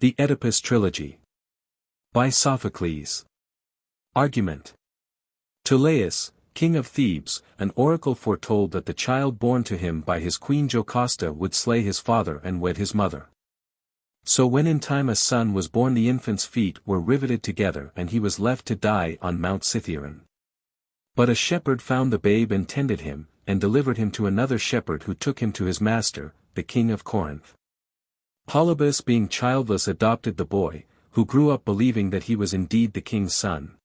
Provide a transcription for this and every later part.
The Oedipus Trilogy. By Sophocles. Argument. To Laius, king of Thebes, an oracle foretold that the child born to him by his queen Jocasta would slay his father and wed his mother. So when in time a son was born, the infant's feet were riveted together and he was left to die on Mount Cithaeron. But a shepherd found the babe and tended him, and delivered him to another shepherd who took him to his master, the king of Corinth. Polybus, being childless, adopted the boy, who grew up believing that he was indeed the king's son.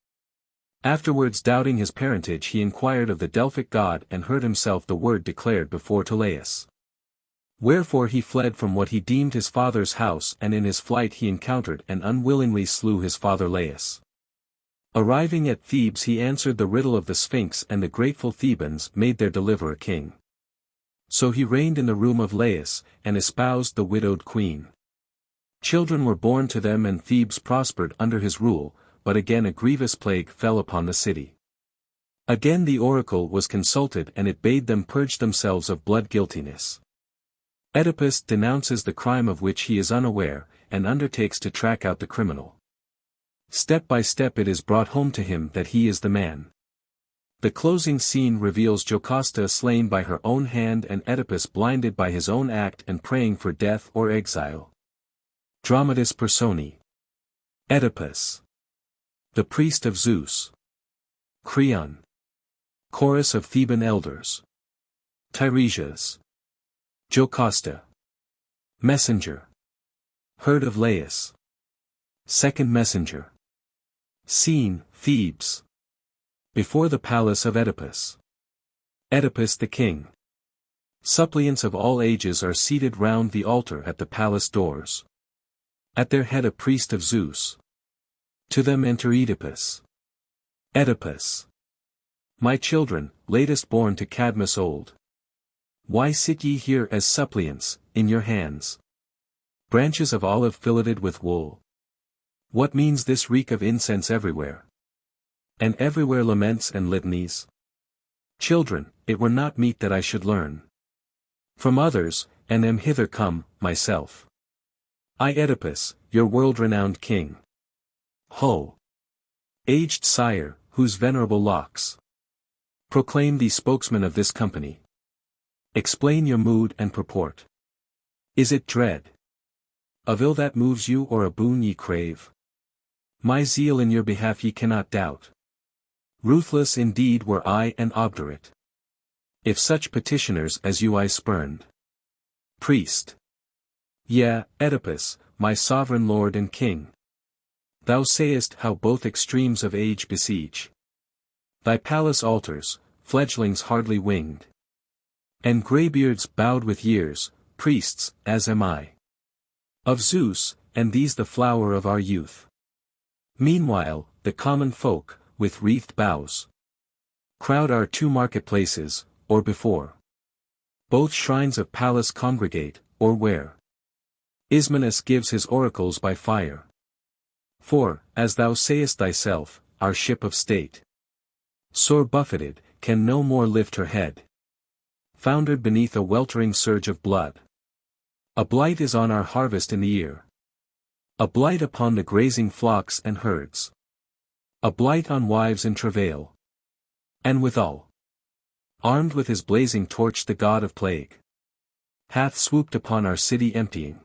Afterwards, doubting his parentage, he inquired of the Delphic god and heard himself the word declared before to Laius. Wherefore he fled from what he deemed his father's house, and in his flight he encountered and unwillingly slew his father Laius. Arriving at Thebes, he answered the riddle of the Sphinx, and the grateful Thebans made their deliverer king. So he reigned in the room of Laius, and espoused the widowed queen. Children were born to them, and Thebes prospered under his rule, but again a grievous plague fell upon the city. Again the oracle was consulted, and it bade them purge themselves of blood guiltiness. Oedipus denounces the crime of which he is unaware, and undertakes to track out the criminal. Step by step it is brought home to him that he is the man. The closing scene reveals Jocasta slain by her own hand and Oedipus blinded by his own act and praying for death or exile. Dramatis Personae. Oedipus. The priest of Zeus. Creon. Chorus of Theban elders. Tiresias. Jocasta. Messenger. Herd of Laius. Second messenger. Scene, Thebes. Before the palace of Oedipus. Oedipus the King. Suppliants of all ages are seated round the altar at the palace doors. At their head a priest of Zeus. To them enter Oedipus. Oedipus. My children, latest born to Cadmus old. Why sit ye here as suppliants, in your hands? Branches of olive filleted with wool. What means this reek of incense everywhere? And everywhere laments and litanies? Children, it were not meet that I should learn from others, and am hither come, myself. I Oedipus, your world-renowned king. Ho! Aged sire, whose venerable locks proclaim thee spokesman of this company. Explain your mood and purport. Is it dread of ill that moves you, or a boon ye crave? My zeal in your behalf ye cannot doubt. Ruthless indeed were I and obdurate, if such petitioners as you I spurned. Priest. Yea, Oedipus, my sovereign lord and king. Thou sayest how both extremes of age besiege thy palace altars, fledglings hardly winged, and greybeards bowed with years, priests, as am I, of Zeus, and these the flower of our youth. Meanwhile, the common folk, with wreathed boughs, crowd our two marketplaces, or before both shrines of Pallas congregate, or where Ismenus gives his oracles by fire. For, as thou sayest thyself, our ship of state, sore buffeted, can no more lift her head, foundered beneath a weltering surge of blood. A blight is on our harvest in the ear, a blight upon the grazing flocks and herds, a blight on wives in travail. And withal, armed with his blazing torch, the god of plague hath swooped upon our city, emptying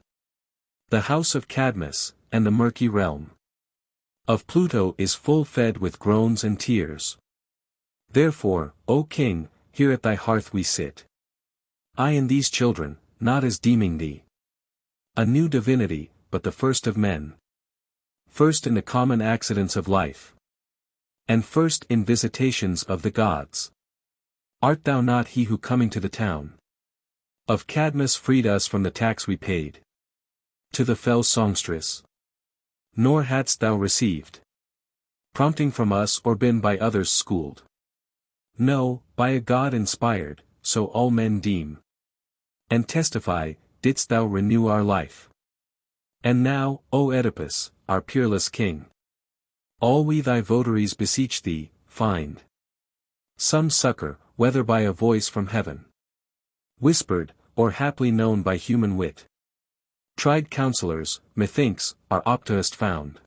the house of Cadmus, and the murky realm of Pluto is full fed with groans and tears. Therefore, O king, here at thy hearth we sit, I and these children, not as deeming thee a new divinity, but the first of men, first in the common accidents of life, and first in visitations of the gods. Art thou not he who, coming to the town of Cadmus, freed us from the tax we paid to the fell songstress? Nor hadst thou received prompting from us, or been by others schooled. No, by a god inspired, so all men deem and testify, didst thou renew our life. And now, O Oedipus, our peerless king, all we thy votaries beseech thee, find some succor, whether by a voice from heaven whispered, or haply known by human wit. Tried counselors, methinks, are optest found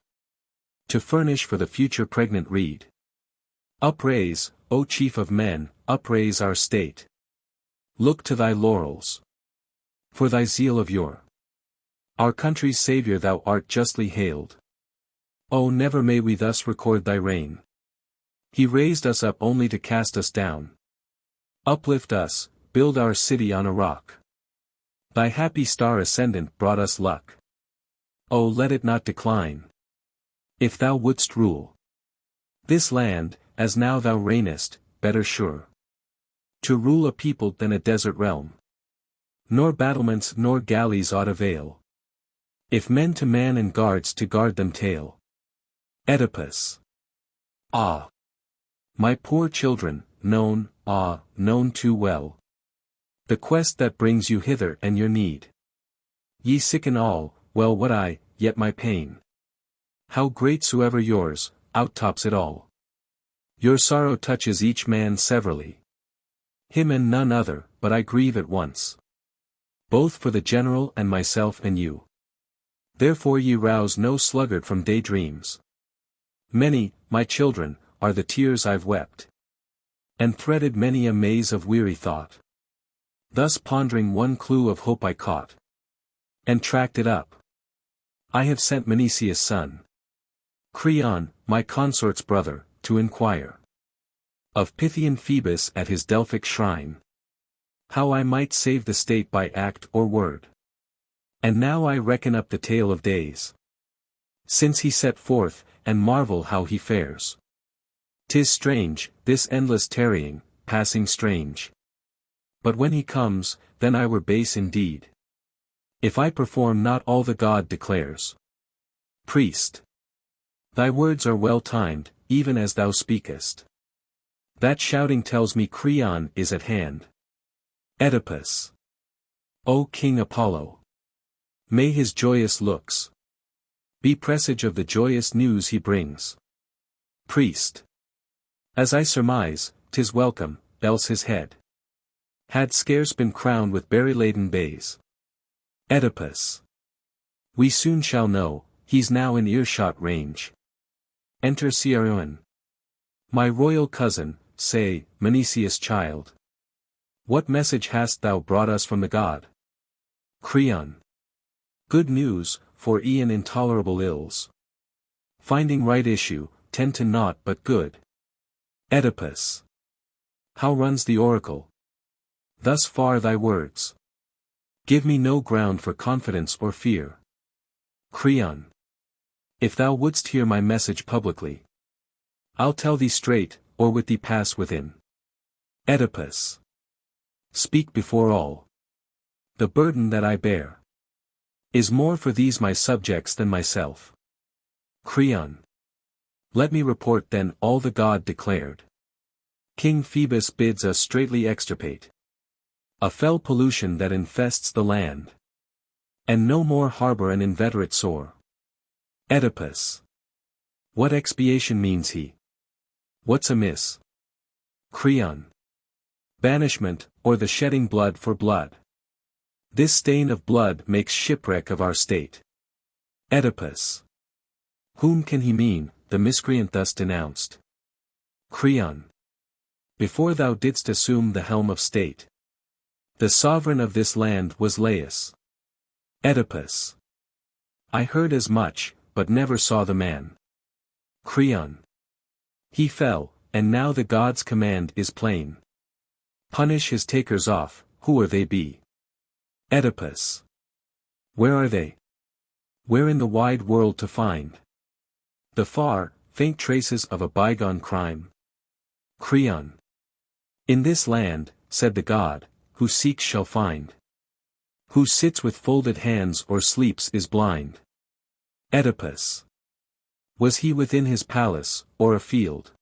to furnish for the future pregnant reed. Upraise, O chief of men, upraise our state. Look to thy laurels. For thy zeal of yore. Our country's saviour thou art justly hailed. O never may we thus record thy reign. He raised us up only to cast us down. Uplift us, build our city on a rock. Thy happy star ascendant brought us luck. O let it not decline. If thou wouldst rule this land, as now thou reignest, better sure to rule a people than a desert realm. Nor battlements nor galleys aught avail, if men to man and guards to guard them tail. Oedipus. Ah! My poor children, known too well. The quest that brings you hither and your need. Ye sicken all, well what I, yet my pain. How great soever yours, outtops it all. Your sorrow touches each man severally. Him and none other, but I grieve at once. Both for the general and myself and you. Therefore ye rouse no sluggard from day dreams. Many, my children, are the tears I've wept. And threaded many a maze of weary thought. Thus pondering one clue of hope I caught. And tracked it up. I have sent Menecius' son. Creon, my consort's brother, to inquire of Pythian Thebes at his Delphic shrine, how I might save the state by act or word. And now I reckon up the tale of days since he set forth, and marvel how he fares. 'Tis strange, this endless tarrying, passing strange. But when he comes, then I were base indeed, if I perform not all the god declares. Priest. Thy words are well timed, even as thou speakest. That shouting tells me Creon is at hand. Oedipus. O King Apollo. May his joyous looks be presage of the joyous news he brings. Priest. As I surmise, 'tis welcome, else his head had scarce been crowned with berry-laden bays. Oedipus. We soon shall know, he's now in earshot range. Enter Creon. My royal cousin, say, Menecius' child. What message hast thou brought us from the god? Creon. Good news, for e'en intolerable ills, finding right issue, tend to naught but good. Oedipus. How runs the oracle? Thus far thy words give me no ground for confidence or fear. Creon. If thou wouldst hear my message publicly, I'll tell thee straight, or with thee pass within. Oedipus. Speak before all. The burden that I bear is more for these my subjects than myself. Creon. Let me report then all the god declared. King Thebes bids us straightly extirpate a fell pollution that infests the land, and no more harbor an inveterate sore. Oedipus. What expiation means he? What's amiss? Creon. Banishment, or the shedding blood for blood. This stain of blood makes shipwreck of our state. Oedipus. Whom can he mean, the miscreant thus denounced? Creon. Before thou didst assume the helm of state, the sovereign of this land was Laius. Oedipus. I heard as much, but never saw the man. Creon. He fell, and now the god's command is plain. Punish his takers off, who are they be? Oedipus. Where are they? Where in the wide world to find the far, faint traces of a bygone crime? Creon. In this land, said the god, who seeks shall find. Who sits with folded hands or sleeps is blind. Oedipus. Was he within his palace, or afield?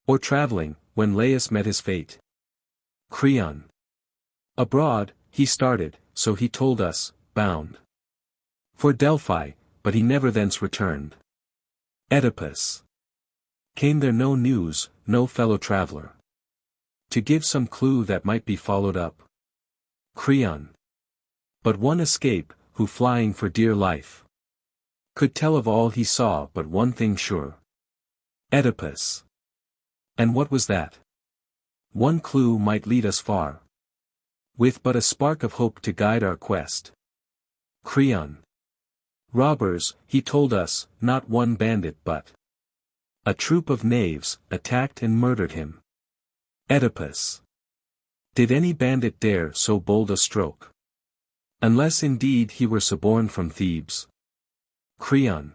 Or travelling, when Laius met his fate? Creon. Abroad, he started, so he told us, bound for Delphi, but he never thence returned. Oedipus. Came there no news, no fellow traveller, to give some clue that might be followed up? Creon. But one escape, who flying for dear life, could tell of all he saw but one thing sure. Oedipus. And what was that? One clue might lead us far, with but a spark of hope to guide our quest. Creon. Robbers, he told us, not one bandit but a troop of knaves, attacked and murdered him. Oedipus. Did any bandit dare so bold a stroke? Unless indeed he were suborned from Thebes. Creon.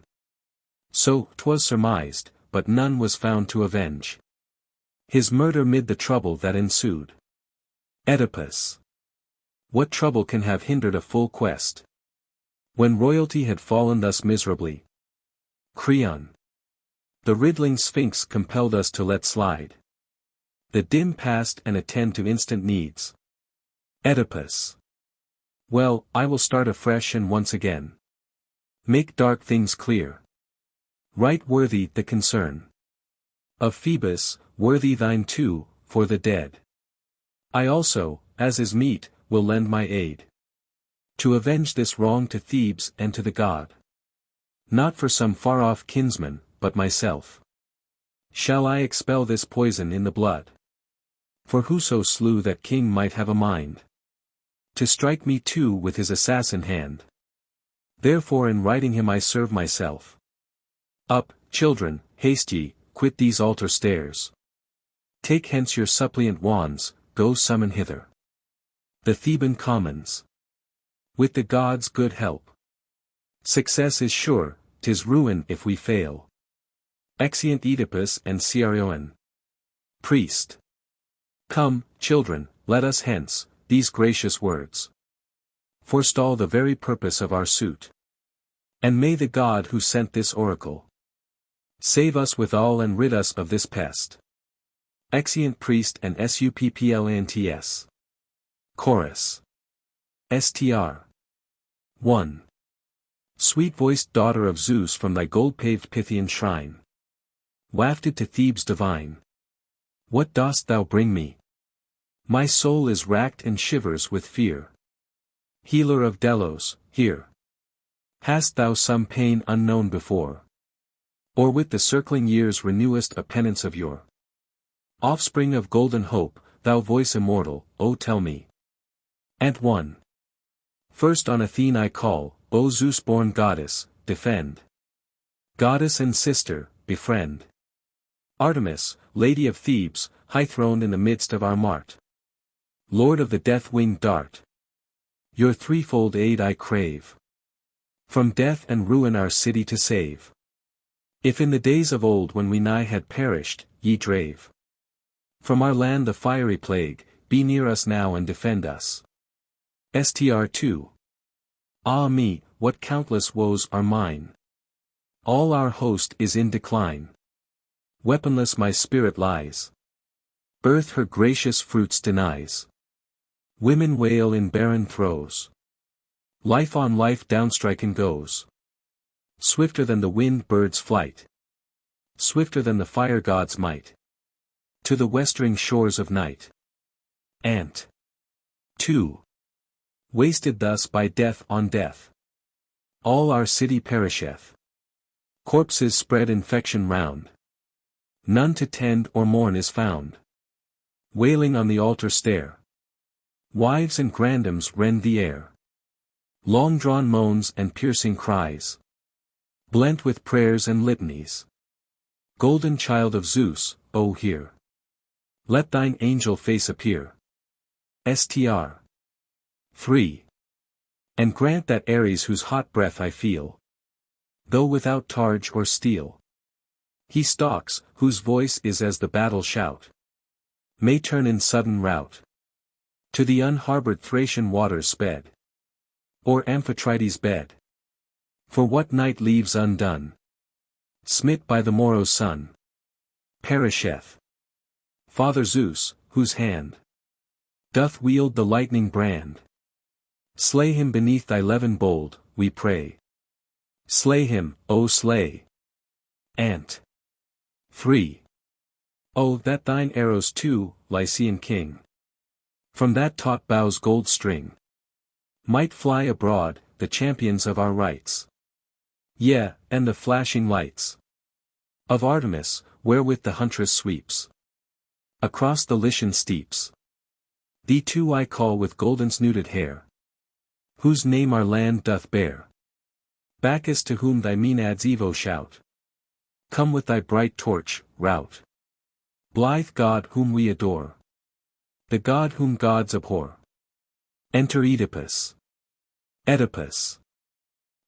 So 'twas surmised, but none was found to avenge his murder mid the trouble that ensued. Oedipus. What trouble can have hindered a full quest, when royalty had fallen thus miserably? Creon. The riddling sphinx compelled us to let slide the dim past and attend to instant needs. Oedipus. Well, I will start afresh and once again make dark things clear. Right worthy the concern of Phoebus, worthy thine too, for the dead. I also, as is meet, will lend my aid to avenge this wrong to Thebes and to the god. Not for some far-off kinsman, but myself. Shall I expel this poison in the blood? For whoso slew that king might have a mind to strike me too with his assassin hand. Therefore in writing him I serve myself. Up, children, haste ye, quit these altar stairs. Take hence your suppliant wands, go summon hither the Theban commons. With the gods' good help, success is sure, 'tis ruin if we fail. Exeunt Oedipus and Cryon. Priest. Come, children, let us hence, these gracious words forestall the very purpose of our suit. And may the God who sent this oracle save us withal and rid us of this pest. Exeunt priest and supplants. Chorus. Str. 1. Sweet-voiced daughter of Zeus from thy gold-paved Pythian shrine, wafted to Thebes divine, what dost thou bring me? My soul is racked and shivers with fear. Healer of Delos, here. Hast thou some pain unknown before? Or with the circling years renewest a penance of yore? Offspring of golden hope, thou voice immortal, O tell me. And 1. First on Athene I call, O Zeus-born goddess, defend. Goddess and sister, befriend. Artemis, lady of Thebes, high-throned in the midst of our mart. Lord of the death-winged dart. Your threefold aid I crave. From death and ruin our city to save. If in the days of old when we nigh had perished, ye drave from our land the fiery plague, be near us now and defend us. Str. 2. Ah me, what countless woes are mine. All our host is in decline. Weaponless my spirit lies. Earth her gracious fruits denies. Women wail in barren throes. Life on life downstriken goes. Swifter than the wind bird's flight. Swifter than the fire god's might. To the westering shores of night. Ant. 2. Wasted thus by death on death. All our city perisheth. Corpses spread infection round. None to tend or mourn is found. Wailing on the altar stair. Wives and grandoms rend the air. Long-drawn moans and piercing cries, blent with prayers and litanies. Golden child of Zeus, O hear. Let thine angel face appear. Str. 3. And grant that Ares whose hot breath I feel, though without targe or steel, he stalks, whose voice is as the battle shout, may turn in sudden rout. To the unharbored Thracian waters sped. Or Amphitrite's bed. For what night leaves undone, smit by the morrow's sun, perisheth. Father Zeus, whose hand doth wield the lightning brand. Slay him beneath thy levin bold, we pray. Slay him, O slay. Ant. 3. O that thine arrows too, Lycian king, from that taut bow's gold string, might fly abroad, the champions of our rights. Yea, and the flashing lights of Artemis, wherewith the huntress sweeps across the Lycian steeps. Thee too I call with golden snooded hair, whose name our land doth bear. Bacchus, to whom thy Maenads Evo shout, come with thy bright torch, rout. Blithe God whom we adore, the God whom gods abhor. Enter Oedipus. Oedipus.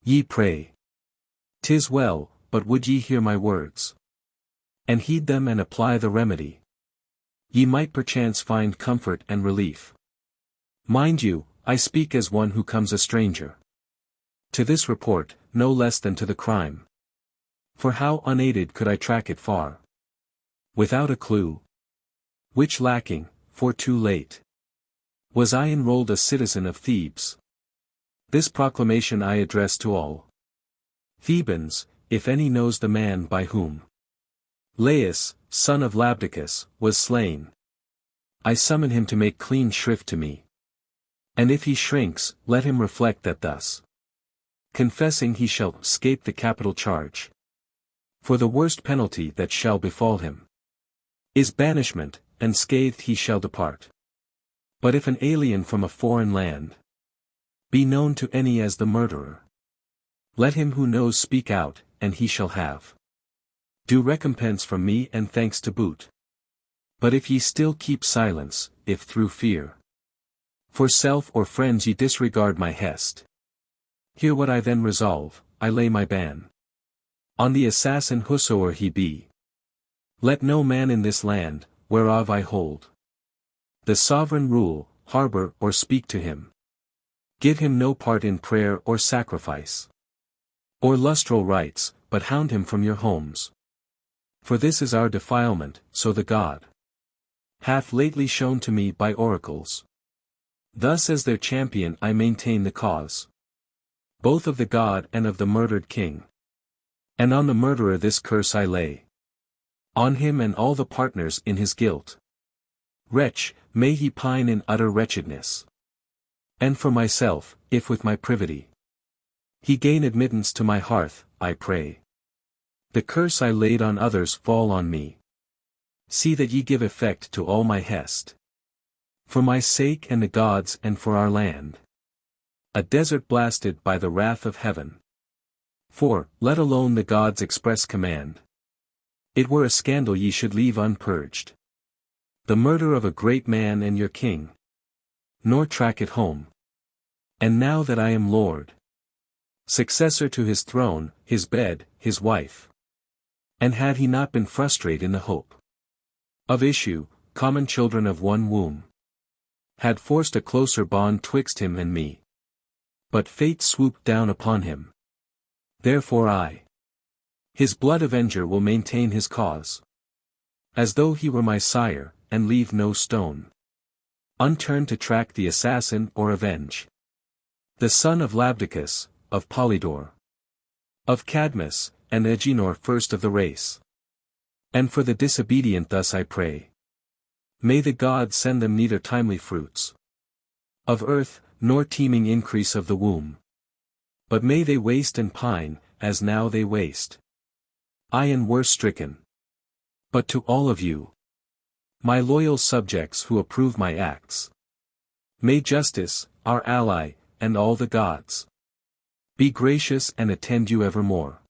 Ye pray. 'Tis well, but would ye hear my words, and heed them and apply the remedy, ye might perchance find comfort and relief. Mind you, I speak as one who comes a stranger to this report, no less than to the crime. For how unaided could I track it far, without a clue, which lacking, for too late, was I enrolled a citizen of Thebes. This proclamation I address to all Thebans, if any knows the man by whom Laius, son of Labdacus, was slain. I summon him to make clean shrift to me. And if he shrinks, let him reflect that thus confessing he shall escape the capital charge. For the worst penalty that shall befall him is banishment, and scathed he shall depart. But if an alien from a foreign land be known to any as the murderer, let him who knows speak out, and he shall have due recompense from me and thanks to boot. But if ye still keep silence, if through fear for self or friends ye disregard my hest, hear what I then resolve. I lay my ban on the assassin whosoe'er he be. Let no man in this land, whereof I hold the sovereign rule, harbor or speak to him. Give him no part in prayer or sacrifice, or lustral rites, but hound him from your homes. For this is our defilement, so the God hath lately shown to me by oracles. Thus as their champion I maintain the cause, both of the god and of the murdered king. And on the murderer this curse I lay, on him and all the partners in his guilt. Wretch, may he pine in utter wretchedness. And for myself, if with my privity he gain admittance to my hearth, I pray the curse I laid on others fall on me. See that ye give effect to all my hest, for my sake and the gods and for our land, a desert blasted by the wrath of heaven. For, let alone the gods express command, it were a scandal ye should leave unpurged the murder of a great man and your king, nor track it home. And now that I am lord, successor to his throne, his bed, his wife, and had he not been frustrate in the hope of issue, common children of one womb, had forced a closer bond twixt him and me. But fate swooped down upon him. Therefore I, his blood avenger, will maintain his cause, as though he were my sire, and leave no stone unturned to track the assassin or avenge the son of Labdacus, of Polydore, of Cadmus, and Agenor, first of the race. And for the disobedient thus I pray, may the gods send them neither timely fruits of earth, nor teeming increase of the womb, but may they waste and pine, as now they waste. I and were stricken. But to all of you, my loyal subjects who approve my acts, may justice, our ally, and all the gods be gracious and attend you evermore.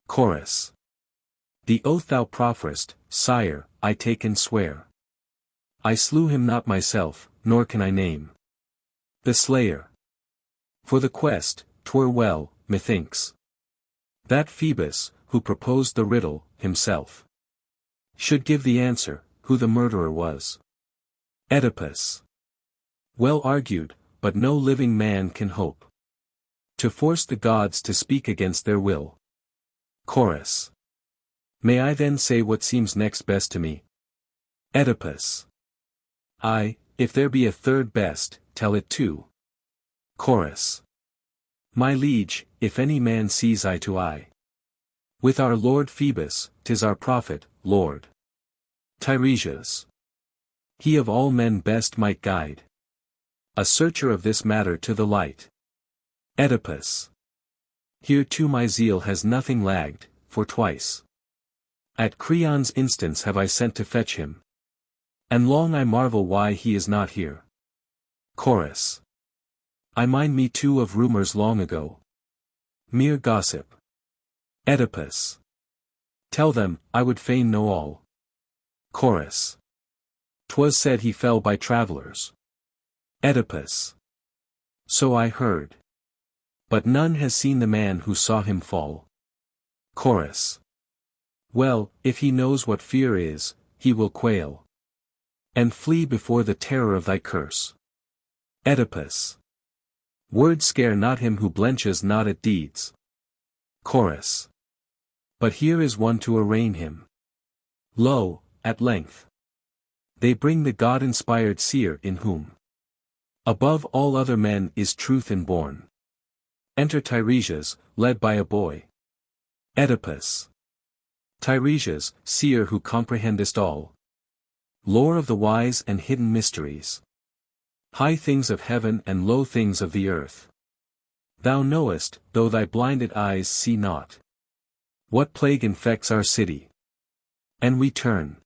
Chorus. The oath thou profferest, sire, I take and swear. I slew him not myself, nor can I name the slayer. For the quest, 'twere well, methinks, that Phoebus, who proposed the riddle, himself should give the answer, who the murderer was. Oedipus. Well argued, but no living man can hope to force the gods to speak against their will. Chorus. May I then say what seems next best to me? Oedipus. Aye, if there be a third best, tell it too. Chorus. My liege, if any man sees eye to eye with our Lord Phoebus, 'tis our prophet, Lord Tiresias. He of all men best might guide a searcher of this matter to the light. Oedipus. Here too my zeal has nothing lagged, for twice at Creon's instance have I sent to fetch him. And long I marvel why he is not here. Chorus. I mind me too of rumors long ago. Mere gossip. Oedipus. Tell them, I would fain know all. Chorus. 'Twas said he fell by travelers. Oedipus. So I heard. But none has seen the man who saw him fall. Chorus. Well, if he knows what fear is, he will quail and flee before the terror of thy curse. Oedipus. Words scare not him who blenches not at deeds. Chorus. But here is one to arraign him. Lo, at length they bring the God-inspired seer in whom above all other men is truth inborn. Enter Tiresias, led by a boy. Oedipus. Tiresias, seer who comprehendest all lore of the wise and hidden mysteries, high things of heaven and low things of the earth. Thou knowest, though thy blinded eyes see not, what plague infects our city. And we turn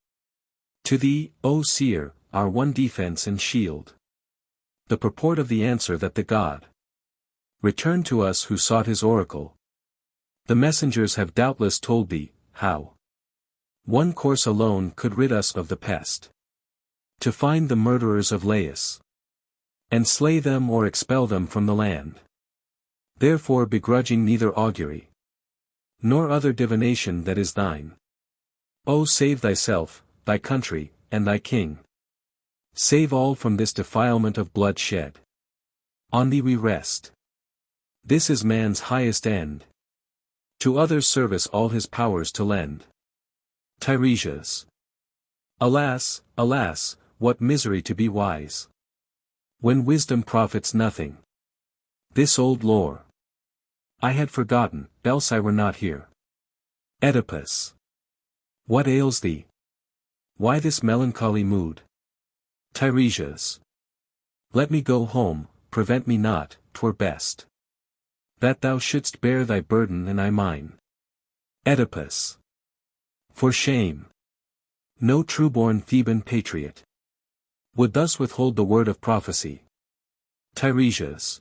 to thee, O seer, our one defense and shield. The purport of the answer that the god returned to us who sought his oracle. The messengers have doubtless told thee, how one course alone could rid us of the pest. To find the murderers of Laius, and slay them or expel them from the land. Therefore begrudging neither augury, nor other divination that is thine. O save thyself, thy country, and thy king. Save all from this defilement of blood shed. On thee we rest. This is man's highest end. To others' service all his powers to lend. Tiresias. Alas, alas, what misery to be wise, when wisdom profits nothing. This old lore I had forgotten, else I were not here. Oedipus. What ails thee? Why this melancholy mood? Tiresias. Let me go home, prevent me not, 'twere best that thou shouldst bear thy burden and I mine. Oedipus. For shame. No true-born Theban patriot would thus withhold the word of prophecy. Tiresias.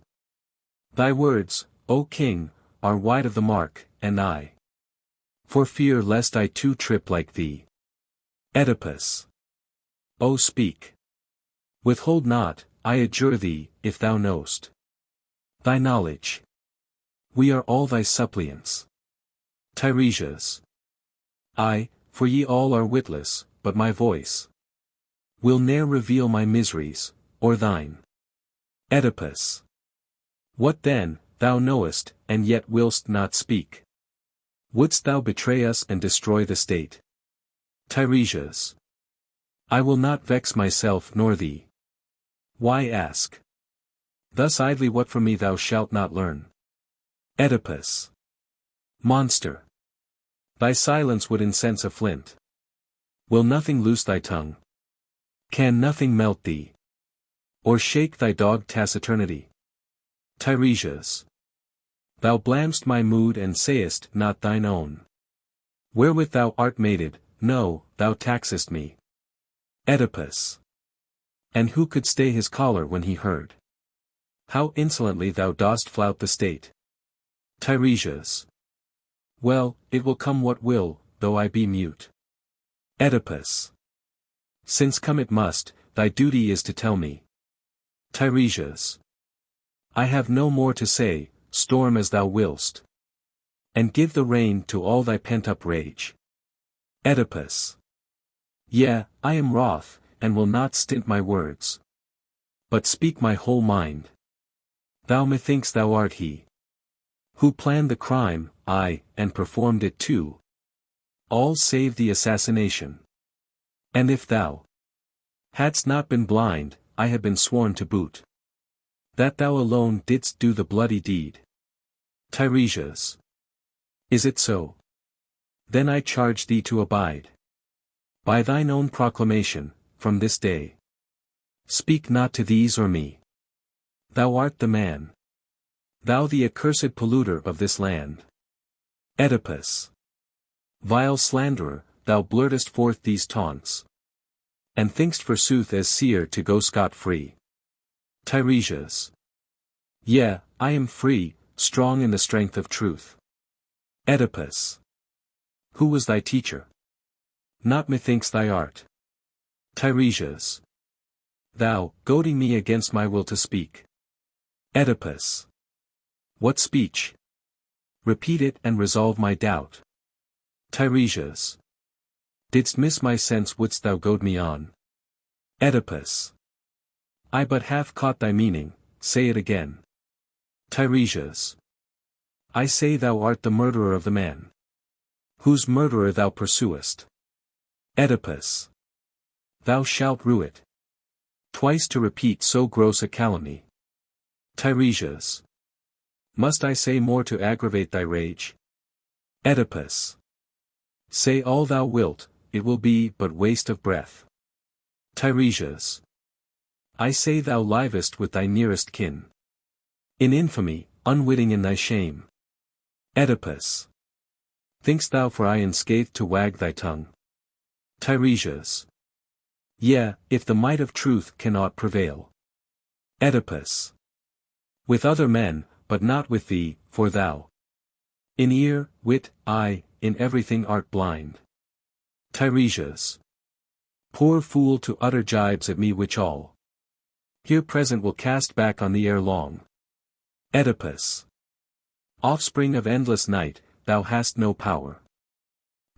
Thy words, O king, are wide of the mark, and I for fear lest I too trip like thee. Oedipus. O speak. Withhold not, I adjure thee, if thou know'st thy knowledge. We are all thy suppliants. Tiresias. Aye, for ye all are witless, but my voice will ne'er reveal my miseries, or thine. Oedipus. What then, thou knowest, and yet willst not speak? Wouldst thou betray us and destroy the state? Tiresias. I will not vex myself nor thee. Why ask thus idly what from me thou shalt not learn? Oedipus. Monster. Thy silence would incense a flint. Will nothing loose thy tongue? Can nothing melt thee? Or shake thy dogged taciturnity? Tiresias. Thou blam'st my mood and sayest not thine own. Wherewith thou art mated, no, thou taxest me. Oedipus. And who could stay his choler when he heard how insolently thou dost flout the state? Tiresias. Well, it will come what will, though I be mute. Oedipus. Since come it must, thy duty is to tell me. Tiresias. I have no more to say, storm as thou willst. And give the rein to all thy pent-up rage. Oedipus. Yea, I am wroth, and will not stint my words, but speak my whole mind. Thou methinks thou art he who planned the crime, aye, and performed it too. All save the assassination. And if thou hadst not been blind, I had been sworn to boot that thou alone didst do the bloody deed. Tiresias. Is it so? Then I charge thee to abide by thine own proclamation, from this day. Speak not to these or me. Thou art the man Thou the accursed polluter of this land. Oedipus. Vile slanderer, thou blurtest forth these taunts. And think'st forsooth as seer to go scot-free. Tiresias. Yea, I am free, strong in the strength of truth. Oedipus. Who was thy teacher? Not methinks thy art. Tiresias. Thou, goading me against my will to speak. Oedipus. What speech? Repeat it and resolve my doubt. Tiresias. Didst miss my sense wouldst thou goad me on? Oedipus. I but half caught thy meaning, say it again. Tiresias. I say thou art the murderer of the man. Whose murderer thou pursuest? Oedipus. Thou shalt rue it. Twice to repeat so gross a calumny. Tiresias. Must I say more to aggravate thy rage? Oedipus. Say all thou wilt, it will be but waste of breath. Tiresias. I say thou livest with thy nearest kin. In infamy, unwitting in thy shame. Oedipus. Think'st thou for I unscathed to wag thy tongue? Tiresias. Yea, if the might of truth cannot prevail. Oedipus. With other men, but not with thee, for thou. In ear, wit, eye, in everything art blind. Tiresias. Poor fool to utter jibes at me which all here present will cast back on thee ere long. Oedipus. Offspring of endless night, thou hast no power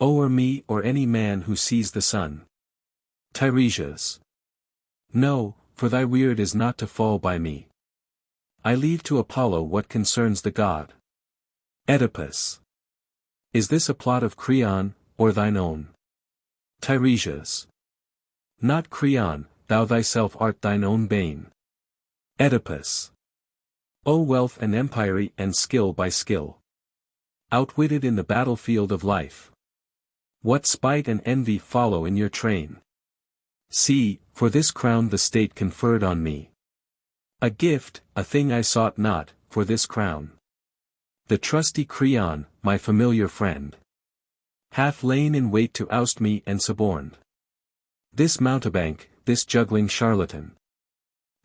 o'er me or any man who sees the sun. Tiresias. No, for thy weird is not to fall by me. I leave to Apollo what concerns the god. Oedipus. Is this a plot of Creon, or thine own? Tiresias. Not Creon, thou thyself art thine own bane. Oedipus. O wealth and empire and skill by skill. Outwitted in the battlefield of life. What spite and envy follow in your train. See, for this crown the state conferred on me. A gift, a thing I sought not, for this crown. The trusty Creon, my familiar friend, hath lain in wait to oust me and suborned. This mountebank, this juggling charlatan.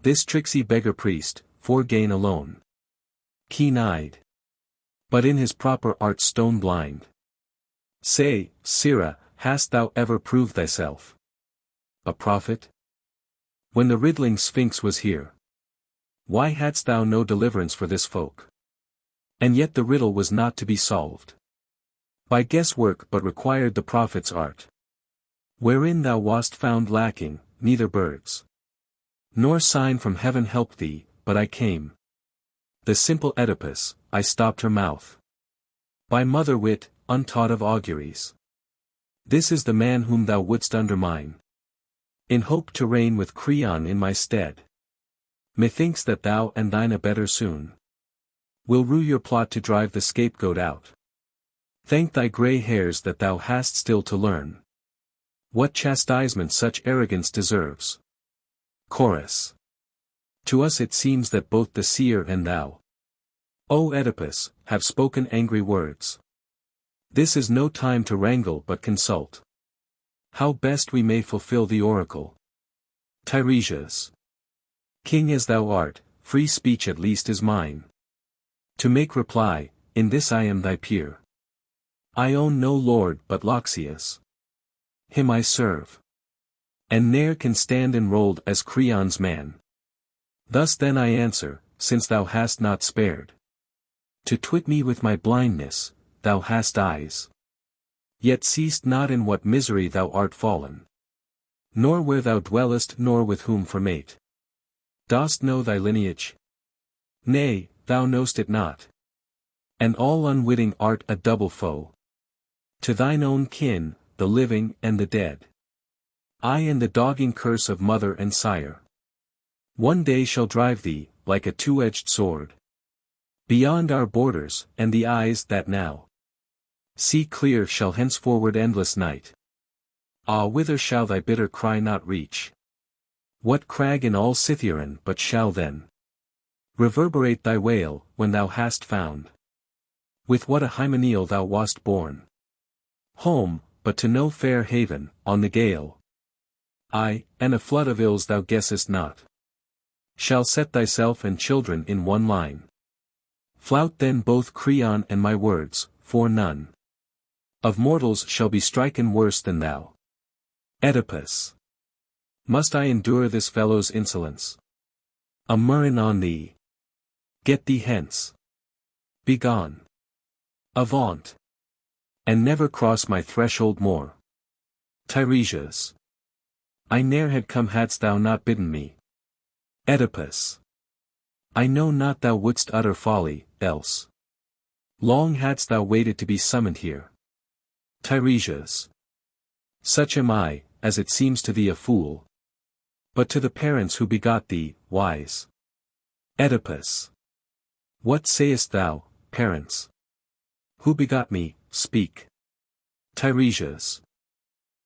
This tricksy beggar priest, for gain alone. Keen-eyed. But in his proper art stone blind. Say, Sirrah, hast thou ever proved thyself a prophet? When the riddling Sphinx was here, why hadst thou no deliverance for this folk? And yet the riddle was not to be solved by guesswork but required the prophet's art. Wherein thou wast found lacking, neither birds nor sign from heaven helped thee, but I came. The simple Oedipus, I stopped her mouth. By mother wit, untaught of auguries. This is the man whom thou wouldst undermine. In hope to reign with Creon in my stead. Methinks that thou and thine abettor soon will rue your plot to drive the scapegoat out. Thank thy grey hairs that thou hast still to learn what chastisement such arrogance deserves. Chorus. To us it seems that both the seer and thou, O Oedipus, have spoken angry words. This is no time to wrangle but consult how best we may fulfill the oracle. Tiresias. King as thou art, free speech at least is mine. To make reply, in this I am thy peer. I own no lord but Loxias. Him I serve. And ne'er can stand enrolled as Creon's man. Thus then I answer, since thou hast not spared to twit me with my blindness, thou hast eyes. Yet seest not in what misery thou art fallen. Nor where thou dwellest nor with whom for mate. Dost know thy lineage? Nay, thou knowst it not. And all unwitting art a double foe to thine own kin, the living and the dead. I and the dogging curse of mother and sire. One day shall drive thee, like a two-edged sword, beyond our borders, and the eyes that now see clear shall henceforward endless night. Ah, whither shall thy bitter cry not reach? What crag in all Scythian but shall then Reverberate thy wail, when thou hast found. With what a hymeneal thou wast born. Home, but to no fair haven, on the gale. Ay, and a flood of ills thou guessest not. Shall set thyself and children in one line. Flout then both Creon and my words, for none of mortals shall be striken worse than thou. Oedipus. Must I endure this fellow's insolence? A murrain on thee. Get thee hence. Begone. Avaunt. And never cross my threshold more. Tiresias. I ne'er had come hadst thou not bidden me. Oedipus. I know not thou wouldst utter folly, else. Long hadst thou waited to be summoned here. Tiresias. Such am I, as it seems to thee a fool. But to the parents who begot thee, wise. Oedipus. What sayest thou, parents? Who begot me, speak. Tiresias.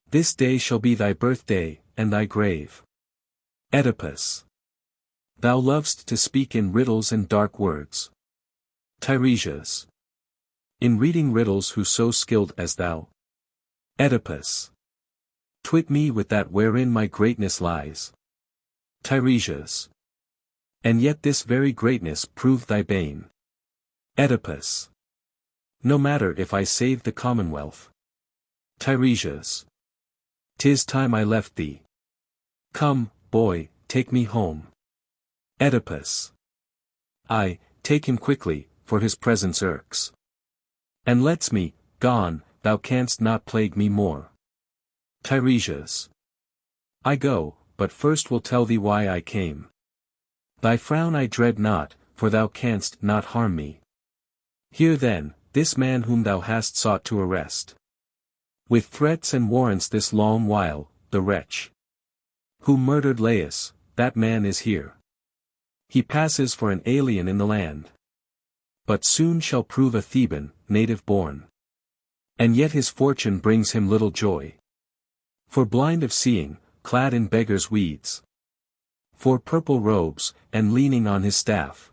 This day shall be thy birthday, and thy grave. Oedipus. Thou lovest to speak in riddles and dark words. Tiresias. In reading riddles who so skilled as thou? Oedipus. Twit me with that wherein my greatness lies. Tiresias. And yet this very greatness proved thy bane. Oedipus. No matter if I save the commonwealth. Tiresias. 'Tis time I left thee. Come, boy, take me home. Oedipus. Ay, take him quickly, for his presence irks. And lets me, gone, thou canst not plague me more. Tiresias. I go, but first will tell thee why I came. Thy frown I dread not, for thou canst not harm me. Hear then, this man whom thou hast sought to arrest. With threats and warrants this long while, the wretch who murdered Laius, that man is here. He passes for an alien in the land. But soon shall prove a Theban, native born. And yet his fortune brings him little joy. For blind of seeing, clad in beggar's weeds. For purple robes, and leaning on his staff.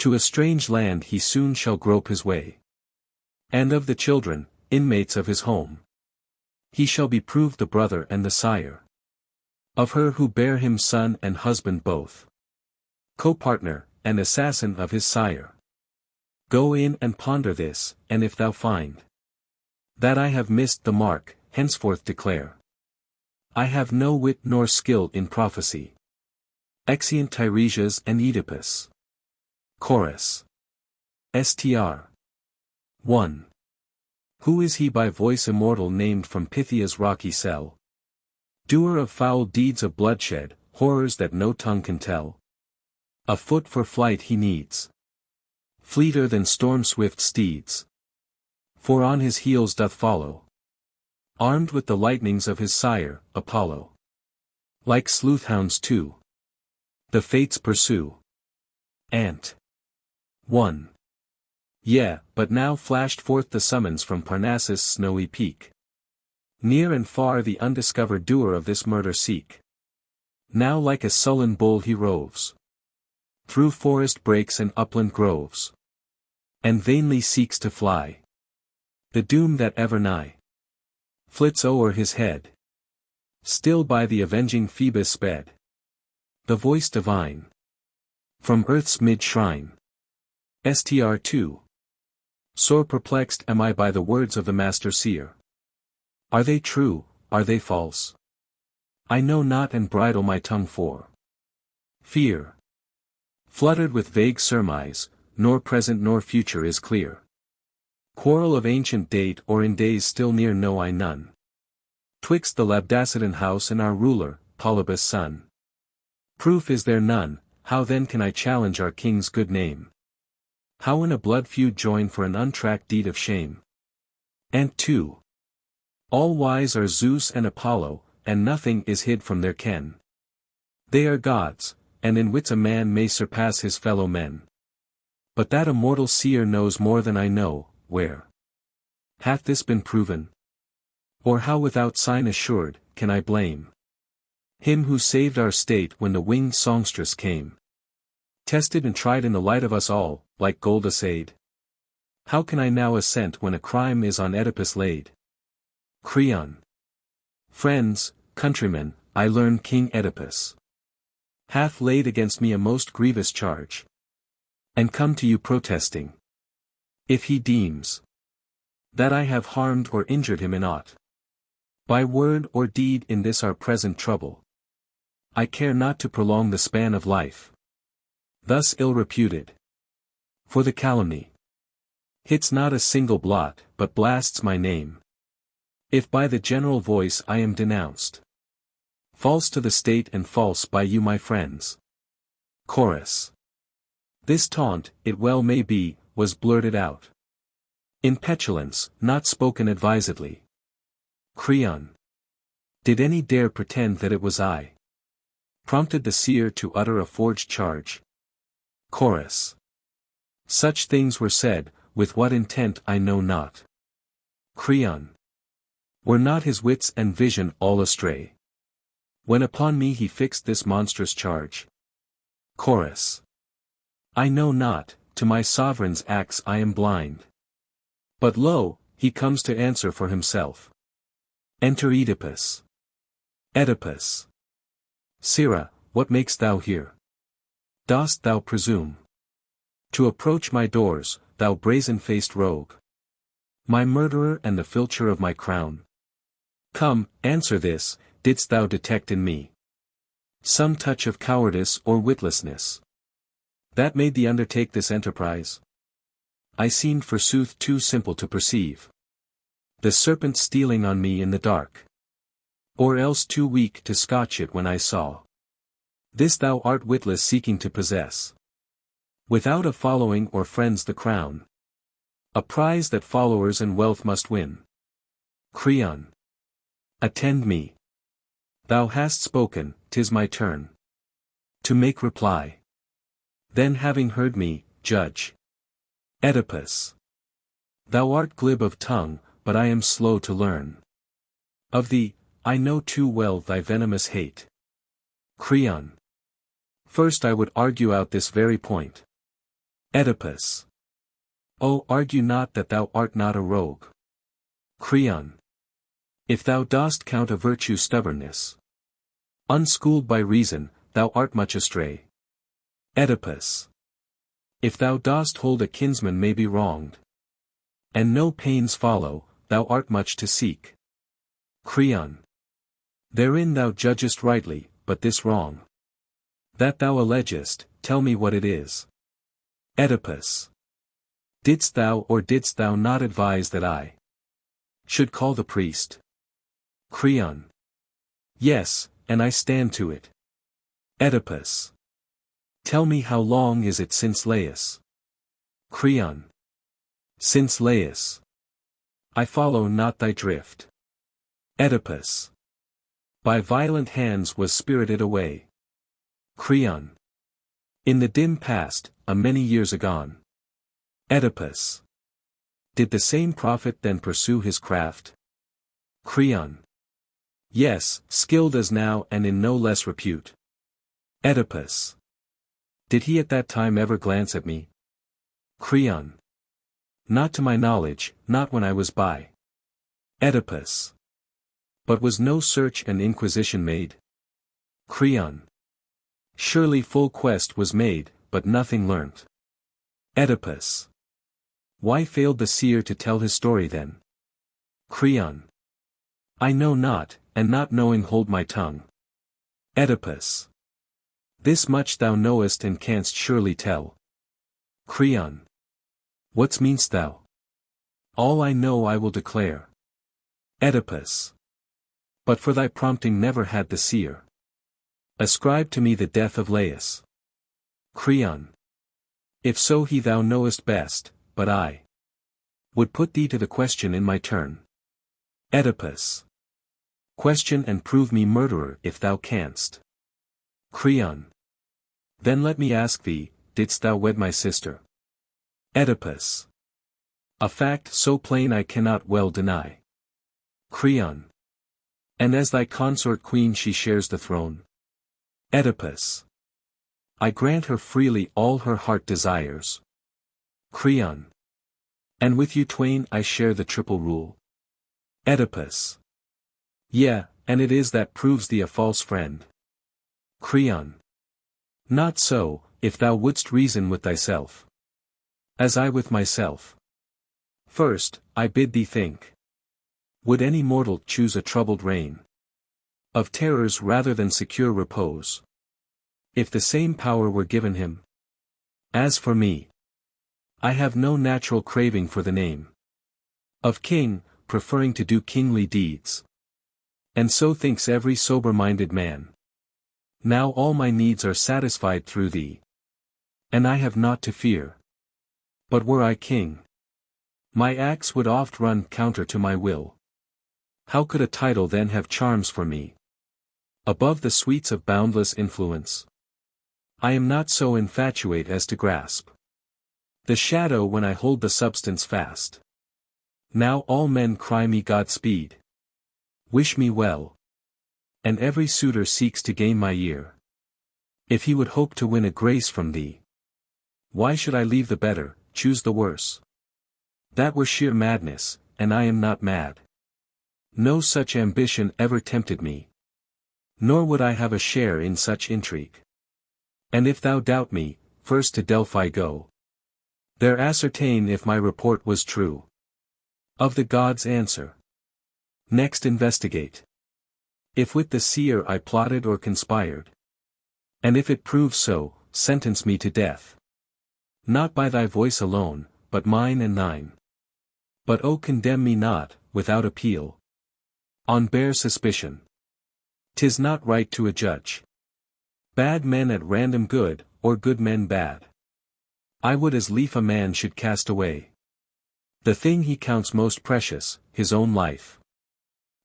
To a strange land he soon shall grope his way. And of the children, inmates of his home, he shall be proved the brother and the sire. Of her who bare him son and husband both. Co-partner, and assassin of his sire. Go in and ponder this, and if thou find that I have missed the mark, henceforth declare. I have no wit nor skill in prophecy. Exeunt Tiresias and Oedipus. Chorus. Str. 1. Who is he by voice immortal named from Pythia's rocky cell? Doer of foul deeds of bloodshed, horrors that no tongue can tell. A foot for flight he needs. Fleeter than storm-swift steeds. For on his heels doth follow. Armed with the lightnings of his sire, Apollo. Like sleuth-hounds too. The fates pursue. Ant. 1. Yea, but now flashed forth the summons from Parnassus' snowy peak. Near and far the undiscovered doer of this murder seek. Now like a sullen bull he roves. Through forest brakes and upland groves. And vainly seeks to fly. The doom that ever nigh flits o'er his head. Still by the avenging Phoebus sped. The voice divine. From earth's mid-shrine. Str. 2. Sore perplexed am I by the words of the master seer. Are they true, are they false? I know not and bridle my tongue for fear. Fluttered with vague surmise, nor present nor future is clear. Quarrel of ancient date or in days still near know I none. Twixt the Labdacidan house and our ruler, Polybus' son. Proof is there none, how then can I challenge our king's good name? How in a blood feud join for an untracked deed of shame? And 2. All wise are Zeus and Apollo, and nothing is hid from their ken. They are gods, and in wits a man may surpass his fellow men. But that a mortal seer knows more than I know, where hath this been proven? Or how without sign assured, can I blame him who saved our state when the winged songstress came? Tested and tried in the light of us all, like gold assayed. How can I now assent when a crime is on Oedipus laid? Creon. Friends, countrymen, I learn King Oedipus hath laid against me a most grievous charge. And come to you protesting. If he deems that I have harmed or injured him in aught, by word or deed in this our present trouble, I care not to prolong the span of life, thus ill reputed. For the calumny hits not a single blot, but blasts my name. If by the general voice I am denounced, false to the state and false by you my friends. Chorus. This taunt, it well may be, was blurted out in petulance, not spoken advisedly. Creon. Did any dare pretend that it was I prompted the seer to utter a forged charge? Chorus. Such things were said, with what intent I know not. Creon. Were not his wits and vision all astray, when upon me he fixed this monstrous charge? Chorus. I know not, to my sovereign's acts I am blind. But lo, he comes to answer for himself. Enter Oedipus. Oedipus. Sirrah, what makest thou here? Dost thou presume to approach my doors, thou brazen-faced rogue? My murderer and the filcher of my crown? Come, answer this, didst thou detect in me some touch of cowardice or witlessness that made thee undertake this enterprise? I seemed forsooth too simple to perceive the serpent stealing on me in the dark, or else too weak to scotch it when I saw this thou art witless seeking to possess, without a following or friends the crown, a prize that followers and wealth must win. Creon. Attend me. Thou hast spoken, 'tis my turn to make reply. Then having heard me, judge. Oedipus. Thou art glib of tongue, but I am slow to learn. Of thee, I know too well thy venomous hate. Creon. First I would argue out this very point. Oedipus. Oh, argue not that thou art not a rogue. Creon. If thou dost count a virtue stubbornness, unschooled by reason, thou art much astray. Oedipus. If thou dost hold a kinsman may be wronged, and no pains follow, thou art much to seek. Creon. Therein thou judgest rightly, but this wrong that thou allegest, tell me what it is. Oedipus. Didst thou or didst thou not advise that I should call the priest? Creon. Yes, and I stand to it. Oedipus. Tell me how long is it since Laius? Creon. Since Laius. I follow not thy drift. Oedipus. By violent hands was spirited away. Creon. In the dim past, a many years agone. Oedipus. Did the same prophet then pursue his craft? Creon. Yes, skilled as now and in no less repute. Oedipus. Did he at that time ever glance at me? Creon. Not to my knowledge, not when I was by. Oedipus. But was no search and inquisition made? Creon. Surely full quest was made, but nothing learnt. Oedipus. Why failed the seer to tell his story then? Creon. I know not, and not knowing hold my tongue. Oedipus. This much thou knowest and canst surely tell. Creon. What mean'st thou? All I know I will declare. Oedipus. But for thy prompting never had the seer ascribed to me the death of Laius. Creon. If so he thou knowest best, but I would put thee to the question in my turn. Oedipus. Question and prove me murderer if thou canst. Creon. Then let me ask thee, didst thou wed my sister? Oedipus. A fact so plain I cannot well deny. Creon. And as thy consort queen she shares the throne? Oedipus. I grant her freely all her heart desires. Creon. And with you twain I share the triple rule. Oedipus. Yeah, and it is that proves thee a false friend. Creon. Not so, if thou wouldst reason with thyself. As I with myself. First, I bid thee think. Would any mortal choose a troubled reign of terrors rather than secure repose, if the same power were given him? As for me, I have no natural craving for the name of king, preferring to do kingly deeds. And so thinks every sober-minded man. Now all my needs are satisfied through thee, and I have naught to fear. But were I king, my acts would oft run counter to my will. How could a title then have charms for me, above the sweets of boundless influence? I am not so infatuate as to grasp the shadow when I hold the substance fast. Now all men cry me Godspeed, wish me well, and every suitor seeks to gain my ear. If he would hope to win a grace from thee, why should I leave the better, choose the worse? That were sheer madness, and I am not mad. No such ambition ever tempted me, nor would I have a share in such intrigue. And if thou doubt me, first to Delphi go. There ascertain if my report was true. Of the gods answer. Next investigate. If with the seer I plotted or conspired. And if it prove so, sentence me to death. Not by thy voice alone, but mine and thine. But oh, condemn me not, without appeal, on bare suspicion. 'Tis not right to adjudge bad men at random good, or good men bad. I would as lief a man should cast away the thing he counts most precious, his own life,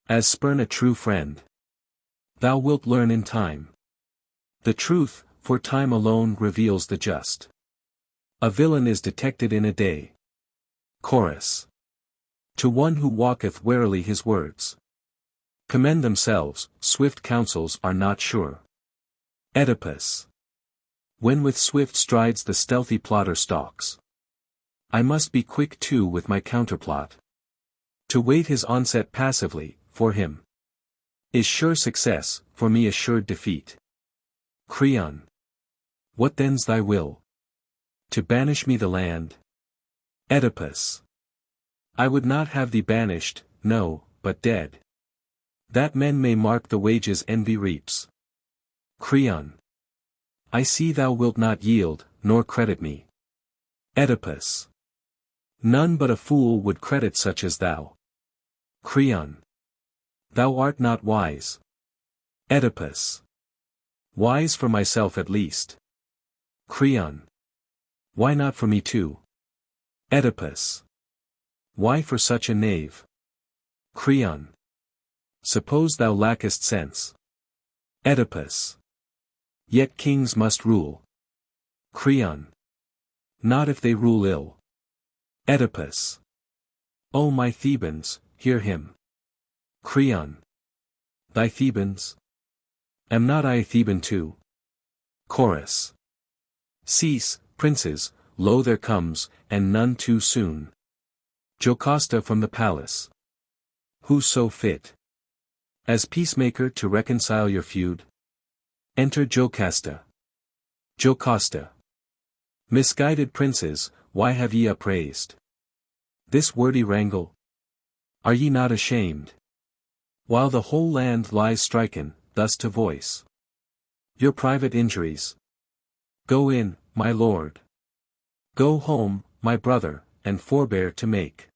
as spurn a true friend. Thou wilt learn in time the truth, for time alone reveals the just. A villain is detected in a day. Chorus. To one who walketh warily his words commend themselves, swift counsels are not sure. Oedipus. When with swift strides the stealthy plotter stalks, I must be quick too with my counterplot. To wait his onset passively, for him, is sure success, for me assured defeat. Creon. What then's thy will? To banish me the land? Oedipus. I would not have thee banished, no, but dead, that men may mark the wages envy reaps. Creon. I see thou wilt not yield, nor credit me. Oedipus. None but a fool would credit such as thou. Creon. Thou art not wise. Oedipus. Wise for myself at least. Creon. Why not for me too? Oedipus. Why for such a knave? Creon. Suppose thou lackest sense. Oedipus. Yet kings must rule. Creon. Not if they rule ill. Oedipus. O my Thebans, hear him. Creon. Thy Thebans? Am not I a Theban too? Chorus. Cease, princes, lo there comes, and none too soon, Jocasta from the palace. Who so fit as peacemaker to reconcile your feud? Enter Jocasta. Jocasta. Misguided princes, why have ye upraised this wordy wrangle? Are ye not ashamed, while the whole land lies striken, thus to voice your private injuries? Go in, my lord. Go home, my brother, and forbear to make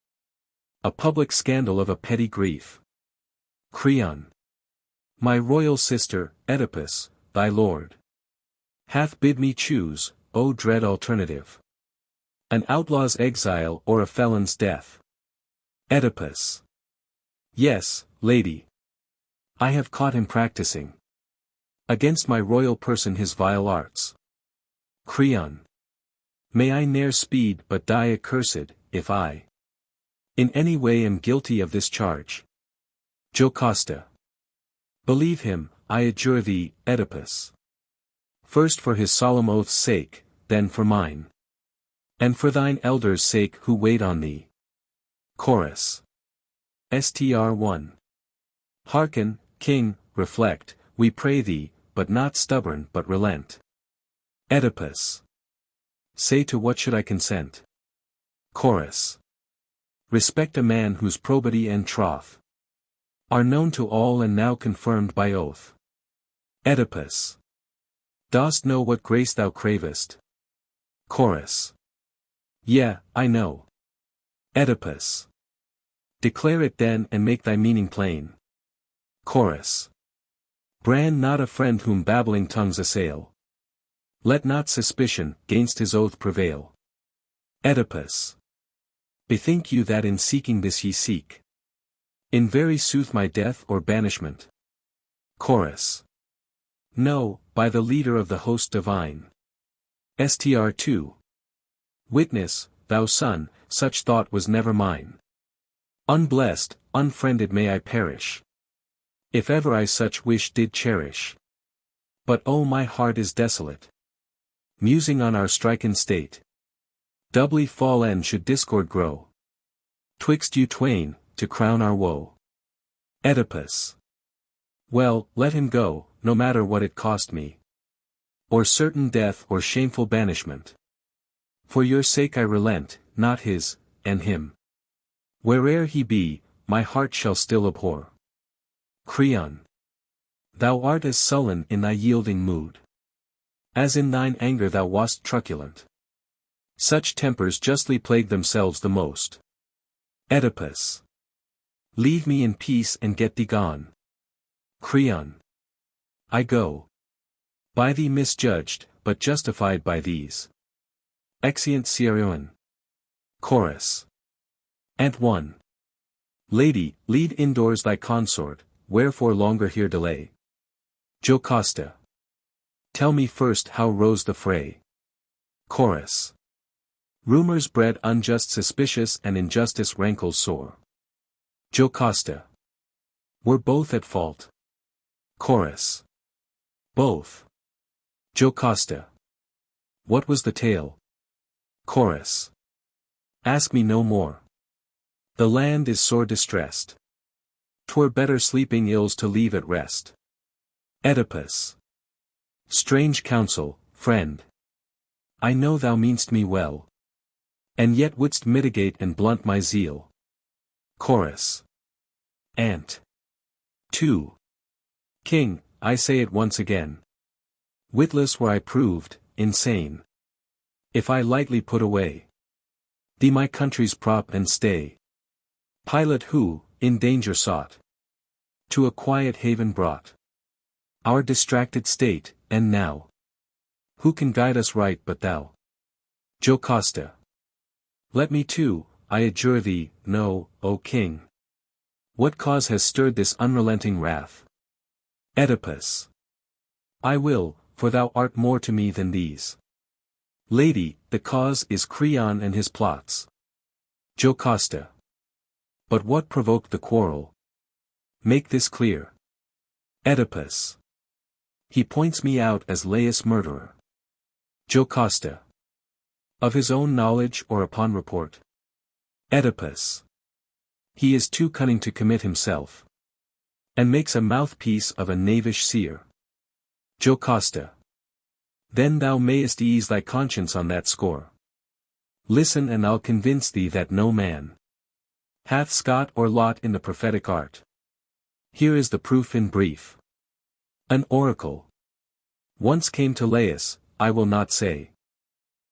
a public scandal of a petty grief. Creon. My royal sister, Oedipus, thy lord, hath bid me choose, O dread alternative, an outlaw's exile or a felon's death. Oedipus. Yes, lady. I have caught him practicing against my royal person his vile arts. Creon. May I ne'er speed but die accursed, if I in any way am guilty of this charge. Jocasta. Believe him, I adjure thee, Oedipus. First for his solemn oath's sake, then for mine. And for thine elders' sake who wait on thee. Chorus. Str 1. Hearken, King, reflect, we pray thee, but not stubborn but relent. Oedipus. Say to what should I consent? Chorus. Respect a man whose probity and troth are known to all and now confirmed by oath. Oedipus. Dost know what grace thou cravest? Chorus. Yea, I know. Oedipus. Declare it then and make thy meaning plain. Chorus. Brand not a friend whom babbling tongues assail. Let not suspicion, 'gainst his oath prevail. Oedipus. Bethink you that in seeking this ye seek in very sooth my death or banishment. Chorus. No, by the leader of the host divine. Str 2. Witness, thou son, such thought was never mine. Unblessed, unfriended may I perish, if ever I such wish did cherish. But oh my heart is desolate, musing on our stricken state. Doubly fallen should discord grow twixt you twain, to crown our woe. Oedipus. Well, let him go, no matter what it cost me, or certain death or shameful banishment. For your sake I relent, not his, and him. Where'er he be, my heart shall still abhor. Creon. Thou art as sullen in thy yielding mood, as in thine anger thou wast truculent. Such tempers justly plague themselves the most. Oedipus. Leave me in peace and get thee gone. Creon. I go. By thee misjudged, but justified by these. Exeunt Sierioan. Chorus. Ant 1. Lady, lead indoors thy consort, wherefore longer here delay? Jocasta. Tell me first how rose the fray. Chorus. Rumors bred unjust suspicious and injustice rankles sore. Jocasta. Were both at fault? Chorus. Both. Jocasta. What was the tale? Chorus. Ask me no more. The land is sore distressed. 'Twere better sleeping ills to leave at rest. Oedipus. Strange counsel, friend. I know thou mean'st me well, and yet wouldst mitigate and blunt my zeal. Chorus. Ant. 2. King, I say it once again. Witless were I proved, insane, if I lightly put away thee my country's prop and stay. Pilot who, in danger sought, to a quiet haven brought our distracted state, and now who can guide us right but thou? Jocasta. Let me too, I adjure thee, know, O king, what cause has stirred this unrelenting wrath? Oedipus. I will, for thou art more to me than these. Lady, the cause is Creon and his plots. Jocasta. But what provoked the quarrel? Make this clear. Oedipus. He points me out as Laius' murderer. Jocasta. Of his own knowledge or upon report? Oedipus. He is too cunning to commit himself, and makes a mouthpiece of a knavish seer. Jocasta. Then thou mayest ease thy conscience on that score. Listen and I'll convince thee that no man hath scot or lot in the prophetic art. Here is the proof in brief. An oracle once came to Laius, I will not say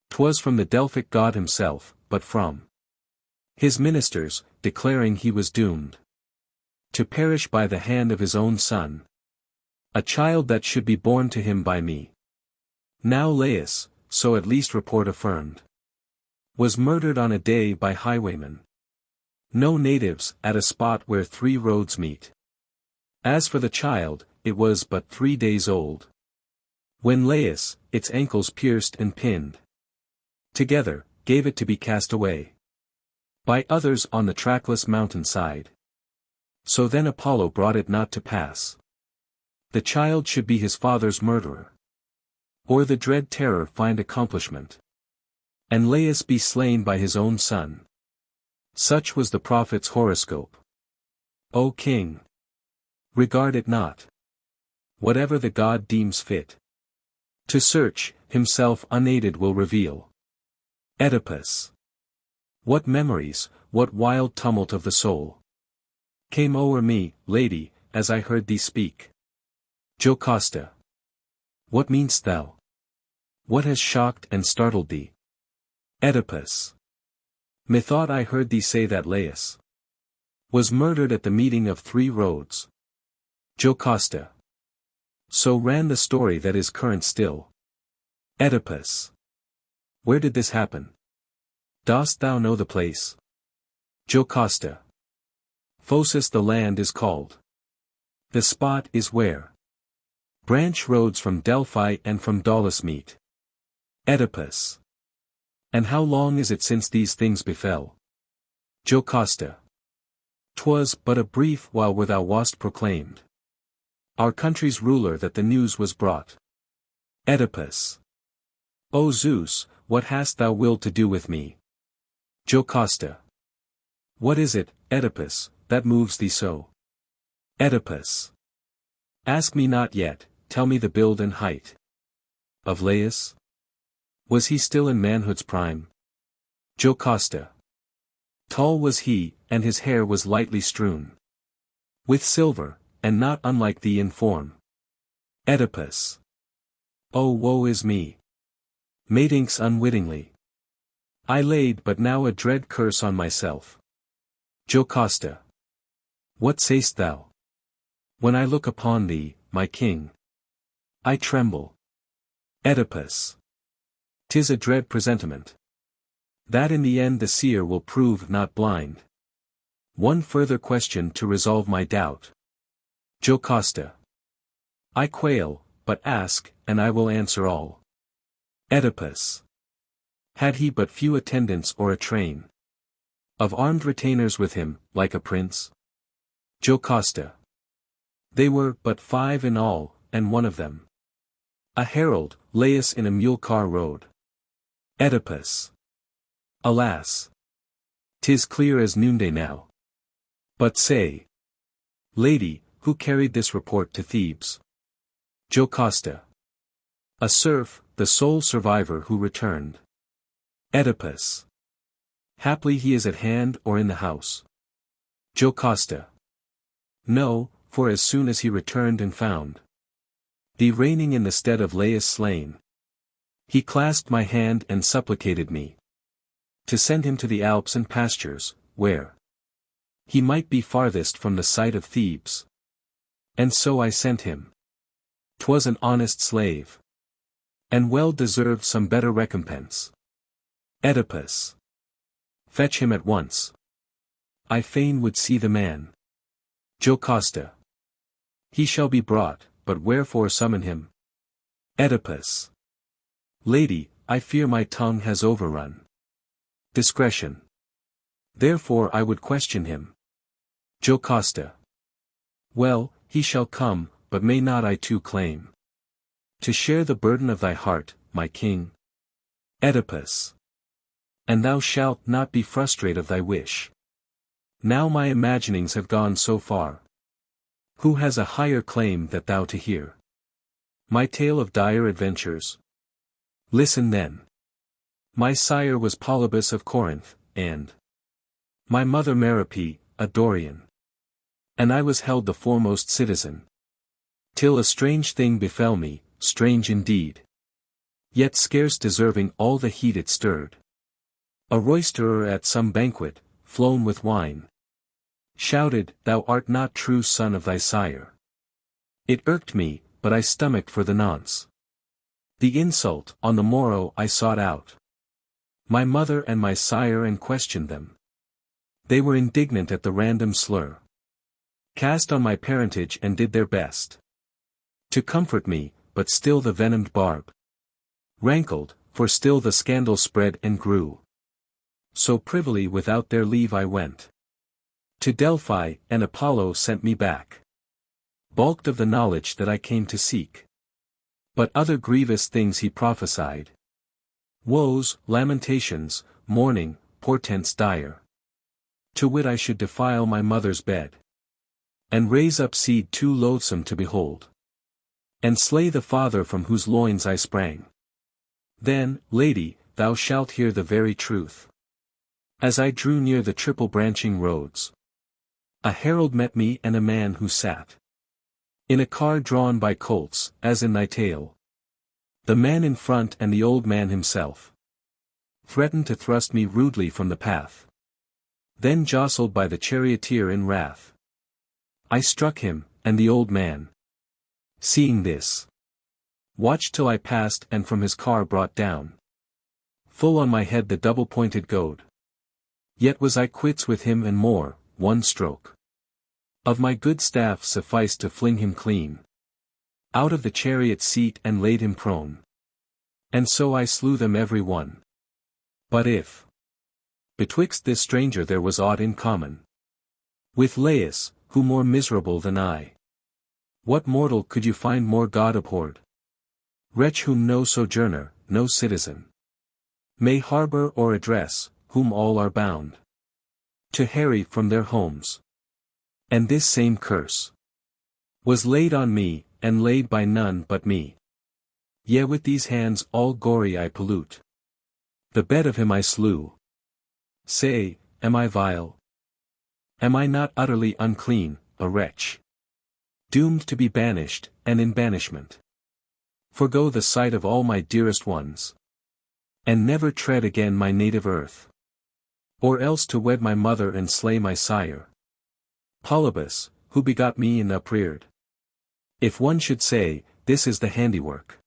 'twas from the Delphic god himself, but from his ministers, declaring he was doomed to perish by the hand of his own son, a child that should be born to him by me. Now Laius, so at least report affirmed, was murdered on a day by highwaymen, no natives, at a spot where 3 roads meet. As for the child, it was but 3 days old when Laius, its ankles pierced and pinned together, gave it to be cast away by others on the trackless mountainside. So then Apollo brought it not to pass. The child should be his father's murderer. Or the dread terror find accomplishment, and Laius be slain by his own son. Such was the prophet's horoscope. O king! Regard it not. Whatever the god deems fit to search, himself unaided will reveal. Oedipus. What memories, what wild tumult of the soul came o'er me, lady, as I heard thee speak. Jocasta. What mean'st thou? What has shocked and startled thee? Oedipus. Methought I heard thee say that Laius was murdered at the meeting of 3 roads. Jocasta. So ran the story that is current still. Oedipus. Where did this happen? Dost thou know the place? Jocasta. Phocis the land is called. The spot is where branch roads from Delphi and from Daulis meet. Oedipus. And how long is it since these things befell? Jocasta. 'Twas but a brief while where thou wast proclaimed our country's ruler that the news was brought. Oedipus. O Zeus, what hast thou willed to do with me? Jocasta. What is it, Oedipus, that moves thee so? Oedipus. Ask me not yet, tell me the build and height of Laius. Was he still in manhood's prime? Jocasta. Tall was he, and his hair was lightly strewn with silver, and not unlike thee in form. Oedipus. O woe is me! Methinks unwittingly I laid but now a dread curse on myself. Jocasta. What say'st thou? When I look upon thee, my king, I tremble. Oedipus. 'Tis a dread presentiment, that in the end the seer will prove not blind. One further question to resolve my doubt. Jocasta. I quail, but ask, and I will answer all. Oedipus. Had he but few attendants or a train of armed retainers with him, like a prince? Jocasta. They were but 5 in all, and one of them a herald. Laius in a mule car rode. Oedipus. Alas! 'Tis clear as noonday now. But say, lady, who carried this report to Thebes? Jocasta. A serf, the sole survivor who returned. Oedipus. Haply he is at hand or in the house. Jocasta. No, for as soon as he returned and found thee reigning in the stead of Laius slain, he clasped my hand and supplicated me to send him to the Alps and pastures, where he might be farthest from the sight of Thebes. And so I sent him. 'Twas an honest slave, and well deserved some better recompense. Oedipus. Fetch him at once. I fain would see the man. Jocasta. He shall be brought, but wherefore summon him? Oedipus. Lady, I fear my tongue has overrun discretion. Therefore I would question him. Jocasta. Well, he shall come, but may not I too claim to share the burden of thy heart, my king? Oedipus. And thou shalt not be frustrate of thy wish. Now my imaginings have gone so far. Who has a higher claim that thou to hear my tale of dire adventures? Listen then. My sire was Polybus of Corinth, and my mother Merope, a Dorian. And I was held the foremost citizen, till a strange thing befell me, strange indeed, yet scarce deserving all the heat it stirred. A roisterer at some banquet, flown with wine, shouted, "Thou art not true son of thy sire." It irked me, but I stomached for the nonce the insult. On the morrow I sought out my mother and my sire and questioned them. They were indignant at the random slur cast on my parentage and did their best to comfort me, but still the venomed barb rankled, for still the scandal spread and grew. So privily without their leave I went to Delphi, and Apollo sent me back, balked of the knowledge that I came to seek. But other grievous things he prophesied. Woes, lamentations, mourning, portents dire. To wit, I should defile my mother's bed, and raise up seed too loathsome to behold, and slay the father from whose loins I sprang. Then, lady, thou shalt hear the very truth. As I drew near the triple branching roads, a herald met me and a man who sat in a car drawn by colts, as in thy tale. The man in front and the old man himself threatened to thrust me rudely from the path. Then jostled by the charioteer in wrath, I struck him, and the old man, seeing this, watched till I passed and from his car brought down full on my head the double-pointed goad. Yet was I quits with him, and more, one stroke of my good staff sufficed to fling him clean out of the chariot seat and laid him prone. And so I slew them every one. But if betwixt this stranger there was aught in common with Laius, who more miserable than I, what mortal could you find more God-abhorred? Wretch whom no sojourner, no citizen, may harbor or address, whom all are bound to harry from their homes. And this same curse was laid on me, and laid by none but me. Yea, with these hands all gory I pollute the bed of him I slew. Say, am I vile? Am I not utterly unclean, a wretch, doomed to be banished, and in banishment forgo the sight of all my dearest ones, and never tread again my native earth? Or else to wed my mother and slay my sire, Polybus, who begot me and upreared? If one should say, this is the handiwork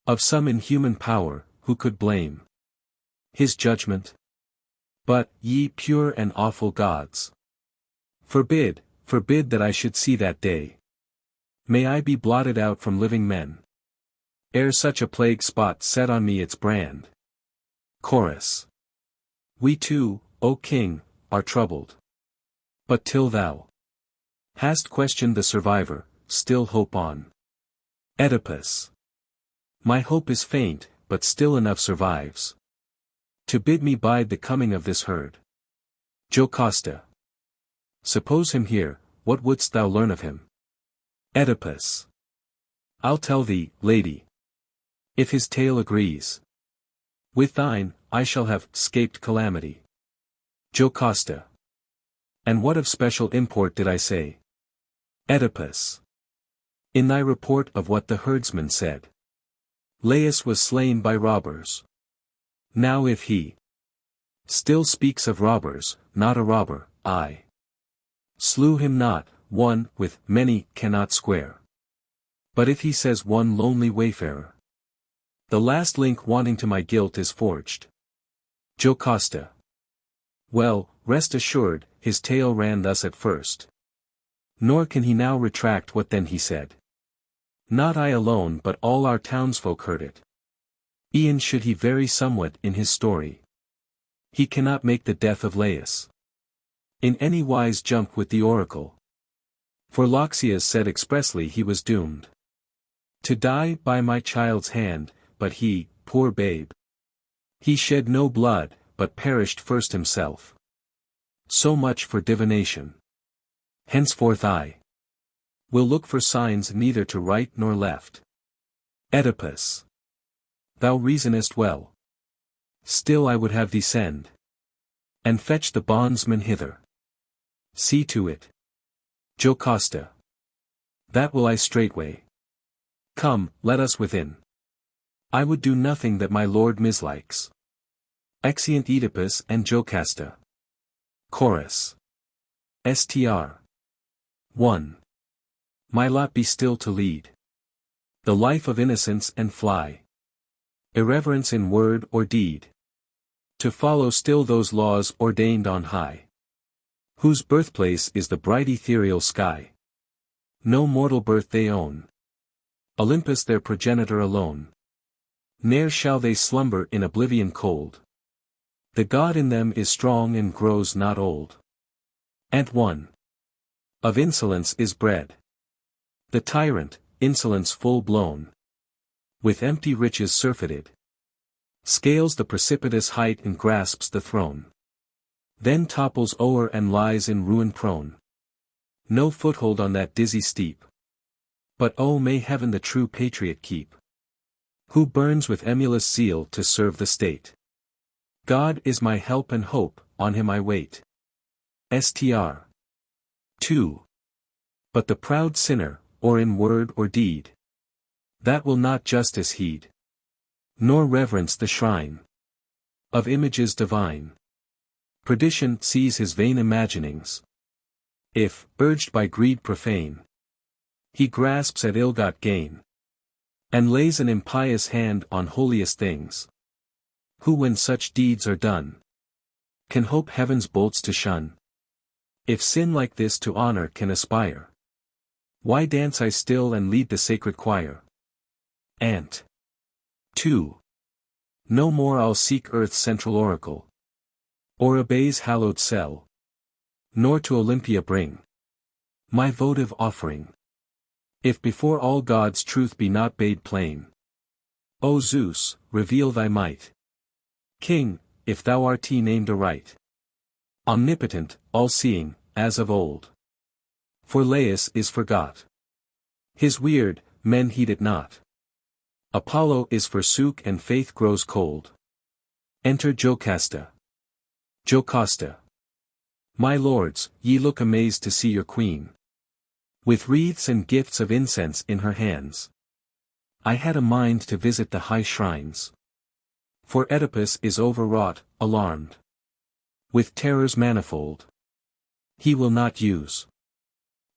of some inhuman power, who could blame his judgment? But, ye pure and awful gods, forbid, forbid that I should see that day. May I be blotted out from living men, ere such a plague spot set on me its brand. Chorus. We too, O King, are troubled. But till thou hast questioned the survivor, still hope on. Oedipus. My hope is faint, but still enough survives to bid me bide the coming of this herd. Jocasta. Suppose him here, what wouldst thou learn of him? Oedipus. I'll tell thee, lady, if his tale agrees with thine, I shall have 'scaped calamity. Jocasta. And what of special import did I say? Oedipus. In thy report of what the herdsman said, Laius was slain by robbers. Now if he still speaks of robbers, not a robber, I slew him not, one with many cannot square. But if he says one lonely wayfarer, the last link wanting to my guilt is forged. Jocasta. Well, rest assured, his tale ran thus at first. Nor can he now retract what then he said. Not I alone but all our townsfolk heard it. E'en should he vary somewhat in his story, he cannot make the death of Laius in any wise jump with the oracle. For Loxias said expressly he was doomed to die by my child's hand, but he, poor babe, he shed no blood, but perished first himself. So much for divination. Henceforth I will look for signs neither to right nor left. Oedipus. Thou reasonest well. Still I would have thee send and fetch the bondsman hither. See to it. Jocasta. That will I straightway. Come, let us within. I would do nothing that my lord mislikes. Exeunt Oedipus and Jocasta. Chorus. Str. 1. My lot be still to lead the life of innocence and fly irreverence in word or deed, to follow still those laws ordained on high, whose birthplace is the bright ethereal sky. No mortal birth they own, Olympus their progenitor alone. Ne'er shall they slumber in oblivion cold. The god in them is strong and grows not old. And one of insolence is bred. The tyrant, insolence full blown, with empty riches surfeited. Scales the precipitous height and grasps the throne. Then topples o'er and lies in ruin prone. No foothold on that dizzy steep. But oh, may heaven the true patriot keep, who burns with emulous zeal to serve the state. God is my help and hope, on him I wait. Str. 2. But the proud sinner, or in word or deed, that will not justice heed, nor reverence the shrine of images divine. Perdition sees his vain imaginings. If, urged by greed profane, he grasps at ill-got gain, and lays an impious hand on holiest things. Who when such deeds are done, can hope heaven's bolts to shun? If sin like this to honor can aspire, why dance I still and lead the sacred choir? Ant. 2. No more I'll seek earth's central oracle, or obeys hallowed cell, nor to Olympia bring my votive offering, if before all gods truth be not bade plain. O Zeus, reveal thy might. King, if thou art named aright. Omnipotent, all-seeing, as of old. For Laius is forgot. His weird, men heed it not. Apollo is forsook and faith grows cold. Enter Jocasta. Jocasta. My lords, ye look amazed to see your queen, with wreaths and gifts of incense in her hands. I had a mind to visit the high shrines. For Oedipus is overwrought, alarmed, with terrors manifold. He will not use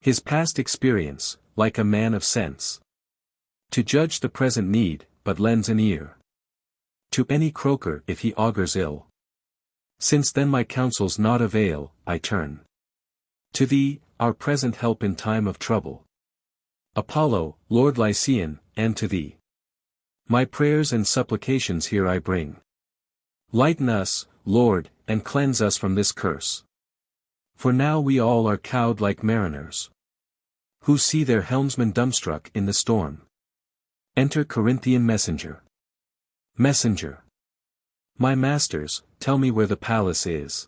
his past experience, like a man of sense, to judge the present need, but lends an ear to any croaker if he augurs ill. Since then my counsels not avail, I turn to thee, our present help in time of trouble. Apollo, Lord Lycian, and to thee my prayers and supplications here I bring. Lighten us, Lord, and cleanse us from this curse. For now we all are cowed like mariners, who see their helmsman dumbstruck in the storm. Enter Corinthian messenger. Messenger. My masters, tell me where the palace is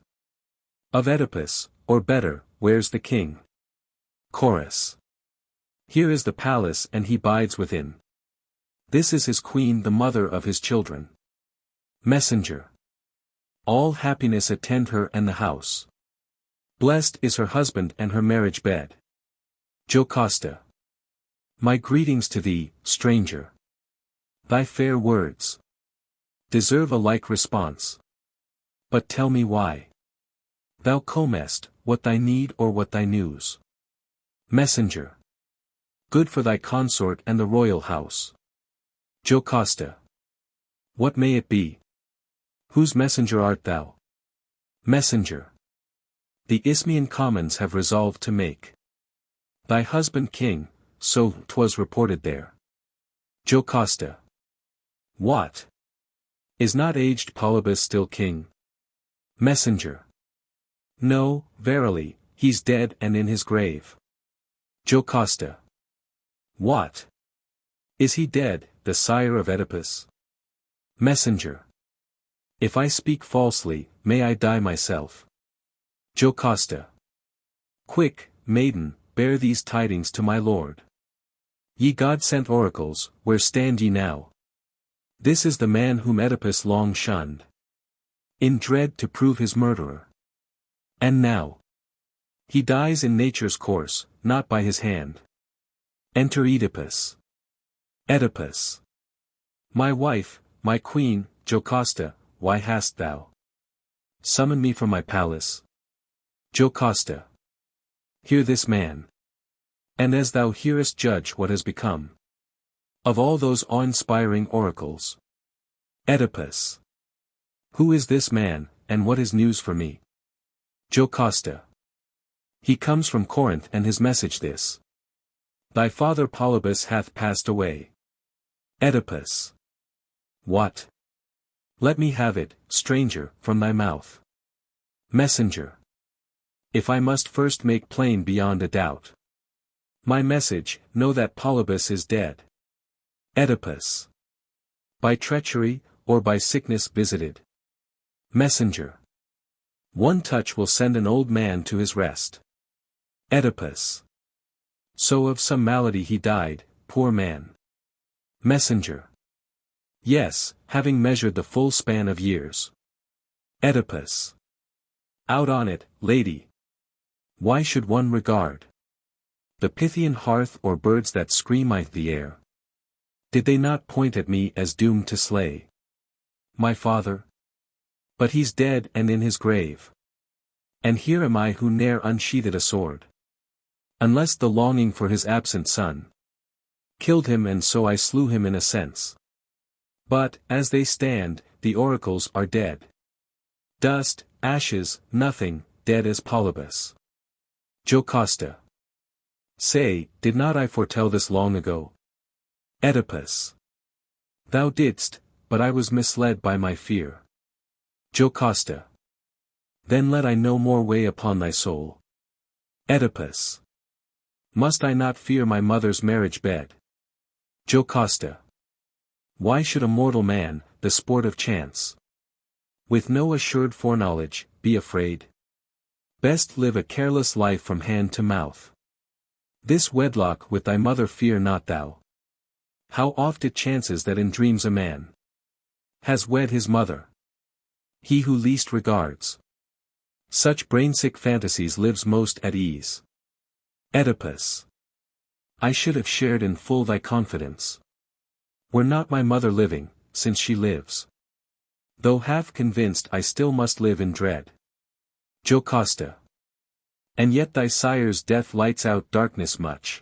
of Oedipus, or better, where's the king? Chorus. Here is the palace and he bides within. This is his queen, the mother of his children. Messenger. All happiness attend her and the house. Blessed is her husband and her marriage bed. Jocasta. My greetings to thee, stranger. Thy fair words deserve a like response. But tell me why thou comest, what thy need or what thy news. Messenger. Good for thy consort and the royal house. Jocasta. What may it be? Whose messenger art thou? Messenger. The Isthmian commons have resolved to make thy husband king, so 'twas reported there. Jocasta. What? Is not aged Polybus still king? Messenger. No, verily, he's dead and in his grave. Jocasta. What? Is he dead, the sire of Oedipus? Messenger. If I speak falsely, may I die myself. Jocasta. Quick, maiden, bear these tidings to my lord. Ye God-sent oracles, where stand ye now? This is the man whom Oedipus long shunned, in dread to prove his murderer. And now he dies in nature's course, not by his hand. Enter Oedipus. Oedipus. My wife, my queen, Jocasta, why hast thou summoned me from my palace? Jocasta. Hear this man, and as thou hearest judge what has become of all those awe-inspiring oracles. Oedipus. Who is this man, and what is news for me? Jocasta. He comes from Corinth and his message this. Thy father Polybus hath passed away. Oedipus. What? Let me have it, stranger, from thy mouth. Messenger. If I must first make plain beyond a doubt my message, know that Polybus is dead. Oedipus. By treachery, or by sickness visited. Messenger. One touch will send an old man to his rest. Oedipus. So of some malady he died, poor man. Messenger. Yes, having measured the full span of years. Oedipus. Out on it, lady. Why should one regard the Pythian hearth or birds that scream the air? Did they not point at me as doomed to slay my father? But he's dead and in his grave. And here am I who ne'er unsheathed a sword. Unless the longing for his absent son killed him, and so I slew him in a sense. But, as they stand, the oracles are dead. Dust, ashes, nothing, dead as Polybus. Jocasta. Say, did not I foretell this long ago? Oedipus. Thou didst, but I was misled by my fear. Jocasta. Then let I no more weigh upon thy soul. Oedipus. Must I not fear my mother's marriage bed? Jocasta. Why should a mortal man, the sport of chance, with no assured foreknowledge, be afraid? Best live a careless life from hand to mouth. This wedlock with thy mother fear not thou. How oft it chances that in dreams a man has wed his mother. He who least regards such brainsick fantasies lives most at ease. Oedipus. I should have shared in full thy confidence. Were not my mother living, since she lives. Though half convinced I still must live in dread. Jocasta. And yet thy sire's death lights out darkness much.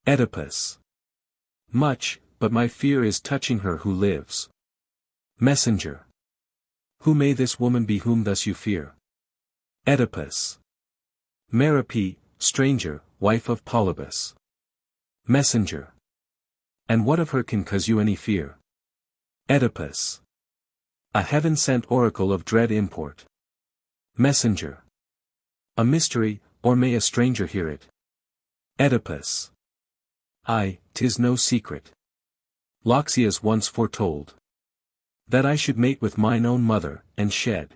Oedipus. Much, but my fear is touching her who lives. Messenger. Who may this woman be whom thus you fear? Oedipus. Merope, stranger, wife of Polybus. Messenger. And what of her can cause you any fear? Oedipus. A heaven-sent oracle of dread import. Messenger. A mystery, or may a stranger hear it? Oedipus. Aye, 'tis no secret. Loxias once foretold that I should mate with mine own mother, and shed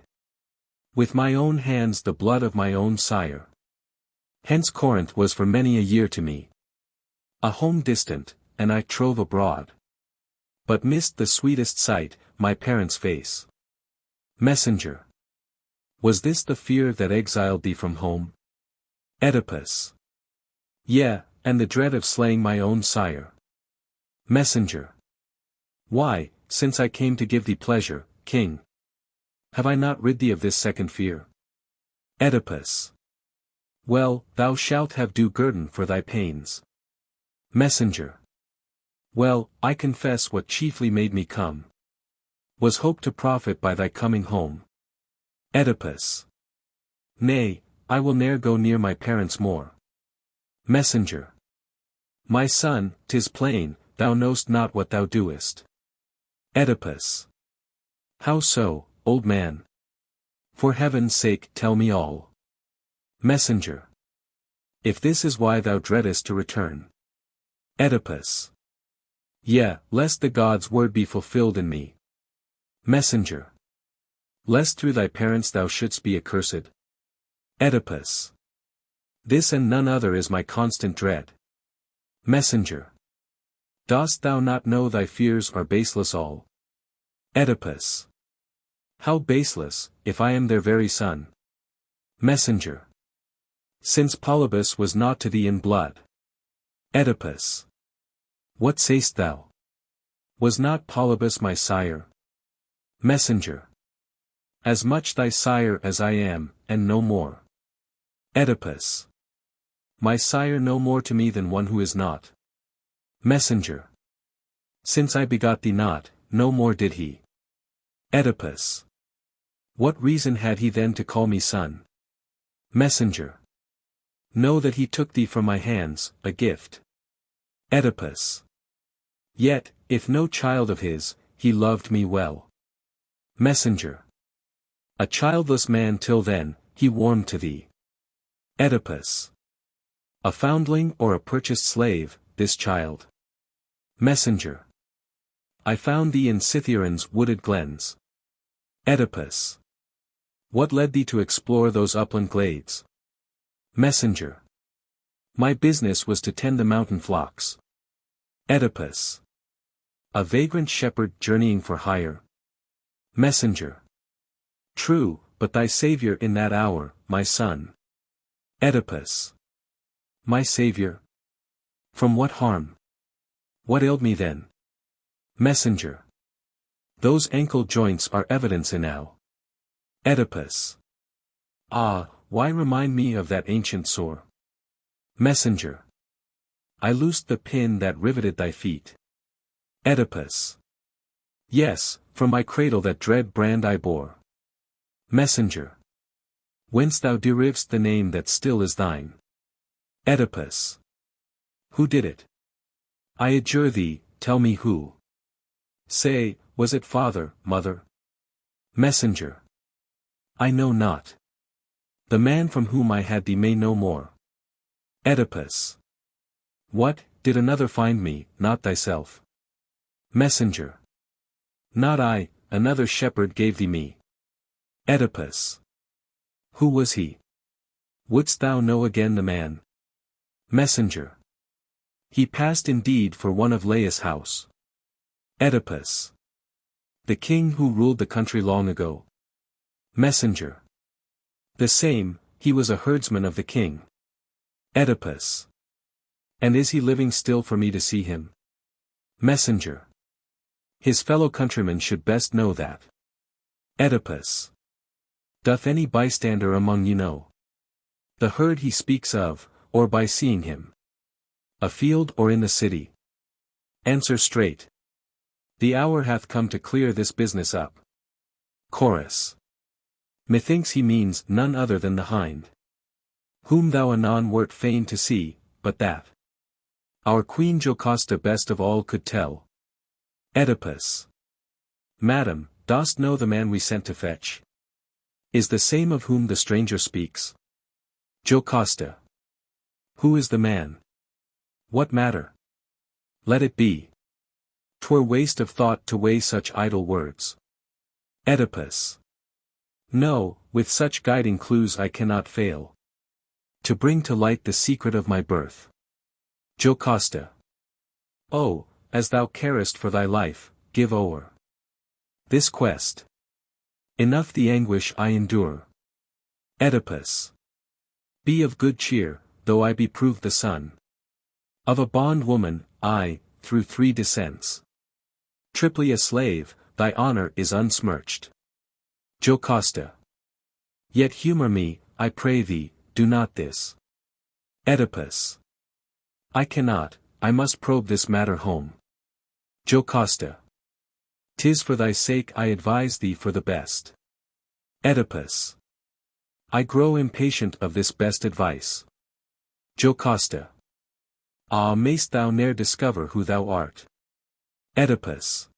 with my own hands the blood of my own sire. Hence Corinth was for many a year to me a home distant, and I trove abroad, but missed the sweetest sight, my parents' face. Messenger. Was this the fear that exiled thee from home? Oedipus. Yea, and the dread of slaying my own sire. Messenger. Why, since I came to give thee pleasure, king, have I not rid thee of this second fear? Oedipus. Well, thou shalt have due guerdon for thy pains. Messenger. Well, I confess what chiefly made me come was hope to profit by thy coming home. Oedipus. Nay, I will ne'er go near my parents more. Messenger. My son, 'tis plain, thou know'st not what thou doest. Oedipus. How so, old man? For heaven's sake tell me all. Messenger. If this is why thou dreadest to return. Oedipus. Yea, lest the gods' word be fulfilled in me. Messenger. Lest through thy parents thou shouldst be accursed. Oedipus. This and none other is my constant dread. Messenger. Dost thou not know thy fears are baseless all? Oedipus. How baseless, if I am their very son? Messenger. Since Polybus was not to thee in blood. Oedipus. What say'st thou? Was not Polybus my sire? Messenger. As much thy sire as I am, and no more. Oedipus. My sire no more to me than one who is not. Messenger. Since I begot thee not, no more did he. Oedipus. What reason had he then to call me son? Messenger. Know that he took thee from my hands, a gift. Oedipus. Yet, if no child of his, he loved me well. Messenger. A childless man till then, he warmed to thee. Oedipus. A foundling or a purchased slave, this child? Messenger. I found thee in Cytheron's wooded glens. Oedipus. What led thee to explore those upland glades? Messenger. My business was to tend the mountain flocks. Oedipus. A vagrant shepherd journeying for hire. Messenger. True, but thy saviour in that hour, my son. Oedipus. My saviour? From what harm? What ailed me then? Messenger. Those ankle joints are evidence enow. Oedipus. Ah, why remind me of that ancient sore? Messenger. I loosed the pin that riveted thy feet. Oedipus. Yes, from my cradle that dread brand I bore. Messenger. Whence thou derivest the name that still is thine. Oedipus. Who did it? I adjure thee, tell me who. Say, was it father, mother? Messenger. I know not. The man from whom I had thee may know more. Oedipus. What, did another find me, not thyself? Messenger. Not I, another shepherd gave thee me. Oedipus. Who was he? Wouldst thou know again the man? Messenger. He passed indeed for one of Laius' house. Oedipus. The king who ruled the country long ago. Messenger. The same, he was a herdsman of the king. Oedipus. And is he living still for me to see him? Messenger. His fellow countrymen should best know that. Oedipus. Doth any bystander among you know the herd he speaks of, or by seeing him? Afield or in the city? Answer straight. The hour hath come to clear this business up. Chorus. Methinks he means none other than the hind, whom thou anon wert fain to see, but that our Queen Jocasta best of all could tell. Oedipus. Madam, dost know the man we sent to fetch? Is the same of whom the stranger speaks? Jocasta. Who is the man? What matter? Let it be. 'Twere waste of thought to weigh such idle words. Oedipus. No, with such guiding clues I cannot fail to bring to light the secret of my birth. Jocasta. Oh, as thou carest for thy life, give o'er this quest. Enough the anguish I endure. Oedipus. Be of good cheer, though I be proved the son of a bondwoman, I, through 3 descents. Triply a slave, thy honor is unsmirched. Jocasta. Yet humor me, I pray thee, do not this. Oedipus. I cannot, I must probe this matter home. Jocasta. 'Tis for thy sake I advise thee for the best. Oedipus. I grow impatient of this best advice. Jocasta. Ah, mayst thou ne'er discover who thou art. Oedipus.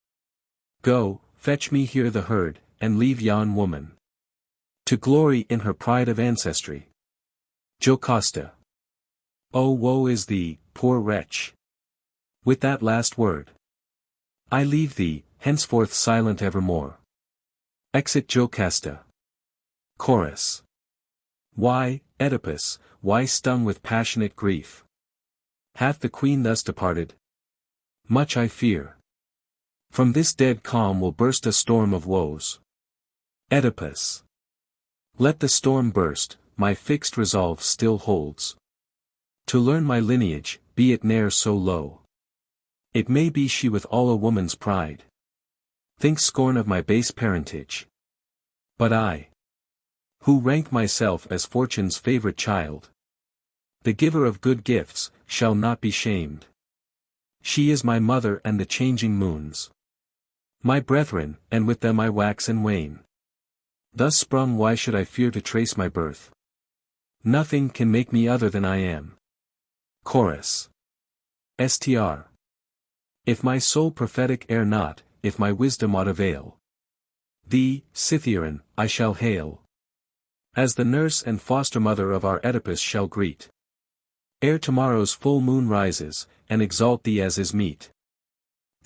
Go, fetch me here the herd, and leave yon woman to glory in her pride of ancestry. Jocasta. Oh, woe is thee, poor wretch. With that last word I leave thee, henceforth silent evermore. Exit Jocasta. Chorus. Why, Oedipus, why stung with passionate grief hath the queen thus departed? Much I fear from this dead calm will burst a storm of woes. Oedipus. Let the storm burst, my fixed resolve still holds to learn my lineage, be it ne'er so low. It may be she with all a woman's pride thinks scorn of my base parentage. But I, who rank myself as fortune's favorite child, the giver of good gifts, shall not be shamed. She is my mother and the changing moons my brethren, and with them I wax and wane. Thus sprung, why should I fear to trace my birth? Nothing can make me other than I am. Chorus. Str. If my soul prophetic err not, if my wisdom aught avail, thee, Cytheron, I shall hail as the nurse and foster mother of our Oedipus shall greet, ere tomorrow's full moon rises, and exalt thee as is meet.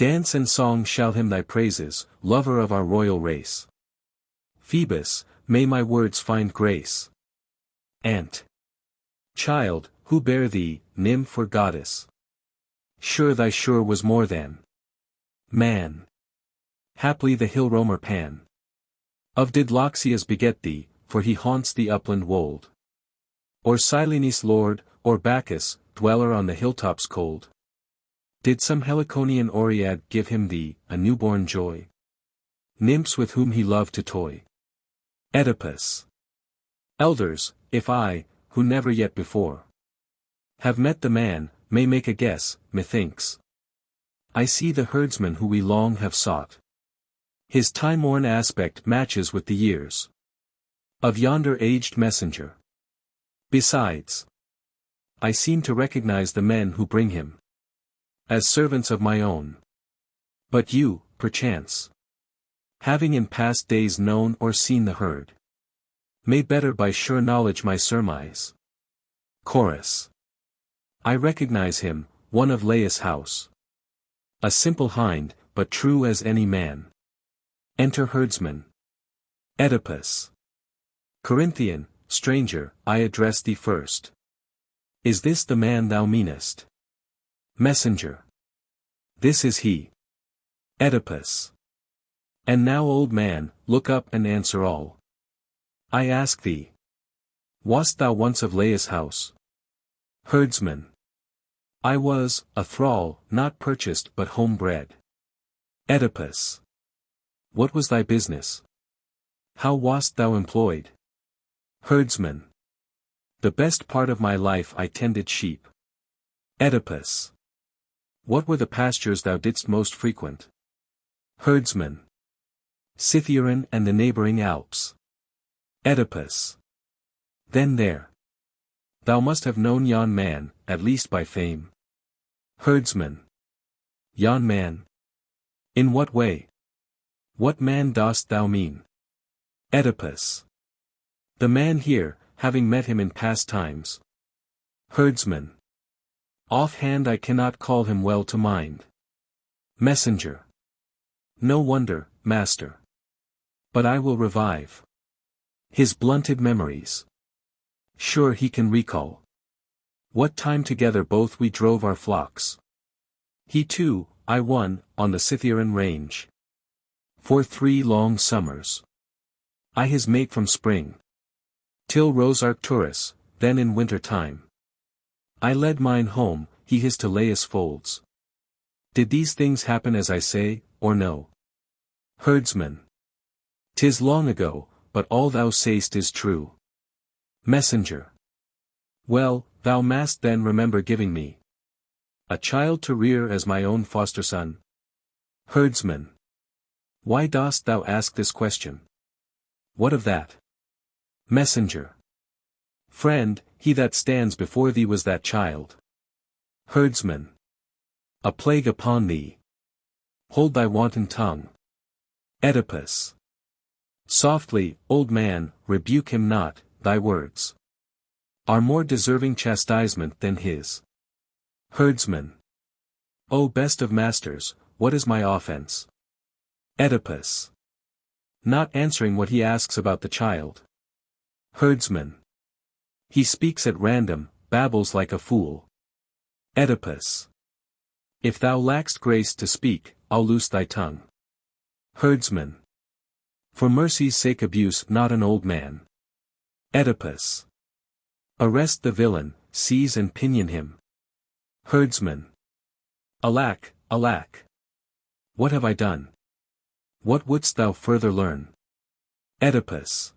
Dance and song shall hymn thy praises, lover of our royal race. Phoebus, may my words find grace. Ant. Child, who bare thee, nymph or goddess? Sure thy sure was more than man. Haply the hill roamer Pan. Of did Loxias beget thee, for he haunts the upland wold? Or Silenes lord, or Bacchus, dweller on the hilltops cold? Did some Heliconian Oread give him thee, a newborn joy? Nymphs with whom he loved to toy? Oedipus. Elders, if I, who never yet before have met the man, may make a guess, methinks I see the herdsman who we long have sought. His time-worn aspect matches with the years of yonder aged messenger. Besides, I seem to recognize the men who bring him as servants of my own. But you, perchance, having in past days known or seen the herd, may better by sure knowledge my surmise. Chorus. I recognize him, one of Laius' house. A simple hind, but true as any man. Enter herdsman. Oedipus. Corinthian, stranger, I address thee first. Is this the man thou meanest? Messenger. This is he. Oedipus. And now, old man, look up and answer all. I ask thee. Wast thou once of Laius' house? Herdsman. I was, a thrall, not purchased but home-bred. Oedipus. What was thy business? How wast thou employed? Herdsman. The best part of my life I tended sheep. Oedipus. What were the pastures thou didst most frequent? Herdsman. Cithaeron and the neighboring Alps. Oedipus. Then there. Thou must have known yon man, at least by fame. Herdsman. Yon man? In what way? What man dost thou mean? Oedipus. The man here, having met him in past times. Herdsman. Offhand I cannot call him well to mind. Messenger. No wonder, master. But I will revive his blunted memories. Sure he can recall what time together both we drove our flocks. He too, I won, on the Cithaeron range. For 3 long summers. I his mate from spring till rose Arcturus, then in winter time I led mine home, he his to Laius folds. Did these things happen as I say, or no? Herdsman. 'Tis long ago, but all thou say'st is true. Messenger. Well, thou must then remember giving me a child to rear as my own foster son. Herdsman. Why dost thou ask this question? What of that? Messenger. Friend, he that stands before thee was that child. Herdsman. A plague upon thee. Hold thy wanton tongue. Oedipus. Softly, old man, rebuke him not, thy words are more deserving chastisement than his. Herdsman. O best of masters, what is my offense? Oedipus. Not answering what he asks about the child. Herdsman. He speaks at random, babbles like a fool. Oedipus. If thou lackst grace to speak, I'll loose thy tongue. Herdsman. For mercy's sake abuse not an old man. Oedipus. Arrest the villain, seize and pinion him. Herdsman. Alack, alack. What have I done? What wouldst thou further learn? Oedipus.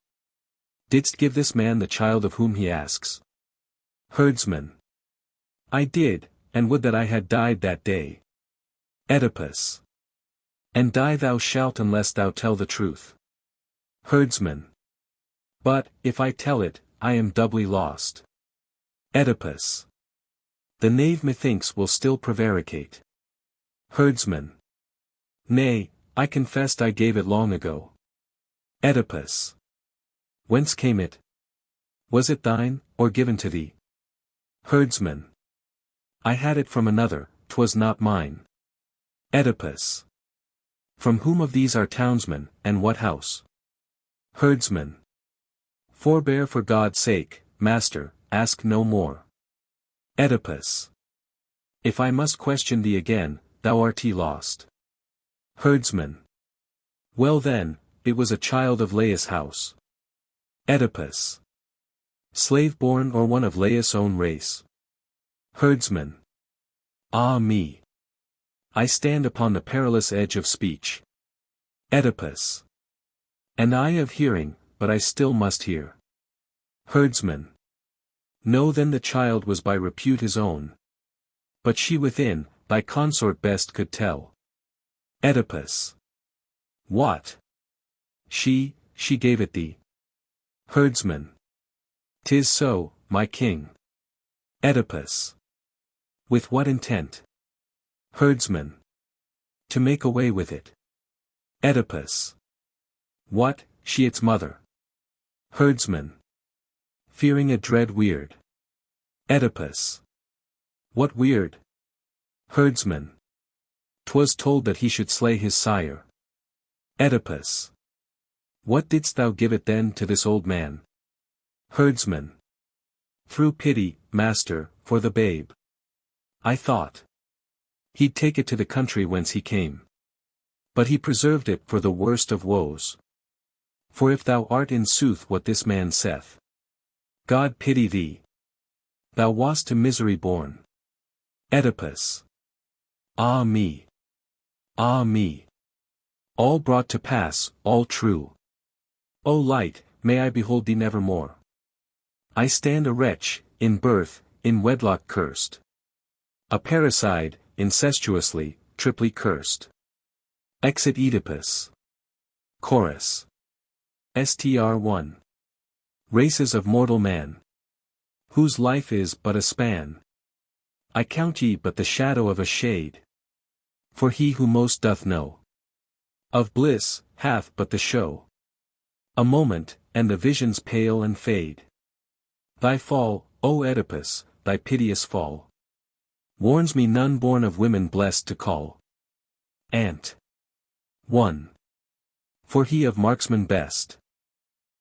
Didst give this man the child of whom he asks? Herdsman. I did, and would that I had died that day. Oedipus. And die thou shalt unless thou tell the truth. Herdsman. But, if I tell it, I am doubly lost. Oedipus. The knave methinks will still prevaricate. Herdsman. Nay, I confessed I gave it long ago. Oedipus. Whence came it? Was it thine, or given to thee? Herdsman. I had it from another, 'twas not mine. Oedipus. From whom of these are townsmen, and what house? Herdsman. Forbear for God's sake, master, ask no more. Oedipus. If I must question thee again, thou art lost. Herdsman. Well then, it was a child of Laius' house. Oedipus. Slave born or one of Laius' own race. Herdsman. Ah me! I stand upon the perilous edge of speech. Oedipus. An eye of hearing, but I still must hear. Herdsman. Know then the child was by repute his own. But she within, thy consort best could tell. Oedipus. What? She gave it thee. Herdsman. 'Tis so, my king. Oedipus. With what intent? Herdsman. To make away with it. Oedipus. What, she its mother? Herdsman. Fearing a dread weird. Oedipus. What weird? Herdsman. 'Twas told that he should slay his sire. Oedipus. What didst thou give it then to this old man? Herdsman. Through pity, master, for the babe. I thought he'd take it to the country whence he came. But he preserved it for the worst of woes. For if thou art in sooth what this man saith, God pity thee. Thou wast to misery born. Oedipus. Ah me! Ah me! All brought to pass, all true. O light, may I behold thee nevermore. I stand a wretch, in birth, in wedlock cursed. A parricide, incestuously, triply cursed. Exit Oedipus. Chorus. Str1. Races of mortal man. Whose life is but a span. I count ye but the shadow of a shade. For he who most doth know of bliss, hath but the show. A moment, and the visions pale and fade. Thy fall, O Oedipus, thy piteous fall, warns me none born of women blessed to call. Ant. 1. For he of marksmen best,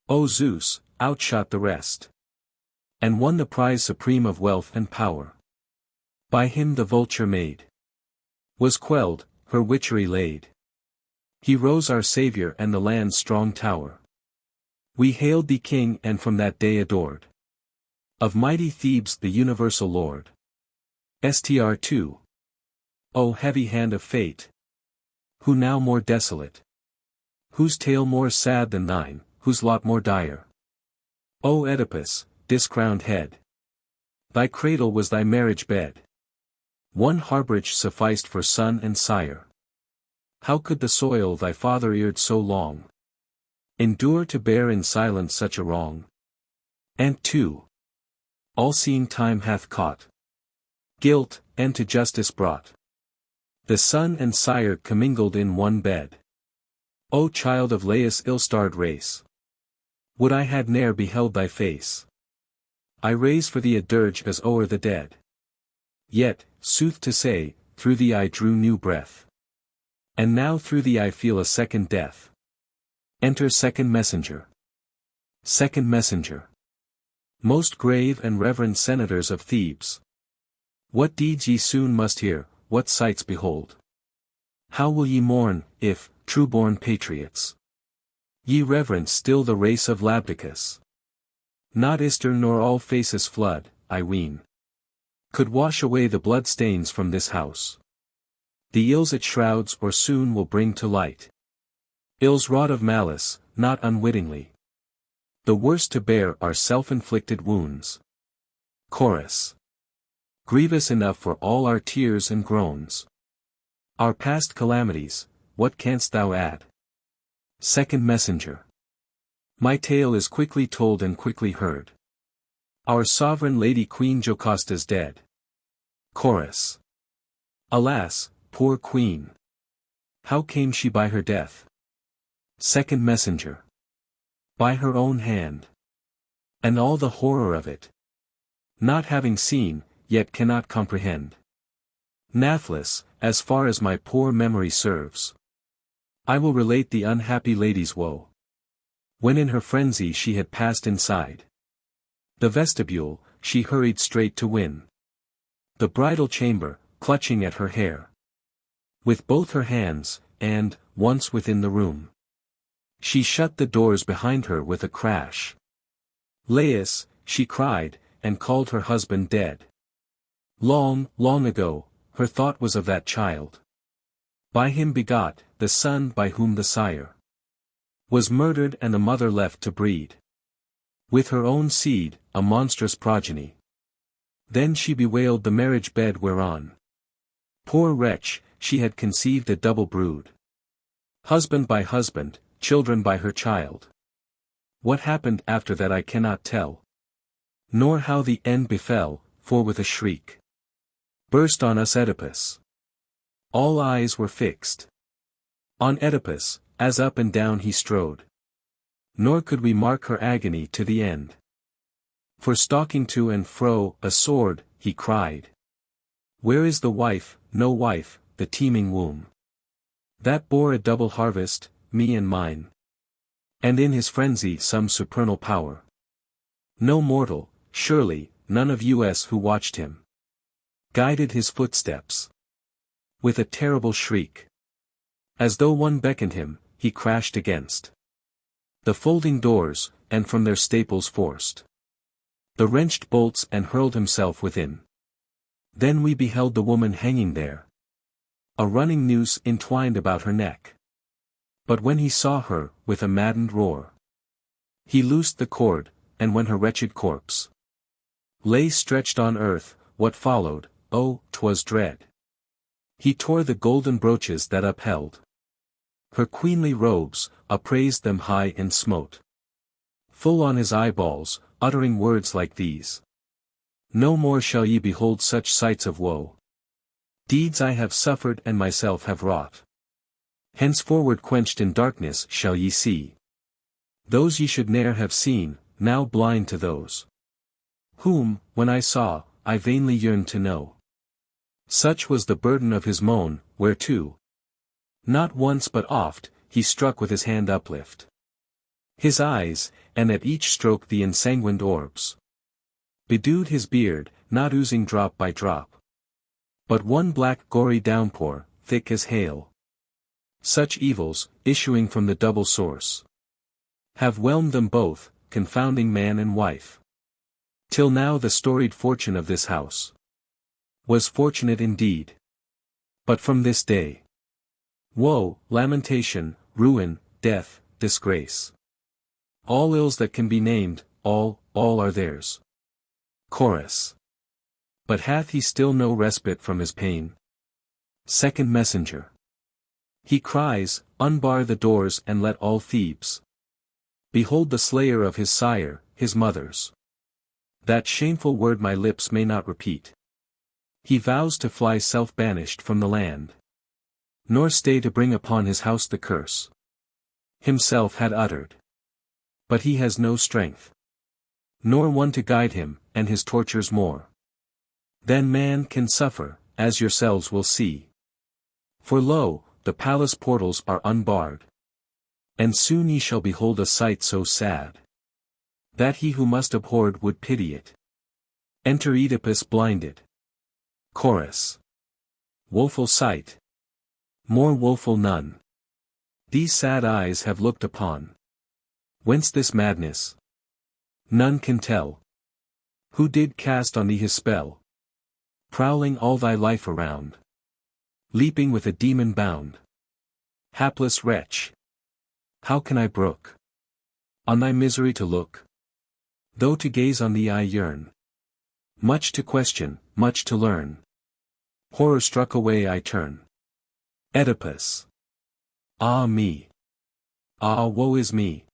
O Zeus, outshot the rest. And won the prize supreme of wealth and power. By him the vulture made was quelled, her witchery laid. He rose our Saviour and the land's strong tower. We hailed thee king and from that day adored. Of mighty Thebes the universal lord. Str2. O heavy hand of fate! Who now more desolate? Whose tale more sad than thine, whose lot more dire? O Oedipus, discrowned head! Thy cradle was thy marriage bed. One harborage sufficed for son and sire. How could the soil thy father eared so long endure to bear in silence such a wrong? And 2. All-seeing time hath caught guilt, and to justice brought the son and sire commingled in one bed. O child of Laius' ill-starred race! Would I had ne'er beheld thy face. I raise for thee a dirge as o'er the dead. Yet, sooth to say, through thee I drew new breath. And now through thee I feel a second death. Enter second messenger. Second messenger. Most grave and reverend senators of Thebes. What deeds ye soon must hear, what sights behold. How will ye mourn, if, true-born patriots, ye reverence still the race of Labdacus? Not Ister nor all Phasis flood, I ween, could wash away the blood stains from this house. The ills it shrouds or soon will bring to light. Ills wrought of malice, not unwittingly. The worst to bear are self-inflicted wounds. Chorus. Grievous enough for all our tears and groans. Our past calamities, what canst thou add? Second messenger. My tale is quickly told and quickly heard. Our sovereign lady Queen Jocasta's dead. Chorus. Alas, poor queen! How came she by her death? Second messenger. By her own hand. And all the horror of it. Not having seen, yet cannot comprehend. Nathless, as far as my poor memory serves. I will relate the unhappy lady's woe. When in her frenzy she had passed inside the vestibule, she hurried straight to win the bridal chamber, clutching at her hair with both her hands, and, once within the room, she shut the doors behind her with a crash. Laius, she cried, and called her husband dead. Long, long ago, her thought was of that child. By him begot, the son by whom the sire was murdered and the mother left to breed with her own seed, a monstrous progeny. Then she bewailed the marriage bed whereon, poor wretch, she had conceived a double brood. Husband by husband, children by her child. What happened after that I cannot tell, nor how the end befell, for with a shriek burst on us Oedipus. All eyes were fixed on Oedipus, as up and down he strode. Nor could we mark her agony to the end. For stalking to and fro, a sword, he cried. Where is the wife, no wife, the teeming womb that bore a double harvest, me and mine? And in his frenzy some supernal power. No mortal, surely, none of us who watched him, guided his footsteps. With a terrible shriek, as though one beckoned him, he crashed against the folding doors, and from their staples forced the wrenched bolts and hurled himself within. Then we beheld the woman hanging there, a running noose entwined about her neck. But when he saw her, with a maddened roar, he loosed the cord, and when her wretched corpse lay stretched on earth, what followed, oh, 'twas dread. He tore the golden brooches that upheld her queenly robes, upraised them high and smote full on his eyeballs, uttering words like these: No more shall ye behold such sights of woe. Deeds I have suffered and myself have wrought. Henceforward quenched in darkness shall ye see those ye should ne'er have seen, now blind to those whom, when I saw, I vainly yearned to know. Such was the burden of his moan, whereto, not once but oft, he struck with his hand uplift his eyes, and at each stroke the ensanguined orbs bedewed his beard, not oozing drop by drop, but one black gory downpour, thick as hail. Such evils, issuing from the double source, have whelmed them both, confounding man and wife. Till now the storied fortune of this house was fortunate indeed. But from this day, woe, lamentation, ruin, death, disgrace, all ills that can be named, all are theirs. Chorus. But hath he still no respite from his pain? Second messenger. He cries, unbar the doors and let all Thebes behold the slayer of his sire, his mother's. That shameful word my lips may not repeat. He vows to fly self-banished from the land, nor stay to bring upon his house the curse himself had uttered. But he has no strength, nor one to guide him, and his tortures more than man can suffer, as yourselves will see. For lo, the palace portals are unbarred, and soon ye shall behold a sight so sad that he who must abhorred would pity it. Enter Oedipus blinded. Chorus. Woeful sight. More woeful none. These sad eyes have looked upon. Whence this madness? None can tell. Who did cast on thee his spell? Prowling all thy life around, leaping with a demon bound. Hapless wretch! How can I brook on thy misery to look? Though to gaze on thee I yearn. Much to question, much to learn. Horror struck away I turn. Oedipus. Ah me! Ah woe is me!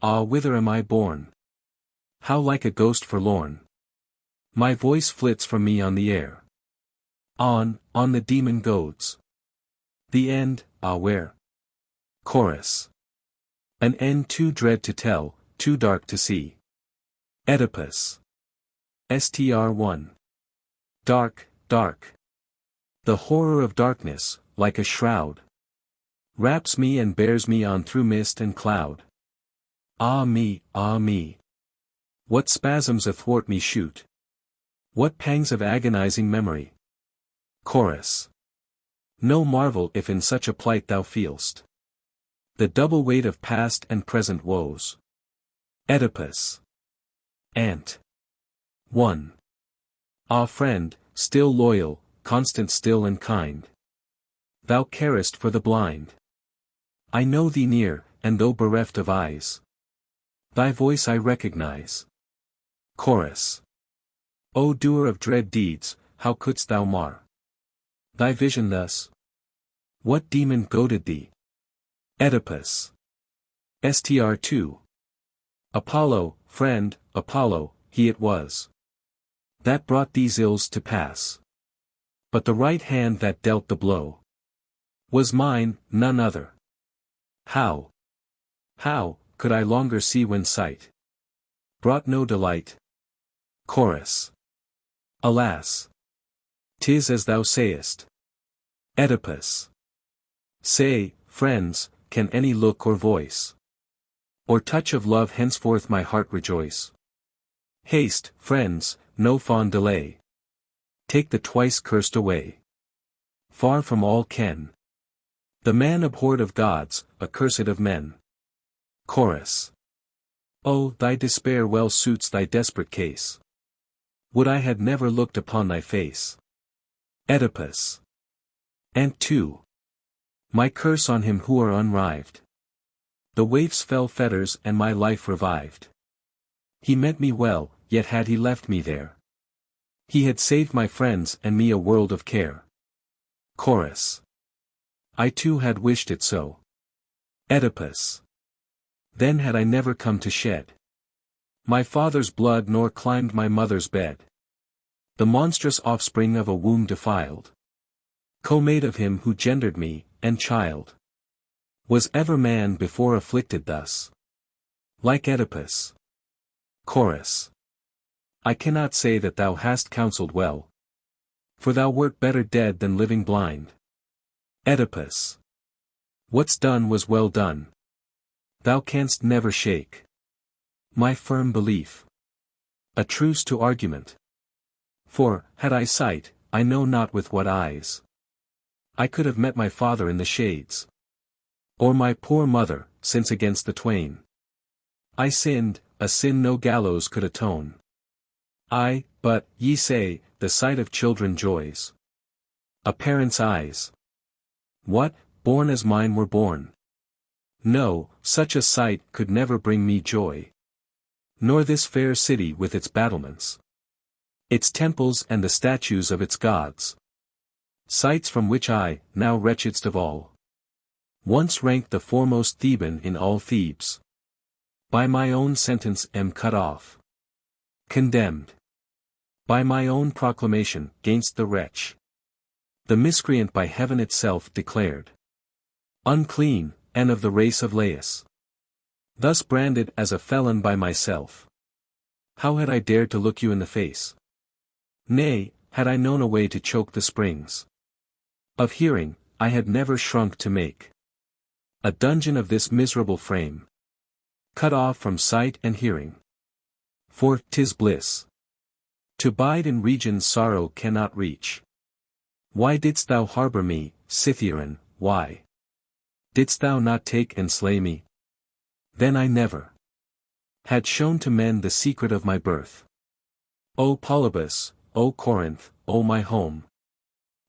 Ah whither am I borne? How like a ghost forlorn my voice flits from me on the air. On the demon goads. The end, ah where? Chorus. An end too dread to tell, too dark to see. Oedipus. Str 1. Dark, dark. The horror of darkness, like a shroud, wraps me and bears me on through mist and cloud. Ah me, ah me! What spasms athwart me shoot! What pangs of agonizing memory! Chorus. No marvel if in such a plight thou feelst the double weight of past and present woes. Oedipus. Ant. 1. Ah friend, still loyal, constant still and kind. Thou carest for the blind. I know thee near, and though bereft of eyes, thy voice I recognize. Chorus. O doer of dread deeds, how couldst thou mar thy vision thus? What demon goaded thee? Oedipus. Str 2. Apollo, friend, Apollo, he it was that brought these ills to pass. But the right hand that dealt the blow was mine, none other. How could I longer see when sight brought no delight? Chorus. Alas! 'Tis as thou sayest. Oedipus. Say, friends, can any look or voice or touch of love henceforth my heart rejoice? Haste, friends, no fond delay. Take the twice cursed away. Far from all ken. The man abhorred of gods, accursed of men. Chorus. Oh, thy despair well suits thy desperate case. Would I had never looked upon thy face. Oedipus. And 2. My curse on him who are unrived. The waif's fell fetters and my life revived. He meant me well, yet had he left me there, he had saved my friends and me a world of care. Chorus. I too had wished it so. Oedipus. Then had I never come to shed my father's blood nor climbed my mother's bed, the monstrous offspring of a womb defiled, co-made of him who gendered me, and child. Was ever man before afflicted thus, like Oedipus? Chorus. I cannot say that thou hast counselled well, for thou wert better dead than living blind. Oedipus. What's done was well done. Thou canst never shake my firm belief. A truce to argument. For, had I sight, I know not with what eyes I could have met my father in the shades, or my poor mother, since against the twain I sinned, a sin no gallows could atone. But, ye say, the sight of children joys a parent's eyes. What, born as mine were born? No, such a sight could never bring me joy. Nor this fair city with its battlements, its temples and the statues of its gods. Sights from which I, now wretchedst of all, once ranked the foremost Theban in all Thebes. By my own sentence am cut off, condemned. By my own proclamation, gainst the wretch, the miscreant by heaven itself declared unclean, and of the race of Laius. Thus branded as a felon by myself. How had I dared to look you in the face? Nay, had I known a way to choke the springs of hearing, I had never shrunk to make a dungeon of this miserable frame, cut off from sight and hearing. For 'tis bliss to bide in regions sorrow cannot reach. Why didst thou harbor me, Scythian, why didst thou not take and slay me? Then I never had shown to men the secret of my birth. O Polybus, O Corinth, O my home,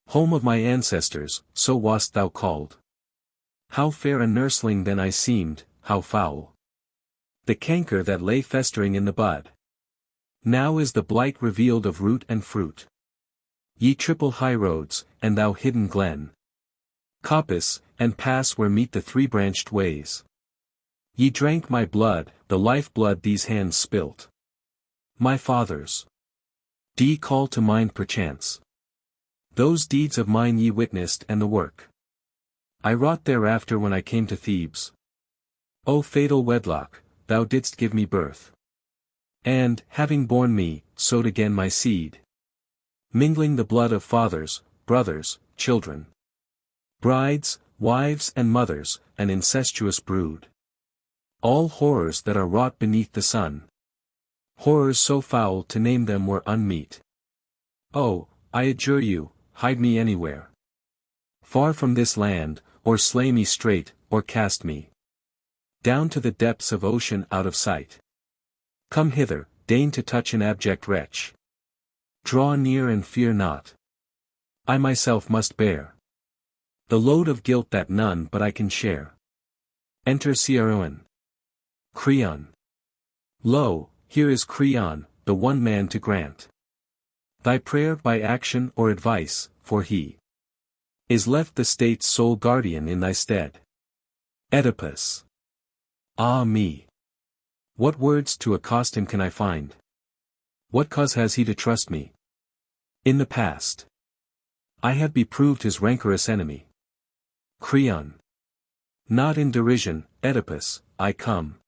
home of my ancestors, so wast thou called. How fair a nursling then I seemed, how foul the canker that lay festering in the bud. Now is the blight revealed of root and fruit. Ye triple highroads, and thou hidden glen, coppice, and pass where meet the three-branched ways. Ye drank my blood, the life-blood these hands spilt. My fathers. D'ye call to mind perchance those deeds of mine ye witnessed and the work I wrought thereafter when I came to Thebes? O fatal wedlock, thou didst give me birth, and, having borne me, sowed again my seed, mingling the blood of fathers, brothers, children, brides, wives and mothers, an incestuous brood. All horrors that are wrought beneath the sun. Horrors so foul to name them were unmeet. Oh, I adjure you, hide me anywhere. Far from this land, or slay me straight, or cast me down to the depths of ocean out of sight. Come hither, deign to touch an abject wretch. Draw near and fear not. I myself must bear the load of guilt that none but I can share. Enter Creon. Creon. Lo, here is Creon, the one man to grant thy prayer by action or advice, for he is left the state's sole guardian in thy stead. Oedipus. Ah me! What words to accost him can I find? What cause has he to trust me? In the past I have beproved his rancorous enemy. Creon. Not in derision, Oedipus, I come,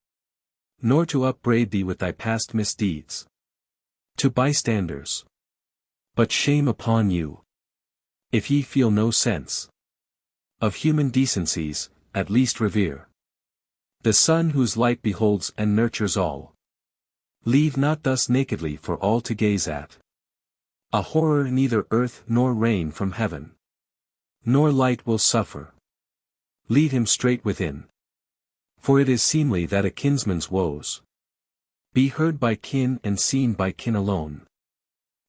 nor to upbraid thee with thy past misdeeds to bystanders. But shame upon you, if ye feel no sense of human decencies, at least revere the sun whose light beholds and nurtures all. Leave not thus nakedly for all to gaze at a horror neither earth nor rain from heaven nor light will suffer. Lead him straight within, for it is seemly that a kinsman's woes be heard by kin and seen by kin alone.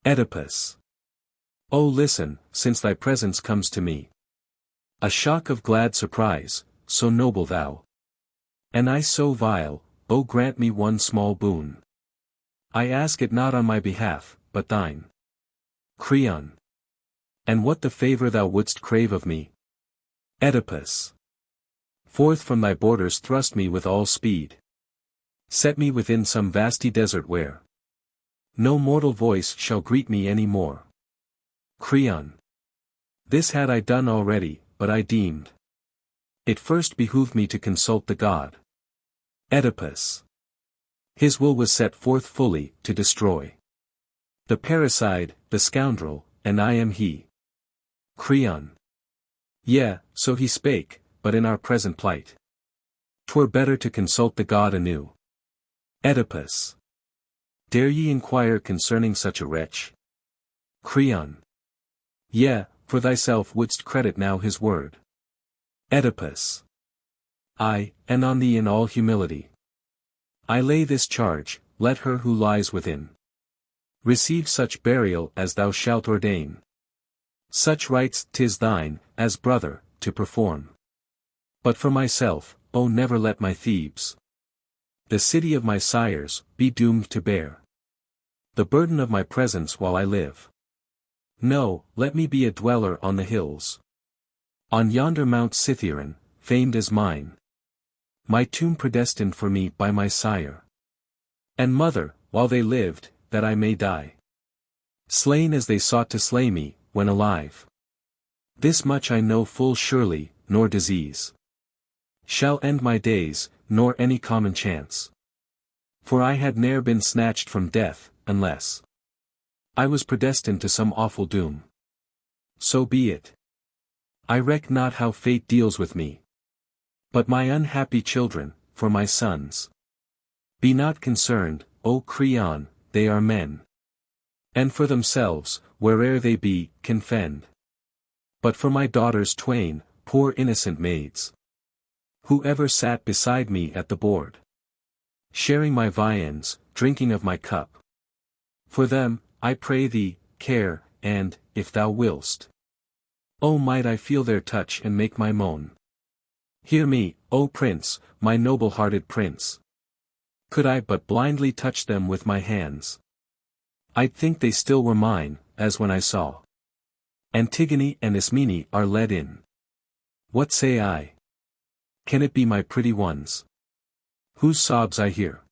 Oedipus. Oh listen, since thy presence comes to me a shock of glad surprise, so noble thou, and I so vile, oh grant me one small boon. I ask it not on my behalf, but thine. Creon. And what the favor thou wouldst crave of me? Oedipus. Forth from thy borders thrust me with all speed. Set me within some vasty desert where no mortal voice shall greet me any more. Creon. This had I done already, but I deemed it first behooved me to consult the god. Oedipus. His will was set forth fully, to destroy the parricide, the scoundrel, and I am he. Creon. Yea, so he spake, but in our present plight 'twere better to consult the god anew. Oedipus. Dare ye inquire concerning such a wretch? Creon. Yea, for thyself wouldst credit now his word. Oedipus. Aye, and on thee in all humility I lay this charge, let her who lies within receive such burial as thou shalt ordain. Such rites 'tis thine, as brother, to perform. But for myself, oh never let my Thebes, the city of my sires, be doomed to bear the burden of my presence while I live. No, let me be a dweller on the hills, on yonder Mount Cithaeron, famed as mine, my tomb predestined for me by my sire and mother, while they lived, that I may die slain as they sought to slay me, when alive. This much I know full surely, nor disease shall end my days, nor any common chance. For I had ne'er been snatched from death, unless I was predestined to some awful doom. So be it. I reck not how fate deals with me, but my unhappy children, for my sons. Be not concerned, O Creon, they are men, and for themselves, where'er they be, can fend. But for my daughters twain, poor innocent maids, who ever sat beside me at the board, sharing my viands, drinking of my cup. For them, I pray thee, care, and, if thou willst, O might I feel their touch and make my moan. Hear me, O Prince, my noble-hearted Prince. Could I but blindly touch them with my hands, I'd think they still were mine, as when I saw Antigone and Ismene are led in. What say I? Can it be my pretty ones, whose sobs I hear?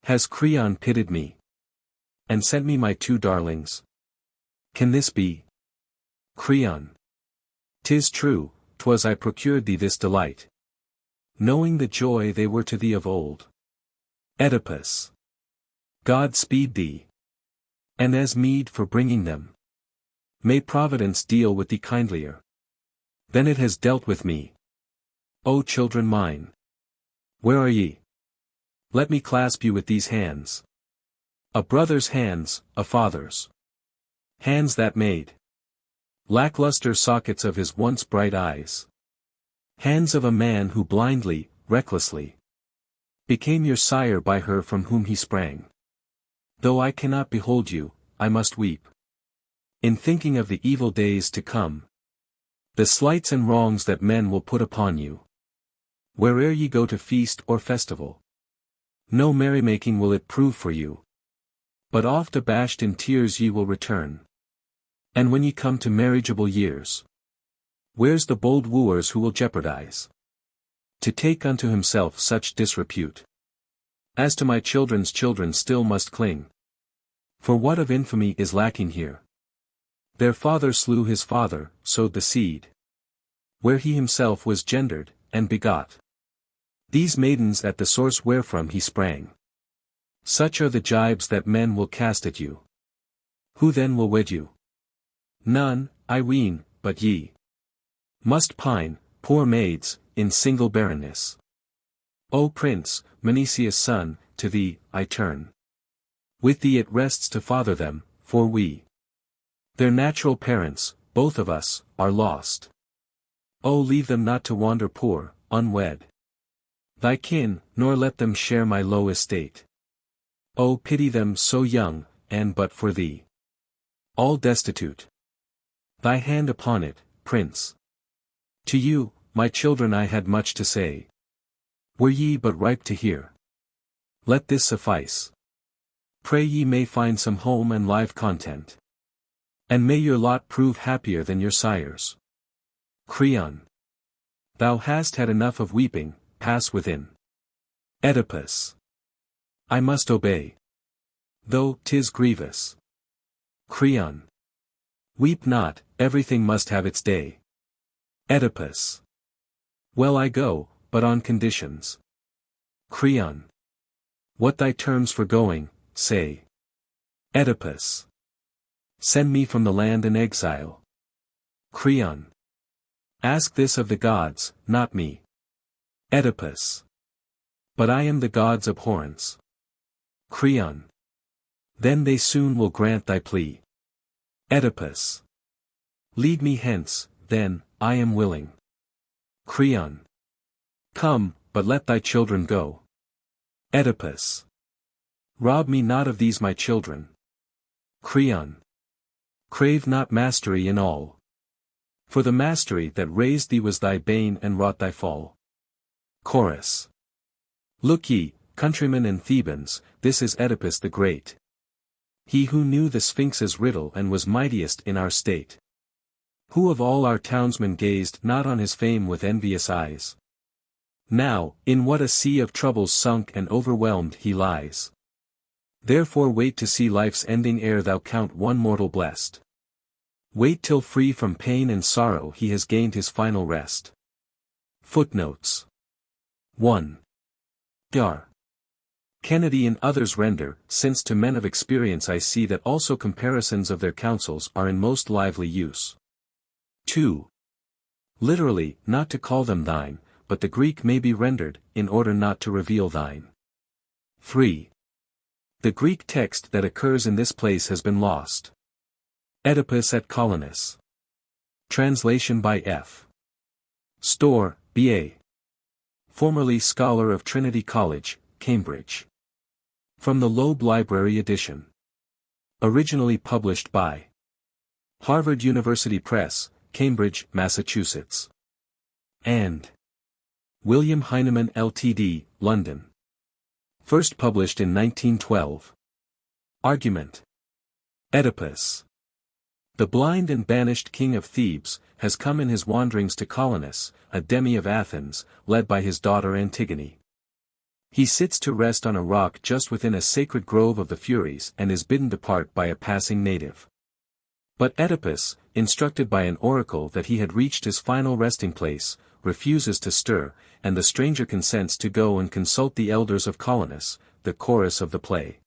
Has Creon pitied me, and sent me my two darlings? Can this be? Creon. 'Tis true, 'twas I procured thee this delight, knowing the joy they were to thee of old. Oedipus. God speed thee, and as meed for bringing them May Providence deal with thee kindlier than it has dealt with me. O children mine! Where are ye? Let me clasp you with these hands. A brother's hands, a father's. Hands that made lackluster sockets of his once bright eyes. Hands of a man who blindly, recklessly, became your sire by her from whom he sprang. Though I cannot behold you, I must weep. In thinking of the evil days to come. The slights and wrongs that men will put upon you. Where'er ye go to feast or festival. No merrymaking will it prove for you. But oft abashed in tears ye will return. And when ye come to marriageable years, where's the bold wooers who will jeopardize to take unto himself such disrepute? As to my children's children still must cling. For what of infamy is lacking here? Their father slew his father, sowed the seed, where he himself was gendered, and begot these maidens at the source wherefrom he sprang. Such are the gibes that men will cast at you. Who then will wed you? None, I ween, but ye must pine, poor maids, in single barrenness. O Prince, Menecius' son, to thee, I turn. With thee it rests to father them, for we, their natural parents, both of us, are lost. O leave them not to wander poor, unwed. Thy kin, nor let them share my low estate. O pity them so young, and but for thee, all destitute. Thy hand upon it, Prince. To you, my children, I had much to say. Were ye but ripe to hear. Let this suffice. Pray ye may find some home and live content. And may your lot prove happier than your sire's. Creon. Thou hast had enough of weeping, pass within. Oedipus. I must obey. Though 'tis grievous. Creon. Weep not, everything must have its day. Oedipus. Well, I go, but on conditions. Creon. What thy terms for going, say. Oedipus. Send me from the land in exile. Creon. Ask this of the gods, not me. Oedipus. But I am the gods' abhorrence. Creon. Then they soon will grant thy plea. Oedipus. Lead me hence, then, I am willing. Creon. Come, but let thy children go. Oedipus. Rob me not of these my children. Creon. Crave not mastery in all. For the mastery that raised thee was thy bane and wrought thy fall. Chorus. Look ye, countrymen and Thebans, this is Oedipus the Great. He who knew the Sphinx's riddle and was mightiest in our state. Who of all our townsmen gazed not on his fame with envious eyes. Now, in what a sea of troubles sunk and overwhelmed he lies. Therefore wait to see life's ending ere thou count one mortal blessed. Wait till free from pain and sorrow he has gained his final rest. Footnotes 1. R. Kennedy and others render, since to men of experience I see that also comparisons of their counsels are in most lively use. 2. Literally, not to call them thine, but the Greek may be rendered, in order not to reveal thine. 3. The Greek text that occurs in this place has been lost. Oedipus at Colonus. Translation by F. Storr, B.A. Formerly Scholar of Trinity College, Cambridge. From the Loeb Library edition. Originally published by Harvard University Press, Cambridge, Massachusetts. And William Heinemann Ltd., London. First published in 1912. Argument. Oedipus, the blind and banished king of Thebes, has come in his wanderings to Colonus, a demi of Athens, led by his daughter Antigone. He sits to rest on a rock just within a sacred grove of the Furies and is bidden depart by a passing native. But Oedipus, instructed by an oracle that he had reached his final resting place, refuses to stir, and the stranger consents to go and consult the elders of Colonus, the chorus of the play.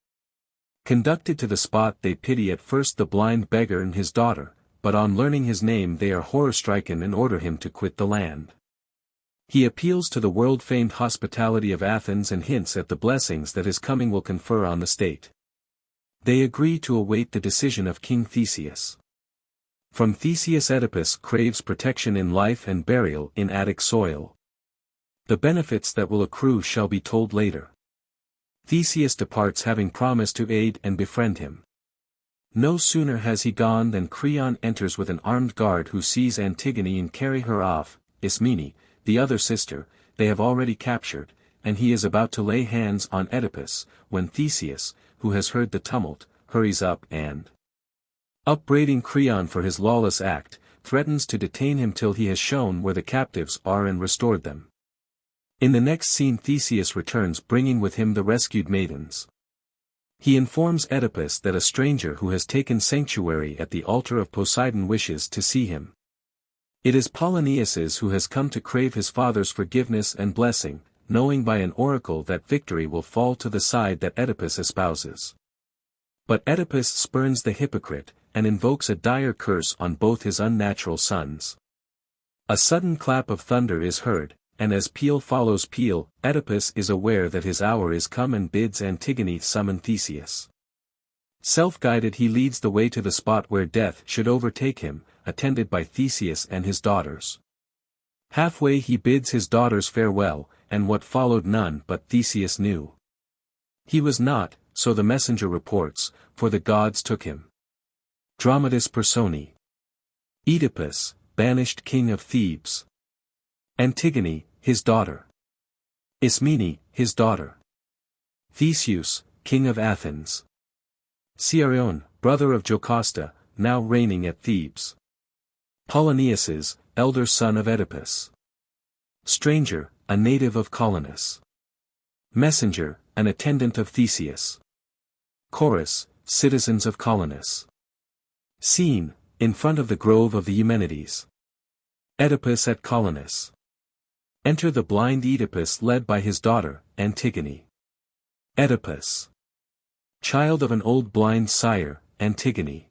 Conducted to the spot they pity at first the blind beggar and his daughter, but on learning his name they are horror-stricken and order him to quit the land. He appeals to the world-famed hospitality of Athens and hints at the blessings that his coming will confer on the state. They agree to await the decision of King Theseus. From Theseus Oedipus craves protection in life and burial in Attic soil. The benefits that will accrue shall be told later. Theseus departs having promised to aid and befriend him. No sooner has he gone than Creon enters with an armed guard who seize Antigone and carry her off. Ismene, the other sister, they have already captured, and he is about to lay hands on Oedipus, when Theseus, who has heard the tumult, hurries up and, upbraiding Creon for his lawless act, threatens to detain him till he has shown where the captives are and restored them. In the next scene Theseus returns bringing with him the rescued maidens. He informs Oedipus that a stranger who has taken sanctuary at the altar of Poseidon wishes to see him. It is Polynices who has come to crave his father's forgiveness and blessing, knowing by an oracle that victory will fall to the side that Oedipus espouses. But Oedipus spurns the hypocrite, and invokes a dire curse on both his unnatural sons. A sudden clap of thunder is heard, and as peal follows peal, Oedipus is aware that his hour is come and bids Antigone summon Theseus. Self-guided he leads the way to the spot where death should overtake him, attended by Theseus and his daughters. Halfway he bids his daughters farewell, and what followed none but Theseus knew. He was not, so the messenger reports, for the gods took him. Dramatis Personae. Oedipus, banished king of Thebes. Antigone, his daughter. Ismene, his daughter. Theseus, king of Athens. Creon, brother of Jocasta, now reigning at Thebes. Polynices, elder son of Oedipus. Stranger, a native of Colonus. Messenger, an attendant of Theseus. Chorus, citizens of Colonus. Scene, in front of the grove of the Eumenides. Oedipus at Colonus. Enter the blind Oedipus led by his daughter, Antigone. Oedipus. Child of an old blind sire, Antigone.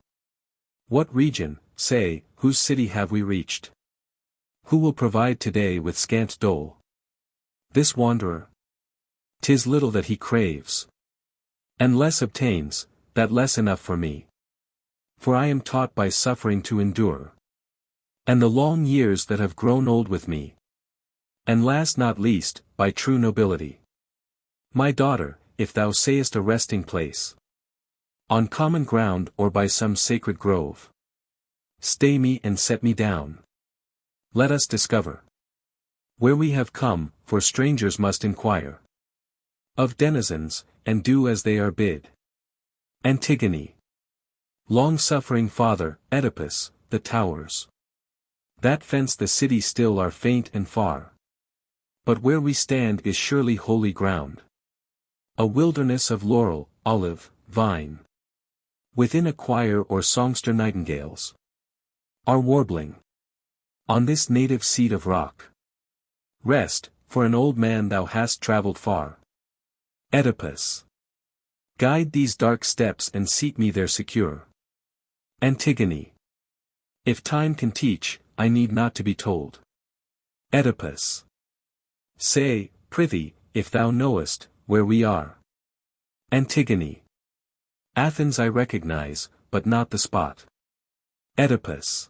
What region, say, whose city have we reached? Who will provide today with scant dole? This wanderer? 'Tis little that he craves. And less obtains, that less enough for me. For I am taught by suffering to endure. And the long years that have grown old with me. And last not least, by true nobility. My daughter, if thou sayest a resting place. On common ground or by some sacred grove. Stay me and set me down. Let us discover. Where we have come, for strangers must inquire. Of denizens, and do as they are bid. Antigone. Long-suffering father, Oedipus, the towers. That fence the city still are faint and far. But where we stand is surely holy ground. A wilderness of laurel, olive, vine. Within a choir or songster nightingales are warbling. On this native seat of rock. Rest, for an old man thou hast travelled far. Oedipus. Guide these dark steps and seat me there secure. Antigone. If time can teach, I need not to be told. Oedipus. Say, prithee, if thou knowest, where we are. Antigone. Athens I recognize, but not the spot. Oedipus.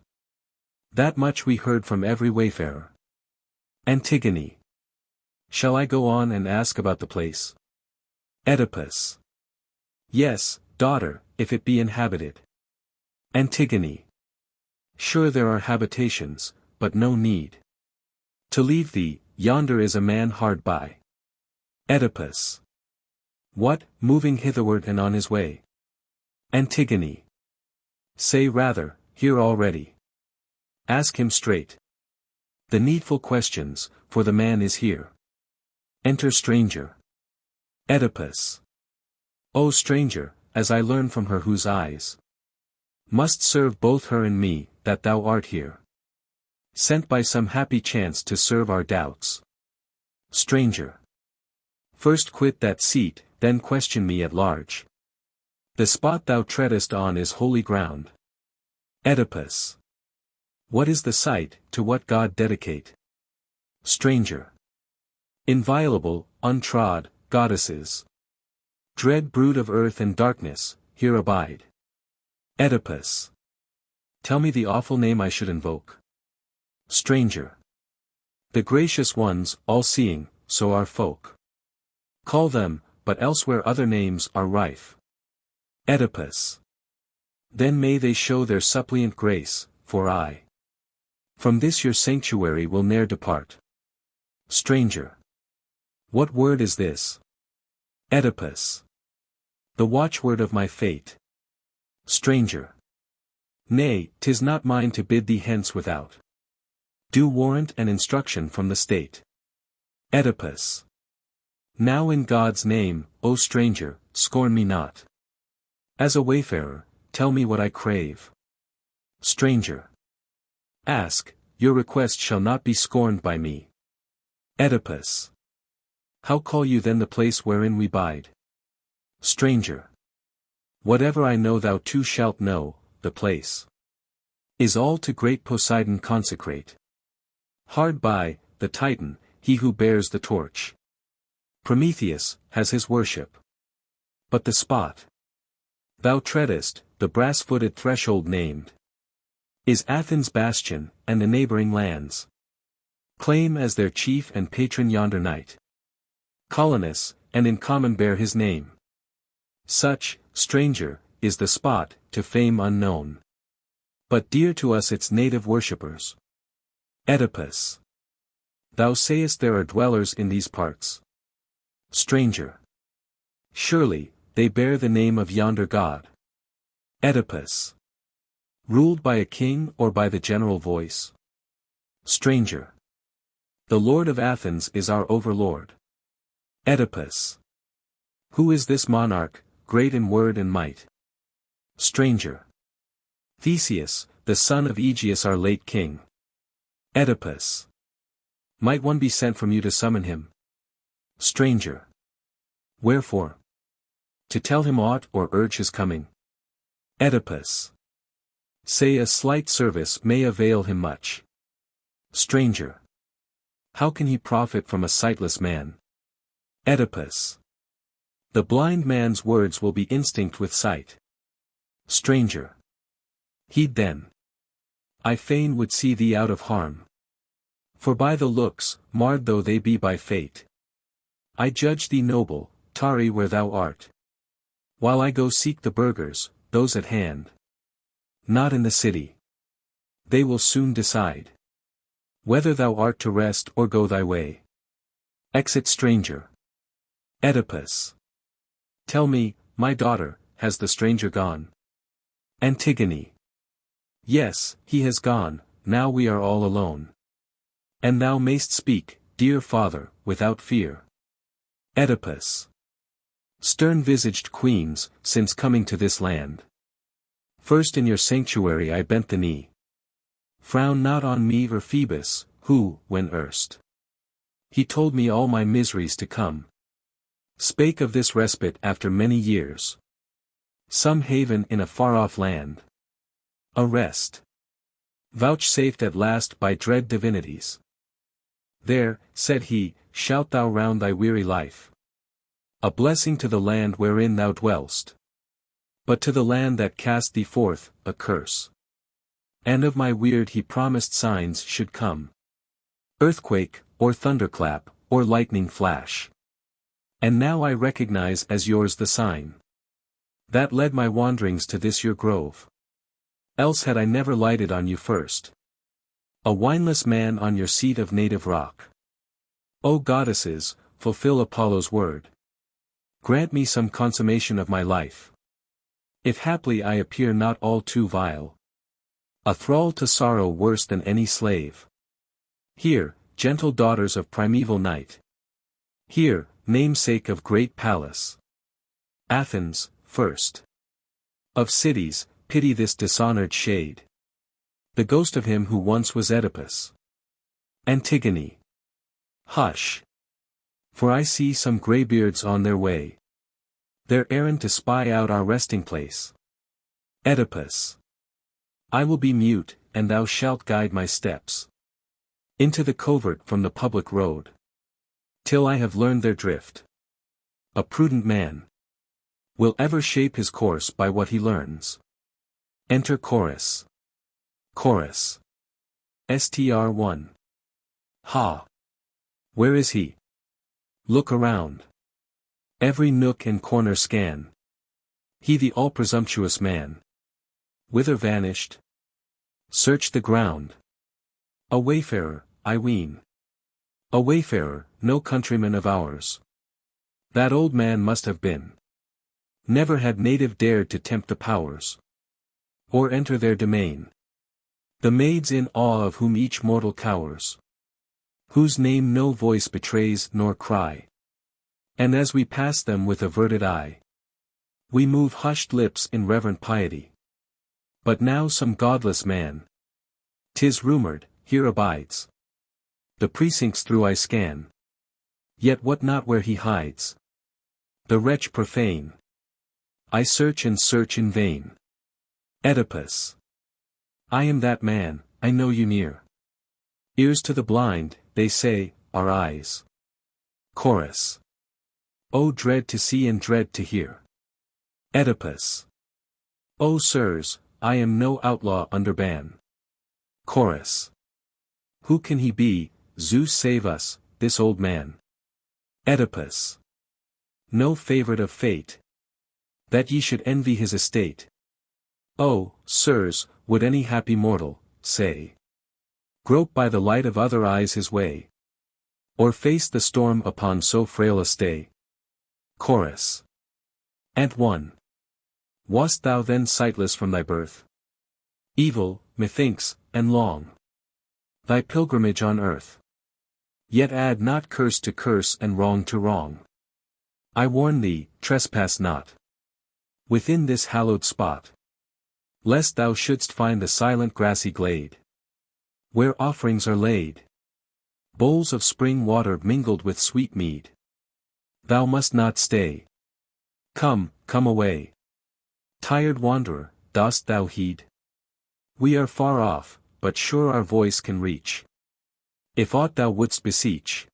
That much we heard from every wayfarer. Antigone. Shall I go on and ask about the place? Oedipus. Yes, daughter, if it be inhabited. Antigone. Sure there are habitations, but no need to leave thee, yonder is a man hard by. Oedipus. What, moving hitherward and on his way? Antigone. Say rather, here already. Ask him straight the needful questions, for the man is here. Enter stranger. Oedipus. O stranger, as I learn from her whose eyes must serve both her and me, that thou art here. Sent by some happy chance to serve our doubts. Stranger. First quit that seat, then question me at large. The spot thou treadest on is holy ground. Oedipus. What is the site, to what god dedicate? Stranger. Inviolable, untrod, goddesses. Dread brood of earth and darkness, here abide. Oedipus. Tell me the awful name I should invoke. Stranger. The gracious ones, all-seeing, so are folk. Call them, but elsewhere other names are rife. Oedipus. Then may they show their suppliant grace, for I from this your sanctuary will ne'er depart. Stranger. What word is this? Oedipus. The watchword of my fate. Stranger. Nay, 'tis not mine to bid thee hence without due warrant and instruction from the state. Oedipus. Now in God's name, O stranger, scorn me not. As a wayfarer, tell me what I crave. Stranger. Ask, your request shall not be scorned by me. Oedipus. How call you then the place wherein we bide? Stranger. Whatever I know thou too shalt know, the place is all to great Poseidon consecrate. Hard by, the Titan, he who bears the torch. Prometheus, has his worship. But the spot thou treadest, the brass-footed threshold named, is Athens' bastion, and the neighboring lands claim as their chief and patron yonder knight Colonus, and in common bear his name. Such, stranger, is the spot, to fame unknown, but dear to us its native worshippers. Oedipus. Thou sayest there are dwellers in these parts. Stranger. Surely, they bear the name of yonder god. Oedipus. Ruled by a king or by the general voice? Stranger. The Lord of Athens is our overlord. Oedipus. Who is this monarch, great in word and might? Stranger. Theseus, the son of Aegeus our late king. Oedipus. Might one be sent from you to summon him? Stranger. Wherefore? To tell him aught or urge his coming? Oedipus. Say a slight service may avail him much. Stranger. How can he profit from a sightless man? Oedipus. The blind man's words will be instinct with sight. Stranger. Heed then. I fain would see thee out of harm. For by the looks, marred though they be by fate, I judge thee noble, tarry where thou art, while I go seek the burghers, those at hand. Not in the city. They will soon decide whether thou art to rest or go thy way. Exit stranger. Oedipus. Tell me, my daughter, has the stranger gone? Antigone. Yes, he has gone, now we are all alone. And thou mayst speak, dear father, without fear. Oedipus. Stern-visaged queens, since coming to this land, first in your sanctuary I bent the knee. Frown not on me or Thebes, who, when erst he told me all my miseries to come, spake of this respite after many years, some haven in a far-off land, a rest vouchsafed at last by dread divinities. There, said he, shalt thou round thy weary life, a blessing to the land wherein thou dwellst, but to the land that cast thee forth, a curse. And of my weird he promised signs should come. Earthquake, or thunderclap, or lightning flash. And now I recognize as yours the sign that led my wanderings to this your grove. Else had I never lighted on you first, a wineless man on your seat of native rock. O goddesses, fulfill Apollo's word. Grant me some consummation of my life. If haply I appear not all too vile, a thrall to sorrow worse than any slave. Here, gentle daughters of primeval night. Here, namesake of great Pallas. Athens, first of cities, pity this dishonored shade. The ghost of him who once was Oedipus. Antigone. Hush. For I see some greybeards on their way. Their errand to spy out our resting place. Oedipus. I will be mute, and thou shalt guide my steps into the covert from the public road, till I have learned their drift. A prudent man will ever shape his course by what he learns. Enter chorus. Chorus. Str1. Ha! Where is he? Look around. Every nook and corner scan. He the all-presumptuous man. Whither vanished? Search the ground. A wayfarer, I ween. A wayfarer, no countryman of ours. That old man must have been. Never had native dared to tempt the powers, or enter their domain. The maids in awe of whom each mortal cowers, whose name no voice betrays nor cry. And as we pass them with averted eye, we move hushed lips in reverent piety. But now some godless man, 'tis rumored, here abides. The precincts through I scan, yet what not where he hides. The wretch profane, I search and search in vain. Oedipus. I am that man, I know you near. Ears to the blind, they say, are eyes. Chorus. O dread to see and dread to hear. Oedipus. O sirs, I am no outlaw under ban. Chorus. Who can he be, Zeus save us, this old man? Oedipus. No favorite of fate, that ye should envy his estate. Oh, sirs, would any happy mortal, say, grope by the light of other eyes his way, or face the storm upon so frail a stay? Chorus. Ant 1. Wast thou then sightless from thy birth? Evil, methinks, and long thy pilgrimage on earth. Yet add not curse to curse and wrong to wrong. I warn thee, trespass not within this hallowed spot, lest thou shouldst find the silent grassy glade, where offerings are laid, bowls of spring water mingled with sweet mead. Thou must not stay. Come, come away. Tired wanderer, dost thou heed? We are far off, but sure our voice can reach. If aught thou wouldst beseech,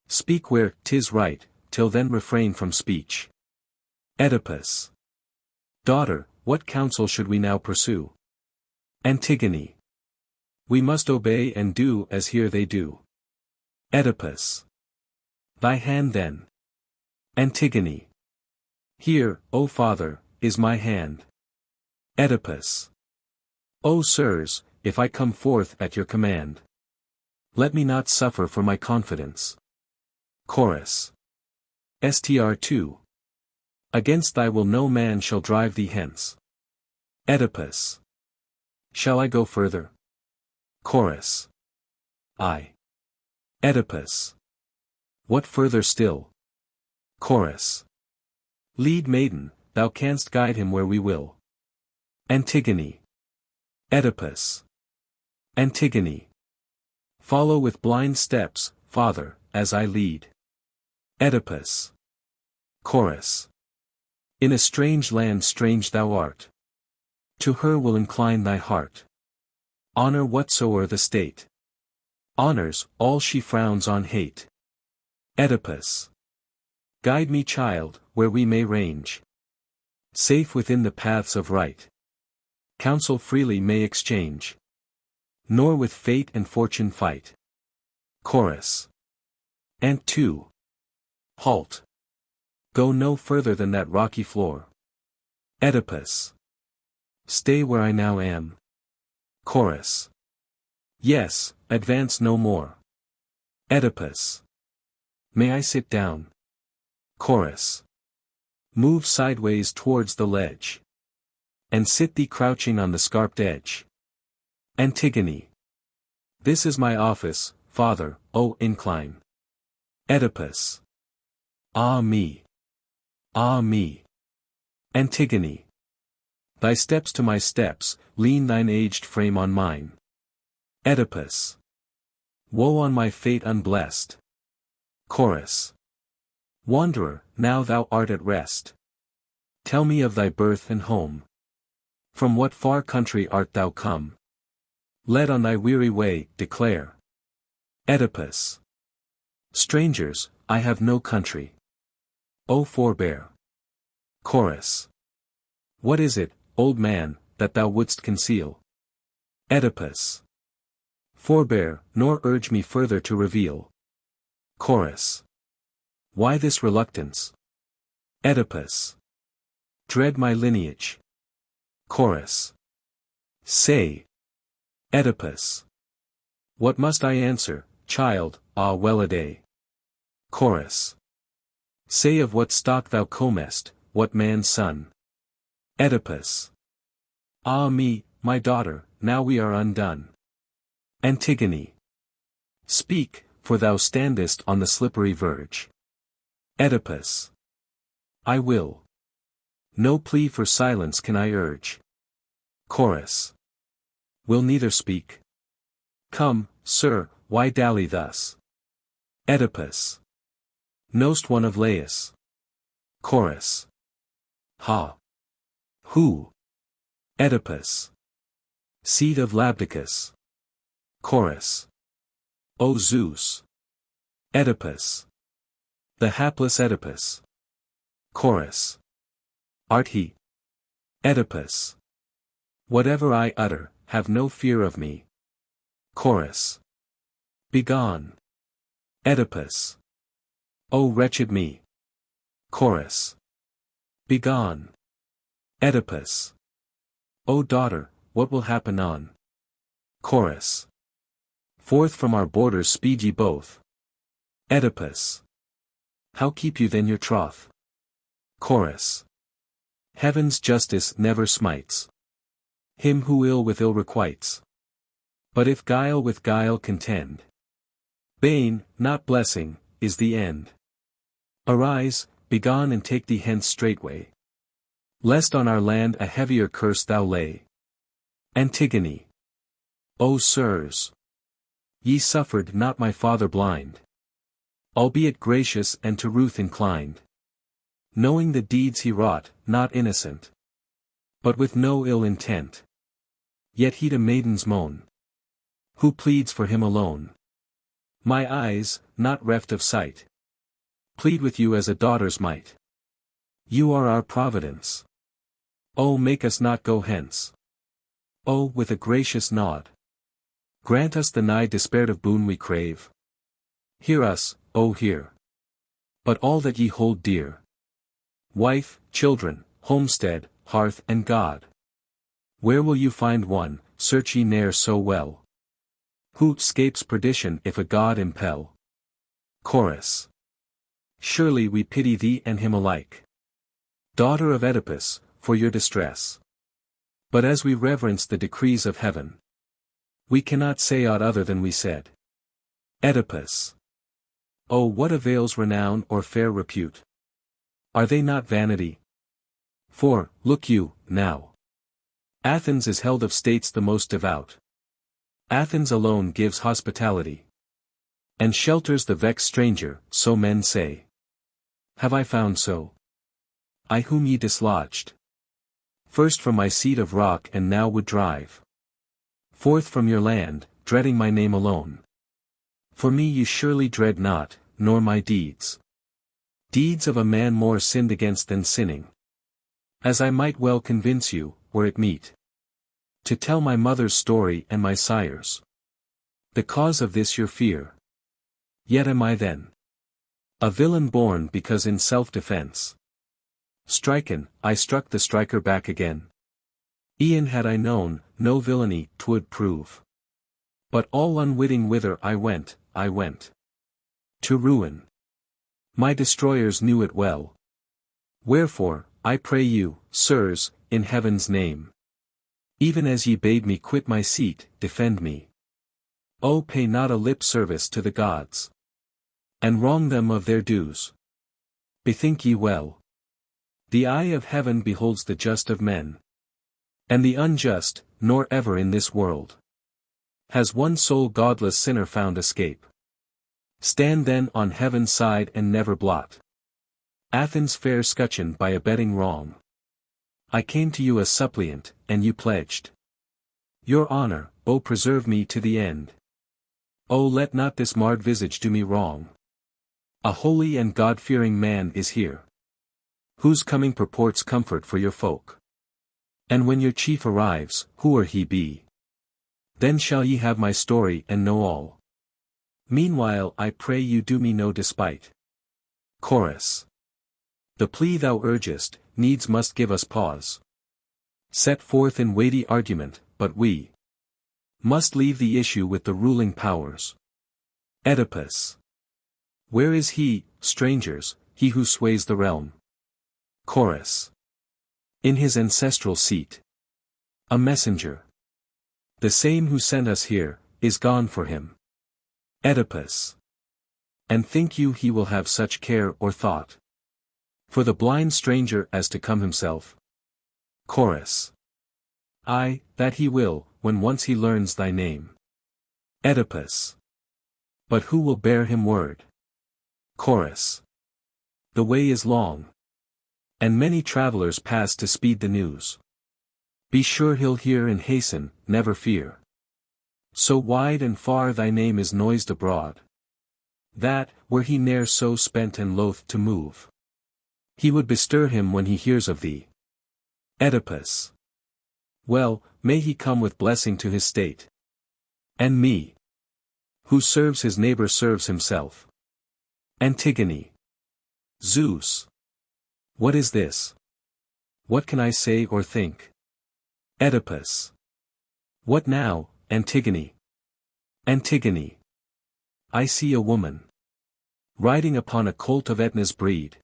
speak where 'tis right, till then refrain from speech. Oedipus. Daughter, what counsel should we now pursue? Antigone. We must obey and do as here they do. Oedipus. Thy hand then. Antigone. Here, O father, is my hand. Oedipus. O sirs, if I come forth at your command, let me not suffer for my confidence. Chorus. Str2. Against thy will no man shall drive thee hence. Oedipus. Shall I go further? Chorus. I. Oedipus. What further still? Chorus. Lead maiden, thou canst guide him where we will. Antigone. Oedipus. Antigone. Follow with blind steps, father, as I lead. Oedipus. Chorus. In a strange land strange thou art. To her will incline thy heart. Honor whatsoe'er the state honors, all she frowns on hate. Oedipus. Guide me, child, where we may range, safe within the paths of right. Counsel freely may exchange, nor with fate and fortune fight. Chorus. Ant 2. Halt. Go no further than that rocky floor. Oedipus. Stay where I now am. Chorus. Yes, advance no more. Oedipus. May I sit down? Chorus. Move sideways towards the ledge, and sit thee crouching on the scarped edge. Antigone. This is my office, father, O incline. Oedipus. Ah me! Ah me! Antigone. Thy steps to my steps, lean thine aged frame on mine. Oedipus. Woe on my fate unblessed. Chorus. Wanderer, now thou art at rest. Tell me of thy birth and home. From what far country art thou come? Led on thy weary way, declare. Oedipus. Strangers, I have no country. O forbear. Chorus. What is it, old man, that thou wouldst conceal? Oedipus. Forbear, nor urge me further to reveal. Chorus. Why this reluctance? Oedipus. Dread my lineage. Chorus. Say. Oedipus. What must I answer, child, ah well-a-day? Chorus. Say of what stock thou comest, what man's son? Oedipus. Ah me, my daughter, now we are undone. Antigone. Speak, for thou standest on the slippery verge. Oedipus. I will. No plea for silence can I urge. Chorus. Will neither speak. Come, sir, why dally thus? Oedipus. Know'st one of Laius? Chorus. Ha. Who? Oedipus. Seed of Labdacus. Chorus. O Zeus. Oedipus. The hapless Oedipus. Chorus. Art he? Oedipus. Whatever I utter, have no fear of me. Chorus. Begone. Oedipus. O wretched me. Chorus. Begone. Oedipus. O daughter, what will happen on? Chorus. Forth from our borders speed ye both. Oedipus. How keep you then your troth? Chorus. Heaven's justice never smites him who ill with ill requites. But if guile with guile contend, bane, not blessing, is the end. Arise, begone and take thee hence straightway, lest on our land a heavier curse thou lay. Antigone. O sirs! Ye suffered not my father blind, albeit gracious and to ruth inclined, knowing the deeds he wrought, not innocent, but with no ill intent. Yet he'd a maiden's moan, who pleads for him alone. My eyes, not reft of sight, plead with you as a daughter's might. You are our providence. Oh, make us not go hence. Oh, with a gracious nod, grant us the nigh despaired of boon we crave. Hear us, oh hear. But all that ye hold dear, wife, children, homestead, hearth and God. Where will you find one, search ye ne'er so well, who 'scapes perdition if a God impel? Chorus. Surely we pity thee and him alike, daughter of Oedipus, for your distress. But as we reverence the decrees of heaven, we cannot say aught other than we said. Oedipus. Oh, what avails renown or fair repute? Are they not vanity? For, look you, now, Athens is held of states the most devout. Athens alone gives hospitality, and shelters the vexed stranger, so men say. Have I found so? I whom ye dislodged first from my seat of rock and now would drive forth from your land, dreading my name alone. For me ye surely dread not, nor my deeds. Deeds of a man more sinned against than sinning. As I might well convince you, were it meet to tell my mother's story and my sire's, the cause of this your fear. Yet am I then a villain born because in self-defense striken, I struck the striker back again. E'en had I known, no villainy 'twould prove. But all unwitting whither I went to ruin. My destroyers knew it well. Wherefore, I pray you, sirs, in heaven's name, even as ye bade me quit my seat, defend me. Oh, pay not a lip service to the gods, and wrong them of their dues. Bethink ye well. The eye of heaven beholds the just of men, and the unjust, nor ever in this world has one sole godless sinner found escape. Stand then on heaven's side and never blot Athens' fair scutcheon by abetting wrong. I came to you a suppliant, and you pledged your honor. O preserve me to the end. O let not this marred visage do me wrong. A holy and God-fearing man is here, whose coming purports comfort for your folk. And when your chief arrives, whoe'er he be, then shall ye have my story and know all. Meanwhile I pray you do me no despite. Chorus. The plea thou urgest, needs must give us pause. Set forth in weighty argument, but we must leave the issue with the ruling powers. Oedipus. Where is he, strangers, he who sways the realm? Chorus. In his ancestral seat. A messenger. The same who sent us here, is gone for him. Oedipus. And think you he will have such care or thought for the blind stranger as to come himself? Chorus. Aye, that he will, when once he learns thy name. Oedipus. But who will bear him word? Chorus. The way is long, and many travelers pass to speed the news. Be sure he'll hear and hasten, never fear. So wide and far thy name is noised abroad, that, were he ne'er so spent and loath to move, he would bestir him when he hears of thee. Oedipus. Well, may he come with blessing to his state. And me. Who serves his neighbor serves himself. Antigone. Zeus. What is this? What can I say or think? Oedipus. What now, Antigone? Antigone. I see a woman riding upon a colt of Aetna's breed.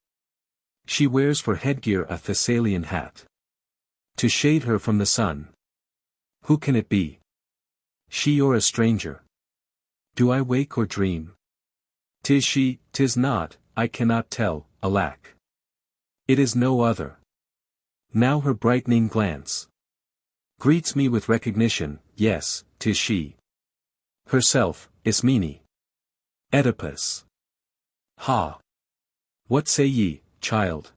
She wears for headgear a Thessalian hat, to shade her from the sun. Who can it be? She or a stranger? Do I wake or dream? 'Tis she, 'tis not, I cannot tell, alack. It is no other. Now her brightening glance greets me with recognition. Yes, 'tis she herself, Ismene. Oedipus. Ha! What say ye, child?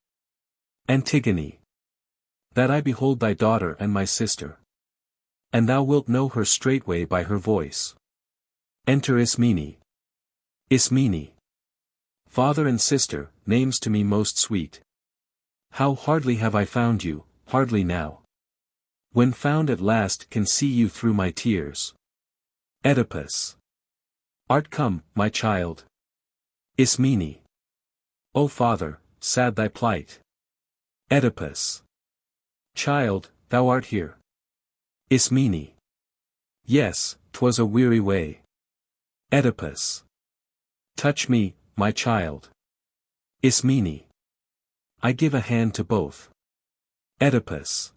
Antigone. That I behold thy daughter and my sister. And thou wilt know her straightway by her voice. Enter Ismene. Ismene. Father and sister, names to me most sweet. How hardly have I found you, hardly now. When found at last can see you through my tears. Oedipus. Art come, my child? Ismene. O father, sad thy plight. Oedipus. Child, thou art here. Ismene. Yes, 'twas a weary way. Oedipus. Touch me, my child. Ismene. I give a hand to both. Oedipus.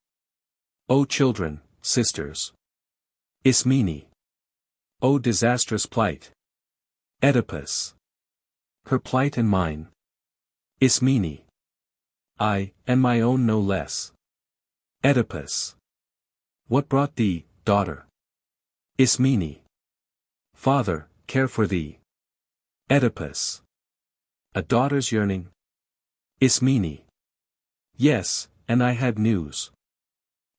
O children, sisters. Ismene. O disastrous plight. Oedipus. Her plight and mine. Ismene. I, and my own no less. Oedipus. What brought thee, daughter? Ismene. Father, care for thee. Oedipus. A daughter's yearning? Ismene. Yes, and I had news.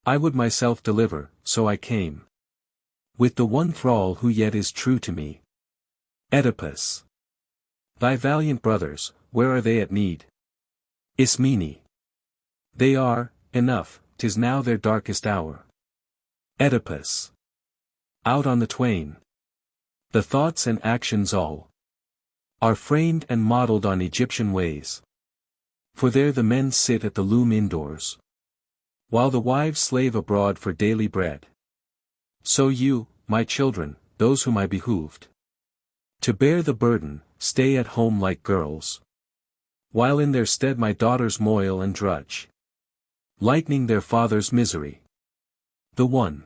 I would myself deliver, so I came. With the one thrall who yet is true to me. Oedipus. Thy valiant brothers, where are they at need? Ismene. They are, enough, 'tis now their darkest hour. Oedipus. Out on the twain. The thoughts and actions all are framed and modeled on Egyptian ways. For there the men sit at the loom indoors, while the wives slave abroad for daily bread. So you, my children, those whom I behooved to bear the burden, stay at home like girls, while in their stead my daughters moil and drudge, lightening their father's misery. The one,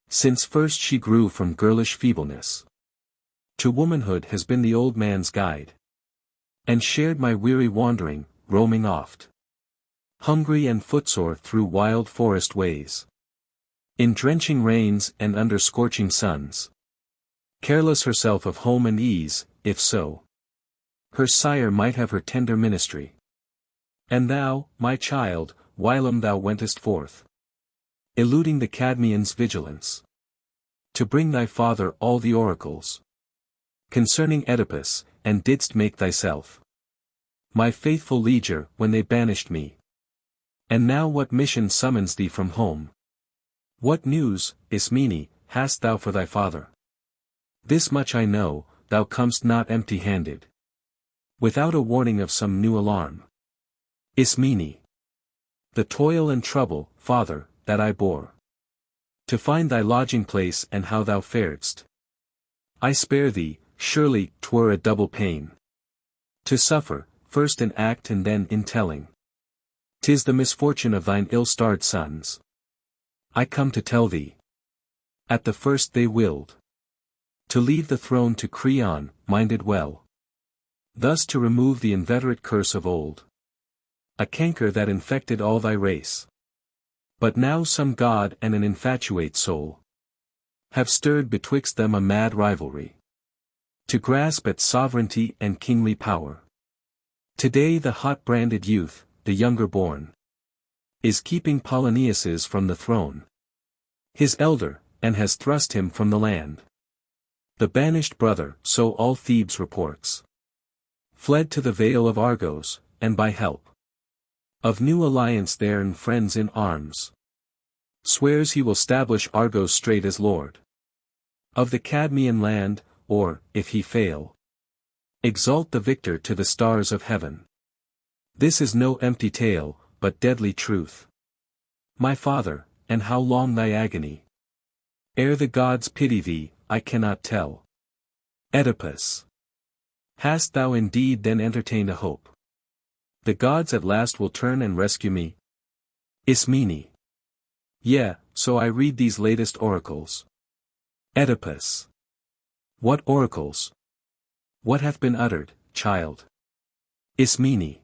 since first she grew from girlish feebleness to womanhood, has been the old man's guide, and shared my weary wandering, roaming oft, hungry and footsore through wild forest ways, in drenching rains and under scorching suns, careless herself of home and ease, if so her sire might have her tender ministry. And thou, my child, whilom thou wentest forth, eluding the Cadmeans' vigilance, to bring thy father all the oracles concerning Oedipus, and didst make thyself my faithful lieger when they banished me. And now what mission summons thee from home? What news, Ismene, hast thou for thy father? This much I know, thou comest not empty-handed, without a warning of some new alarm. Ismene, the toil and trouble, father, that I bore, to find thy lodging place and how thou faredst, I spare thee. Surely 'twere a double pain to suffer, first in act and then in telling. 'Tis the misfortune of thine ill-starred sons, I come to tell thee. At the first they willed to leave the throne to Creon, minded well, thus to remove the inveterate curse of old, a canker that infected all thy race. But now some god and an infatuate soul have stirred betwixt them a mad rivalry, to grasp at sovereignty and kingly power. Today the hot-branded youth, the younger born, is keeping Polynices from the throne, his elder, and has thrust him from the land. The banished brother, so all Thebes reports, fled to the vale of Argos, and by help of new alliance there and friends in arms, swears he will stablish Argos straight as lord of the Cadmean land, or, if he fail, exalt the victor to the stars of heaven. This is no empty tale, but deadly truth. My father, and how long thy agony? Ere the gods pity thee, I cannot tell. Oedipus, hast thou indeed then entertained a hope? The gods at last will turn and rescue me? Ismene, yea, so I read these latest oracles. Oedipus, what oracles? What hath been uttered, child? Ismene,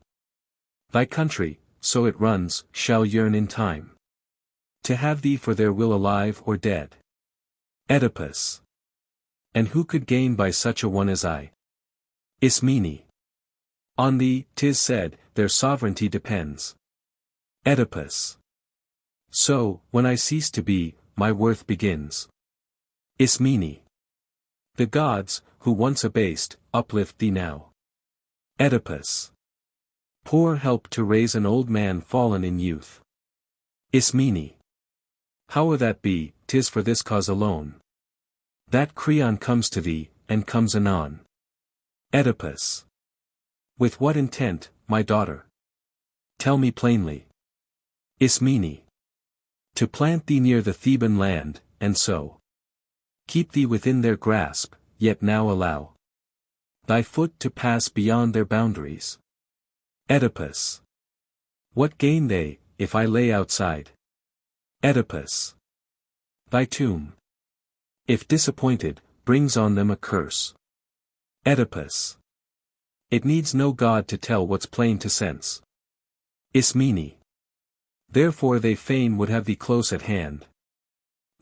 thy country, so it runs, shall yearn in time to have thee for their will alive or dead. Oedipus, and who could gain by such a one as I? Ismene, on thee, 'tis said, their sovereignty depends. Oedipus, so, when I cease to be, my worth begins. Ismene, the gods, who once abased, uplift thee now. Oedipus, poor help to raise an old man fallen in youth. Ismene, how will that be? 'Tis for this cause alone that Creon comes to thee, and comes anon. Oedipus, with what intent, my daughter? Tell me plainly. Ismene, to plant thee near the Theban land, and so keep thee within their grasp, yet now allow thy foot to pass beyond their boundaries. Oedipus, what gain they, if I lay outside? Oedipus, thy tomb, if disappointed, brings on them a curse. Oedipus, it needs no god to tell what's plain to sense. Ismene, therefore they fain would have thee close at hand,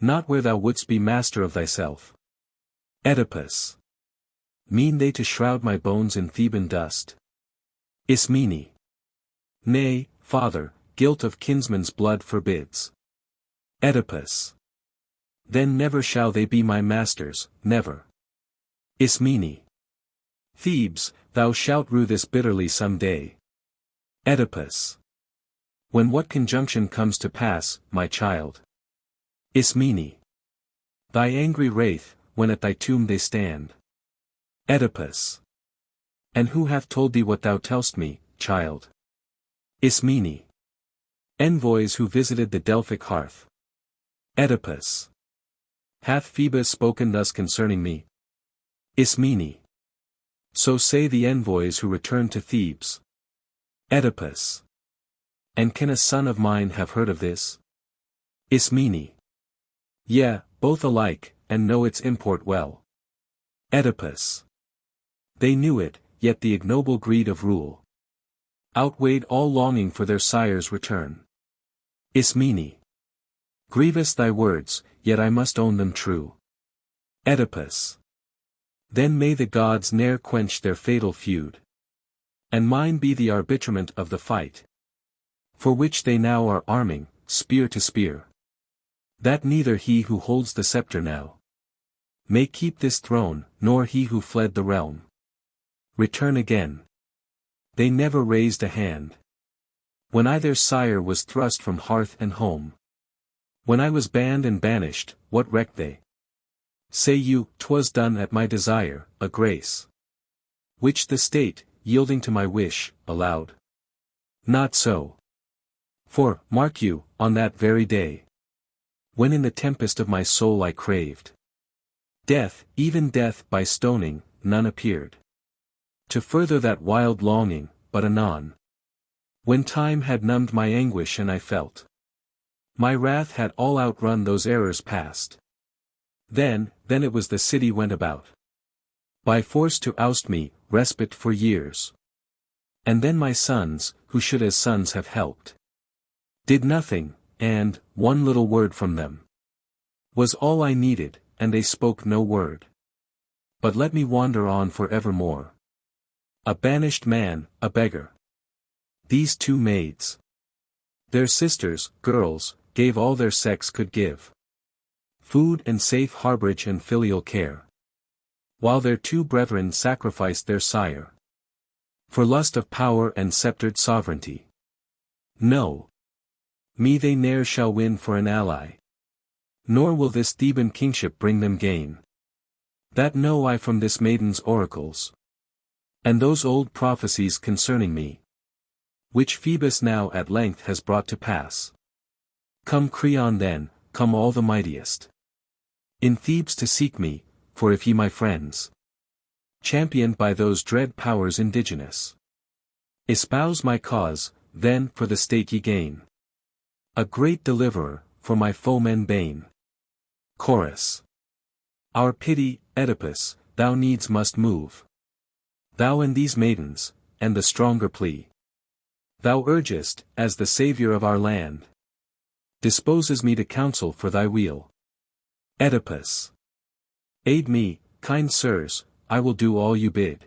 not where thou wouldst be master of thyself. Oedipus, mean they to shroud my bones in Theban dust? Ismene, nay, father, guilt of kinsman's blood forbids. Oedipus, then never shall they be my masters, never. Ismene, Thebes, thou shalt rue this bitterly some day. Oedipus, when what conjunction comes to pass, my child? Ismene, thy angry wraith, when at thy tomb they stand. Oedipus, and who hath told thee what thou tell'st me, child? Ismene, envoys who visited the Delphic hearth. Oedipus, hath Phoebus spoken thus concerning me? Ismene, so say the envoys who returned to Thebes. Oedipus, and can a son of mine have heard of this? Ismene, yea, both alike, and know its import well. Oedipus, they knew it, yet the ignoble greed of rule outweighed all longing for their sire's return. Ismene, grievous thy words, yet I must own them true. Oedipus, then may the gods ne'er quench their fatal feud, and mine be the arbitrament of the fight. For which they now are arming, spear to spear. That neither he who holds the scepter now may keep this throne, nor he who fled the realm return again. They never raised a hand. When I their sire was thrust from hearth and home. When I was banned and banished, what recked they? Say you, 'twas done at my desire, a grace which the state, yielding to my wish, allowed. Not so. For, mark you, on that very day, when in the tempest of my soul I craved death, even death by stoning, none appeared to further that wild longing, but anon, when time had numbed my anguish and I felt my wrath had all outrun those errors past. Then it was the city went about by force to oust me, respite for years. And then my sons, who should as sons have helped, did nothing, and, one little word from them was all I needed, and they spoke no word. But let me wander on for evermore. A banished man, a beggar. These two maids, their sisters, girls, gave all their sex could give. Food and safe harborage and filial care. While their two brethren sacrificed their sire for lust of power and sceptred sovereignty. No. Me they ne'er shall win for an ally. Nor will this Theban kingship bring them gain. That know I from this maiden's oracles. And those old prophecies concerning me, which Phoebus now at length has brought to pass. Come Creon then, come all the mightiest in Thebes to seek me, for if ye my friends, championed by those dread powers indigenous, espouse my cause, then for the state ye gain a great deliverer, for my foemen bane. Chorus. Our pity, Oedipus, thou needs must move. Thou and these maidens, and the stronger plea thou urgest, as the saviour of our land, disposes me to counsel for thy weal. Oedipus. Aid me, kind sirs, I will do all you bid.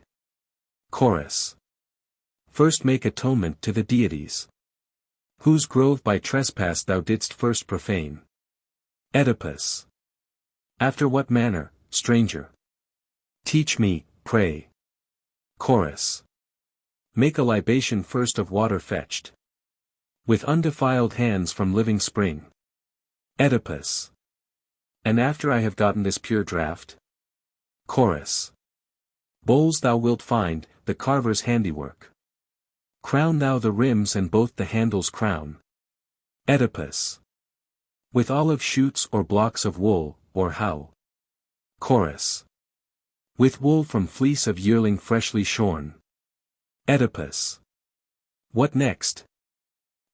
Chorus. First make atonement to the deities, whose grove by trespass thou didst first profane. Oedipus. After what manner, stranger? Teach me, pray. Chorus. Make a libation first of water fetched, with undefiled hands from living spring. Oedipus. And after I have gotten this pure draught? Chorus. Bowls thou wilt find, the carver's handiwork. Crown thou the rims and both the handles crown. Oedipus. With olive shoots or blocks of wool, or how? Chorus. With wool from fleece of yearling freshly shorn. Oedipus. What next?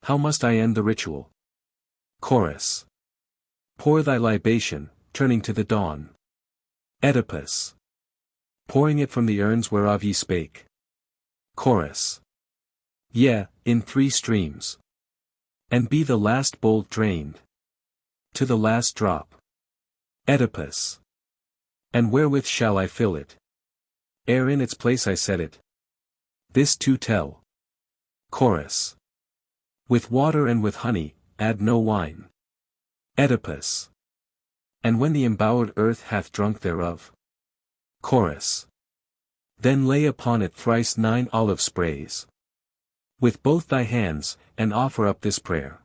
How must I end the ritual? Chorus. Pour thy libation, turning to the dawn. Oedipus. Pouring it from the urns whereof ye spake. Chorus. Yea, in 3 streams. And be the last bowl drained to the last drop. Oedipus. And wherewith shall I fill it? Ere in its place I set it. This too tell. Chorus. With water and with honey, add no wine. Oedipus. And when the embowed earth hath drunk thereof. Chorus. Then lay upon it thrice 9 olive sprays. With both thy hands, and offer up this prayer.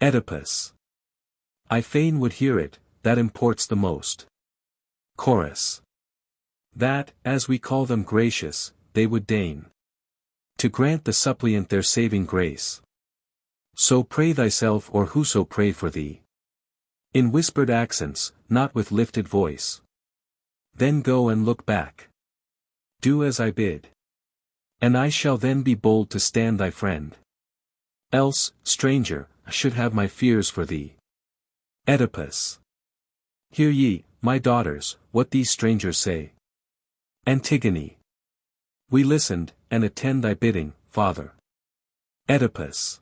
Oedipus. I fain would hear it, that imports the most. Chorus. That, as we call them gracious, they would deign to grant the suppliant their saving grace. So pray thyself or whoso pray for thee. In whispered accents, not with lifted voice. Then go and look back. Do as I bid. And I shall then be bold to stand thy friend. Else, stranger, I should have my fears for thee. Oedipus. Hear ye, my daughters, what these strangers say. Antigone. We listened, and attend thy bidding, father. Oedipus.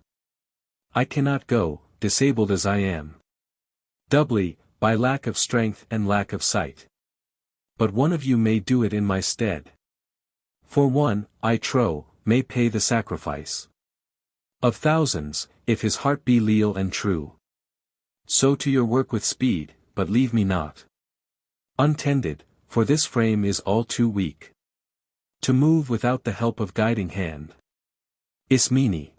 I cannot go, disabled as I am. Doubly, by lack of strength and lack of sight. But one of you may do it in my stead. For one, I trow, may pay the sacrifice. Of thousands, if his heart be leal and true. So to your work with speed, but leave me not untended, for this frame is all too weak to move without the help of guiding hand. Ismene.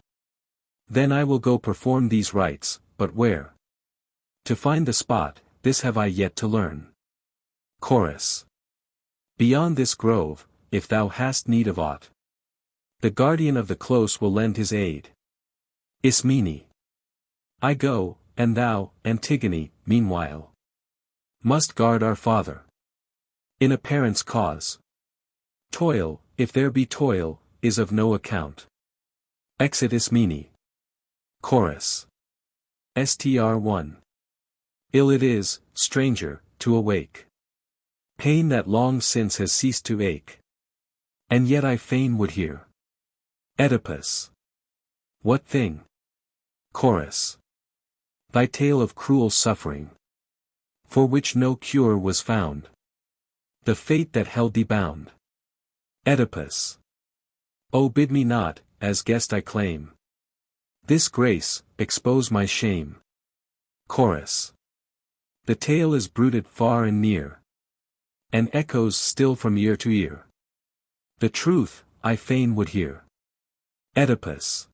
Then I will go perform these rites, but where? To find the spot, this have I yet to learn. Chorus. Beyond this grove, if thou hast need of aught, the guardian of the close will lend his aid. Ismene. I go, and thou, Antigone, meanwhile, must guard our father in a parent's cause. Toil, if there be toil, is of no account. Exit Ismene. Chorus. Str1. Ill it is, stranger, to awake pain that long since has ceased to ache. And yet I fain would hear. Oedipus. What thing? Chorus. Thy tale of cruel suffering, for which no cure was found. The fate that held thee bound. Oedipus. O bid me not, as guest I claim this grace, expose my shame. Chorus. The tale is bruited far and near, and echoes still from ear to ear. The truth, I fain would hear. Oedipus.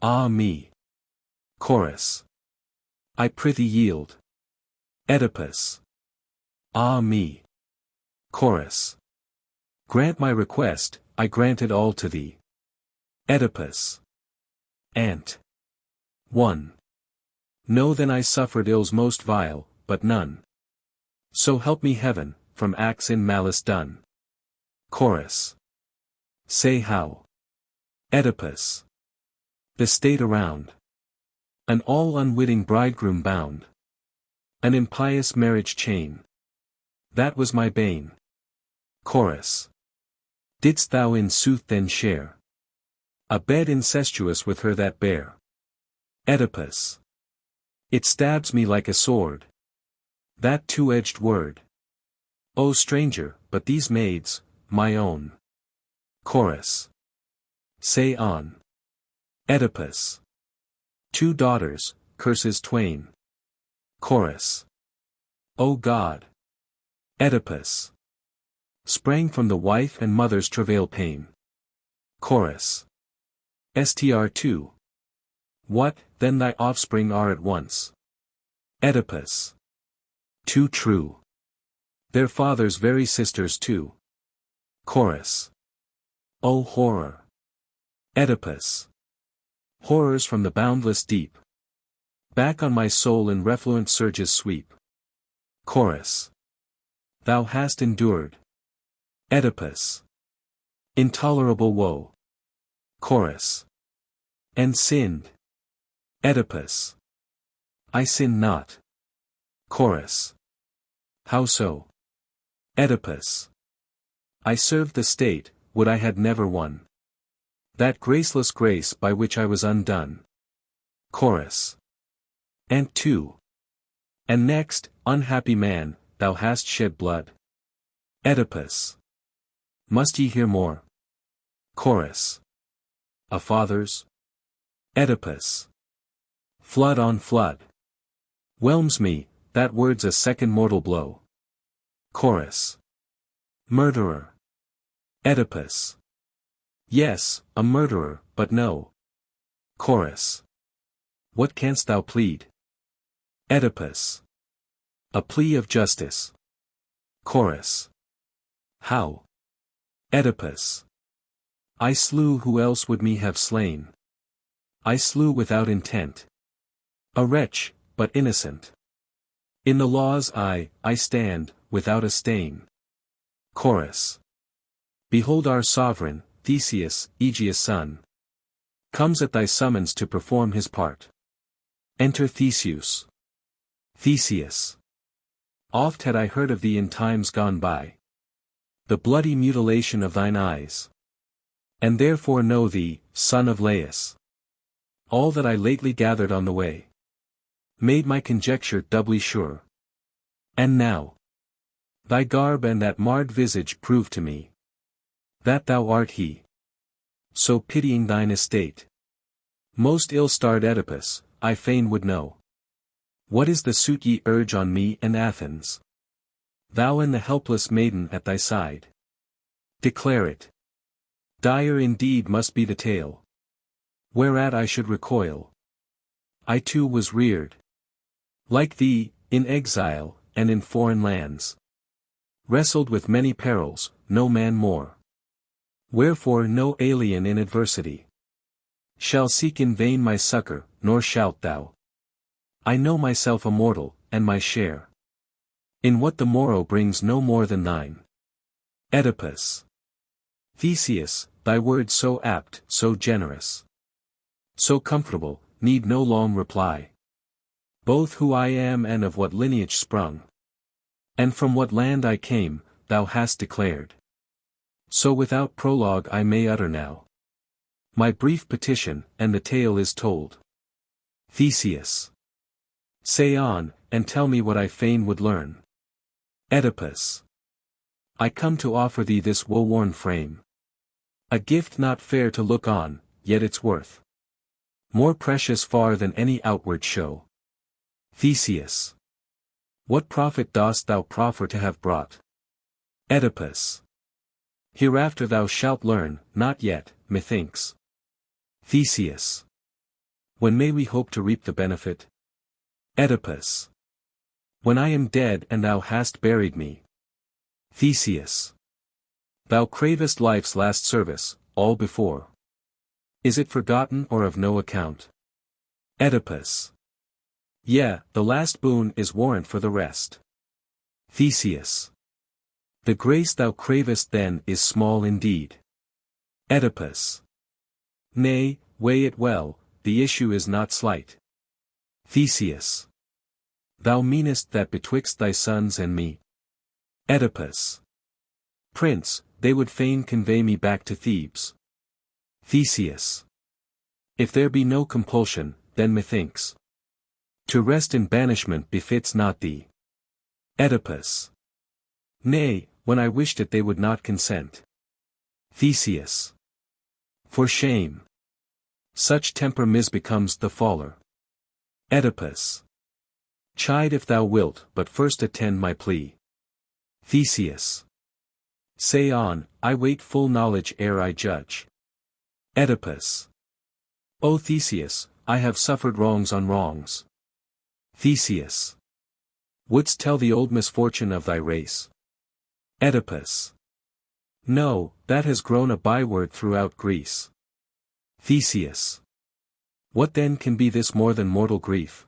Ah me. Chorus. I prithee yield. Oedipus. Ah me. Chorus. Grant my request, I grant it all to thee. Oedipus. Ant. 1. Know then I suffered ills most vile, but none. So help me heaven, from acts in malice done. Chorus. Say how. Oedipus. The state around. An all unwitting bridegroom bound. An impious marriage chain. That was my bane. Chorus. Didst thou in sooth then share a bed incestuous with her that bare? Oedipus. It stabs me like a sword, that two-edged word. O stranger, but these maids, my own. Chorus. Say on. Oedipus. 2 daughters, curses twain. Chorus. O God. Oedipus. Sprang from the wife and mother's travail pain. Chorus. Str2. What, then thy offspring are at once? Oedipus. Too true. Their father's very sisters too. Chorus. O horror. Oedipus. Horrors from the boundless deep. Back on my soul in refluent surges sweep. Chorus. Thou hast endured. Oedipus. Intolerable woe. Chorus. And sinned. Oedipus. I sin not. Chorus. How so? Oedipus. I served the state, would I had never won that graceless grace by which I was undone. Chorus. And 2. And next, unhappy man, thou hast shed blood. Oedipus. Must ye hear more? Chorus. A father's? Oedipus. Flood on flood. Whelms me, that word's a second mortal blow. Chorus. Murderer. Oedipus. Yes, a murderer, but no. Chorus. What canst thou plead? Oedipus. A plea of justice. Chorus. How? Oedipus. I slew who else would me have slain. I slew without intent. A wretch, but innocent. In the law's eye, I stand, without a stain. Chorus. Behold our sovereign, Theseus, Aegeus' son, comes at thy summons to perform his part. Enter Theseus. Theseus. Oft had I heard of thee in times gone by, the bloody mutilation of thine eyes. And therefore know thee, son of Laius. All that I lately gathered on the way made my conjecture doubly sure. And now, thy garb and that marred visage prove to me that thou art he. So pitying thine estate, Most ill-starred Oedipus, I fain would know. What is the suit ye urge on me and Athens? Thou and the helpless maiden at thy side. Declare it. Dire indeed must be the tale. Whereat I should recoil. I too was reared, like thee, in exile, and in foreign lands. Wrestled with many perils, no man more. Wherefore no alien in adversity shall seek in vain my succor, nor shalt thou. I know myself a mortal, and my share in what the morrow brings no more than thine. Oedipus. Theseus, thy words so apt, so generous, so comfortable, need no long reply. Both who I am and of what lineage sprung, and from what land I came, thou hast declared. So without prologue I may utter now my brief petition, and the tale is told. Theseus. Say on, and tell me what I fain would learn. Oedipus. I come to offer thee this woe-worn frame. A gift not fair to look on, yet its worth more precious far than any outward show. Theseus. What profit dost thou proffer to have brought? Oedipus. Hereafter thou shalt learn, not yet, methinks. Theseus. When may we hope to reap the benefit? Oedipus. When I am dead and thou hast buried me. Theseus. Thou cravest life's last service, all before. Is it forgotten or of no account? Oedipus. Yea, the last boon is warrant for the rest. Theseus. The grace thou cravest then is small indeed. Oedipus. Nay, weigh it well, the issue is not slight. Theseus. Thou meanest that betwixt thy sons and me. Oedipus. Prince, they would fain convey me back to Thebes. Theseus. If there be no compulsion, then methinks to rest in banishment befits not thee. Oedipus. Nay, when I wished it they would not consent. Theseus. For shame. Such temper misbecomes the faller. Oedipus. Chide if thou wilt, but first attend my plea. Theseus. Say on, I wait full knowledge ere I judge. Oedipus. O Theseus, I have suffered wrongs on wrongs. Theseus. Wouldst tell the old misfortune of thy race? Oedipus. No, that has grown a byword throughout Greece. Theseus. What then can be this more than mortal grief?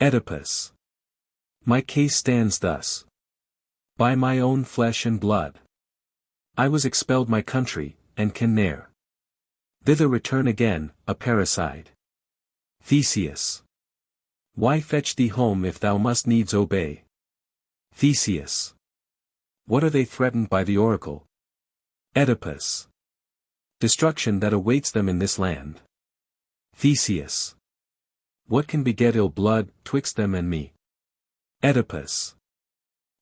Oedipus. My case stands thus. By my own flesh and blood I was expelled my country, and can ne'er thither return again, a parricide. Theseus. Why fetch thee home if thou must needs obey? Theseus. What are they threatened by the oracle? Oedipus. Destruction that awaits them in this land. Theseus. What can beget ill blood, twixt them and me? Oedipus.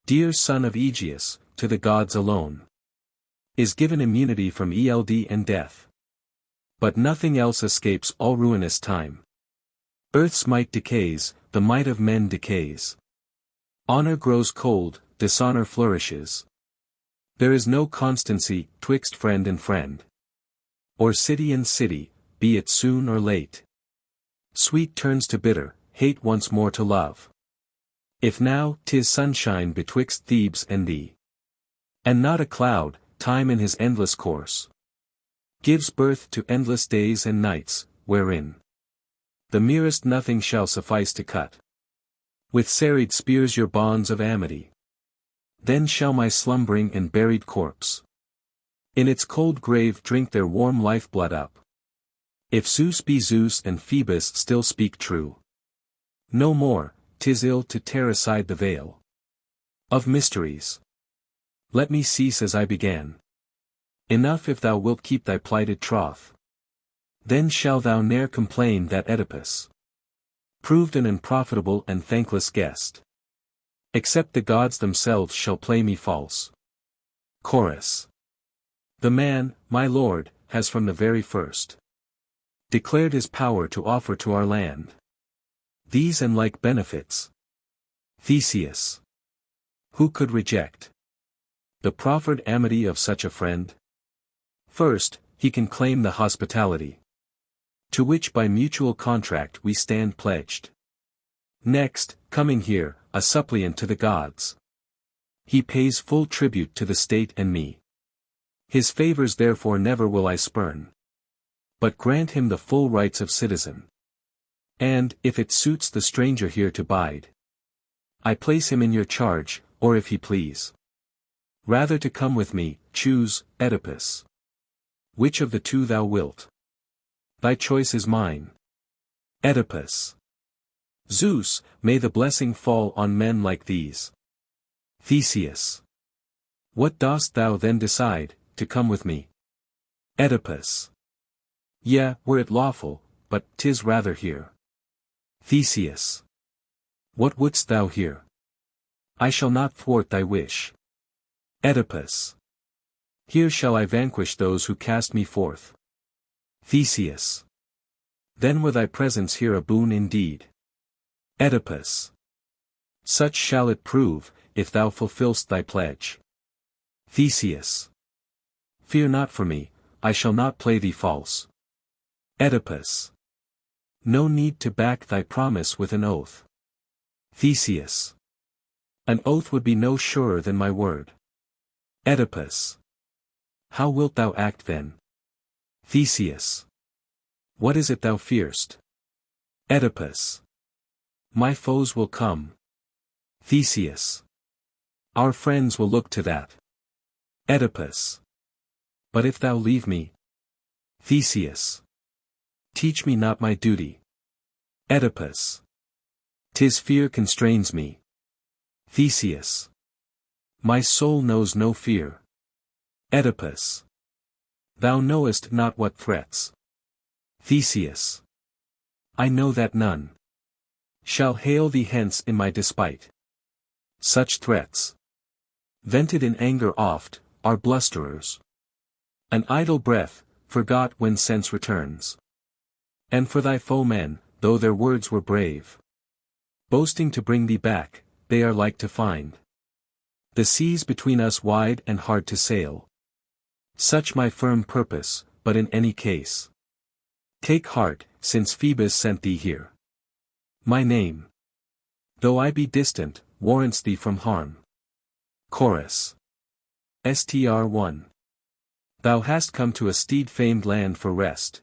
Dear son of Aegeus, to the gods alone is given immunity from eld and death. But nothing else escapes all ruinous time. Earth's might decays, the might of men decays. Honor grows cold, dishonor flourishes. There is no constancy, twixt friend and friend. Or city and city, be it soon or late. Sweet turns to bitter, hate once more to love. If now, 'tis sunshine betwixt Thebes and thee. And not a cloud, time in his endless course gives birth to endless days and nights, wherein the merest nothing shall suffice to cut with serried spears your bonds of amity. Then shall my slumbering and buried corpse in its cold grave drink their warm lifeblood up. If Zeus be Zeus and Phoebus still speak true, no more, 'tis ill to tear aside the veil of mysteries. Let me cease as I began. Enough if thou wilt keep thy plighted troth. Then shall thou ne'er complain that Oedipus proved an unprofitable and thankless guest. Except the gods themselves shall play me false. Chorus. The man, my lord, has from the very first declared his power to offer to our land these and like benefits. Theseus. Who could reject the proffered amity of such a friend? First, he can claim the hospitality to which by mutual contract we stand pledged. Next, coming here, a suppliant to the gods, he pays full tribute to the state and me. His favors therefore never will I spurn, but grant him the full rights of citizen. And, if it suits the stranger here to bide, I place him in your charge, or if he please, rather to come with me, choose, Oedipus. Which of the two thou wilt? Thy choice is mine. Oedipus. Zeus, may the blessing fall on men like these. Theseus. What dost thou then decide, to come with me? Oedipus. Yea, were it lawful, but 'tis rather here. Theseus. What wouldst thou here? I shall not thwart thy wish. Oedipus. Here shall I vanquish those who cast me forth. Theseus. Then were thy presence here a boon indeed. Oedipus. Such shall it prove, if thou fulfillst thy pledge. Theseus. Fear not for me, I shall not play thee false. Oedipus. No need to back thy promise with an oath. Theseus. An oath would be no surer than my word. Oedipus. How wilt thou act then? Theseus. What is it thou fearst? Oedipus. My foes will come. Theseus. Our friends will look to that. Oedipus. But if thou leave me? Theseus. Teach me not my duty. Oedipus. 'Tis fear constrains me. Theseus. My soul knows no fear. Oedipus. Thou knowest not what threats. Theseus. I know that none shall hale thee hence in my despite. Such threats, vented in anger oft, are blusterers. An idle breath, forgot when sense returns. And for thy foemen, though their words were brave, boasting to bring thee back, they are like to find the seas between us wide and hard to sail. Such my firm purpose, but in any case, take heart, since Phoebus sent thee here. My name, though I be distant, warrants thee from harm. Chorus. Str 1. Thou hast come to a steed-famed land for rest.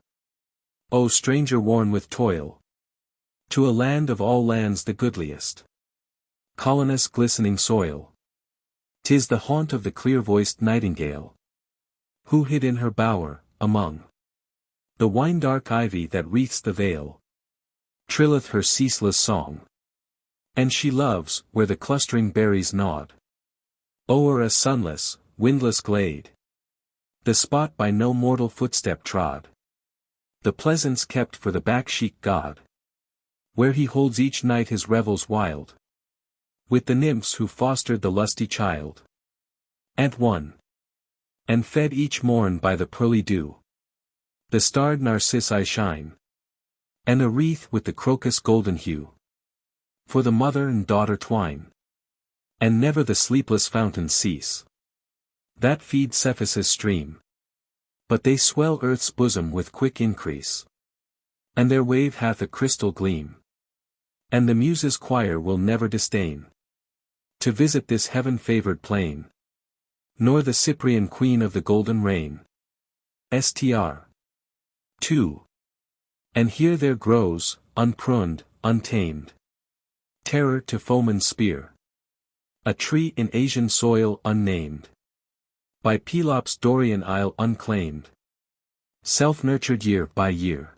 O stranger worn with toil, to a land of all lands the goodliest. Colonus' glistening soil. 'Tis the haunt of the clear-voiced nightingale, who hid in her bower, among the wine-dark ivy that wreathes the vale, trilleth her ceaseless song. And she loves, where the clustering berries nod o'er a sunless, windless glade, the spot by no mortal footstep trod, the pleasance kept for the back-chic god, where he holds each night his revels wild, with the nymphs who fostered the lusty child, and won and fed each morn by the pearly dew. The starred narcissi shine, and a wreath with the crocus golden hue, for the mother and daughter twine, and never the sleepless fountains cease, that feed Cephis's stream, but they swell earth's bosom with quick increase, and their wave hath a crystal gleam, and the Muses' choir will never disdain to visit this heaven-favored plain, nor the Cyprian queen of the golden reign. Str. 2. And here there grows, unpruned, untamed, terror to foeman's spear, a tree in Asian soil unnamed, by Pelops' Dorian isle unclaimed, self-nurtured year by year.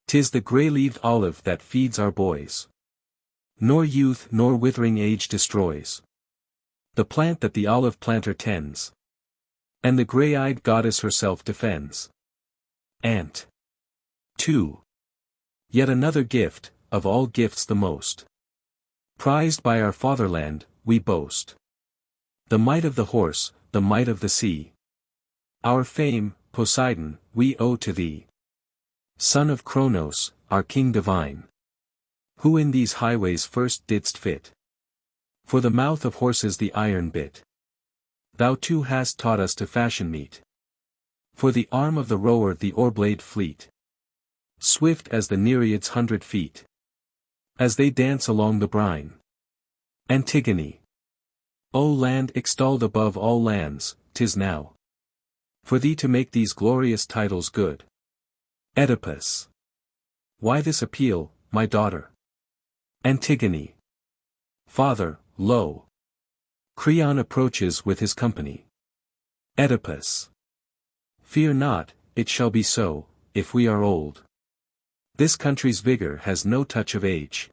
'Tis the grey-leaved olive that feeds our boys, nor youth nor withering age destroys, the plant that the olive planter tends, and the grey-eyed goddess herself defends. Ant. 2. Yet another gift, of all gifts the most prized by our fatherland, we boast. The might of the horse, the might of the sea. Our fame, Poseidon, we owe to thee. Son of Cronos, our king divine. Who in these highways first didst fit for the mouth of horses the iron bit. Thou too hast taught us to fashion meet for the arm of the rower the oar-blade fleet, swift as the Nereids' 100 feet, as they dance along the brine. Antigone. O land extolled above all lands, 'tis now for thee to make these glorious titles good. Oedipus. Why this appeal, my daughter? Antigone. Father, lo! Creon approaches with his company. Oedipus. Fear not, it shall be so, if we are old. This country's vigor has no touch of age.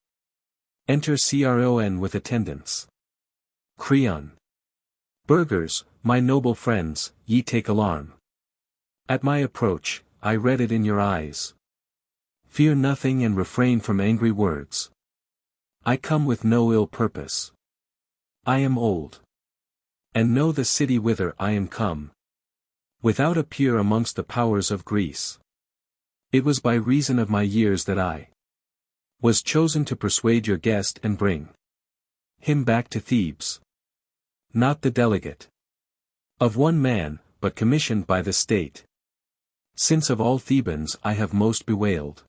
Enter Cron with attendants. Creon. Burghers, my noble friends, ye take alarm. At my approach, I read it in your eyes. Fear nothing and refrain from angry words. I come with no ill purpose. I am old. And know the city whither I am come. Without a peer amongst the powers of Greece. It was by reason of my years that I was chosen to persuade your guest and bring him back to Thebes. Not the delegate of one man, but commissioned by the state. Since of all Thebans I have most bewailed,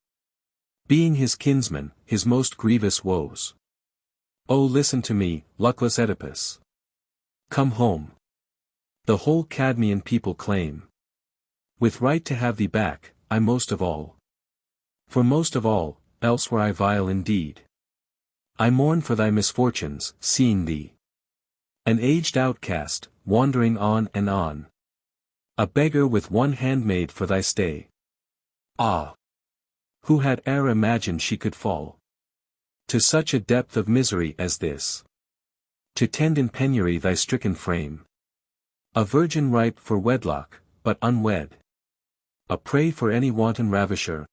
being his kinsman, his most grievous woes. Oh, listen to me, luckless Oedipus. Come home. The whole Cadmean people claim with right to have thee back, I most of all. For most of all, else were I vile indeed. I mourn for thy misfortunes, seeing thee an aged outcast, wandering on and on. A beggar with one handmaid for thy stay. Ah! Who had e'er imagined she could fall to such a depth of misery as this? To tend in penury thy stricken frame. A virgin ripe for wedlock, but unwed. A prey for any wanton ravisher.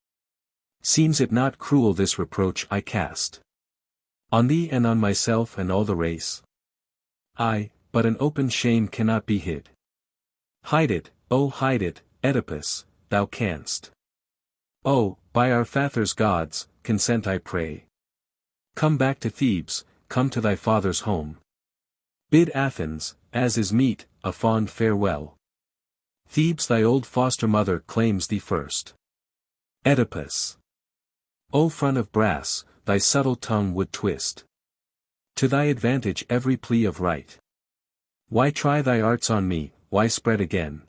Seems it not cruel this reproach I cast on thee and on myself and all the race? Ay, but an open shame cannot be hid. Hide it, oh hide it, Oedipus, thou canst. Oh, by our father's gods, consent I pray. Come back to Thebes, come to thy father's home. Bid Athens, as is meet, a fond farewell. Thebes thy old foster mother claims thee first. Oedipus. O front of brass, thy subtle tongue would twist to thy advantage every plea of right. Why try thy arts on me, why spread again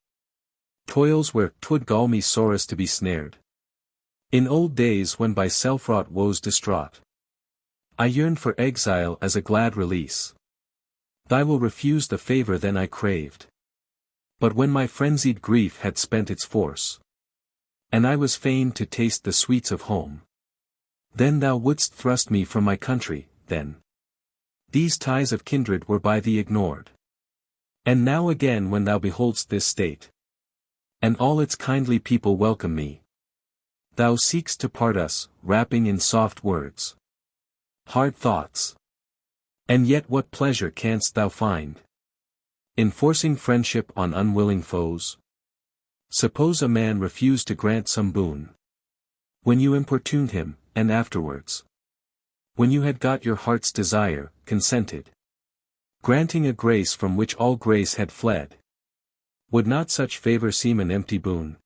toils where 'twould gall me sorest to be snared? In old days when by self-wrought woes distraught, I yearned for exile as a glad release. Thy will refuse the favor then I craved. But when my frenzied grief had spent its force, and I was fain to taste the sweets of home, then thou wouldst thrust me from my country, then these ties of kindred were by thee ignored. And now again when thou beholdst this state, and all its kindly people welcome me, thou seekst to part us, wrapping in soft words hard thoughts. And yet what pleasure canst thou find in forcing friendship on unwilling foes? Suppose a man refuse to grant some boon, when you importuned him, and afterwards, when you had got your heart's desire, consented, granting a grace from which all grace had fled. Would not such favor seem an empty boon?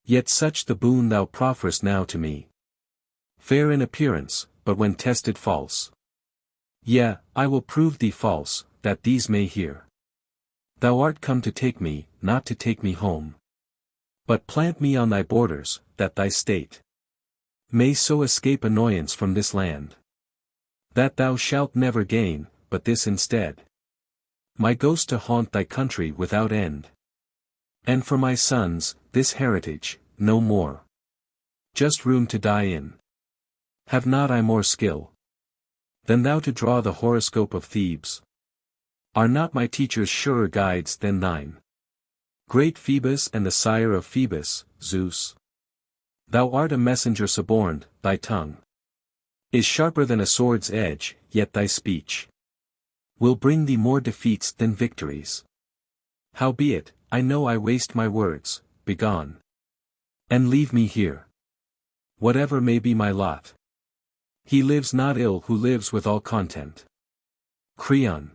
Yet such the boon thou profferest now to me. Fair in appearance, but when tested false. Yea, I will prove thee false, that these may hear. Thou art come to take me, not to take me home. But plant me on thy borders, that thy state may so escape annoyance from this land. That thou shalt never gain, but this instead. My ghost to haunt thy country without end. And for my sons, this heritage, no more. Just room to die in. Have not I more skill than thou to draw the horoscope of Thebes? Are not my teachers surer guides than thine? Great Phoebus and the sire of Phoebus, Zeus. Thou art a messenger suborned, thy tongue is sharper than a sword's edge, yet thy speech will bring thee more defeats than victories. Howbeit, I know I waste my words, begone, and leave me here. Whatever may be my lot. He lives not ill who lives with all content. Creon.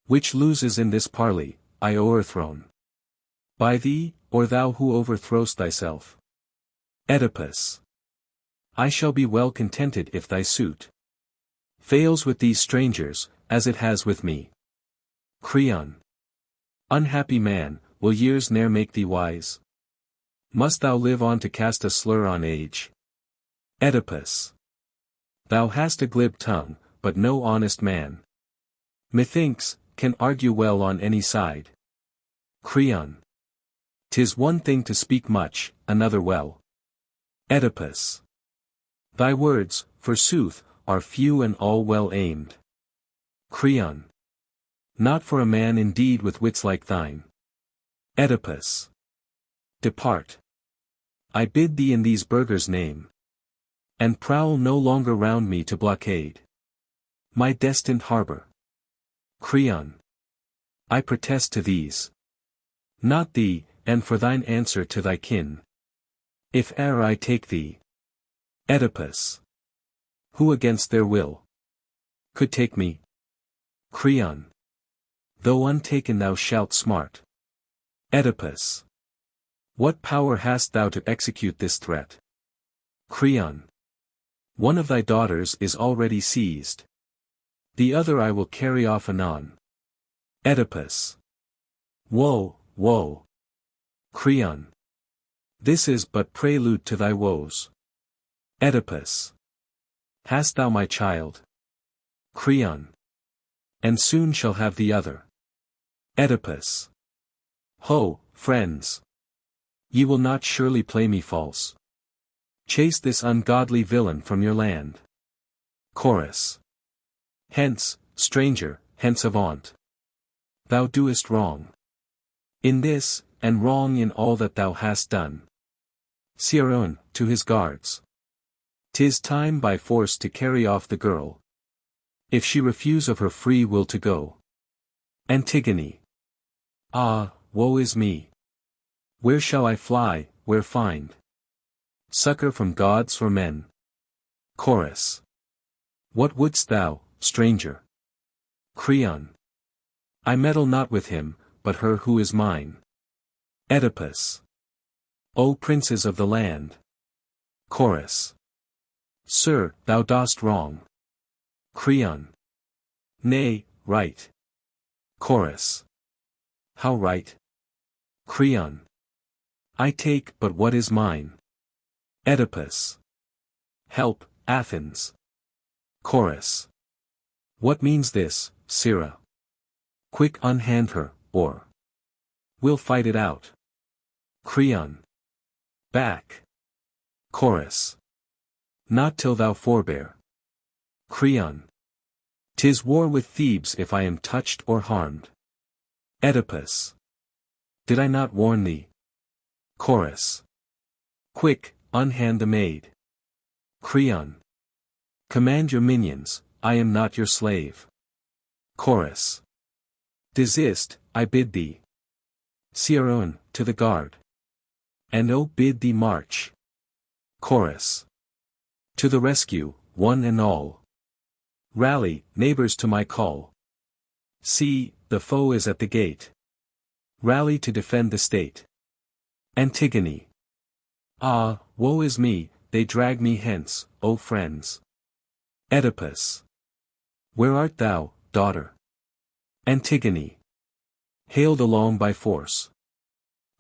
Which loses in this parley, I o'erthrown. By thee, or thou who overthrow'st thyself. Oedipus. I shall be well contented if thy suit fails with these strangers, as it has with me. Creon. Unhappy man, will years ne'er make thee wise? Must thou live on to cast a slur on age? Oedipus. Thou hast a glib tongue, but no honest man, methinks, can argue well on any side. Creon. 'Tis one thing to speak much, another well. Oedipus. Thy words, forsooth, are few and all well aimed. Creon. Not for a man indeed with wits like thine. Oedipus. Depart. I bid thee in these burghers' name. And prowl no longer round me to blockade my destined harbour. Creon. I protest to these. Not thee, and for thine answer to thy kin. If e'er I take thee. Oedipus. Who against their will could take me? Creon. Though untaken thou shalt smart. Oedipus. What power hast thou to execute this threat? Creon. One of thy daughters is already seized. The other I will carry off anon. Oedipus. Woe, woe. Creon. This is but prelude to thy woes. Oedipus. Hast thou my child? Creon. And soon shall have the other. Oedipus. Ho, friends. Ye will not surely play me false. Chase this ungodly villain from your land. Chorus. Hence, stranger, hence avaunt. Thou doest wrong in this, and wrong in all that thou hast done. Creon, to his guards. 'Tis time by force to carry off the girl, if she refuse of her free will to go. Antigone. Ah, woe is me. Where shall I fly, where find succor from gods or men? Chorus. What wouldst thou, stranger? Creon. I meddle not with him, but her who is mine. Oedipus. O princes of the land. Chorus. Sir, thou dost wrong. Creon. Nay, right. Chorus. How right? Creon. I take but what is mine. Oedipus. Help, Athens. Chorus. What means this, Sirrah? Quick unhand her, or we'll fight it out. Creon. Back. Chorus. Not till thou forbear. Creon. 'Tis war with Thebes if I am touched or harmed. Oedipus. Did I not warn thee? Chorus. Quick, unhand the maid. Creon. Command your minions, I am not your slave. Chorus. Desist, I bid thee. Creon, to the guard. And O bid thee march. Chorus. To the rescue, one and all. Rally, neighbors to my call. See, the foe is at the gate. Rally to defend the state. Antigone. Ah, woe is me, they drag me hence, O friends. Oedipus. Where art thou, daughter? Antigone. Haled along by force.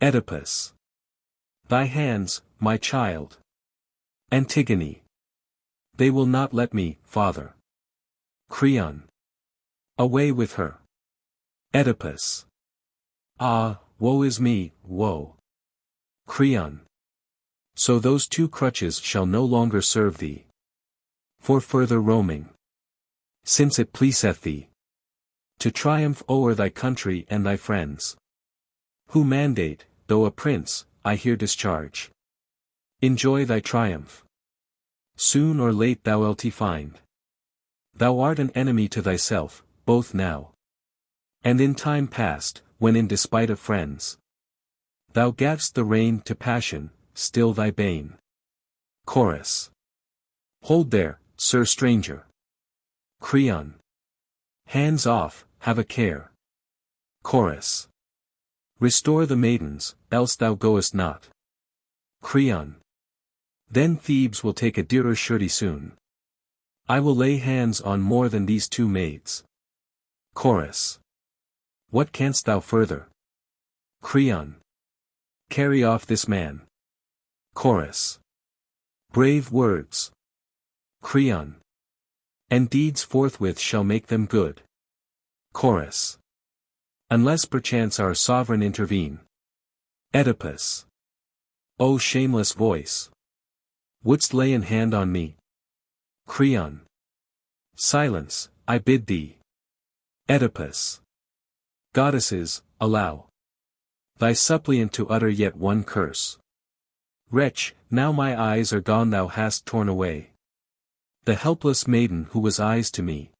Oedipus. Thy hands, my child. Antigone. They will not let me, father. Creon. Away with her. Oedipus. Ah, woe is me, woe. Creon. So those two crutches shall no longer serve thee for further roaming, since it pleaseth thee to triumph o'er thy country and thy friends, who mandate, though a prince, I here discharge. Enjoy thy triumph. Soon or late thou'lt find thou art an enemy to thyself, both now and in time past, when in despite of friends thou gav'st the rein to passion, still thy bane Chorus. Hold there, sir stranger. Creon. Hands off, have a care. Chorus. Restore the maidens, else thou goest not. Creon. Then Thebes will take a dearer surety soon. I will lay hands on more than these two maids. Chorus. What canst thou further? Creon. Carry off this man. Chorus. Brave words. Creon. And deeds forthwith shall make them good. Chorus. Unless perchance our sovereign intervene. Oedipus. O shameless voice! Wouldst lay an hand on me? Creon. Silence, I bid thee. Oedipus. Goddesses, allow thy suppliant to utter yet one curse. Wretch, now my eyes are gone, thou hast torn away the helpless maiden who was eyes to me.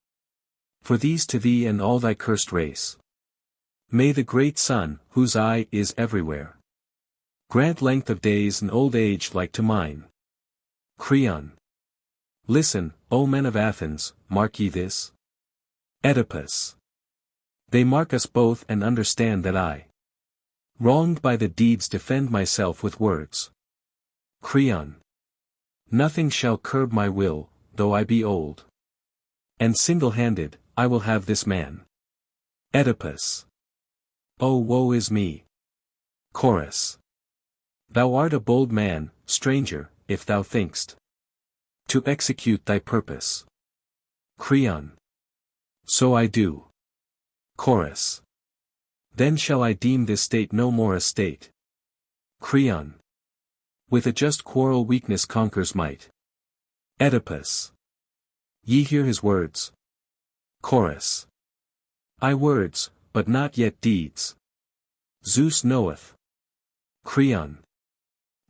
For these to thee and all thy cursed race. May the great sun, whose eye is everywhere, grant length of days and old age like to mine. Creon. Listen, O men of Athens, mark ye this? Oedipus. They mark us both and understand that I, wronged by the deeds, defend myself with words. Creon. Nothing shall curb my will, though I be old. And single-handed, I will have this man. Oedipus. Oh, woe is me! Chorus. Thou art a bold man, stranger, if thou think'st to execute thy purpose. Creon. So I do. Chorus. Then shall I deem this state no more a state. Creon. With a just quarrel weakness conquers might. Oedipus. Ye hear his words. Chorus. I words, but not yet deeds. Zeus knoweth. Creon.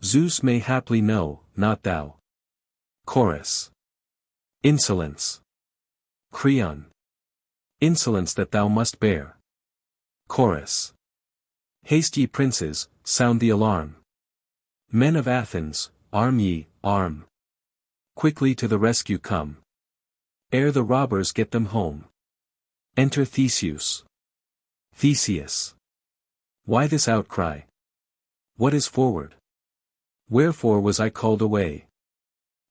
Zeus may haply know, not thou. Chorus. Insolence. Creon. Insolence that thou must bear. Chorus. Haste ye princes, sound the alarm. Men of Athens, arm ye, arm. Quickly to the rescue come. Ere the robbers get them home. Enter Theseus. Theseus. Why this outcry? What is forward? Wherefore was I called away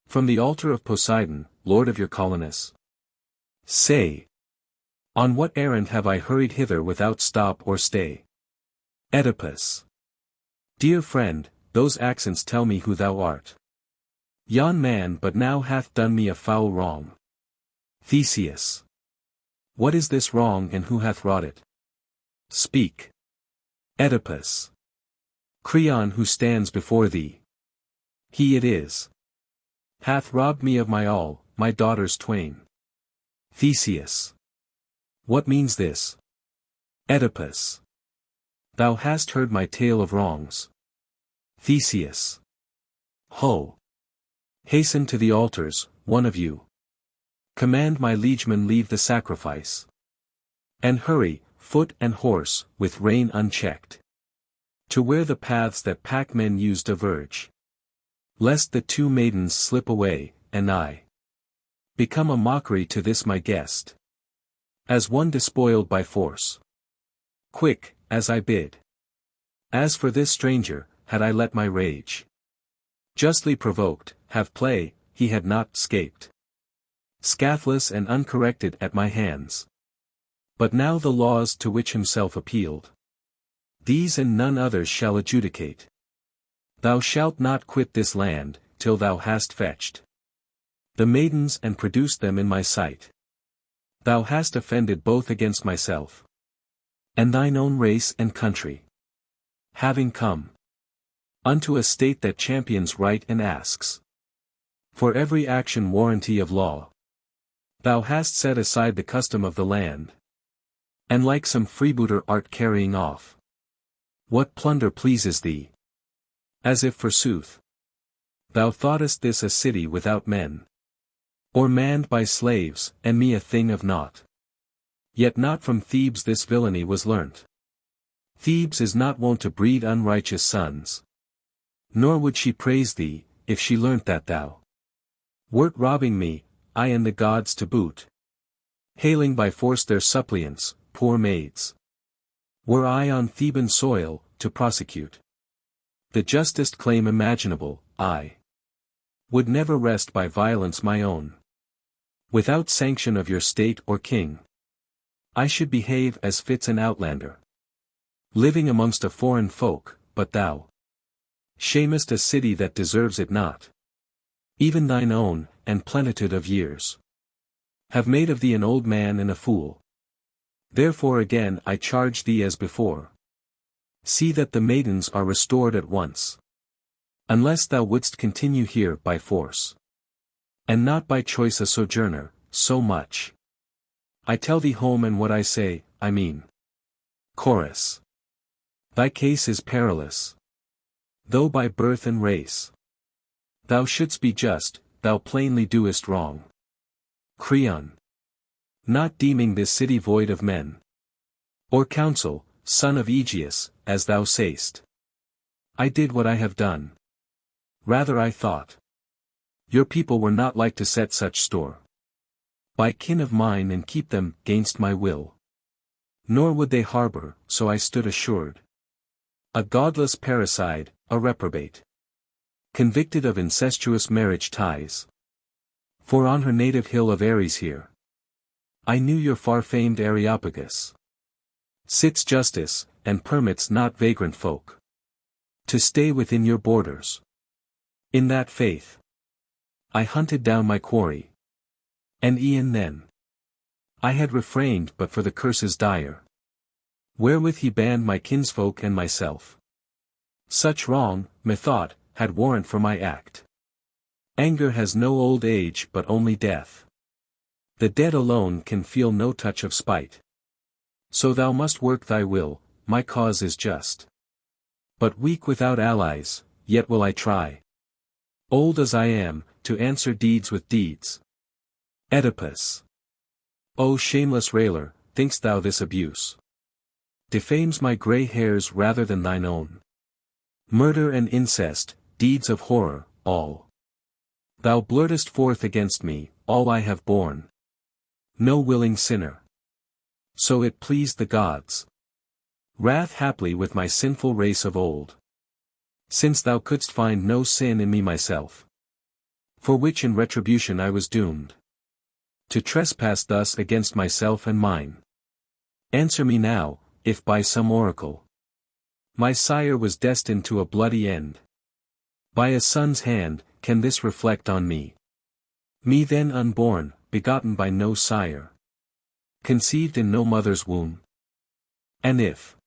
from the altar of Poseidon, lord of your Colonus? Say. On what errand have I hurried hither without stop or stay? Oedipus. Dear friend, those accents tell me who thou art. Yon man but now hath done me a foul wrong. Theseus. What is this wrong and who hath wrought it? Speak. Oedipus. Creon who stands before thee. He it is. Hath robbed me of my all, my daughters twain. Theseus. What means this? Oedipus. Thou hast heard my tale of wrongs. Theseus. Ho! Hasten to the altars, one of you. Command my liegemen leave the sacrifice. And hurry, foot and horse, with rein unchecked. To where the paths that packmen use diverge. Lest the two maidens slip away, and I become a mockery to this my guest. As one despoiled by force. Quick, as I bid. As for this stranger, had I let my rage justly provoked, have play, he had not scaped. Scathless and uncorrected at my hands. But now the laws to which himself appealed, these and none others shall adjudicate. Thou shalt not quit this land, till thou hast fetched the maidens and produced them in my sight. Thou hast offended both against myself and thine own race and country. Having come unto a state that champions right and asks for every action warranty of law, thou hast set aside the custom of the land, and like some freebooter art carrying off what plunder pleases thee. As if forsooth thou thoughtest this a city without men, or manned by slaves, and me a thing of naught. Yet not from Thebes this villainy was learnt. Thebes is not wont to breed unrighteous sons. Nor would she praise thee, if she learnt that thou wert robbing me, I and the gods to boot, hailing by force their suppliants, poor maids. Were I on Theban soil, to prosecute the justest claim imaginable, I would never wrest by violence my own, without sanction of your state or king. I should behave as fits an outlander, living amongst a foreign folk, but thou shamest a city that deserves it not. Even thine own, and plenitude of years, have made of thee an old man and a fool. Therefore again I charge thee as before, see that the maidens are restored at once, unless thou wouldst continue here by force, and not by choice a sojourner, so much I tell thee home, and what I say, I mean. Chorus. Thy case is perilous, though by birth and race thou shouldst be just, thou plainly doest wrong. Creon. Not deeming this city void of men or counsel, son of Aegeus, as thou say'st, I did what I have done. Rather I thought your people were not like to set such store by kin of mine and keep them 'gainst my will. Nor would they harbor, so I stood assured, a godless parricide, a reprobate, convicted of incestuous marriage ties. For on her native hill of Ares here, I knew your far-famed Areopagus sits justice, and permits not vagrant folk to stay within your borders. In that faith I hunted down my quarry, and e'en then I had refrained but for the curses dire, wherewith he banned my kinsfolk and myself. Such wrong, methought, had warrant for my act. Anger has no old age but only death. The dead alone can feel no touch of spite. So thou must work thy will, my cause is just, but weak without allies, yet will I try, old as I am, to answer deeds with deeds. Oedipus. O shameless railer, think'st thou this abuse defames my grey hairs rather than thine own? Murder and incest, deeds of horror, all thou blurtest forth against me, all I have borne. No willing sinner. So it pleased the gods' wrath haply with my sinful race of old, since thou couldst find no sin in me myself, for which in retribution I was doomed to trespass thus against myself and mine. Answer me now, if by some oracle my sire was destined to a bloody end, by a son's hand, can this reflect on me? Me then unborn, begotten by no sire, conceived in no mother's womb? And if,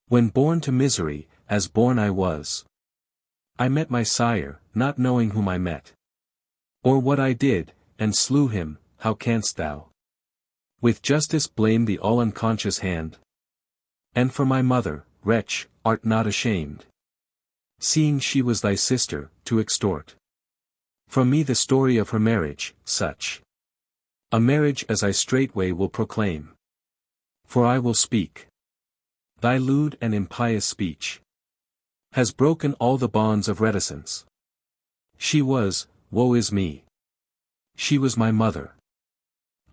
when born to misery, as born I was, I met my sire, not knowing whom I met, or what I did, and slew him, how canst thou with justice blame the all-unconscious hand? And for my mother, wretch, art not ashamed, seeing she was thy sister, to extort from me the story of her marriage, such a marriage as I straightway will proclaim? For I will speak. Thy lewd and impious speech has broken all the bonds of reticence. She was, woe is me, she was my mother.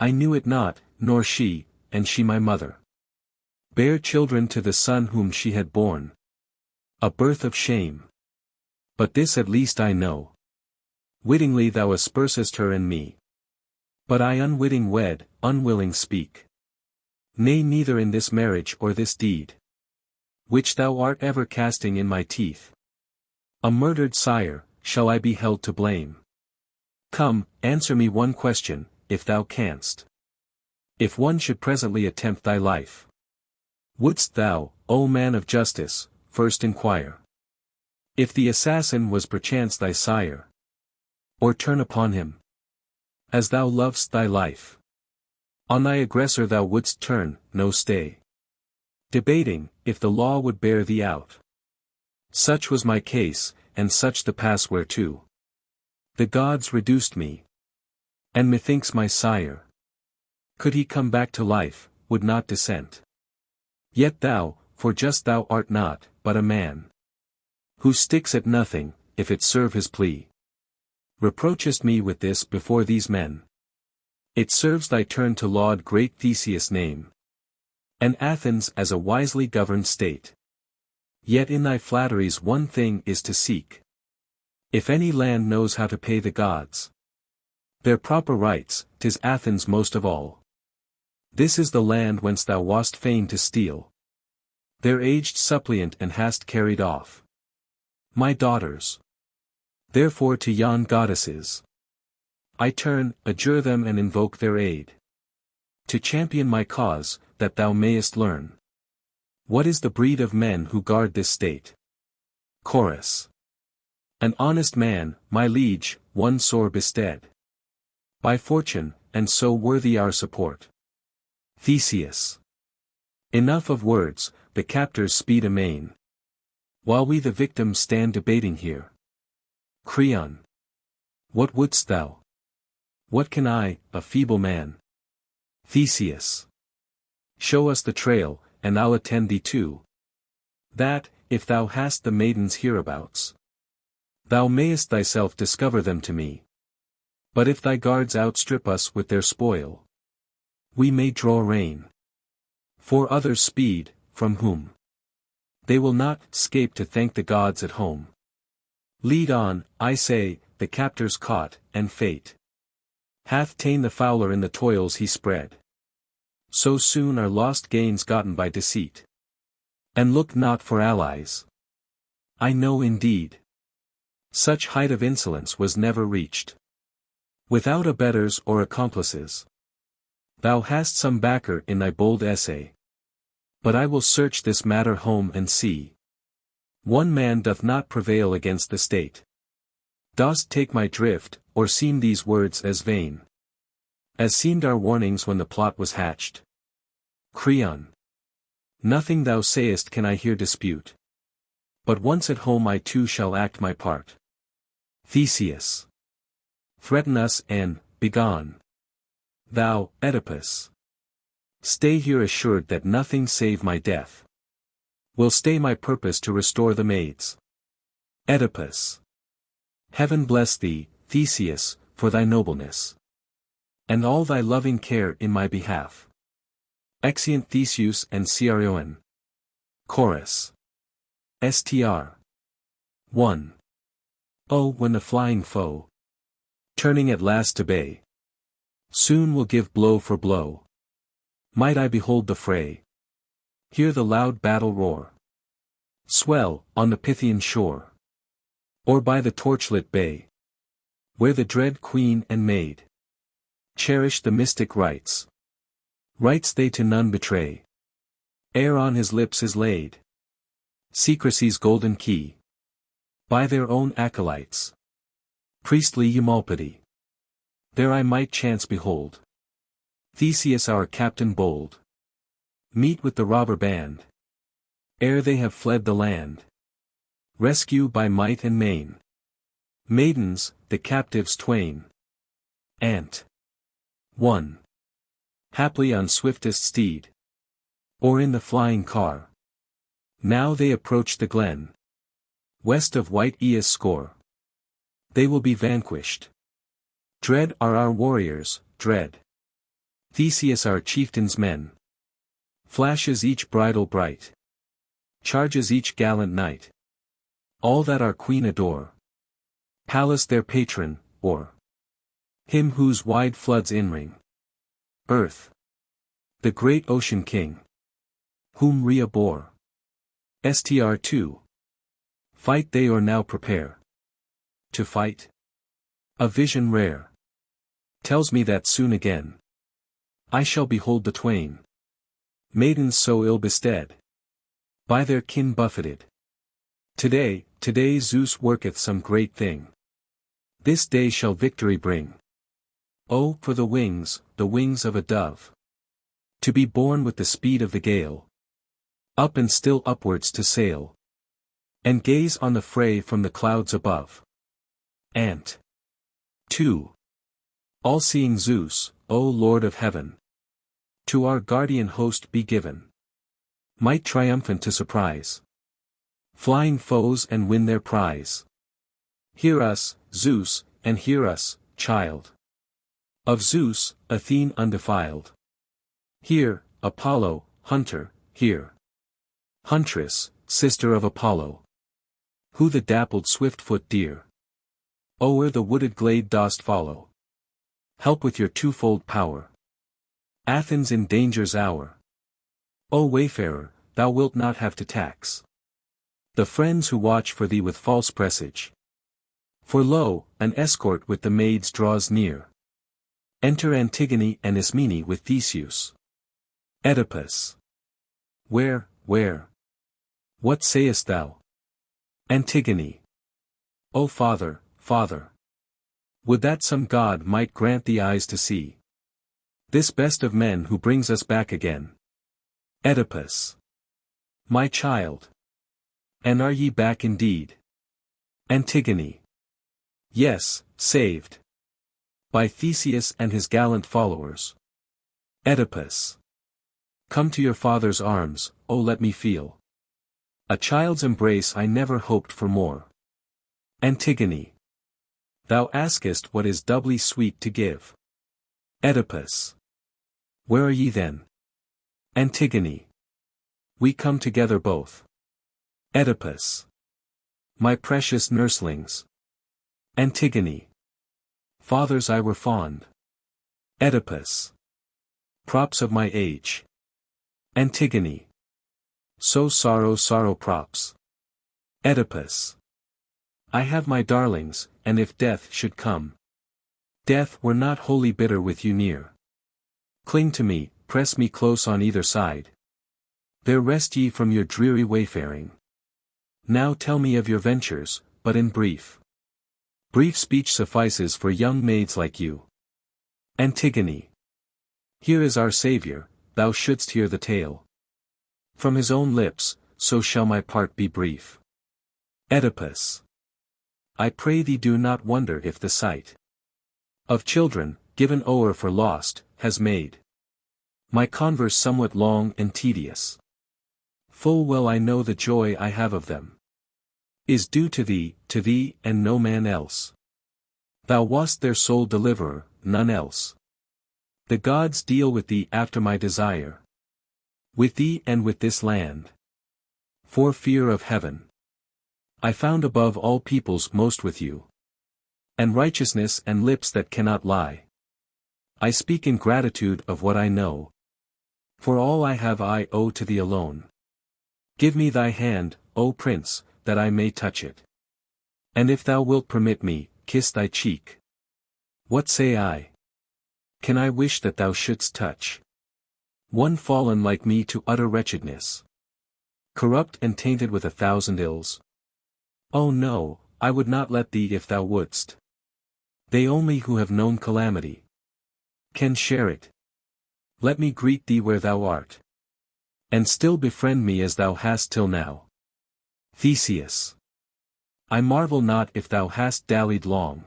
I knew it not, nor she, and she my mother, bare children to the son whom she had borne. A birth of shame. But this at least I know, wittingly thou aspersest her and me. But I unwitting wed, unwilling speak. Nay, neither in this marriage or this deed, which thou art ever casting in my teeth, a murdered sire, shall I be held to blame. Come, answer me one question, if thou canst. If one should presently attempt thy life, wouldst thou, O man of justice, first inquire if the assassin was perchance thy sire, or turn upon him, as thou lovest thy life? On thy aggressor thou wouldst turn, no stay, debating, if the law would bear thee out. Such was my case, and such the pass whereto the gods reduced me. And methinks my sire, could he come back to life, would not dissent. Yet thou, for just thou art not, but a man who sticks at nothing, if it serve his plea. Reproachest me with this before these men. It serves thy turn to laud great Theseus' name, and Athens as a wisely governed state. Yet in thy flatteries one thing is to seek. If any land knows how to pay the gods their proper rights, 'tis Athens most of all. This is the land whence thou wast fain to steal their aged suppliant and hast carried off my daughters. Therefore to yon goddesses I turn, adjure them and invoke their aid, to champion my cause, that thou mayest learn what is the breed of men who guard this state. Chorus. An honest man, my liege, one sore bestead by fortune, and so worthy our support. Theseus. Enough of words, the captors speed amain, while we the victims stand debating here. Creon. What wouldst thou? What can I, a feeble man? Theseus. Show us the trail, and I'll attend thee too. That, if thou hast the maidens hereabouts, thou mayest thyself discover them to me. But if thy guards outstrip us with their spoil, we may draw rein. For others speed, from whom they will not scape to thank the gods at home. Lead on, I say, the captors caught, and fate hath ta'en the fowler in the toils he spread. So soon are lost gains gotten by deceit. And look not for allies. I know indeed such height of insolence was never reached without abettors or accomplices. Thou hast some backer in thy bold essay. But I will search this matter home and see. One man doth not prevail against the state. Dost take my drift, or seem these words as vain as seemed our warnings when the plot was hatched? Creon. Nothing thou sayest can I here dispute. But once at home I too shall act my part. Theseus. Threaten us and, begone. Thou, Oedipus. Stay here assured that nothing save my death will stay my purpose to restore the maids. Oedipus. Heaven bless thee, Theseus, for thy nobleness, and all thy loving care in my behalf. Exeunt Theseus and Cyrene. Chorus. Str. 1. Oh, when the flying foe, turning at last to bay, soon will give blow for blow, might I behold the fray, hear the loud battle roar, swell, on the Pythian shore, or by the torchlit bay, where the dread queen and maid cherish the mystic rites they to none betray, ere on his lips is laid secrecy's golden key, by their own acolytes, priestly Eumolpide. There I might chance behold Theseus our captain bold meet with the robber band, ere they have fled the land, rescue by might and main maidens, the captives twain. Ant. 1. Haply on swiftest steed, or in the flying car, now they approach the glen, west of white Aea's score. They will be vanquished. Dread are our warriors, dread Theseus our chieftain's men. Flashes each bridle bright, charges each gallant knight. All that our queen adore, Pallas their patron, or him whose wide floods inring earth, the great ocean king, whom Rhea bore. Str. 2. Fight they or now prepare to fight? A vision rare tells me that soon again I shall behold the twain maidens so ill bestead, by their kin buffeted. Today Zeus worketh some great thing. This day shall victory bring. Oh, for the wings of a dove, to be borne with the speed of the gale, up and still upwards to sail, and gaze on the fray from the clouds above. Ant. 2. All-seeing Zeus, O Lord of heaven, to our guardian host be given might triumphant to surprise flying foes and win their prize. Hear us, Zeus, and hear us, child. Of Zeus, Athene undefiled. Hear, Apollo, hunter, hear. Huntress, sister of Apollo. Who the dappled swift-foot deer o'er the wooded glade dost follow. Help with your twofold power Athens in danger's hour. O wayfarer, thou wilt not have to tax the friends who watch for thee with false presage. For lo, an escort with the maids draws near. Enter Antigone and Ismene with Theseus. Oedipus. Where? What sayest thou? Antigone. O father, father. Would that some god might grant thee eyes to see this best of men who brings us back again. Oedipus. My child. And are ye back indeed? Antigone. Yes, saved by Theseus and his gallant followers. Oedipus. Come to your father's arms, oh let me feel a child's embrace. I never hoped for more. Antigone. Thou askest what is doubly sweet to give. Oedipus. Where are ye then? Antigone. We come together both. Oedipus. My precious nurslings. Antigone. Fathers I were fond. Oedipus. Props of my age. Antigone. So sorrow props. Oedipus. I have my darlings, and if death should come, death were not wholly bitter with you near. Cling to me, press me close on either side. There rest ye from your dreary wayfaring. Now tell me of your ventures, but in brief. Brief speech suffices for young maids like you. Antigone. Here is our Saviour, thou shouldst hear the tale from his own lips, so shall my part be brief. Oedipus. I pray thee do not wonder if the sight of children, given o'er for lost, has made my converse somewhat long and tedious. Full well I know the joy I have of them is due to thee, and no man else. Thou wast their sole deliverer, none else. The gods deal with thee after my desire. With thee and with this land. For fear of heaven. I found above all peoples most with you. And righteousness and lips that cannot lie. I speak in gratitude of what I know. For all I have I owe to thee alone. Give me thy hand, O Prince, that I may touch it. And if thou wilt permit me, kiss thy cheek. What say I? Can I wish that thou shouldst touch one fallen like me to utter wretchedness? Corrupt and tainted with 1,000 ills? Oh no, I would not let thee if thou wouldst. They only who have known calamity can share it. Let me greet thee where thou art. And still befriend me as thou hast till now. Theseus. I marvel not if thou hast dallied long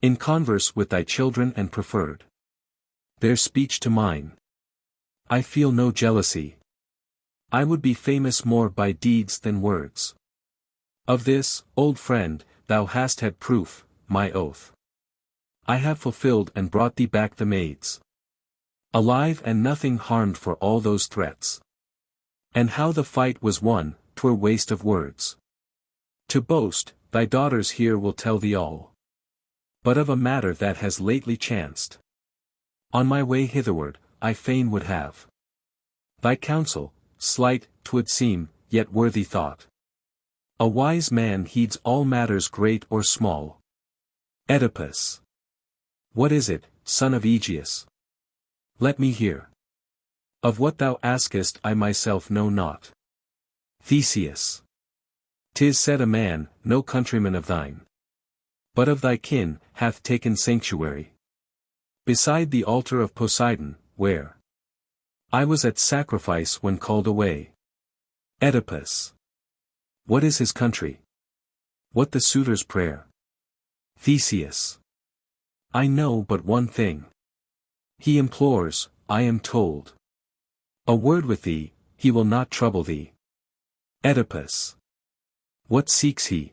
in converse with thy children and preferred their speech to mine. I feel no jealousy. I would be famous more by deeds than words. Of this, old friend, thou hast had proof, my oath. I have fulfilled and brought thee back the maids. Alive and nothing harmed for all those threats. And how the fight was won, 'twere waste of words to boast. Thy daughters here will tell thee all. But of a matter that has lately chanced. On my way hitherward, I fain would have thy counsel, slight, 'twould seem, yet worthy thought. A wise man heeds all matters great or small. Oedipus. What is it, son of Aegeus? Let me hear. Of what thou askest I myself know not. Theseus. 'Tis said a man, no countryman of thine, but of thy kin, hath taken sanctuary beside the altar of Poseidon, where I was at sacrifice when called away. Oedipus. What is his country? What the suitor's prayer? Theseus. I know but one thing. He implores, I am told. A word with thee, he will not trouble thee. Oedipus. What seeks he?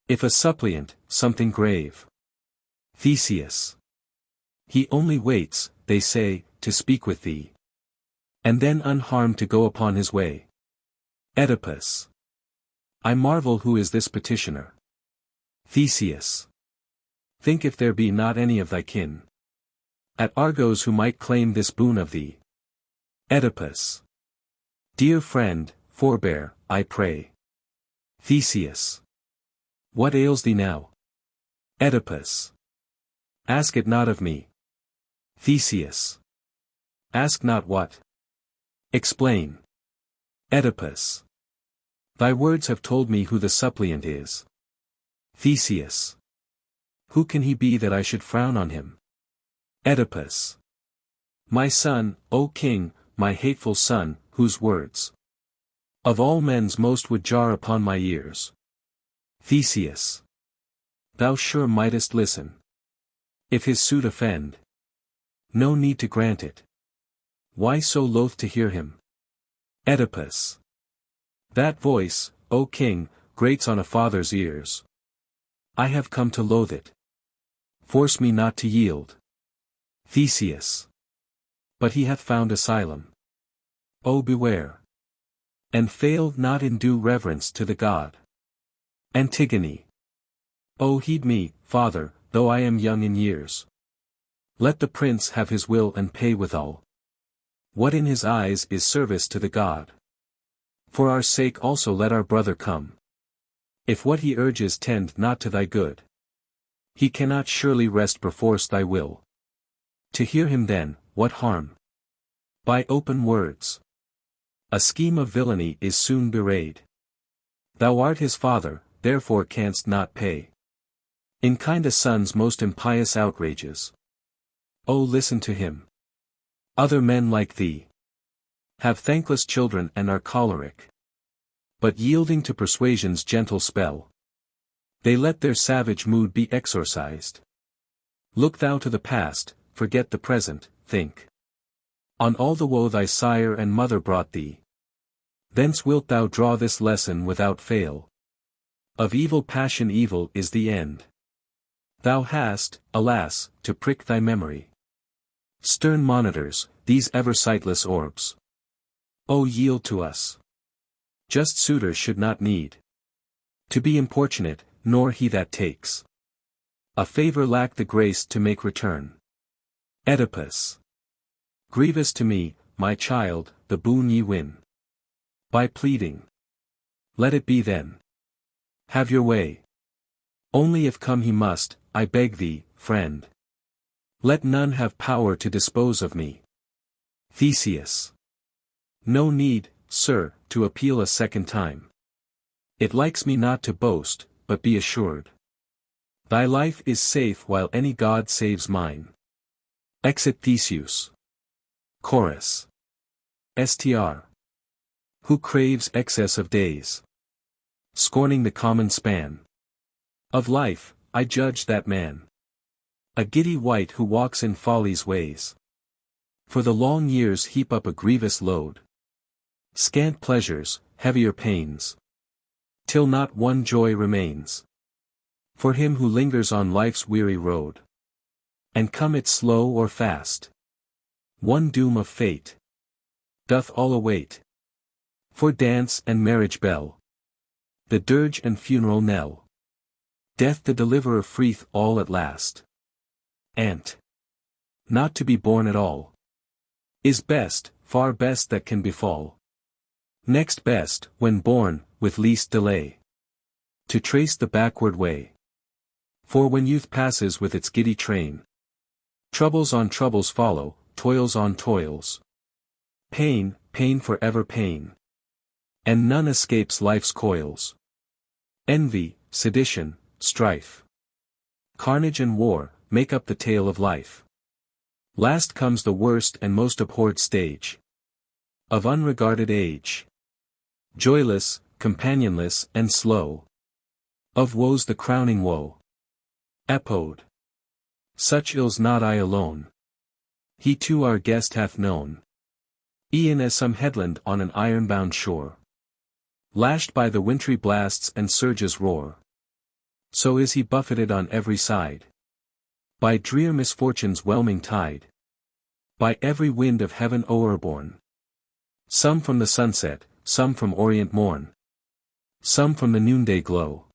If a suppliant, something grave. Theseus. He only waits, they say, to speak with thee. And then unharmed to go upon his way. Oedipus. I marvel who is this petitioner. Theseus. Think if there be not any of thy kin at Argos who might claim this boon of thee. Oedipus. Dear friend, forbear, I pray. Theseus. What ails thee now? Oedipus. Ask it not of me. Theseus. Ask not what? Explain. Oedipus. Thy words have told me who the suppliant is. Theseus. Who can he be that I should frown on him? Oedipus. My son, O king, my hateful son, whose words of all men's most would jar upon my ears. Theseus. Thou sure mightest listen. If his suit offend, no need to grant it. Why so loath to hear him? Oedipus. That voice, O king, grates on a father's ears. I have come to loathe it. Force me not to yield. Theseus. But he hath found asylum. O beware. And fail not in due reverence to the god. Antigone. O heed me, father, though I am young in years. Let the prince have his will and pay withal. What in his eyes is service to the god? For our sake also let our brother come. If what he urges tend not to thy good, he cannot surely rest perforce thy will. To hear him then, what harm? By open words. A scheme of villainy is soon bewrayed. Thou art his father, therefore canst not pay in kind a son's most impious outrages. O listen to him. Other men like thee have thankless children and are choleric. But yielding to persuasion's gentle spell, they let their savage mood be exorcised. Look thou to the past, forget the present, think on all the woe thy sire and mother brought thee. Thence wilt thou draw this lesson without fail. Of evil passion evil is the end. Thou hast, alas, to prick thy memory. Stern monitors, these ever sightless orbs. O yield to us. Just suitors should not need to be importunate, nor he that takes a favor lack the grace to make return. Oedipus. Grievous to me, my child, the boon ye win. By pleading. Let it be then. Have your way. Only if come he must, I beg thee, friend. Let none have power to dispose of me. Theseus. No need, sir, to appeal a second time. It likes me not to boast, but be assured. Thy life is safe while any god saves mine. Exit Theseus. Chorus. Str. Who craves excess of days, scorning the common span of life, I judge that man a giddy wight who walks in folly's ways. For the long years heap up a grievous load. Scant pleasures, heavier pains, till not one joy remains for him who lingers on life's weary road. And come it slow or fast, one doom of fate doth all await. For dance and marriage bell, the dirge and funeral knell, death the deliverer freeth all at last. And not to be born at all is best, far best that can befall. Next best, when born, with least delay, to trace the backward way. For when youth passes with its giddy train, troubles on troubles follow, toils on toils. Pain, pain for ever pain. And none escapes life's coils. Envy, sedition, strife, carnage and war, make up the tale of life. Last comes the worst and most abhorred stage of unregarded age. Joyless, companionless and slow, of woes the crowning woe. Epode. Such ills not I alone. He too our guest hath known. E'en as some headland on an iron-bound shore, lashed by the wintry blasts and surges roar. So is he buffeted on every side. By drear misfortune's whelming tide. By every wind of heaven o'erborne. Some from the sunset, some from orient morn. Some from the noonday glow.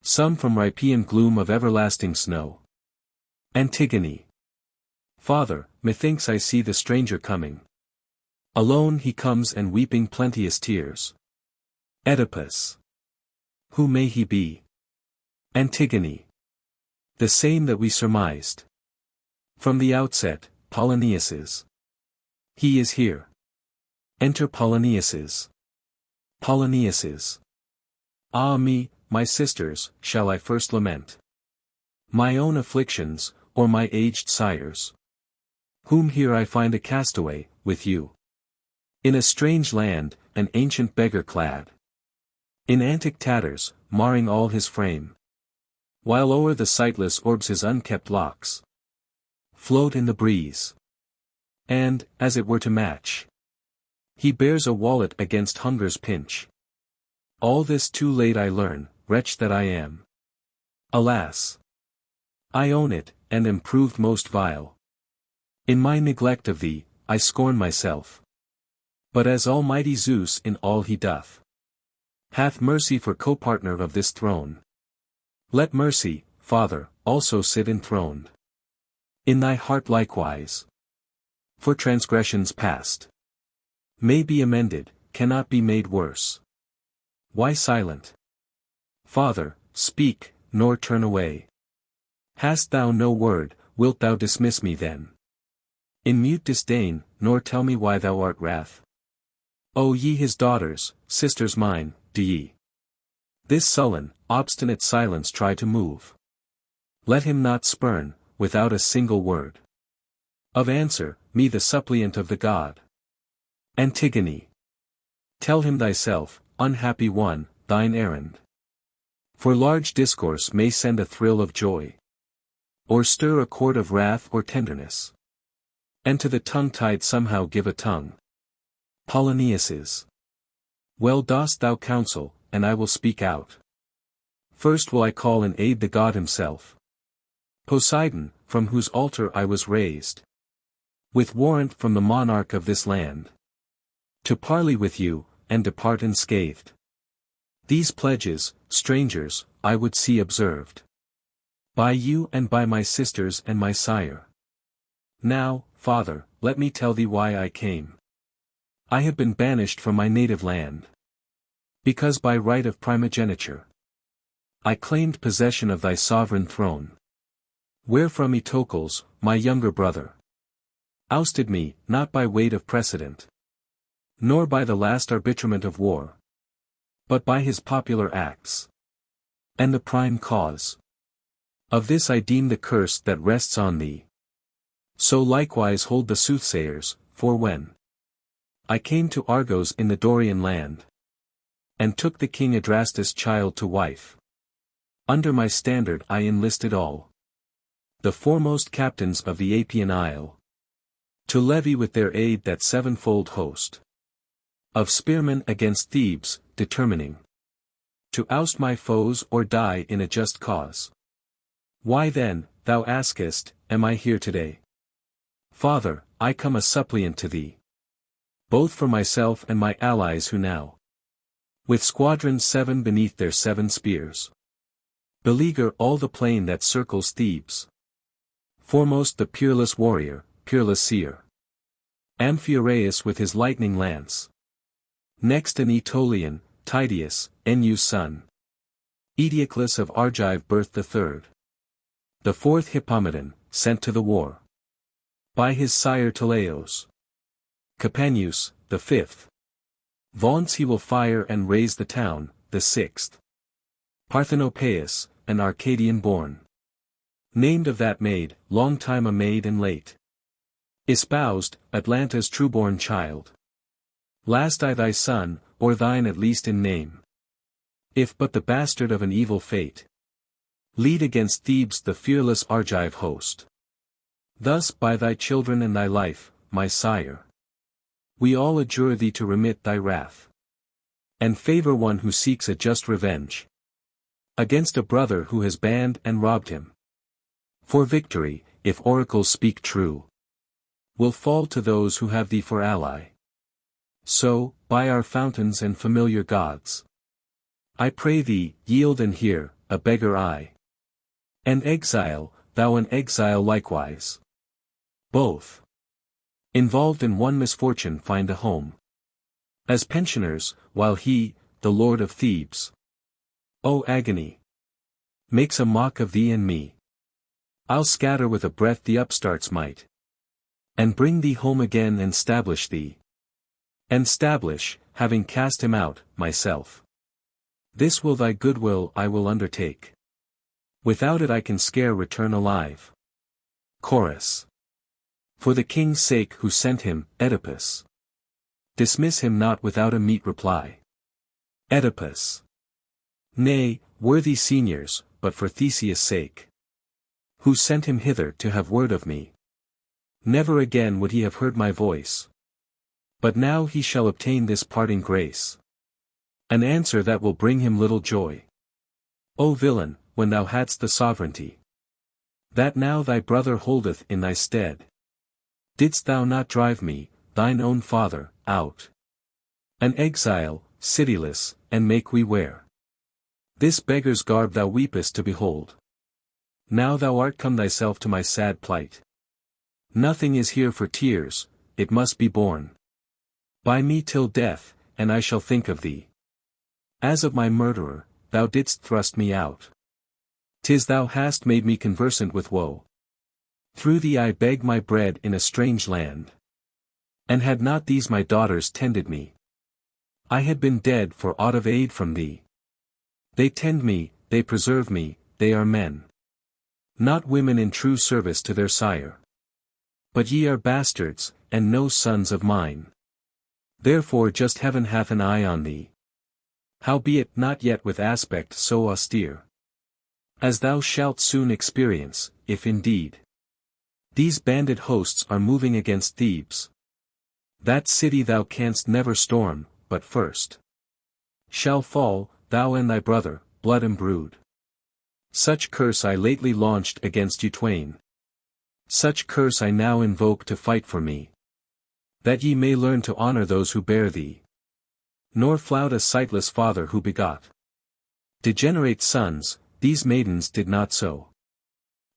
Some from Rhipaean gloom of everlasting snow. Antigone. Father, methinks I see the stranger coming. Alone he comes and weeping plenteous tears. Oedipus. Who may he be? Antigone. The same that we surmised. From the outset, Polonius's. He is here. Enter Polonius's. Polonius's. Ah me, my sisters, shall I first lament my own afflictions, or my aged sires? Whom here I find a castaway, with you. In a strange land, an ancient beggar clad. In antic tatters, marring all his frame. While o'er the sightless orbs his unkept locks float in the breeze. And, as it were to match, he bears a wallet against hunger's pinch. All this too late I learn, wretch that I am. Alas! I own it, and am proved most vile. In my neglect of thee, I scorn myself. But as Almighty Zeus in all he doth, hath mercy for co-partner of this throne. Let mercy, Father, also sit enthroned in thy heart likewise. For transgressions past may be amended, cannot be made worse. Why silent? Father, speak, nor turn away. Hast thou no word, wilt thou dismiss me then? In mute disdain, nor tell me why thou art wrath? O ye his daughters, sisters mine, do ye this sullen, obstinate silence try to move? Let him not spurn, without a single word of answer, me the suppliant of the god. Antigone. Tell him thyself, unhappy one, thine errand. For large discourse may send a thrill of joy, or stir a chord of wrath or tenderness. And to the tongue-tied somehow give a tongue. Polonius's. Well dost thou counsel, and I will speak out. First will I call in aid the god himself. Poseidon, from whose altar I was raised. With warrant from the monarch of this land. To parley with you, and depart unscathed. These pledges, strangers, I would see observed. By you and by my sisters and my sire. Now, Father, let me tell thee why I came. I have been banished from my native land. Because by right of primogeniture, I claimed possession of thy sovereign throne. Wherefrom Eteocles, my younger brother, ousted me, not by weight of precedent, nor by the last arbitrament of war, but by his popular acts. And the prime cause of this I deem the curse that rests on thee. So likewise hold the soothsayers, for when I came to Argos in the Dorian land, and took the king Adrastus' child to wife, under my standard I enlisted all the foremost captains of the Apian isle, to levy with their aid that sevenfold host of spearmen against Thebes, determining to oust my foes or die in a just cause. Why then, thou askest, am I here today? Father, I come a suppliant to thee, both for myself and my allies who now, with squadrons 7 beneath their 7 spears, beleaguer all the plain that circles Thebes. Foremost the peerless warrior, peerless seer, Amphiaraus with his lightning lance. Next an Aetolian, Tydeus, Enu's son. Eteocles of Argive birthed the third. The fourth Hippomedon, sent to the war by his sire Teleos. Capaneus, the fifth. Vaunts he will fire and raze the town, the sixth. Parthenopaeus, an Arcadian born. Named of that maid, long time a maid and late espoused, Atlanta's true-born child. Last I thy son, or thine at least in name. If but the bastard of an evil fate, lead against Thebes the fearless Argive host. Thus by thy children and thy life, my sire, we all adjure thee to remit thy wrath, and favor one who seeks a just revenge. against a brother who has banned and robbed him. For victory, if oracles speak true, will fall to those who have thee for ally. So, by our fountains and familiar gods, I pray thee, yield and hear, a beggar I. An exile, thou an exile likewise. Both, involved in one misfortune, find a home as pensioners, while he, the lord of Thebes, O agony, makes a mock of thee and me. I'll scatter with a breath the upstart's might, and bring thee home again and stablish thee. And stablish, having cast him out, myself. This will thy goodwill I will undertake. Without it I can scare return alive. Chorus. For the king's sake who sent him, Oedipus. Dismiss him not without a meet reply. Oedipus. Nay, worthy seniors, but for Theseus' sake, who sent him hither to have word of me. Never again would he have heard my voice. But now he shall obtain this parting grace. An answer that will bring him little joy. O villain, when thou hadst the sovereignty, that now thy brother holdeth in thy stead, didst thou not drive me, thine own father, out, an exile, cityless, and make we wear this beggar's garb thou weepest to behold? Now thou art come thyself to my sad plight. Nothing is here for tears, it must be borne by me till death, and I shall think of thee as of my murderer. Thou didst thrust me out. 'Tis thou hast made me conversant with woe. Through thee I beg my bread in a strange land. And had not these my daughters tended me, I had been dead for aught of aid from thee. They tend me, they preserve me, they are men, not women in true service to their sire. But ye are bastards, and no sons of mine. Therefore just heaven hath an eye on thee. Howbeit not yet with aspect so austere, as thou shalt soon experience, if indeed these bandit hosts are moving against Thebes. That city thou canst never storm, but first shall fall, thou and thy brother, blood embrued. Such curse I lately launched against you twain. Such curse I now invoke to fight for me, that ye may learn to honor those who bear thee, nor flout a sightless father who begot degenerate sons. These maidens did not so.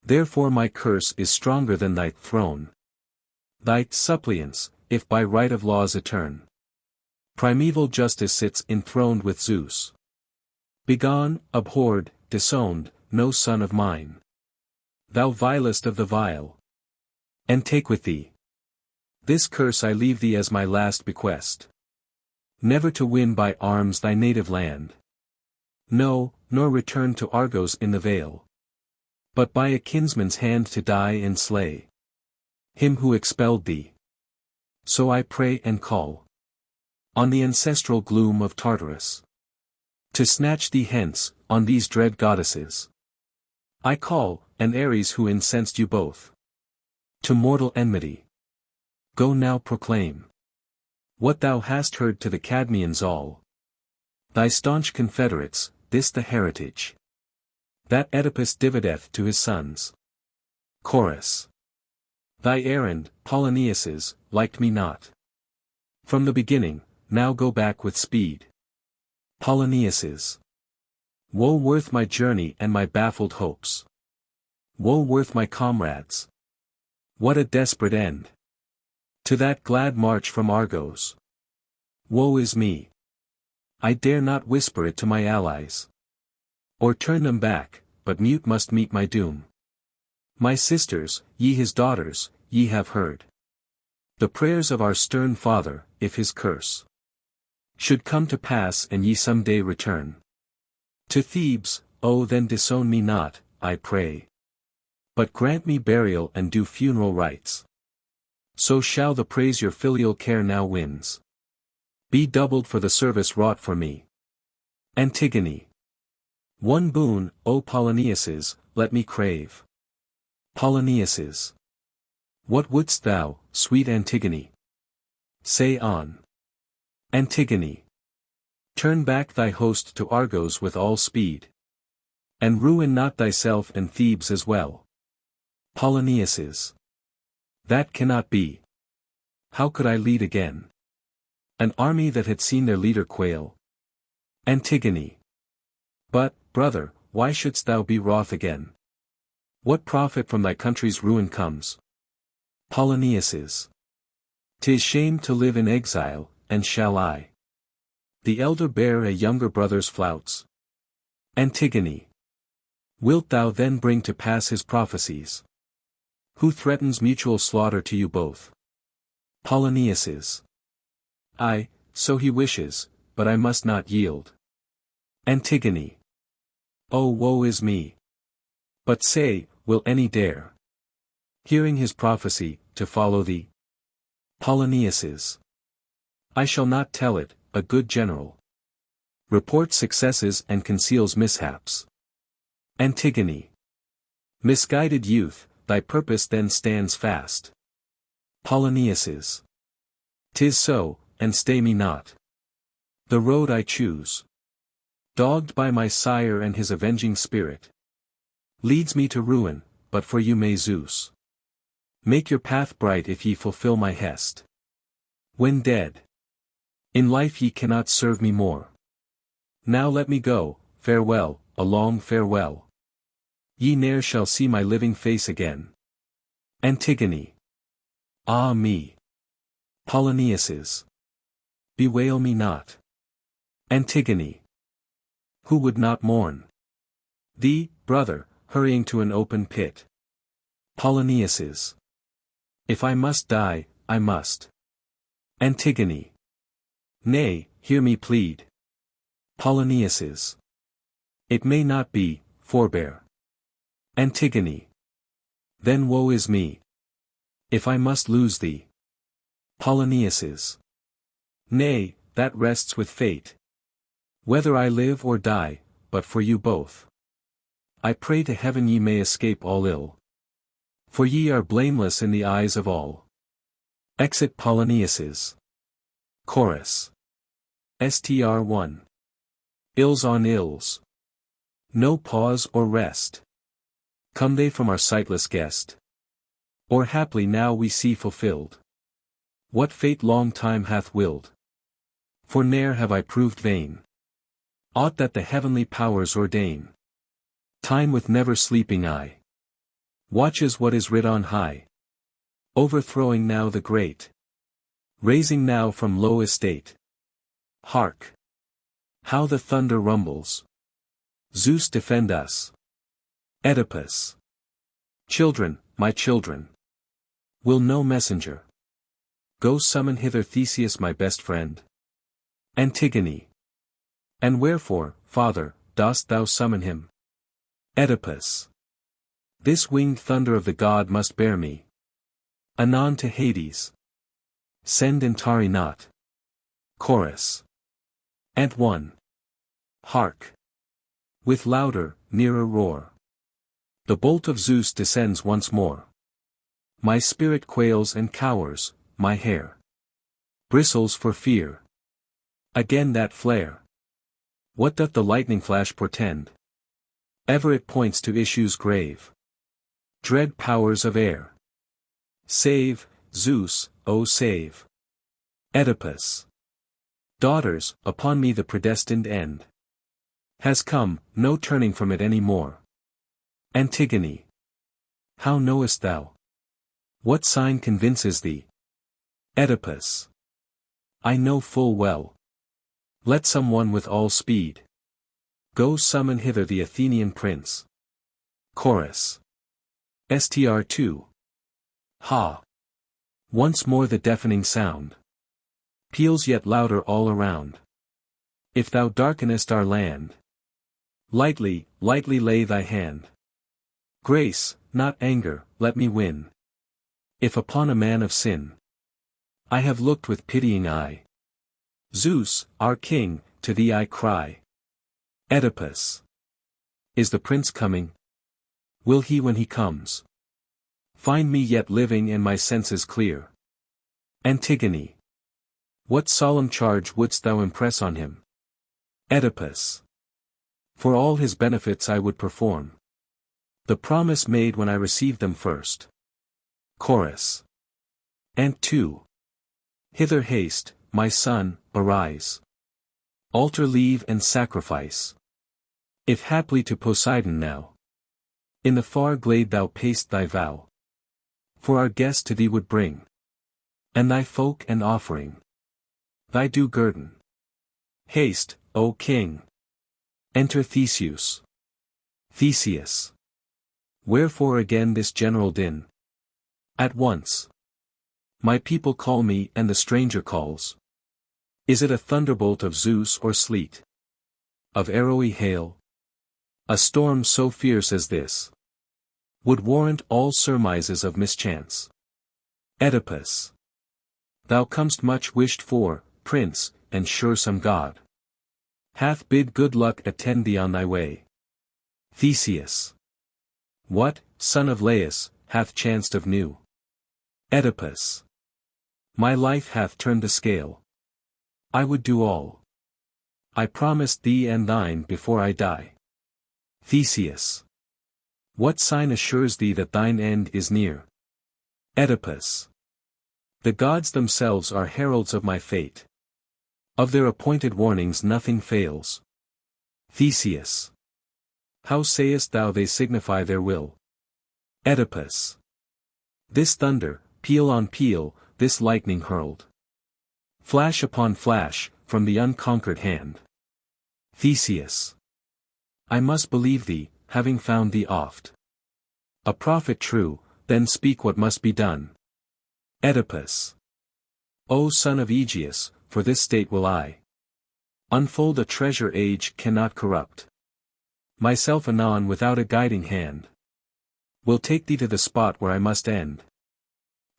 Therefore my curse is stronger than thy throne. Thy suppliants, if by right of laws etern, primeval justice sits enthroned with Zeus. Begone, abhorred, disowned, no son of mine. Thou vilest of the vile. And take with thee this curse I leave thee as my last bequest. Never to win by arms thy native land. No, nor return to Argos in the vale. But by a kinsman's hand to die and slay him who expelled thee. So I pray and call on the ancestral gloom of Tartarus, to snatch thee hence, on these dread goddesses. I call, and Ares who incensed you both to mortal enmity. Go now proclaim what thou hast heard to the Cadmeans all, thy staunch confederates, this the heritage that Oedipus divideth to his sons. Chorus. Thy errand, Polyneices, liked me not from the beginning, now go back with speed. Polyneices. Woe worth my journey and my baffled hopes. Woe worth my comrades. What a desperate end to that glad march from Argos. Woe is me. I dare not whisper it to my allies, or turn them back, but mute must meet my doom. My sisters, ye his daughters, ye have heard the prayers of our stern father. If his curse should come to pass and ye some day return to Thebes, oh then disown me not, I pray, but grant me burial and do funeral rites. So shall the praise your filial care now wins be doubled for the service wrought for me. Antigone. One boon, O Polyneices, let me crave. Polyneices. What wouldst thou, sweet Antigone? Say on. Antigone. Turn back thy host to Argos with all speed. And ruin not thyself and Thebes as well. Polonius. That cannot be. How could I lead again an army that had seen their leader quail? Antigone. But, brother, why shouldst thou be wroth again? What profit from thy country's ruin comes? Polonius. 'Tis shame to live in exile, and shall I, the elder, bear a younger brother's flouts? Antigone. Wilt thou then bring to pass his prophecies? Who threatens mutual slaughter to you both? Polonius. Aye, so he wishes, but I must not yield. Antigone. Oh, woe is me! But say, will any dare, hearing his prophecy, to follow thee? Polonius. I shall not tell it, a good general reports successes and conceals mishaps. Antigone. Misguided youth, thy purpose then stands fast. Polonius. 'Tis so, and stay me not. The road I choose, dogged by my sire and his avenging spirit, leads me to ruin, but for you may Zeus make your path bright if ye fulfill my hest. When dead in life ye cannot serve me more. Now let me go, farewell, a long farewell. Ye ne'er shall see my living face again. Antigone. Ah me! Polonius. Bewail me not. Antigone. Who would not mourn thee, brother, hurrying to an open pit? Polonius. If I must die, I must. Antigone. Nay, hear me plead. Polonius. It may not be, forbear. Antigone. Then woe is me, if I must lose thee. Polonius. Nay, that rests with fate. Whether I live or die, but for you both, I pray to heaven ye may escape all ill. For ye are blameless in the eyes of all. Exit Polonius. Chorus. Str1. Ills on ills. No pause or rest. Come they from our sightless guest? Or haply now we see fulfilled what fate long time hath willed? For ne'er have I proved vain aught that the heavenly powers ordain. Time with never sleeping eye watches what is writ on high, overthrowing now the great, raising now from low estate. Hark! How the thunder rumbles! Zeus defend us! Oedipus. Children, my children, will no messenger go summon hither Theseus my best friend? Antigone. And wherefore, father, dost thou summon him? Oedipus. This winged thunder of the god must bear me anon to Hades. Send and tarry not. Chorus. Ant 1. Hark! With louder, nearer roar, the bolt of Zeus descends once more. My spirit quails and cowers, my hair bristles for fear. Again that flare. What doth the lightning flash portend? Ever it points to issues grave. Dread powers of air. Save, Zeus, O save. Oedipus. Daughters, upon me the predestined end has come, no turning from it any more. Antigone. How knowest thou? What sign convinces thee? Oedipus. I know full well. Let some one with all speed go summon hither the Athenian prince. Chorus. Str2. Ha! Once more the deafening sound peals yet louder all around. If thou darkenest our land, lightly, lightly lay thy hand. Grace, not anger, let me win. If upon a man of sin I have looked with pitying eye, Zeus, our king, to thee I cry. Oedipus. Is the prince coming? Will he when he comes find me yet living and my senses clear? Antigone. What solemn charge wouldst thou impress on him? Oedipus. For all his benefits I would perform the promise made when I received them first. Chorus. And 2. Hither haste, my son, arise. Altar leave and sacrifice. If haply to Poseidon now, in the far glade thou pay'st thy vow, for our guest to thee would bring, and thy folk an offering, thy due guerdon. Haste, O king. Enter Theseus. Theseus. Wherefore again this general din? At once. My people call me and the stranger calls. Is it a thunderbolt of Zeus or sleet? Of arrowy hail? A storm so fierce as this would warrant all surmises of mischance. Oedipus. Thou comest much wished for, prince, and sure some god hath bid good luck attend thee on thy way. Theseus. What, son of Laius, hath chanced of new? Oedipus. My life hath turned the scale. I would do all I promised thee and thine before I die. Theseus. What sign assures thee that thine end is near? Oedipus. The gods themselves are heralds of my fate. Of their appointed warnings nothing fails. Theseus. How sayest thou they signify their will? Oedipus. This thunder, peal on peal, this lightning hurled. Flash upon flash, from the unconquered hand. Theseus. I must believe thee, having found thee oft a prophet true, then speak what must be done. Oedipus. O son of Aegeus, for this state will I unfold a treasure age cannot corrupt. Myself anon without a guiding hand will take thee to the spot where I must end.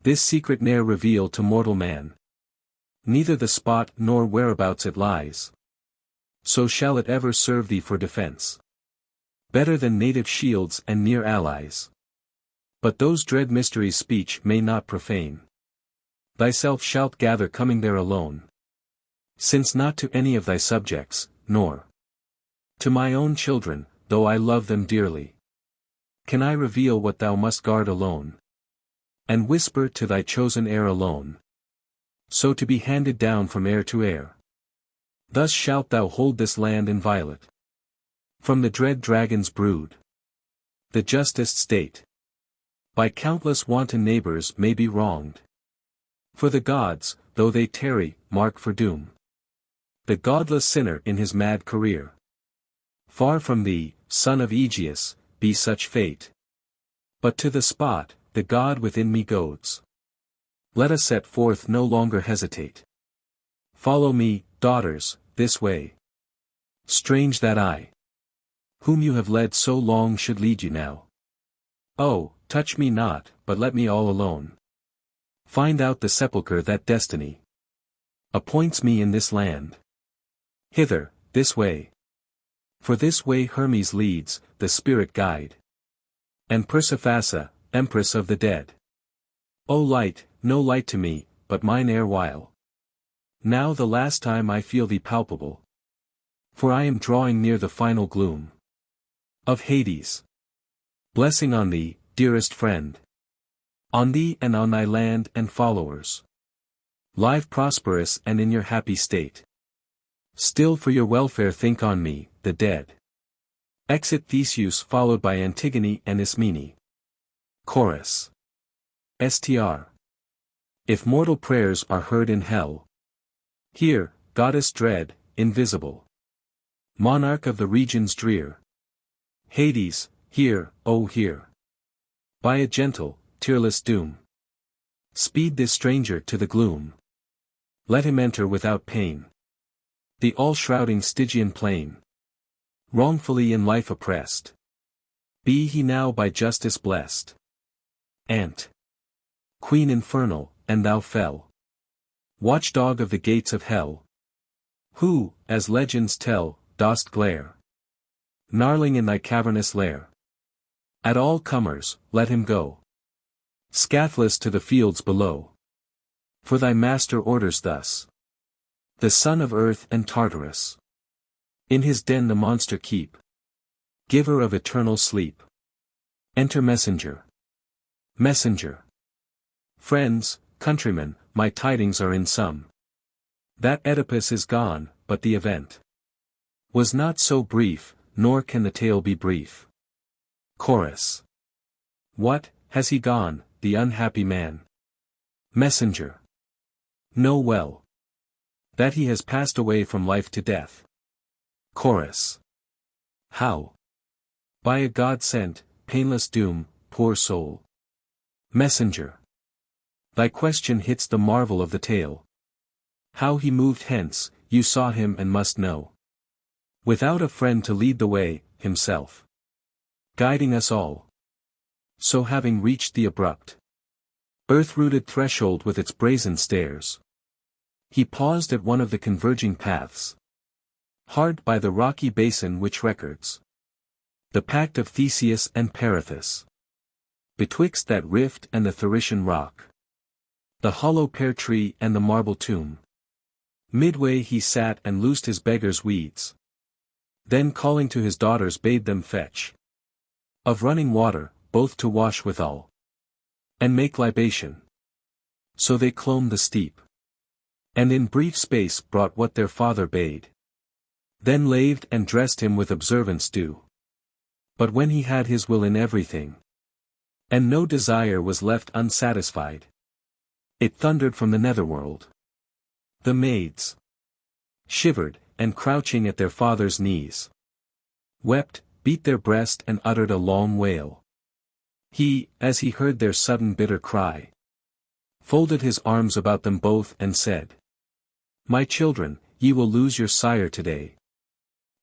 This secret ne'er reveal to mortal man. Neither the spot nor whereabouts it lies. So shall it ever serve thee for defense. Better than native shields and near allies. But those dread mysteries speech may not profane. Thyself shalt gather coming there alone. Since not to any of thy subjects, nor to my own children, though I love them dearly, can I reveal what thou must guard alone. And whisper to thy chosen heir alone. So to be handed down from heir to heir. Thus shalt thou hold this land inviolate from the dread dragon's brood. The justest state by countless wanton neighbors may be wronged. For the gods, though they tarry, mark for doom the godless sinner in his mad career. Far from thee, son of Aegeus, be such fate. But to the spot, the god within me goads. Let us set forth no longer hesitate. Follow me, daughters, this way. Strange that I, whom you have led so long, should lead you now. Oh, touch me not, but let me all alone find out the sepulchre that destiny appoints me in this land. Hither, this way. For this way Hermes leads, the spirit guide. And Persephassa, empress of the dead. O light, no light to me, but mine erewhile. Now the last time I feel thee palpable. For I am drawing near the final gloom of Hades. Blessing on thee, dearest friend. On thee and on thy land and followers. Live prosperous and in your happy state. Still for your welfare think on me, the dead. Exit Theseus followed by Antigone and Ismene. Chorus. Str. If mortal prayers are heard in hell, hear, goddess dread, invisible. Monarch of the regions drear. Hades, hear, oh hear. By a gentle, tearless doom. Speed this stranger to the gloom. Let him enter without pain. The all-shrouding Stygian plain. Wrongfully in life oppressed. Be he now by justice blessed. Ant. Queen infernal, and thou fell. Watchdog of the gates of hell. Who, as legends tell, dost glare. Gnarling in thy cavernous lair. At all comers, let him go. Scathless to the fields below. For thy master orders thus. The son of earth and Tartarus. In his den the monster keep. Giver of eternal sleep. Enter messenger. Messenger. Friends, countrymen, my tidings are in sum. That Oedipus is gone, but the event was not so brief, nor can the tale be brief. Chorus. What, has he gone, the unhappy man? Messenger. Know well that he has passed away from life to death. Chorus. How? By a God sent, painless doom, poor soul. Messenger. Thy question hits the marvel of the tale. How he moved hence, you saw him and must know. Without a friend to lead the way, himself guiding us all. So having reached the abrupt, earth-rooted threshold with its brazen stairs, he paused at one of the converging paths, hard by the rocky basin which records the pact of Theseus and Perithous. Betwixt that rift and the Thracian rock, the hollow pear tree and the marble tomb, midway he sat and loosed his beggar's weeds. Then calling to his daughters bade them fetch of running water, both to wash withal, and make libation. So they clomb the steep, and in brief space brought what their father bade. Then laved and dressed him with observance due. But when he had his will in everything, and no desire was left unsatisfied, it thundered from the netherworld. The maids shivered, and crouching at their father's knees, wept, beat their breast and uttered a long wail. He, as he heard their sudden bitter cry, folded his arms about them both and said, My children, ye will lose your sire today.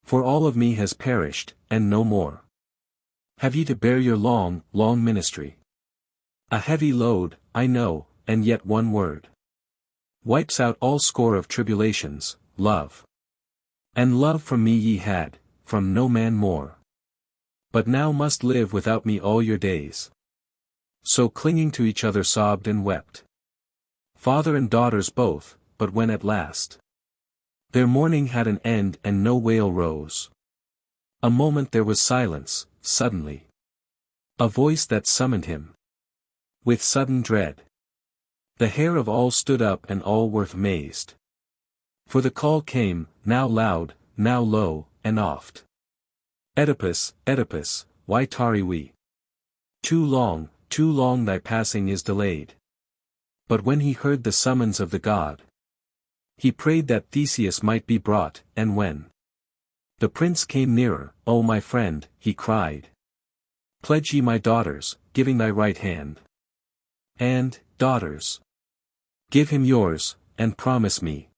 For all of me has perished, and no more have ye to bear your long, long ministry. A heavy load, I know, and yet one word wipes out all score of tribulations, love. And love from me ye had, from no man more. But now must live without me all your days. So clinging to each other sobbed and wept, father and daughters both, but when at last their mourning had an end and no wail rose, a moment there was silence, suddenly a voice that summoned him with sudden dread. The hair of all stood up and all were amazed. For the call came, now loud, now low, and oft. Oedipus, Oedipus, why tarry we? Too long thy passing is delayed. But when he heard the summons of the god, he prayed that Theseus might be brought, and when the prince came nearer, O my friend, he cried, pledge ye my daughters, giving thy right hand. And, daughters, give him yours, and promise me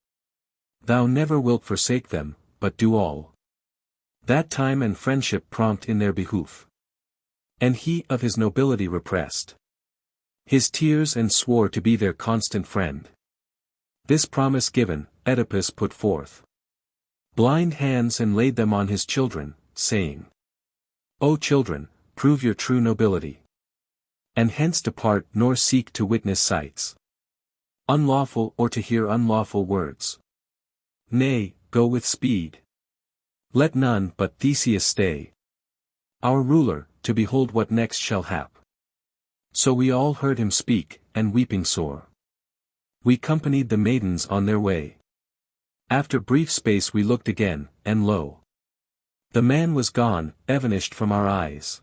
thou never wilt forsake them, but do all that time and friendship prompt in their behoof. And he of his nobility repressed his tears and swore to be their constant friend. This promise given, Oedipus put forth blind hands and laid them on his children, saying, O children, prove your true nobility, and hence depart nor seek to witness sights unlawful or to hear unlawful words. Nay, go with speed. Let none but Theseus stay, our ruler, to behold what next shall hap. So we all heard him speak, and weeping sore, we companied the maidens on their way. After brief space we looked again, and lo, the man was gone, evanished from our eyes.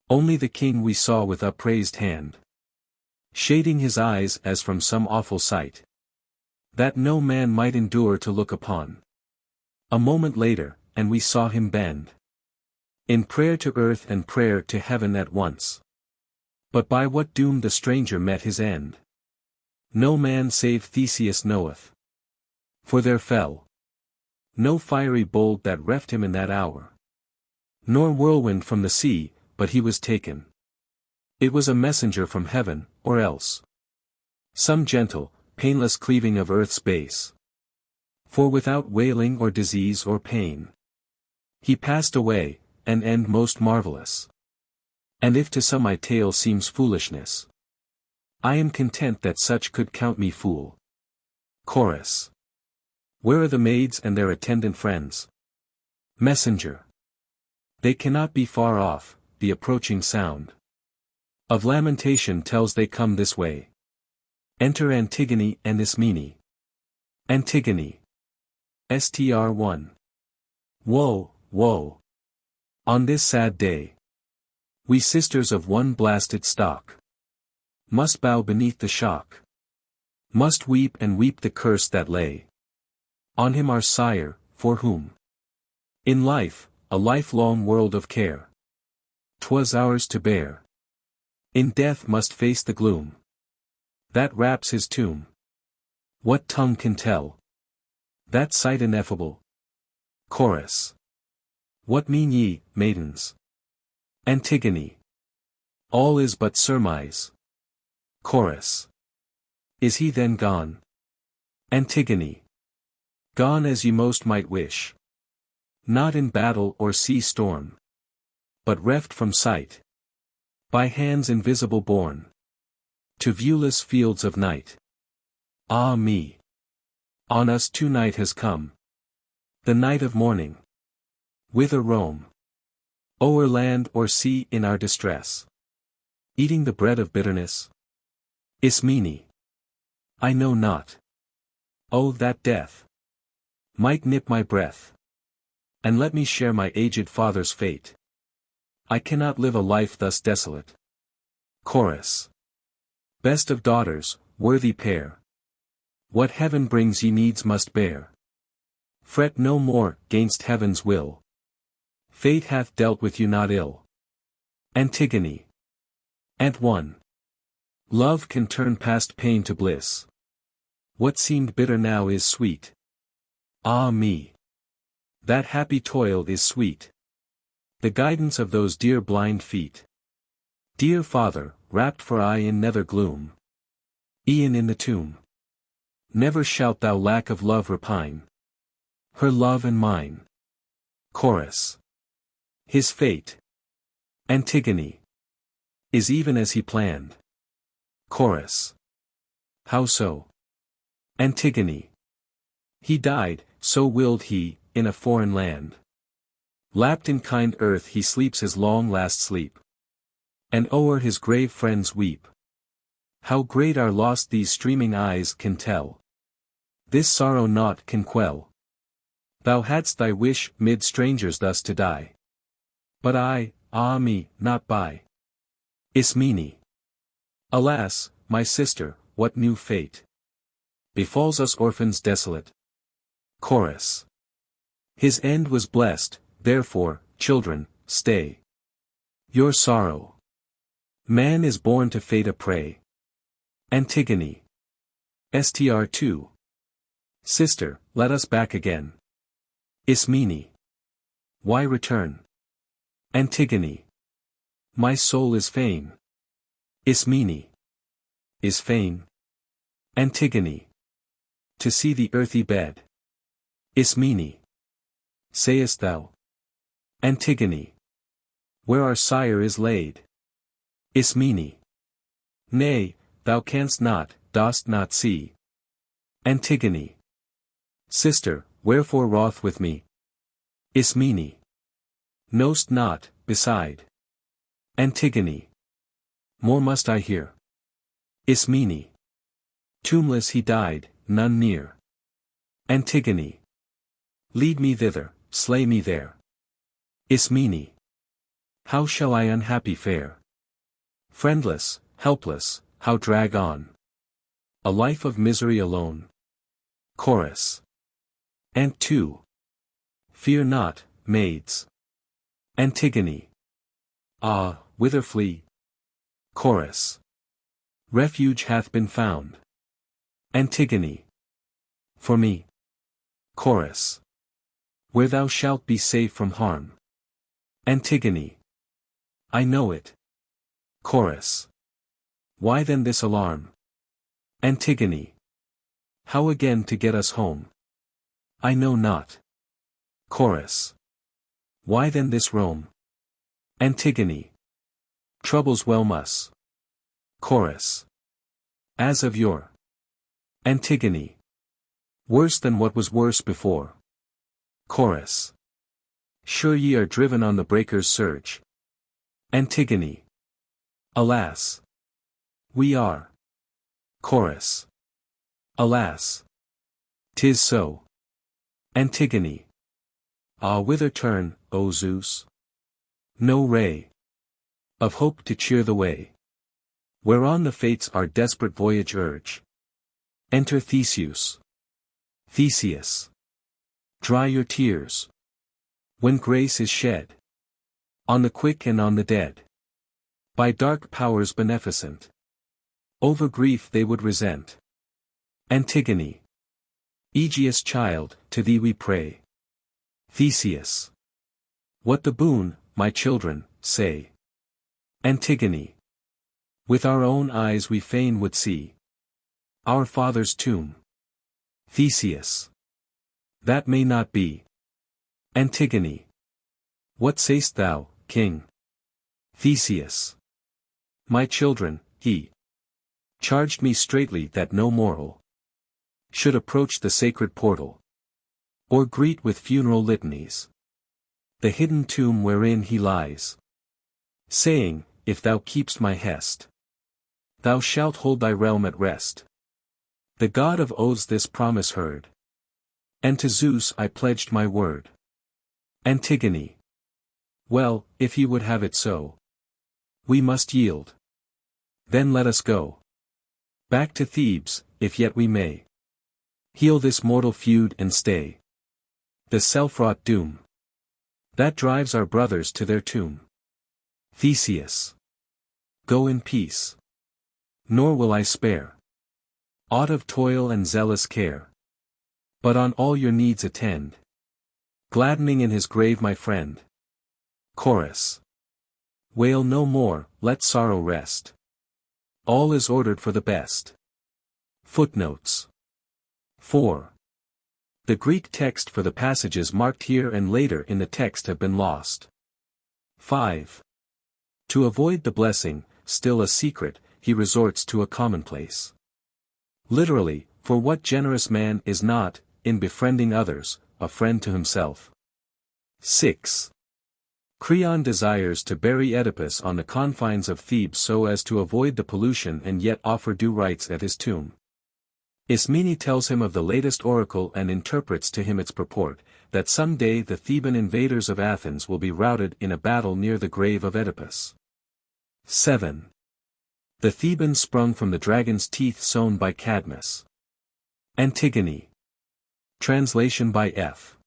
Only the king we saw with upraised hand, shading his eyes as from some awful sight that no man might endure to look upon. A moment later, and we saw him bend in prayer to earth and prayer to heaven at once. But by what doom the stranger met his end, no man save Theseus knoweth. For there fell no fiery bolt that reft him in that hour, nor whirlwind from the sea, but he was taken. It was a messenger from heaven, or else some gentle, painless cleaving of earth's base. For without wailing or disease or pain, he passed away, an end most marvelous. And if to some my tale seems foolishness, I am content that such could count me fool. Chorus. Where are the maids and their attendant friends? Messenger. They cannot be far off, the approaching sound of lamentation tells they come this way. Enter Antigone and Ismene. Antigone. Str1. Woe, woe. On this sad day, we sisters of one blasted stock must bow beneath the shock, must weep and weep the curse that lay on him our sire, for whom in life, a lifelong world of care 'twas ours to bear. In death must face the gloom that wraps his tomb. What tongue can tell that sight ineffable? Chorus. What mean ye, maidens? Antigone. All is but surmise. Chorus. Is he then gone? Antigone. Gone as ye most might wish. Not in battle or sea storm, but reft from sight, by hands invisible borne to viewless fields of night. Ah me! On us too night has come, the night of morning. Whither roam? O'er land or sea in our distress, eating the bread of bitterness? Ismene. I know not. Oh, that death might nip my breath, and let me share my aged father's fate. I cannot live a life thus desolate. Chorus. Best of daughters, worthy pair, what heaven brings ye needs must bear. Fret no more, 'gainst heaven's will. Fate hath dealt with you not ill. Antigone. Ant 1. Love can turn past pain to bliss. What seemed bitter now is sweet. Ah me! That happy toil is sweet. The guidance of those dear blind feet. Dear father, wrapped for aye in nether gloom, e'en in the tomb. Never shalt thou lack of love repine. Her love and mine. Chorus. His fate, Antigone, is even as he planned. Chorus. How so? Antigone. He died, so willed he, in a foreign land. Lapped in kind earth he sleeps his long last sleep. And o'er his grave friends weep. How great our loss these streaming eyes can tell. This sorrow naught can quell. Thou hadst thy wish, mid strangers thus to die. But I, ah me, not by. Ismene. Alas, my sister, what new fate befalls us orphans desolate? Chorus. His end was blessed, therefore, children, stay your sorrow. Man is born to fate a prey. Antigone. Str2. Sister, let us back again. Ismene. Why return? Antigone. My soul is fain. Ismene. Is fain. Antigone. To see the earthy bed. Ismene. Sayest thou? Antigone. Where our sire is laid. Ismene. Nay, thou canst not, dost not see. Antigone. Sister, wherefore wroth with me? Ismene. Know'st not, beside. Antigone. More must I hear. Ismene. Tombless he died, none near. Antigone. Lead me thither, slay me there. Ismene. How shall I unhappy fare? Friendless, helpless, how drag on a life of misery alone? Chorus. Ant 2. Fear not, maids. Antigone. Ah, whither flee? Chorus. Refuge hath been found. Antigone. For me. Chorus. Where thou shalt be safe from harm. Antigone. I know it. Chorus. Why then this alarm? Antigone. How again to get us home? I know not. Chorus. Why then this roam? Antigone. Troubles whelm us. Chorus. As of yore. Antigone. Worse than what was worse before. Chorus. Sure ye are driven on the breaker's surge. Antigone. Alas! We are. Chorus. Alas! 'Tis so. Antigone. Ah, whither turn, O Zeus? No ray of hope to cheer the way, whereon the fates our desperate voyage urge. Enter Theseus. Theseus. Dry your tears. When grace is shed on the quick and on the dead, by dark powers beneficent, over grief they would resent. Antigone. Aegeus' child, to thee we pray. Theseus. What the boon, my children, say. Antigone. With our own eyes we fain would see our father's tomb. Theseus. That may not be. Antigone. What say'st thou, king? Theseus. My children, he charged me straitly that no mortal should approach the sacred portal, or greet with funeral litanies the hidden tomb wherein he lies, saying, if thou keep'st my hest, thou shalt hold thy realm at rest. The god of oaths this promise heard, and to Zeus I pledged my word. Antigone. Well, if he would have it so, we must yield. Then let us go back to Thebes, if yet we may heal this mortal feud and stay the self-wrought doom that drives our brothers to their tomb. Theseus. Go in peace. Nor will I spare aught of toil and zealous care, but on all your needs attend, gladdening in his grave my friend. Chorus. Wail no more, let sorrow rest. All is ordered for the best. Footnotes. 4. The Greek text for the passages marked here and later in the text have been lost. 5. To avoid the blessing, still a secret, he resorts to a commonplace. Literally, for what generous man is not, in befriending others, a friend to himself? 6. Creon desires to bury Oedipus on the confines of Thebes so as to avoid the pollution and yet offer due rites at his tomb. Ismene tells him of the latest oracle and interprets to him its purport, that some day the Theban invaders of Athens will be routed in a battle near the grave of Oedipus. 7. The Thebans sprung from the dragon's teeth sown by Cadmus. Antigone. Translation by F.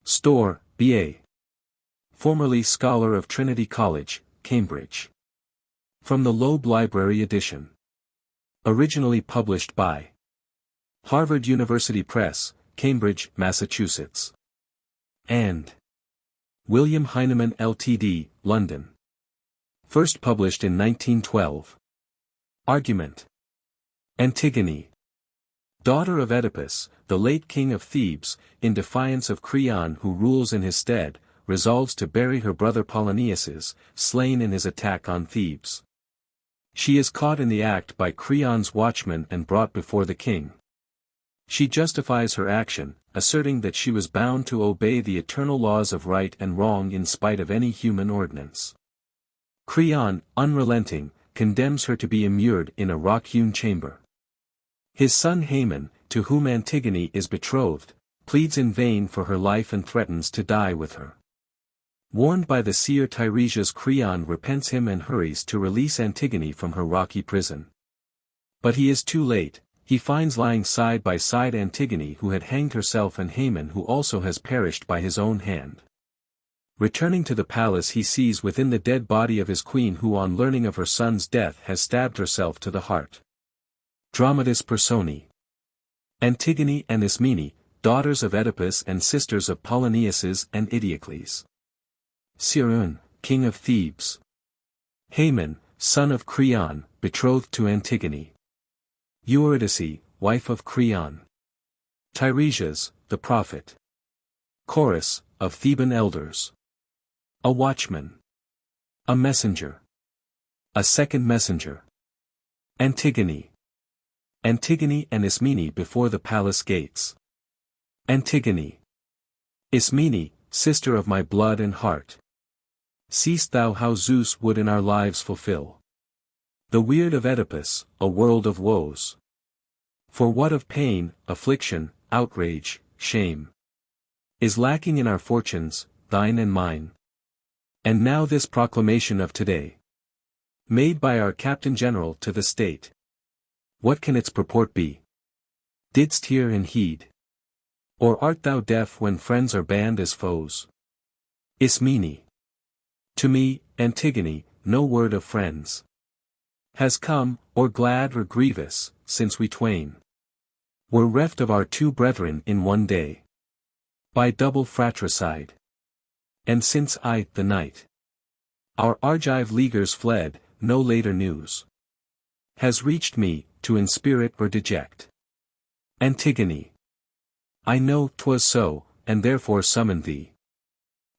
Storr, B.A. Formerly Scholar of Trinity College, Cambridge. From the Loeb Library edition. Originally published by Harvard University Press, Cambridge, Massachusetts. And William Heinemann Ltd., London. First published in 1912. Argument. Antigone. Daughter of Oedipus, the late king of Thebes, in defiance of Creon who rules in his stead, resolves to bury her brother Polynices, slain in his attack on Thebes. She is caught in the act by Creon's watchmen and brought before the king. She justifies her action, asserting that she was bound to obey the eternal laws of right and wrong in spite of any human ordinance. Creon, unrelenting, condemns her to be immured in a rock-hewn chamber. His son Haman, to whom Antigone is betrothed, pleads in vain for her life and threatens to die with her. Warned by the seer Tiresias, Creon repents him and hurries to release Antigone from her rocky prison. But he is too late, he finds lying side by side Antigone who had hanged herself and Haman who also has perished by his own hand. Returning to the palace he sees within the dead body of his queen who on learning of her son's death has stabbed herself to the heart. Dramatis Personae. Antigone and Ismene, daughters of Oedipus and sisters of Polynices and Idiocles. Cyrene, king of Thebes. Haman, son of Creon, betrothed to Antigone. Eurydice, wife of Creon. Tiresias, the prophet. Chorus, of Theban elders. A watchman. A messenger. A second messenger. Antigone. Antigone and Ismene before the palace gates. Antigone. Ismene, sister of my blood and heart. Seest thou how Zeus would in our lives fulfill the weird of Oedipus, a world of woes? For what of pain, affliction, outrage, shame is lacking in our fortunes, thine and mine? And now this proclamation of today, made by our Captain General to the state. What can its purport be? Didst hear and heed? Or art thou deaf when friends are banned as foes? Ismene. To me, Antigone, no word of friends has come, or glad or grievous, since we twain were reft of our two brethren in one day, by double fratricide. And since the night our Argive leaguers fled, no later news has reached me, to inspirit or deject. Antigone. I know 'twas so, and therefore summoned thee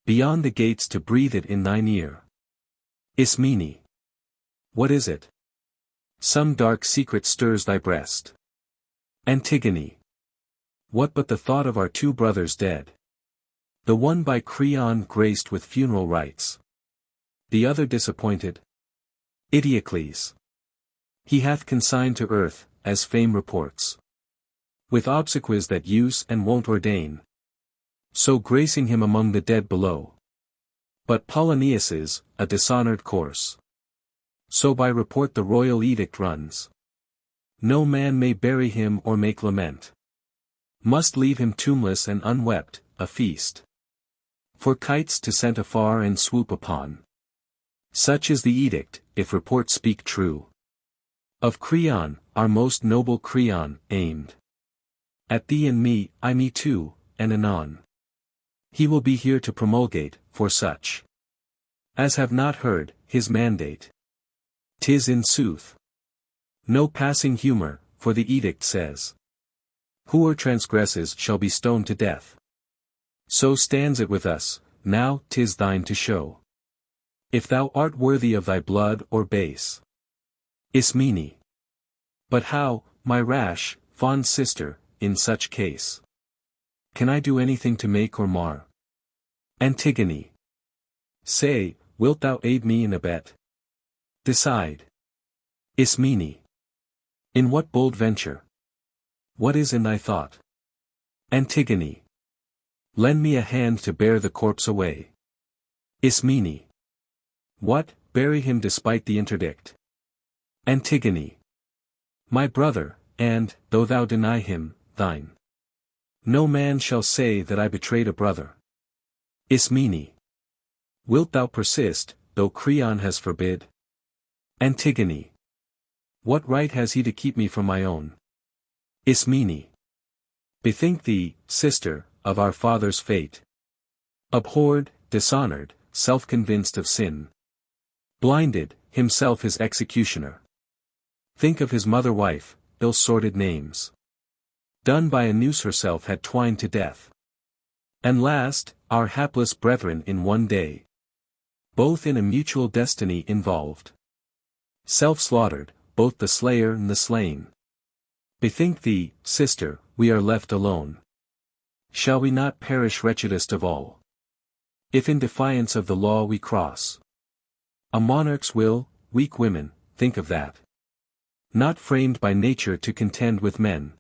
beyond the gates to breathe it in thine ear. Ismene. What is it? Some dark secret stirs thy breast. Antigone. What but the thought of our two brothers dead? The one by Creon graced with funeral rites, the other disappointed. Eteocles. He hath consigned to earth, as fame reports, with obsequies that use and wont ordain, so gracing him among the dead below. But Polonius's, a dishonored corse. So by report the royal edict runs. No man may bury him or make lament. Must leave him tombless and unwept, a feast for kites to scent afar and swoop upon. Such is the edict, if report speak true. Of Creon, our most noble Creon, aimed at thee and me, me too, and anon. He will be here to promulgate, for such as have not heard, his mandate. 'Tis in sooth no passing humor, for the edict says, whoe'er transgresses shall be stoned to death. So stands it with us, now 'tis thine to show if thou art worthy of thy blood or base. Ismene. But how, my rash, fond sister, in such case can I do anything to make or mar? Antigone. Say, wilt thou aid me and abet? Decide. Ismene. In what bold venture? What is in thy thought? Antigone. Lend me a hand to bear the corpse away. Ismene. What, bury him despite the interdict? Antigone. My brother, and, though thou deny him, thine. No man shall say that I betrayed a brother. Ismene. Wilt thou persist, though Creon has forbid? Antigone. What right has he to keep me from my own? Ismene. Bethink thee, sister, of our father's fate. Abhorred, dishonored, self-convinced of sin. Blinded, himself his executioner. Think of his mother-wife, ill-sorted names. Done by a noose herself had twined to death. And last, our hapless brethren in one day. Both in a mutual destiny involved. Self-slaughtered, both the slayer and the slain. Bethink thee, sister, we are left alone. Shall we not perish wretchedest of all? If in defiance of the law we cross a monarch's will, weak women, think of that. Not framed by nature to contend with men.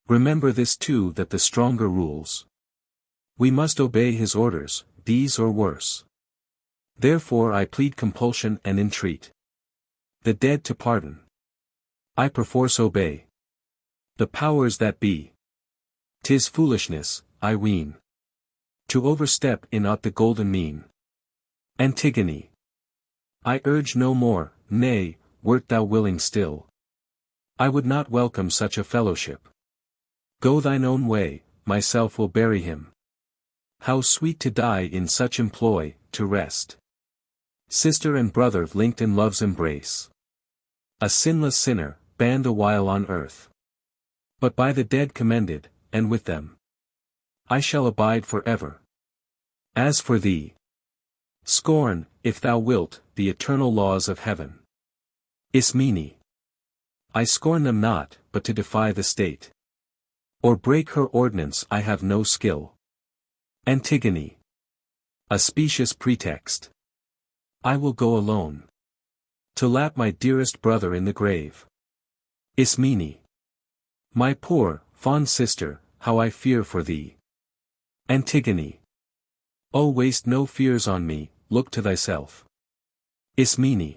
Remember this too, that the stronger rules. We must obey his orders, these or worse. Therefore I plead compulsion and entreat the dead to pardon. I perforce obey the powers that be. 'Tis foolishness, I ween, to overstep in aught the golden mean. Antigone. I urge no more, nay, wert thou willing still, I would not welcome such a fellowship. Go thine own way, myself will bury him. How sweet to die in such employ, to rest sister and brother linked in love's embrace. A sinless sinner, banned a while on earth, but by the dead commended, and with them I shall abide forever. As for thee, scorn, if thou wilt, the eternal laws of heaven. Ismene. I scorn them not, but to defy the state, or break her ordinance I have no skill. Antigone. A specious pretext. I will go alone. To lap my dearest brother in the grave. Ismene. My poor, fond sister, how I fear for thee. Antigone. Oh, waste no fears on me, look to thyself. Ismene.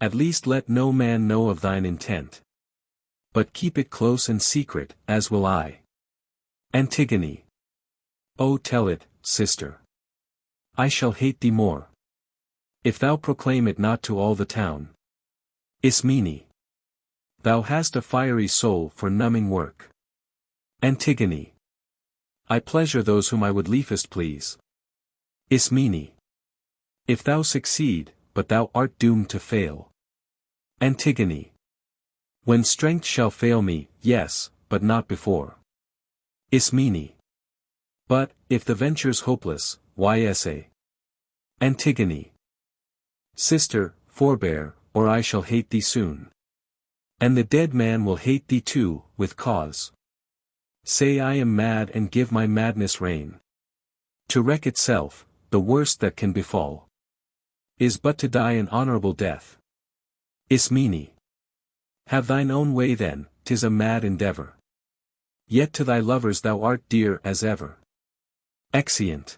At least let no man know of thine intent. But keep it close and secret, as will I. Antigone. Oh, tell it, sister. I shall hate thee more. If thou proclaim it not to all the town. Ismene. Thou hast a fiery soul for numbing work. Antigone. I pleasure those whom I would liefest please. Ismene. If thou succeed, but thou art doomed to fail. Antigone. When strength shall fail me, yes, but not before. Ismene. But, if the venture's hopeless, why essay? Antigone. Sister, forbear, or I shall hate thee soon. And the dead man will hate thee too, with cause. Say I am mad and give my madness rein. To wreck itself, the worst that can befall. Is but to die an honorable death. Ismene. Have thine own way then, 'tis a mad endeavor. Yet to thy lovers thou art dear as ever. Exeunt.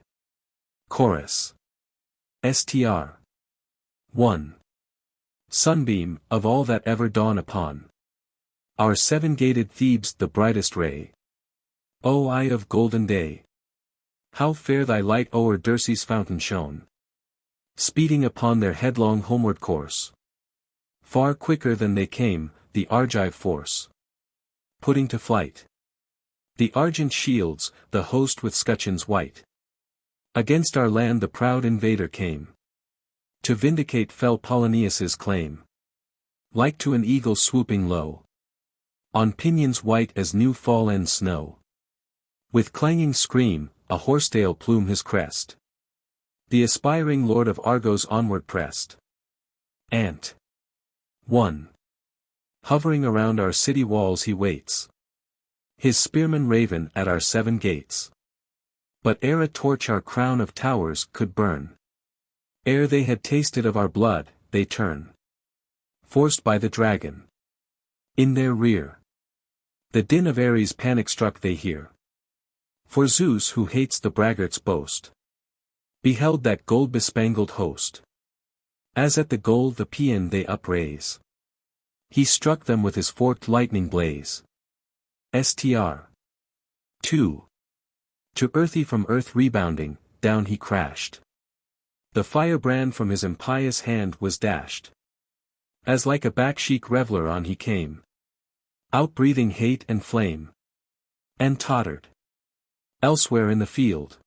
Chorus. Str. 1. Sunbeam, of all that ever dawn upon our seven-gated Thebes the brightest ray. O eye of golden day! How fair thy light o'er Dirce's fountain shone, speeding upon their headlong homeward course. Far quicker than they came, the Argive force putting to flight the argent shields, the host with scutcheons white. Against our land the proud invader came, to vindicate fell Polonius's claim. Like to an eagle swooping low, on pinions white as new fall-end snow. With clanging scream, a horsetail plume his crest. The aspiring lord of Argos onward pressed. Ant. 1. Hovering around our city walls he waits, his spearmen raven at our seven gates. But ere a torch our crown of towers could burn, ere they had tasted of our blood, they turn, forced by the dragon. In their rear, the din of Ares panic-struck they hear. For Zeus who hates the braggart's boast, beheld that gold-bespangled host. As at the goal the paean they upraise, he struck them with his forked lightning blaze. Str. 2. To earthy from earth rebounding, down he crashed. The firebrand from his impious hand was dashed. As like a back-chic reveller on he came, out-breathing hate and flame. And tottered. Elsewhere in the field.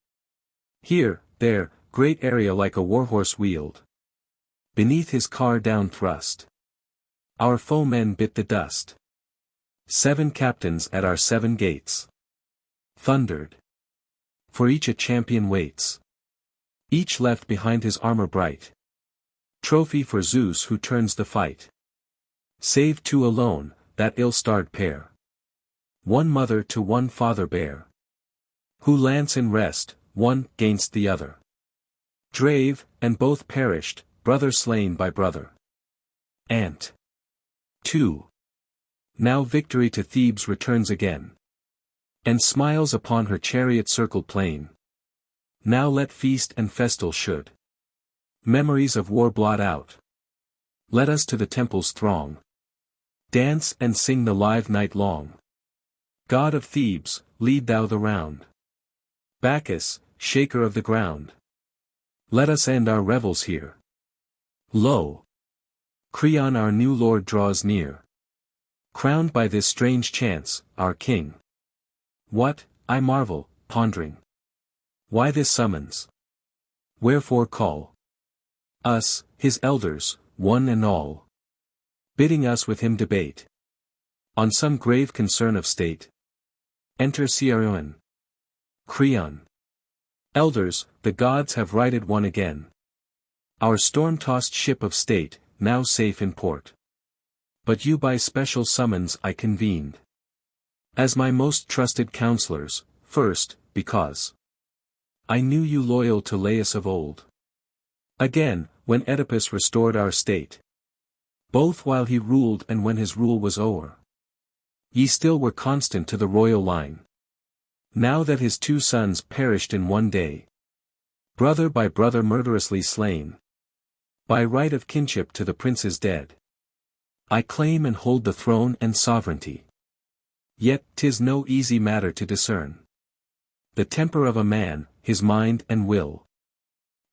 Here, there, great area like a warhorse wheeled. Beneath his car down thrust, our foemen bit the dust. 7 captains at our 7 gates thundered. For each a champion waits, each left behind his armor bright. Trophy for Zeus who turns the fight. Save 2 alone, that ill-starred pair. One mother to one father bear, who lance in rest, one gainst the other. Drave, and both perished, brother slain by brother. Ant. 2. Now victory to Thebes returns again, and smiles upon her chariot-circled plain. Now let feast and festal should memories of war blot out. Let us to the temples throng, dance and sing the live night long. God of Thebes, lead thou the round. Bacchus, shaker of the ground, let us end our revels here. Lo! Creon our new lord draws near, crowned by this strange chance, our king. What, I marvel, pondering, why this summons? Wherefore call us, his elders, one and all, bidding us with him debate on some grave concern of state? Enter Creon. Creon. Elders, the gods have righted one again. Our storm-tossed ship of state, now safe in port. But you by special summons I convened, as my most trusted counselors, first, because I knew you loyal to Laius of old. Again, when Oedipus restored our state. Both while he ruled and when his rule was o'er. Ye still were constant to the royal line. Now that his 2 sons perished in one day. Brother by brother murderously slain. By right of kinship to the princes dead. I claim and hold the throne and sovereignty. Yet 'tis no easy matter to discern the temper of a man, his mind and will,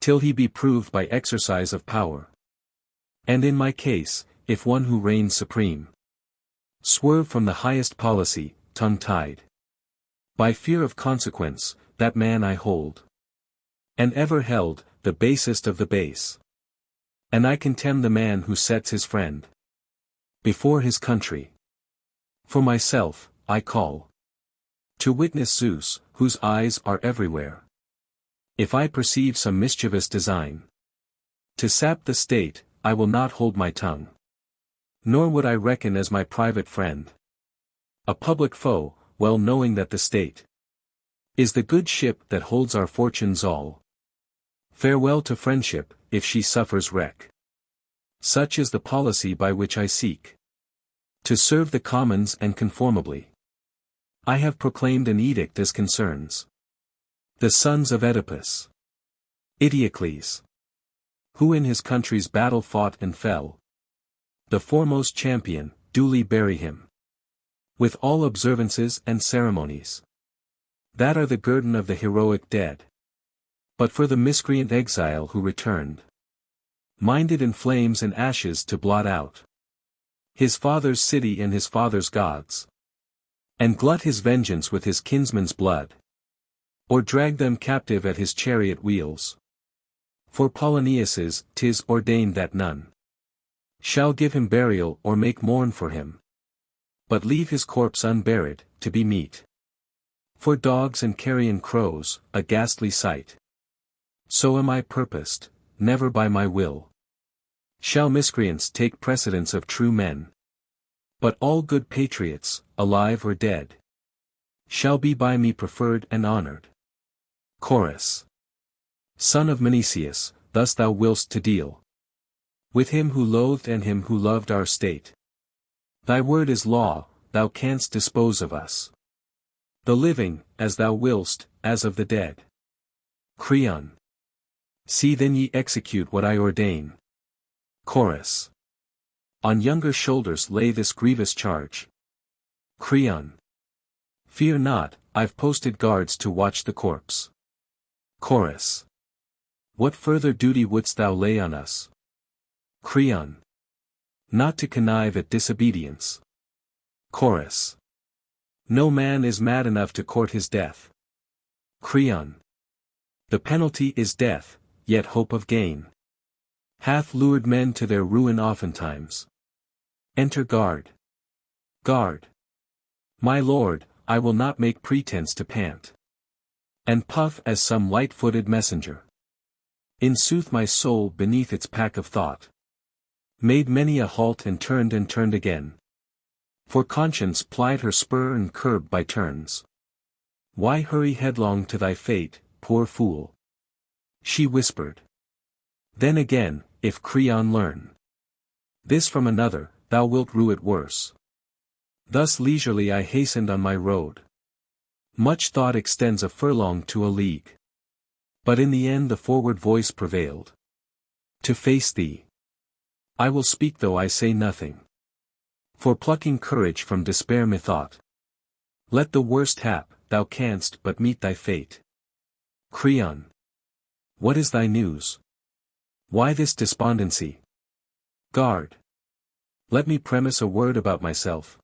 till he be proved by exercise of power. And in my case, if one who reigns supreme swerve from the highest policy, tongue-tied by fear of consequence, that man I hold, and ever held, the basest of the base. And I contemn the man who sets his friend before his country. For myself, I call to witness Zeus, whose eyes are everywhere. If I perceive some mischievous design to sap the state, I will not hold my tongue. Nor would I reckon as my private friend a public foe, well knowing that the state is the good ship that holds our fortunes all. Farewell to friendship, if she suffers wreck. Such is the policy by which I seek to serve the commons and conformably. I have proclaimed an edict as concerns the sons of Oedipus. Eteocles, who in his country's battle fought and fell, the foremost champion, duly bury him with all observances and ceremonies that are the guerdon of the heroic dead. But for the miscreant exile who returned, minded in flames and ashes to blot out his father's city and his father's gods, and glut his vengeance with his kinsman's blood, or drag them captive at his chariot wheels. For Polonius's, 'tis ordained that none shall give him burial or make mourn for him, but leave his corpse unburied, to be meat for dogs and carrion crows, a ghastly sight. So am I purposed, never by my will shall miscreants take precedence of true men, but all good patriots, alive or dead, shall be by me preferred and honored. Chorus. Son of Menecius, thus thou willst to deal with him who loathed and him who loved our state. Thy word is law, thou canst dispose of us, the living, as thou willst, as of the dead. Creon. See then ye execute what I ordain. Chorus. On younger shoulders lay this grievous charge. Creon. Fear not, I've posted guards to watch the corpse. Chorus. What further duty wouldst thou lay on us? Creon. Not to connive at disobedience. Chorus. No man is mad enough to court his death. Creon. The penalty is death, yet hope of gain hath lured men to their ruin oftentimes. Enter guard. Guard. My lord, I will not make pretense to pant and puff as some light-footed messenger. In sooth my soul beneath its pack of thought made many a halt and turned again. For conscience plied her spur and curb by turns. Why hurry headlong to thy fate, poor fool? She whispered. Then again, if Creon learn this from another, thou wilt rue it worse. Thus leisurely I hastened on my road. Much thought extends a furlong to a league. But in the end the forward voice prevailed. To face thee I will speak though I say nothing. For plucking courage from despair methought. Let the worst hap, thou canst but meet thy fate. Creon. What is thy news? Why this despondency? Guard. Let me premise a word about myself.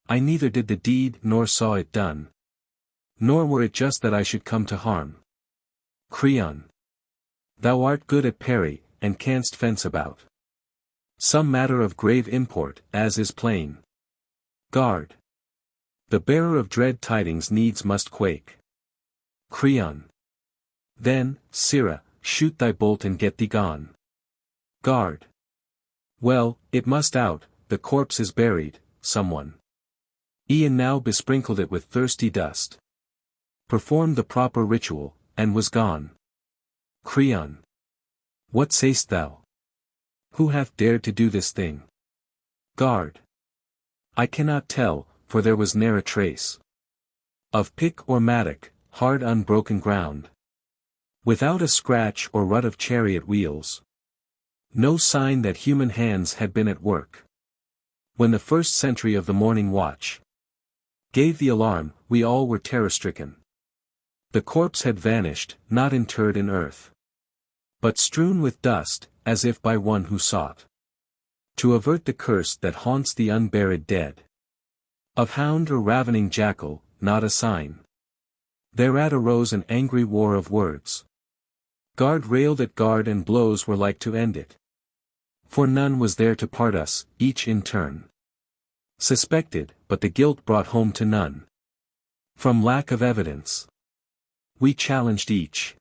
I neither did the deed nor saw it done. Nor were it just that I should come to harm. Creon. Thou art good at parry, and canst fence about some matter of grave import, as is plain. Guard. The bearer of dread tidings needs must quake. Creon. Then, Sirrah, shoot thy bolt and get thee gone. Guard. Well, it must out, the corpse is buried, someone e'en now besprinkled it with thirsty dust. Perform the proper ritual, and was gone. Creon. What say'st thou? Who hath dared to do this thing? Guard. I cannot tell, for there was ne'er a trace of pick or mattock, hard unbroken ground, without a scratch or rut of chariot wheels. No sign that human hands had been at work. When the first sentry of the morning watch gave the alarm, we all were terror-stricken. The corpse had vanished, not interred in earth, but strewn with dust, as if by one who sought to avert the curse that haunts the unburied dead. Of hound or ravening jackal, not a sign. Thereat arose an angry war of words. Guard railed at guard, and blows were like to end it. For none was there to part us, each in turn suspected, but the guilt brought home to none. From lack of evidence, we challenged each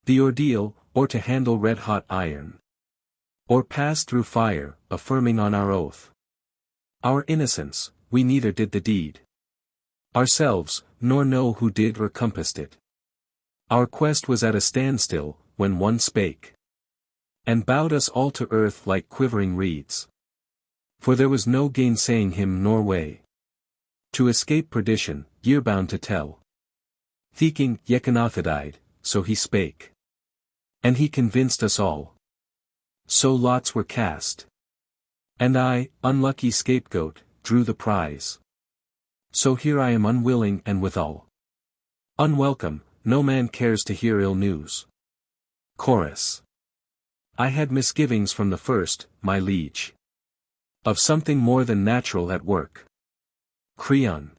the ordeal, or to handle red-hot iron, or pass through fire, affirming on our oath our innocence. We neither did the deed ourselves, nor know who did or compassed it. Our quest was at a standstill, when one spake, and bowed us all to earth like quivering reeds. For there was no gainsaying him nor way to escape perdition, year-bound to tell. Thinking Jocasta died, so he spake, and he convinced us all. So lots were cast, and I, unlucky scapegoat, drew the prize. So here I am unwilling and withal unwelcome, no man cares to hear ill news. Chorus. I had misgivings from the first, my liege, of something more than natural at work. Creon.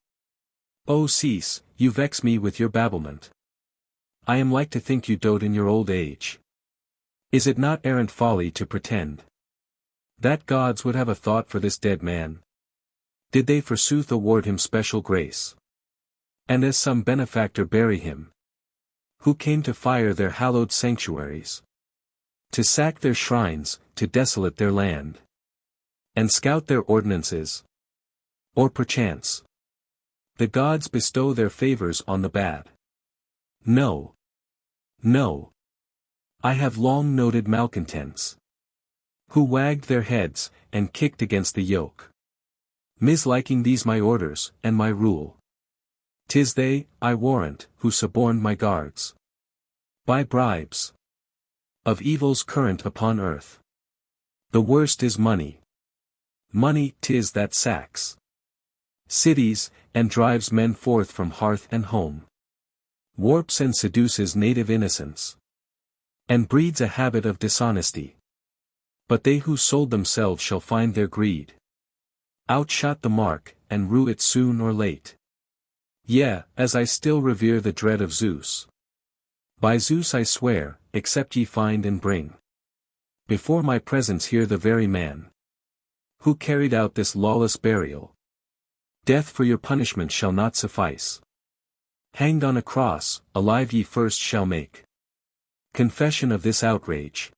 Oh cease, you vex me with your babblement. I am like to think you dote in your old age. Is it not arrant folly to pretend that gods would have a thought for this dead man? Did they forsooth award him special grace, and as some benefactor bury him, who came to fire their hallowed sanctuaries, to sack their shrines, to desolate their land, and scout their ordinances? Or perchance the gods bestow their favors on the bad? No. No. I have long noted malcontents, who wagged their heads, and kicked against the yoke, misliking these my orders, and my rule. 'Tis they, I warrant, who suborned my guards by bribes of evils current upon earth. The worst is money. Money 'tis that sacks cities, and drives men forth from hearth and home, warps and seduces native innocence, and breeds a habit of dishonesty. But they who sold themselves shall find their greed outshot the mark, and rue it soon or late. Yea, as I still revere the dread of Zeus, by Zeus I swear, except ye find and bring before my presence here the very man who carried out this lawless burial, death for your punishment shall not suffice. Hanged on a cross, alive ye first shall make confession of this outrage.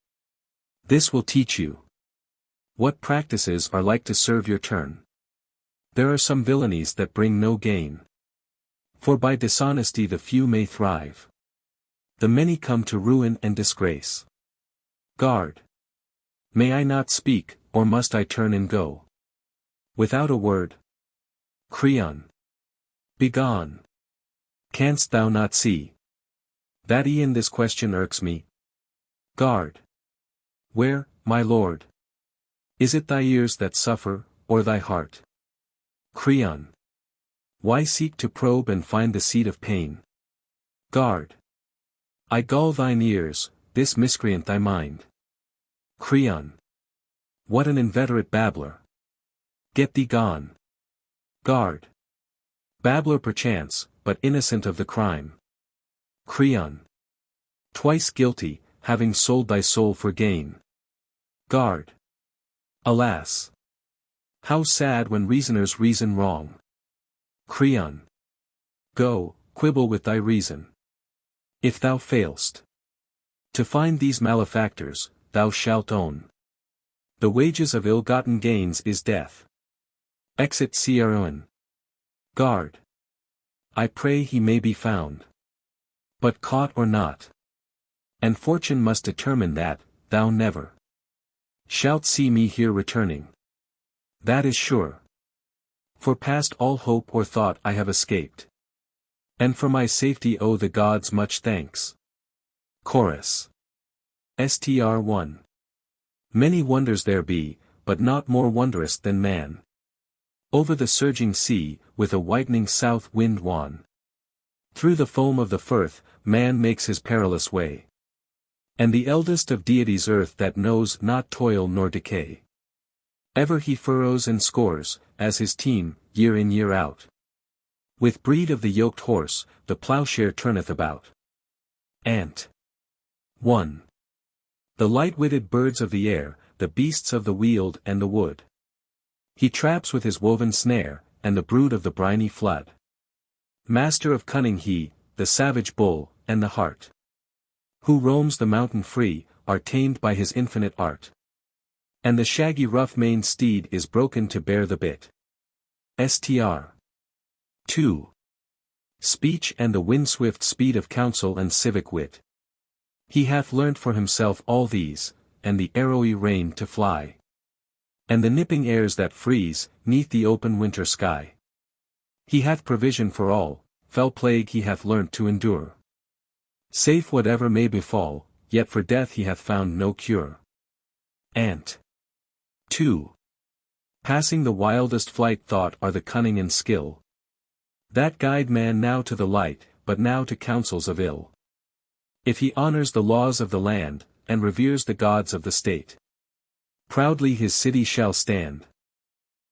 This will teach you what practices are like to serve your turn. There are some villainies that bring no gain, for by dishonesty the few may thrive, the many come to ruin and disgrace. Guard. May I not speak, or must I turn and go without a word? Creon. Begone. Canst thou not see that e'en this question irks me? Guard. Where, my lord? Is it thy ears that suffer, or thy heart? Creon. Why seek to probe and find the seat of pain? Guard. I gull thine ears, this miscreant thy mind. Creon. What an inveterate babbler! Get thee gone. Guard. Babbler perchance, but innocent of the crime. Creon. Twice guilty, having sold thy soul for gain. Guard. Alas! How sad when reasoners reason wrong. Creon. Go, quibble with thy reason. If thou failst to find these malefactors, thou shalt own the wages of ill-gotten gains is death. Exit Creon. Guard. I pray he may be found. But caught or not. And fortune must determine that, thou never shalt see me here returning. That is sure. For past all hope or thought I have escaped. And for my safety owe the gods much thanks. Chorus. Str 1. Many wonders there be, but not more wondrous than man. Over the surging sea, with a whitening south wind wan. Through the foam of the firth, man makes his perilous way. And the eldest of deities earth that knows not toil nor decay. Ever he furrows and scores, as his team, year in year out. With breed of the yoked horse, the plowshare turneth about. Ant. 1. The light-witted birds of the air, the beasts of the weald and the wood. He traps with his woven snare, and the brood of the briny flood. Master of cunning he, the savage bull, and the hart. Who roams the mountain free, are tamed by his infinite art. And the shaggy rough-maned steed is broken to bear the bit. Str. 2. Speech and the wind-swift speed of counsel and civic wit. He hath learnt for himself all these, and the arrowy rein to fly. And the nipping airs that freeze, 'neath the open winter sky. He hath provision for all, fell plague he hath learnt to endure. Safe whatever may befall, yet for death he hath found no cure. Ant. 2. Passing the wildest flight thought are the cunning and skill. That guide man now to the light, but now to counsels of ill. If he honors the laws of the land, and reveres the gods of the state. Proudly his city shall stand.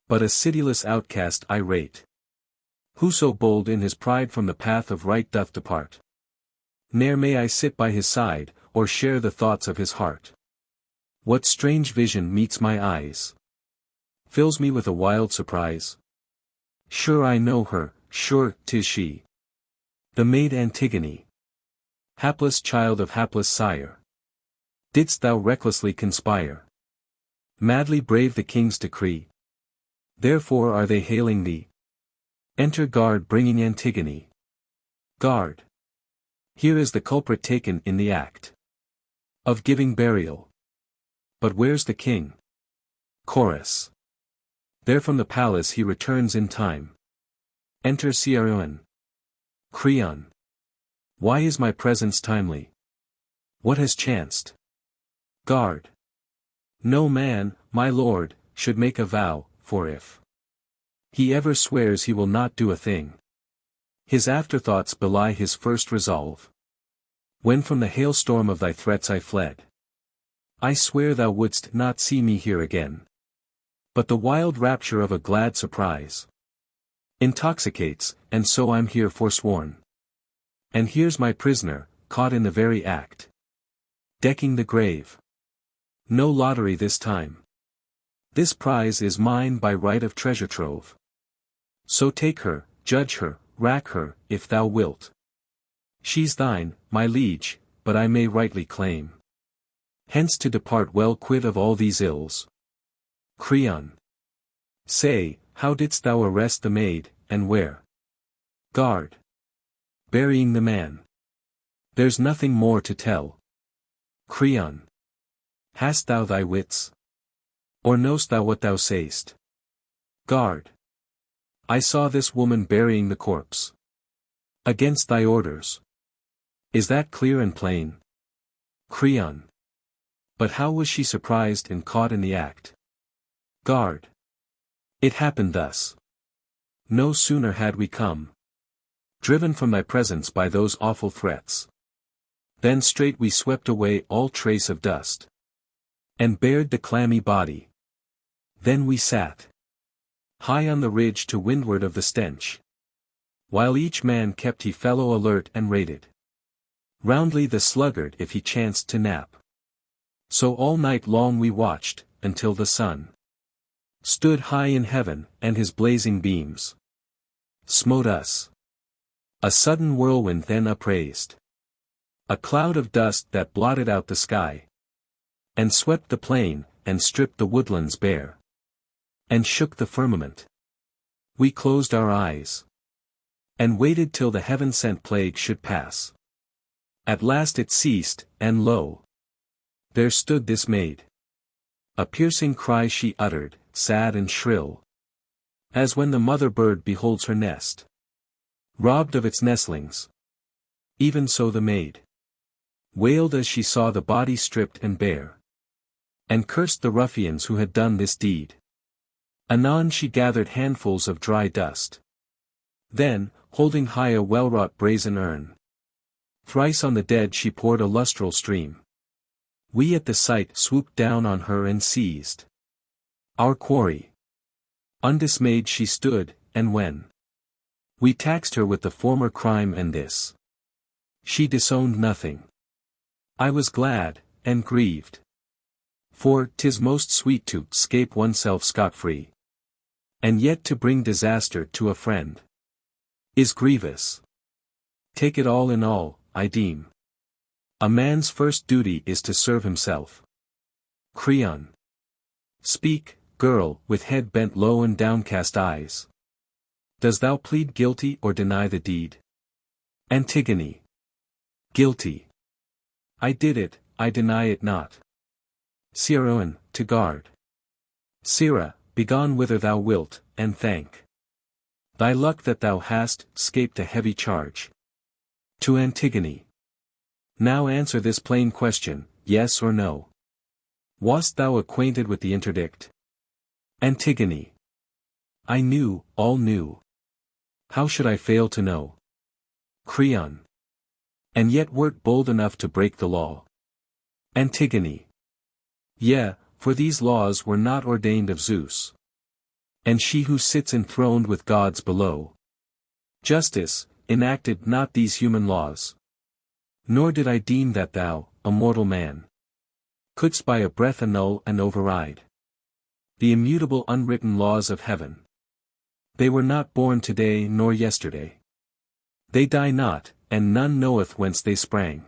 But a cityless outcast I rate. Whoso bold in his pride from the path of right doth depart. Ne'er may I sit by his side, or share the thoughts of his heart. What strange vision meets my eyes? Fills me with a wild surprise. Sure I know her, sure 'tis she. The maid Antigone. Hapless child of hapless sire. Didst thou recklessly conspire? Madly brave the king's decree? Therefore are they hailing thee. Enter guard bringing Antigone. Guard. Here is the culprit taken in the act of giving burial. But where's the king? Chorus. There from the palace he returns in time. Enter Creon. Creon. Why is my presence timely? What has chanced? Guard. No man, my lord, should make a vow, for if he ever swears he will not do a thing, his afterthoughts belie his first resolve. When from the hailstorm of thy threats I fled, I swear thou wouldst not see me here again. But the wild rapture of a glad surprise intoxicates, and so I'm here forsworn. And here's my prisoner, caught in the very act, decking the grave. No lottery this time. This prize is mine by right of treasure trove. So take her, judge her, rack her, if thou wilt. She's thine, my liege, but I may rightly claim hence to depart well quit of all these ills. Creon. Say, how didst thou arrest the maid, and where? Guard. Burying the man. There's nothing more to tell. Creon. Hast thou thy wits? Or know'st thou what thou say'st? Guard. I saw this woman burying the corpse. Against thy orders. Is that clear and plain? Creon. But how was she surprised and caught in the act? Guard. It happened thus. No sooner had we come, driven from thy presence by those awful threats, then straight we swept away all trace of dust, and bared the clammy body. Then we sat high on the ridge to windward of the stench, while each man kept he fellow alert and rated roundly the sluggard if he chanced to nap. So all night long we watched, until the sun stood high in heaven, and his blazing beams smote us. A sudden whirlwind then upraised a cloud of dust that blotted out the sky, and swept the plain, and stripped the woodlands bare, and shook the firmament. We closed our eyes, and waited till the heaven-sent plague should pass. At last it ceased, and lo! There stood this maid. A piercing cry she uttered, sad and shrill, as when the mother bird beholds her nest robbed of its nestlings. Even so the maid wailed as she saw the body stripped and bare, and cursed the ruffians who had done this deed. Anon she gathered handfuls of dry dust. Then, holding high a well-wrought brazen urn, thrice on the dead she poured a lustral stream. We at the sight swooped down on her and seized our quarry. Undismayed she stood, and when we taxed her with the former crime and this, she disowned nothing. I was glad, and grieved. For 'tis most sweet to 'scape oneself scot-free, and yet to bring disaster to a friend is grievous. Take it all in all, I deem, a man's first duty is to serve himself. Creon. Speak, girl, with head bent low and downcast eyes. Does thou plead guilty or deny the deed? Antigone. Guilty. I did it, I deny it not. Sirrah, to guard. Sirrah, begone whither thou wilt, and thank thy luck that thou hast 'scaped a heavy charge. To Antigone. Now answer this plain question, yes or no. Wast thou acquainted with the interdict? Antigone. I knew, all knew. How should I fail to know? Creon. And yet wert bold enough to break the law. Antigone. Yea, for these laws were not ordained of Zeus, and she who sits enthroned with gods below. Justice enacted not these human laws. Nor did I deem that thou, a mortal man, couldst by a breath annul and override the immutable unwritten laws of heaven. They were not born today nor yesterday. They die not, and none knoweth whence they sprang.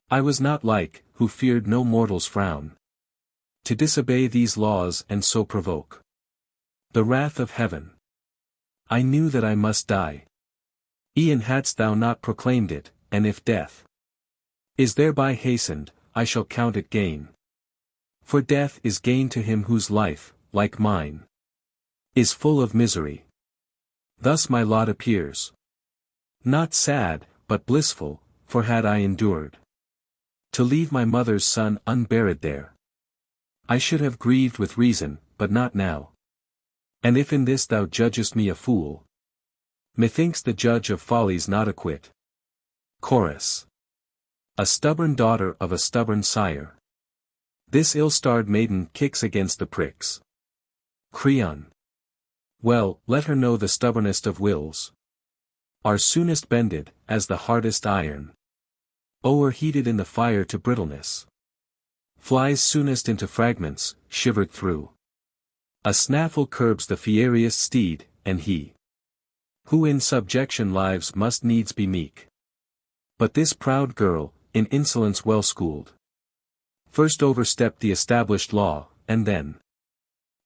I was not like, who feared no mortal's frown, to disobey these laws and so provoke the wrath of heaven. I knew that I must die. E'en hadst thou not proclaimed it, and if death is thereby hastened, I shall count it gain. For death is gain to him whose life, like mine, is full of misery. Thus my lot appears not sad, but blissful, for had I endured to leave my mother's son unburied there, I should have grieved with reason, but not now. And if in this thou judgest me a fool, methinks the judge of follies not acquit. Chorus. A stubborn daughter of a stubborn sire. This ill-starred maiden kicks against the pricks. Creon. Well, let her know the stubbornest of wills are soonest bended, as the hardest iron, o'erheated in the fire to brittleness, flies soonest into fragments, shivered through. A snaffle curbs the fieriest steed, and he who in subjection lives must needs be meek. But this proud girl, in insolence well schooled, first overstepped the established law, and then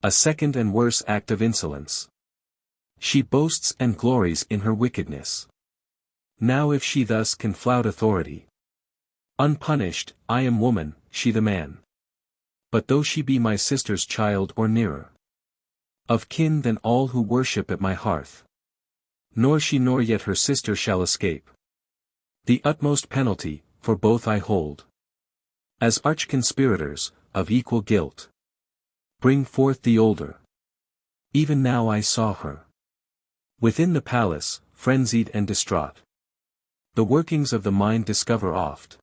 a second and worse act of insolence. She boasts and glories in her wickedness. Now if she thus can flout authority, unpunished, I am woman, she the man. But though she be my sister's child or nearer of kin than all who worship at my hearth, nor she nor yet her sister shall escape the utmost penalty, for both I hold as arch-conspirators, of equal guilt. Bring forth the older. Even now I saw her within the palace, frenzied and distraught. The workings of the mind discover oft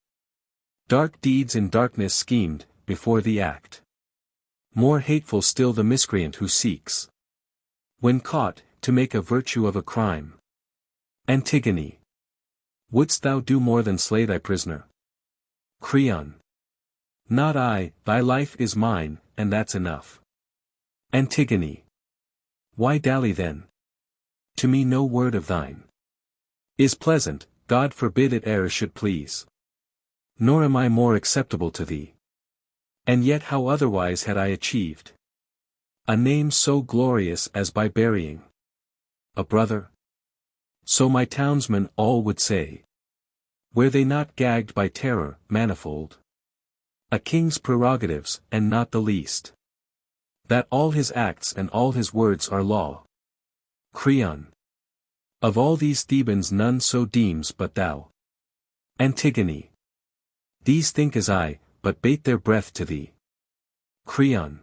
dark deeds in darkness schemed, before the act. More hateful still the miscreant who seeks, when caught, to make a virtue of a crime. Antigone. Wouldst thou do more than slay thy prisoner? Creon. Not I, thy life is mine, and that's enough. Antigone. Why dally then? To me no word of thine is pleasant, God forbid it e'er should please. Nor am I more acceptable to thee. And yet how otherwise had I achieved a name so glorious as by burying a brother? So my townsmen all would say. Were they not gagged by terror, manifold? A king's prerogatives, and not the least. That all his acts and all his words are law. Creon. Of all these Thebans none so deems but thou. Antigone. These think as I, but bate their breath to thee. Creon.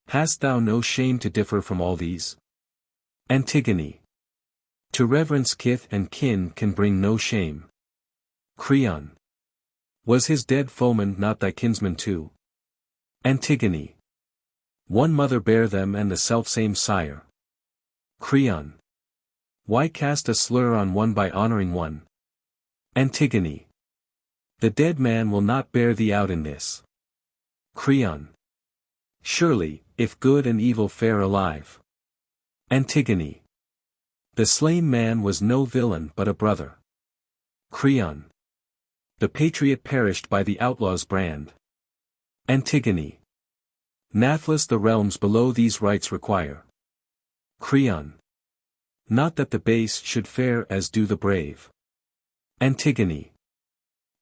Hast thou no shame to differ from all these? Antigone. To reverence kith and kin can bring no shame. Creon. Was his dead foeman not thy kinsman too? Antigone. One mother bare them and the selfsame sire. Creon. Why cast a slur on one by honoring one? Antigone. The dead man will not bear thee out in this. Creon. Surely, if good and evil fare alive. Antigone. The slain man was no villain but a brother. Creon. The patriot perished by the outlaw's brand. Antigone. Nathless the realms below these rites require. Creon. Not that the base should fare as do the brave. Antigone.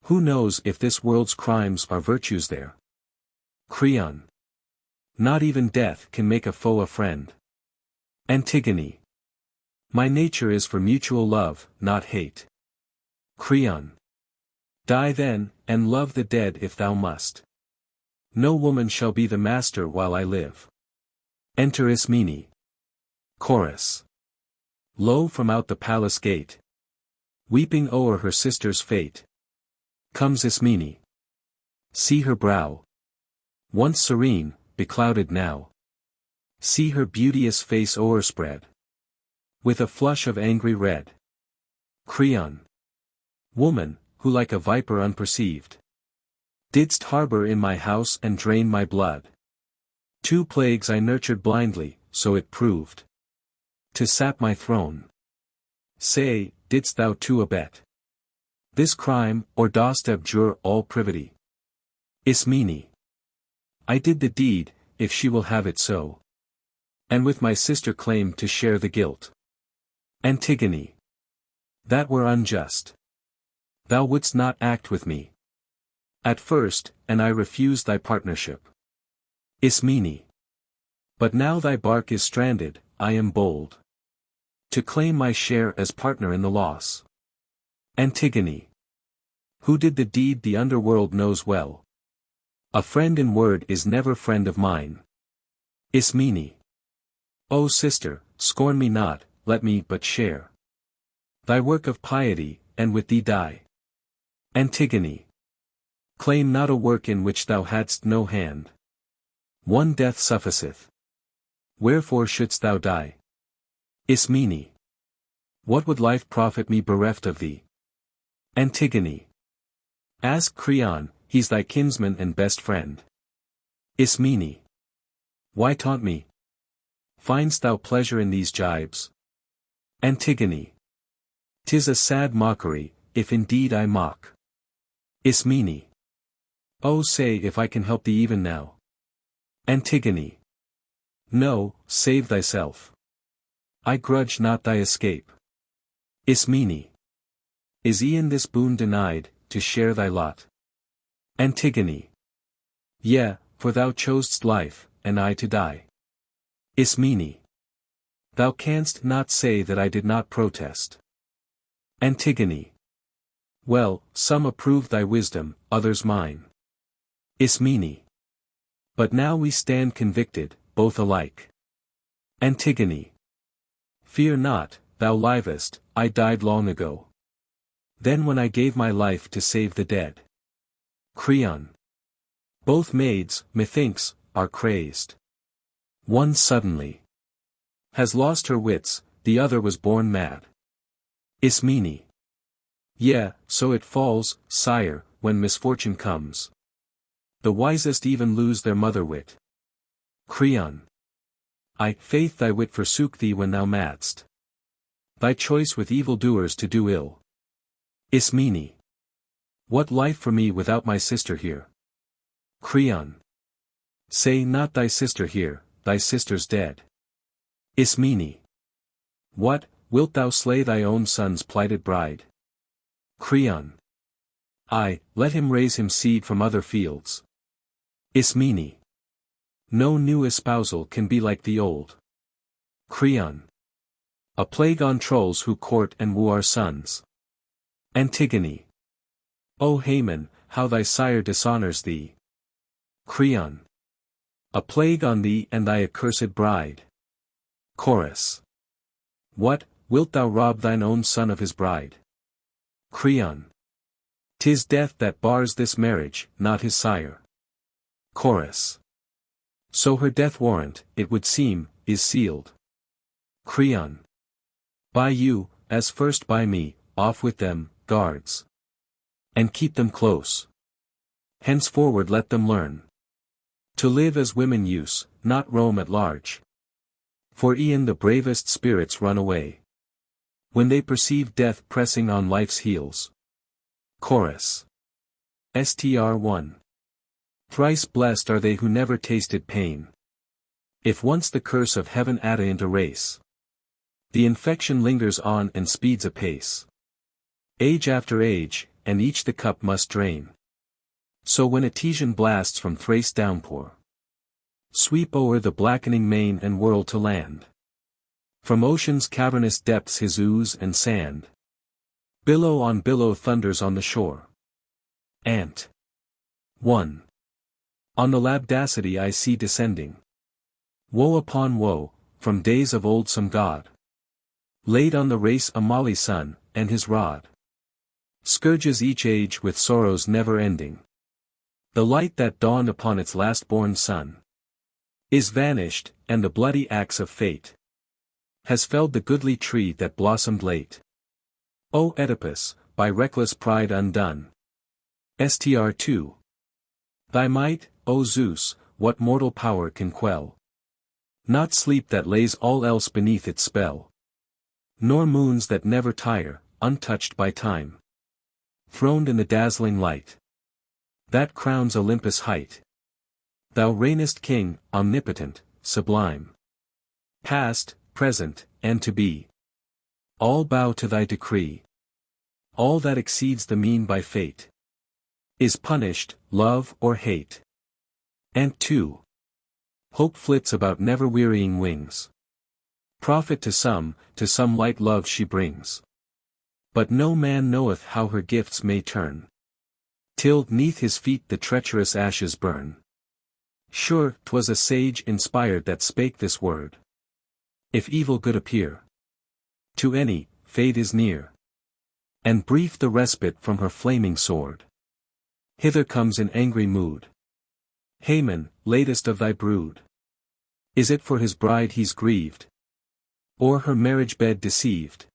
Who knows if this world's crimes are virtues there? Creon. Not even death can make a foe a friend. Antigone. My nature is for mutual love, not hate. Creon. Die then, and love the dead if thou must. No woman shall be the master while I live. Enter Ismene. Chorus. Lo from out the palace gate, weeping o'er her sister's fate, comes Ismene. See her brow. Once serene, beclouded now. See her beauteous face o'erspread with a flush of angry red. Creon. Woman, who like a viper unperceived, didst harbor in my house and drain my blood. 2 plagues I nurtured blindly, so it proved, to sap my throne. Say, didst thou too abet this crime, or dost abjure all privity? Ismene. I did the deed, if she will have it so, and with my sister claim to share the guilt. Antigone. That were unjust. Thou wouldst not act with me at first, and I refused thy partnership. Ismene. But now thy bark is stranded, I am bold to claim my share as partner in the loss. Antigone. Who did the deed the underworld knows well. A friend in word is never friend of mine. Ismene. O sister, scorn me not, let me but share thy work of piety, and with thee die. Antigone. Claim not a work in which thou hadst no hand. One death sufficeth. Wherefore shouldst thou die? Ismene. What would life profit me bereft of thee? Antigone. Ask Creon, he's thy kinsman and best friend. Ismene. Why taunt me? Find'st thou pleasure in these jibes? Antigone. 'Tis a sad mockery, if indeed I mock. Ismene. Oh, say if I can help thee even now. Antigone. No, save thyself. I grudge not thy escape. Ismene. Is e'en this boon denied, to share thy lot? Antigone. Yea, for thou chosedst life, and I to die. Ismene. Thou canst not say that I did not protest. Antigone. Well, some approve thy wisdom, others mine. Ismene. But now we stand convicted, both alike. Antigone. Fear not, thou livest, I died long ago. Then when I gave my life to save the dead. Creon. Both maids, methinks, are crazed. One suddenly has lost her wits, the other was born mad. Ismene. Yea, so it falls, sire, when misfortune comes. The wisest even lose their mother wit. Creon. Faith thy wit forsook thee when thou madst thy choice with evildoers to do ill. Ismene. What life for me without my sister here? Creon. Say not thy sister here, thy sister's dead. Ismene. What, wilt thou slay thy own son's plighted bride? Creon. Aye, let him raise him seed from other fields. Ismene. No new espousal can be like the old. Creon. A plague on trolls who court and woo our sons. Antigone. O Haman, how thy sire dishonors thee. Creon. A plague on thee and thy accursed bride. Chorus. What, wilt thou rob thine own son of his bride? Creon. 'Tis death that bars this marriage, not his sire. Chorus. So her death warrant, it would seem, is sealed. Creon. By you, as first by me, off with them, guards. And keep them close. Henceforward let them learn to live as women use, not roam at large. For e'en the bravest spirits run away when they perceive death pressing on life's heels. Chorus. Str 1. Thrice blessed are they who never tasted pain. If once the curse of heaven attaint a race, the infection lingers on and speeds apace. Age after age, and each the cup must drain. So when Etesian blasts from Thrace downpour, sweep o'er the blackening main and whirl to land, from ocean's cavernous depths his ooze and sand, billow on billow thunders on the shore. Ant. 1. On the labdacity I see descending woe upon woe, from days of old some god laid on the race a moly son, and his rod scourges each age with sorrows never ending. The light that dawned upon its last-born son is vanished, and the bloody axe of fate has felled the goodly tree that blossomed late. O Oedipus, by reckless pride undone. Str 2. Thy might, O Zeus, what mortal power can quell? Not sleep that lays all else beneath its spell, nor moons that never tire, untouched by time, throned in the dazzling light that crowns Olympus' height. Thou reignest king, omnipotent, sublime. Past, present, and to be. All bow to thy decree. All that exceeds the mean by fate is punished, love or hate. And 2. Hope flits about never-wearying wings. Profit to some light love she brings. But no man knoweth how her gifts may turn, till 'neath his feet the treacherous ashes burn. Sure, 'twas a sage inspired that spake this word. If evil good appear to any, fate is near, and brief the respite from her flaming sword. Hither comes in angry mood Haman, latest of thy brood. Is it for his bride he's grieved, or her marriage bed deceived?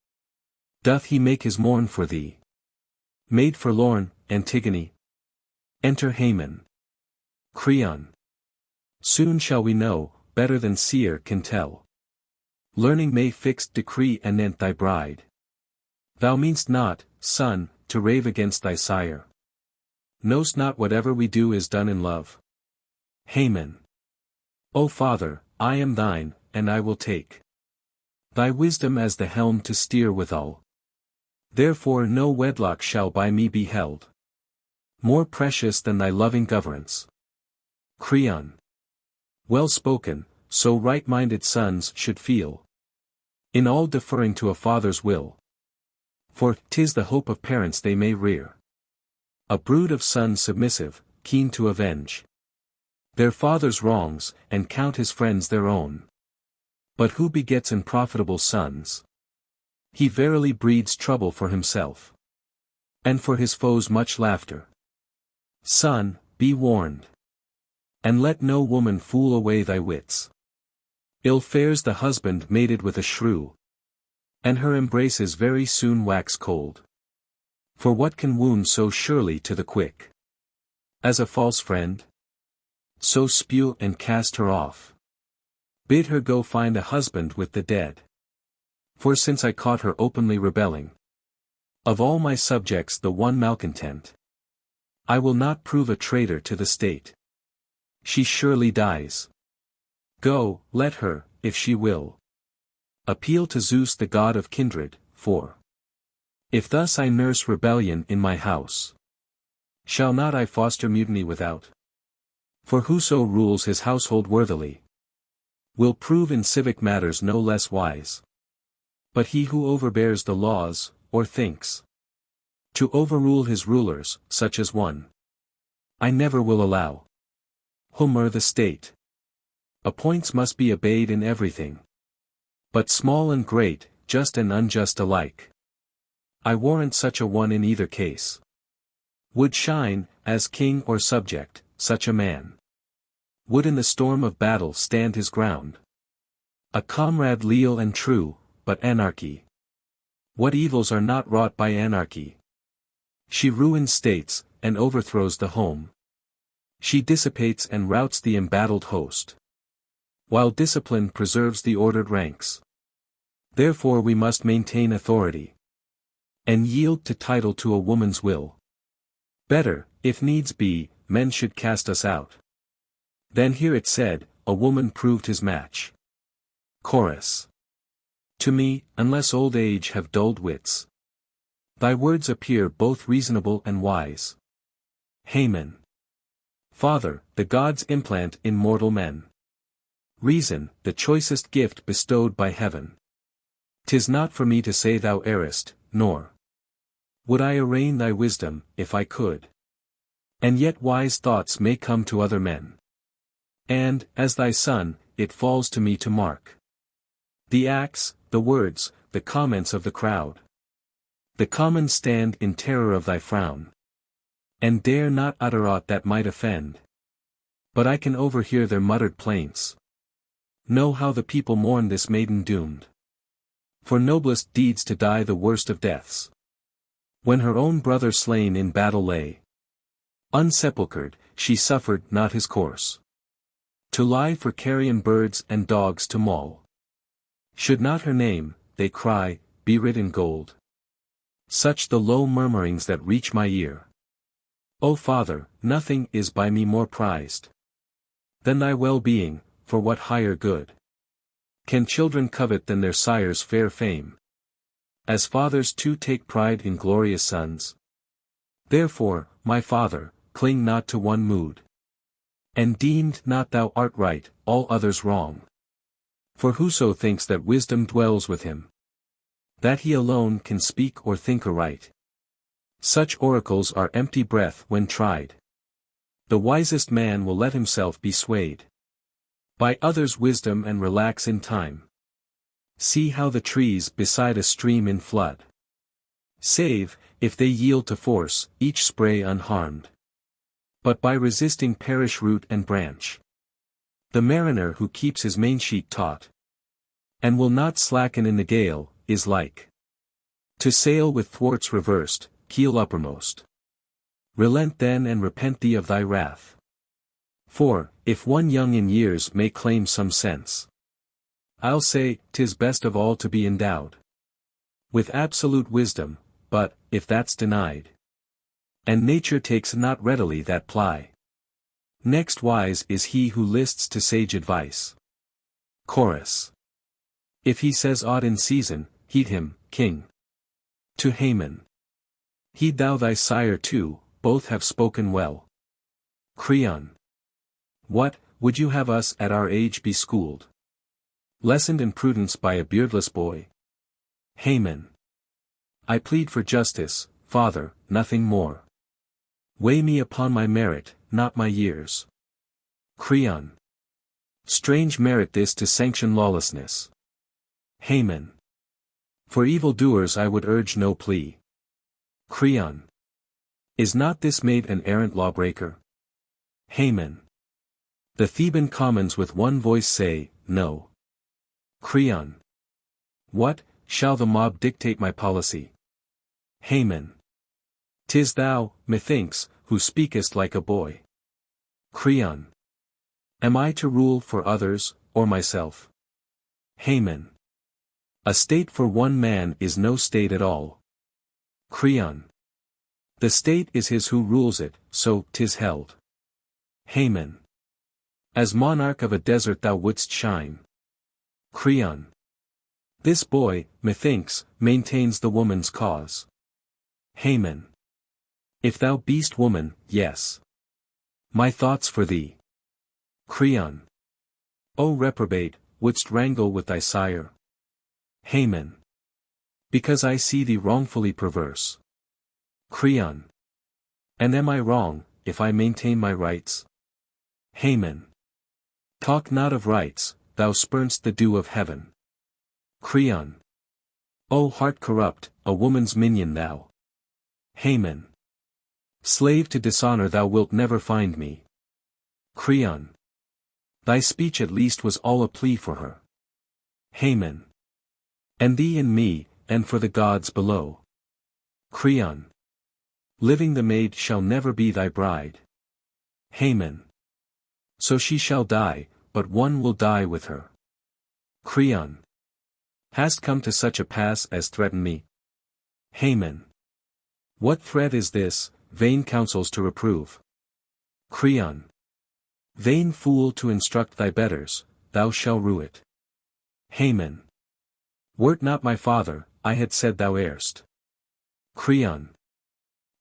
Doth he make his mourn for thee, maid forlorn, Antigone? Enter Haman. Creon. Soon shall we know, better than seer can tell. Learning may fixed decree anent thy bride. Thou mean'st not, son, to rave against thy sire. Know'st not whatever we do is done in love. Haman. O father, I am thine, and I will take thy wisdom as the helm to steer withal. Therefore no wedlock shall by me be held more precious than thy loving governance. Creon. Well spoken, so right-minded sons should feel, in all deferring to a father's will. For 'tis the hope of parents they may rear a brood of sons submissive, keen to avenge their father's wrongs, and count his friends their own. But who begets unprofitable sons? He verily breeds trouble for himself, and for his foes much laughter. Son, be warned, and let no woman fool away thy wits. Ill fares the husband mated with a shrew, and her embraces very soon wax cold. For what can wound so surely to the quick as a false friend? So spew and cast her off. Bid her go find a husband with the dead. For since I caught her openly rebelling, of all my subjects the one malcontent, I will not prove a traitor to the state. She surely dies. Go, let her, if she will, appeal to Zeus the god of kindred, for if thus I nurse rebellion in my house, Shall not I foster mutiny without? For whoso rules his household worthily will prove in civic matters no less wise. But he who overbears the laws, or thinks to overrule his rulers, such as one I never will allow. Homer the state appoints must be obeyed in everything. But small and great, just and unjust alike. I warrant such a one in either case would shine, as king or subject, such a man would in the storm of battle stand his ground. A comrade leal and true, but anarchy. What evils are not wrought by anarchy? She ruins states, and overthrows the home. She dissipates and routs the embattled host, while discipline preserves the ordered ranks. Therefore we must maintain authority, and yield to title to a woman's will. Better, if needs be, men should cast us out. Then hear it said, a woman proved his match. Chorus. To me, unless old age have dulled wits, thy words appear both reasonable and wise. Haman. Father, the gods implant in mortal men reason, the choicest gift bestowed by heaven. 'Tis not for me to say thou errest, nor would I arraign thy wisdom, if I could. And yet wise thoughts may come to other men. And, as thy son, it falls to me to mark the acts, the words, the comments of the crowd. The commons stand in terror of thy frown, and dare not utter aught that might offend. But I can overhear their muttered plaints. Know how the people mourn this maiden doomed for noblest deeds to die the worst of deaths. When her own brother slain in battle lay unsepulchred, she suffered not his corse to lie for carrion birds and dogs to maul. Should not her name, they cry, be writ in gold? Such the low murmurings that reach my ear. O Father, nothing is by me more prized than thy well-being, for what higher good can children covet than their sire's fair fame? As fathers too take pride in glorious sons. Therefore, my Father, cling not to one mood. And deemed not thou art right, all others wrong. For whoso thinks that wisdom dwells with him, that he alone can speak or think aright, such oracles are empty breath when tried. The wisest man will let himself be swayed by others' wisdom and relax in time. See how the trees beside a stream in flood save, if they yield to force, each spray unharmed. But by resisting perish root and branch. The mariner who keeps his mainsheet taut, and will not slacken in the gale, is like to sail with thwarts reversed, keel uppermost. Relent then and repent thee of thy wrath. For, if one young in years may claim some sense, I'll say, 'tis best of all to be endowed with absolute wisdom, but, if that's denied, and nature takes not readily that ply, next wise is he who lists to sage advice. Chorus. If he says aught in season, heed him, king. To Haman. Heed thou thy sire too, both have spoken well. Creon. What, would you have us at our age be schooled? Lessoned in prudence by a beardless boy? Haman. I plead for justice, Father, nothing more. Weigh me upon my merit, not my years. Creon. Strange merit this to sanction lawlessness. Haman. For evildoers I would urge no plea. Creon. Is not this maid an errant lawbreaker? Haman. The Theban commons with one voice say, no. Creon. What, shall the mob dictate my policy? Haman. 'Tis thou, methinks, who speakest like a boy. Creon. Am I to rule for others, or myself? Haman. A state for one man is no state at all. Creon. The state is his who rules it, so 'tis held. Haman. As monarch of a desert thou wouldst shine. Creon. This boy, methinks, maintains the woman's cause. Haman. If thou beest woman, yes. My thoughts for thee. Creon. O reprobate, wouldst wrangle with thy sire? Haman. Because I see thee wrongfully perverse. Creon. And am I wrong, if I maintain my rights? Haman. Talk not of rights, thou spurn'st the dew of heaven. Creon. O heart corrupt, a woman's minion thou. Haman. Slave to dishonor thou wilt never find me. Creon. Thy speech at least was all a plea for her. Haman. And thee and me, and for the gods below. Creon. Living the maid shall never be thy bride. Haman. So she shall die, but one will die with her. Creon. Hast come to such a pass as threaten me? Haman. What threat is this, vain counsels to reprove? Creon. Vain fool to instruct thy betters, thou shalt rue it. Haman. Wert not my father, I had said thou erst. Creon.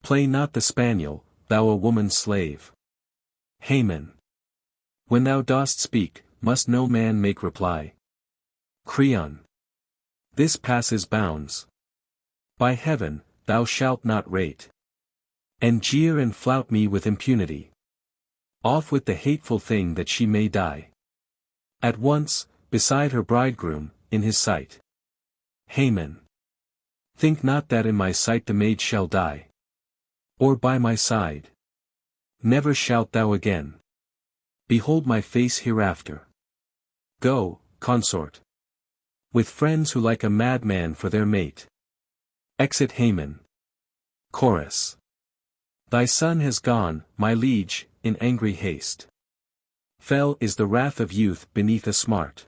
Play not the spaniel, thou a woman's slave. Haman. When thou dost speak, must no man make reply? Creon. This passes bounds. By heaven, thou shalt not rate. And jeer and flout me with impunity. Off with the hateful thing that she may die. At once, beside her bridegroom, in his sight. Haman. Think not that in my sight the maid shall die. Or by my side. Never shalt thou again behold my face hereafter. Go, consort. With friends who like a madman for their mate. Exit Haman. Chorus. Thy son has gone, my liege, in angry haste. Fell is the wrath of youth beneath a smart.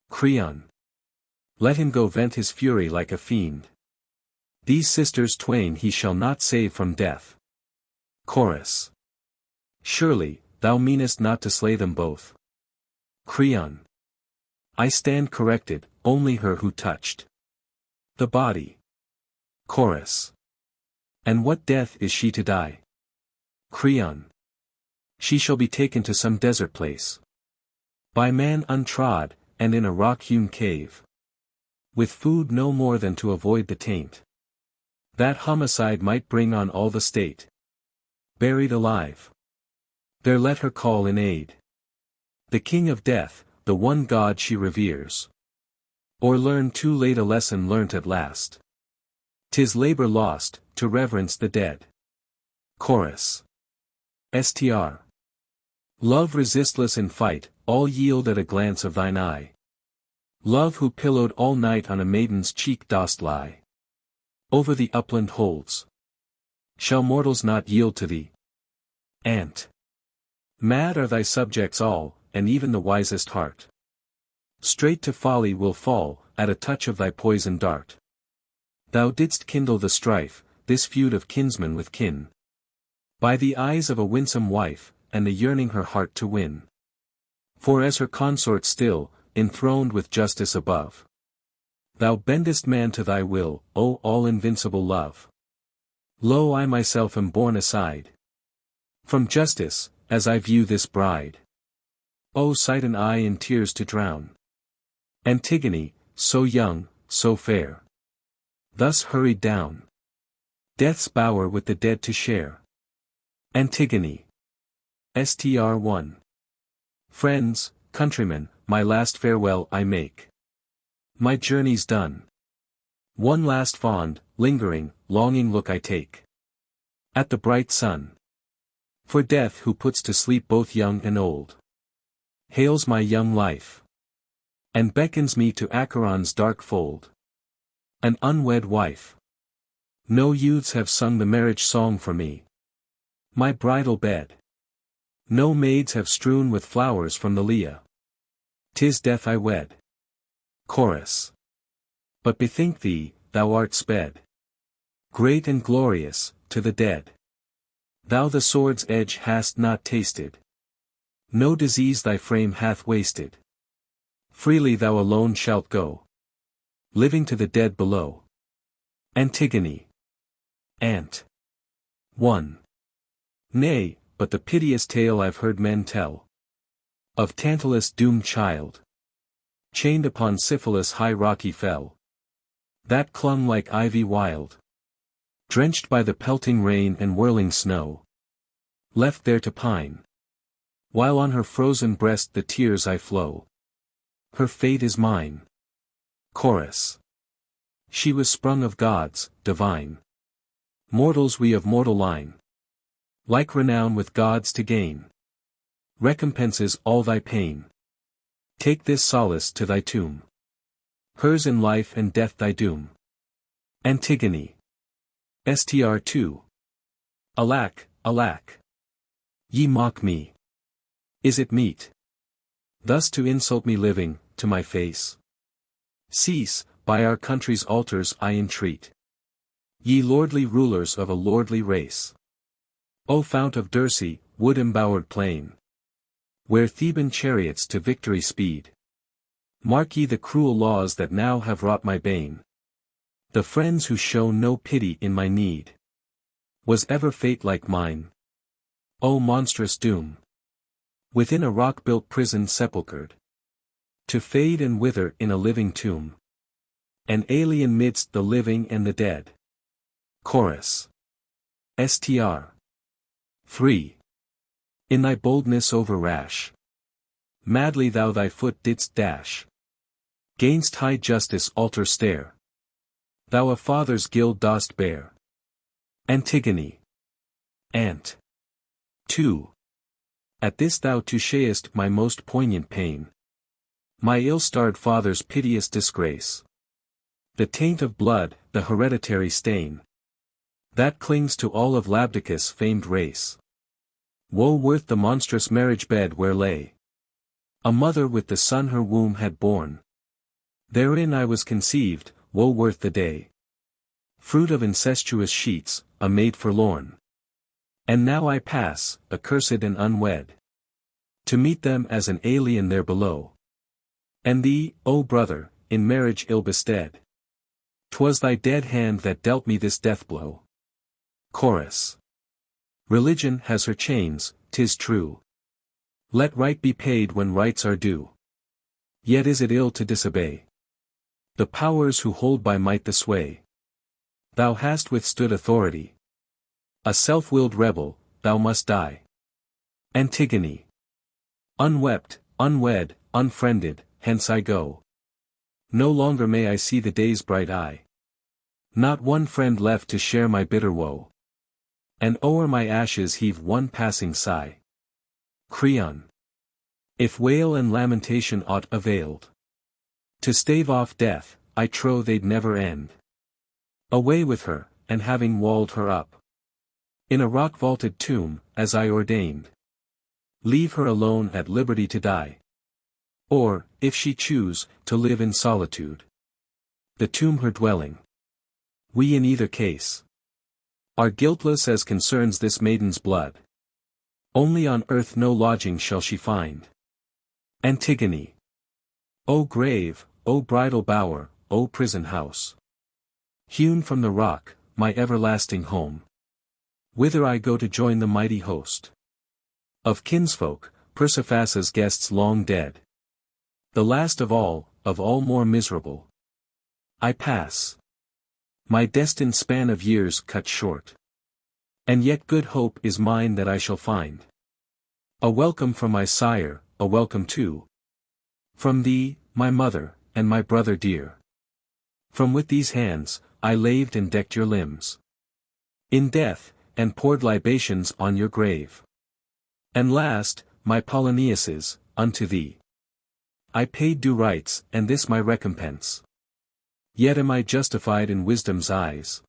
Creon. Let him go vent his fury like a fiend. These sisters twain he shall not save from death. Chorus. Surely, thou meanest not to slay them both. Creon. I stand corrected, only her who touched the body. Chorus. And what death is she to die? Creon. She shall be taken to some desert place. By man untrod, and in a rock-hewn cave. With food no more than to avoid the taint. That homicide might bring on all the state. Buried alive. There let her call in aid the king of death, the one god she reveres. Or learn too late a lesson learnt at last. 'Tis labor lost, to reverence the dead. Chorus. Str. Love resistless in fight, all yield at a glance of thine eye. Love who pillowed all night on a maiden's cheek dost lie. Over the upland holds. Shall mortals not yield to thee? Ant. Mad are thy subjects all, and even the wisest heart. Straight to folly will fall, at a touch of thy poison dart. Thou didst kindle the strife, this feud of kinsman with kin. By the eyes of a winsome wife, and the yearning her heart to win. For as her consort still, enthroned with justice above. Thou bendest man to thy will, O all-invincible love. Lo, I myself am borne aside from justice, as I view this bride. O sight an eye in tears to drown. Antigone, so young, so fair. Thus hurried down. Death's bower with the dead to share. Antigone. Str. 1. Friends, countrymen, my last farewell I make. My journey's done. One last fond, lingering, longing look I take. At the bright sun. For death who puts to sleep both young and old. Hails my young life. And beckons me to Acheron's dark fold. An unwed wife. No youths have sung the marriage song for me. My bridal bed. No maids have strewn with flowers from the Leah. 'Tis death I wed. Chorus. But bethink thee, thou art sped. Great and glorious, to the dead. Thou the sword's edge hast not tasted. No disease thy frame hath wasted. Freely thou alone shalt go. Living to the dead below. Antigone. Ant. 1. Nay, but the piteous tale I've heard men tell. Of Tantalus doomed child. Chained upon Syphilis high rocky fell. That clung like ivy wild. Drenched by the pelting rain and whirling snow. Left there to pine. While on her frozen breast the tears I flow. Her fate is mine. Chorus. She was sprung of gods, divine. Mortals we of mortal line. Like renown with gods to gain. Recompenses all thy pain. Take this solace to thy tomb. Hers in life and death thy doom. Antigone. Str 2. Alack, alack. Ye mock me. Is it meet? Thus to insult me living, to my face? Cease, by our country's altars I entreat. Ye lordly rulers of a lordly race. O fount of Dirce, wood-embowered plain. Where Theban chariots to victory speed. Mark ye the cruel laws that now have wrought my bane. The friends who show no pity in my need. Was ever fate like mine? O monstrous doom! Within a rock-built prison sepulchred. To fade and wither in a living tomb. An alien midst the living and the dead. Chorus. Str. 3. In thy boldness over rash. Madly thou thy foot didst dash. Gainst high justice altar stare. Thou a father's guild dost bear. Antigone. Ant. 2. At this thou touchest my most poignant pain. My ill-starred father's piteous disgrace. The taint of blood, the hereditary stain. That clings to all of Labdacus' famed race. Woe worth the monstrous marriage bed where lay a mother with the son her womb had borne. Therein I was conceived, woe worth the day. Fruit of incestuous sheets, a maid forlorn. And now I pass, accursed and unwed. To meet them as an alien there below. And thee, O brother, in marriage ill bestead. 'Twas thy dead hand that dealt me this death blow. Chorus. Religion has her chains, 'tis true. Let right be paid when rights are due. Yet is it ill to disobey the powers who hold by might the sway. Thou hast withstood authority. A self-willed rebel, thou must die. Antigone. Unwept, unwed, unfriended, hence I go. No longer may I see the day's bright eye. Not one friend left to share my bitter woe. And o'er my ashes heave one passing sigh. Creon. If wail and lamentation aught availed to stave off death, I trow they'd never end. Away with her, and having walled her up in a rock-vaulted tomb, as I ordained, leave her alone at liberty to die. Or, if she choose, to live in solitude. The tomb her dwelling. We in either case are guiltless as concerns this maiden's blood. Only on earth no lodging shall she find. Antigone. O grave, O bridal bower, O prison house. Hewn from the rock, my everlasting home. Whither I go to join the mighty host of kinsfolk, Persephassa's guests long dead. The last of all more miserable. I pass. My destined span of years cut short. And yet good hope is mine that I shall find a welcome from my sire, a welcome too from thee, my mother, and my brother dear. From with these hands, I laved and decked your limbs in death, and poured libations on your grave. And last, my Polyneuses, unto thee I paid due rites, and this my recompense. Yet am I justified in wisdom's eyes.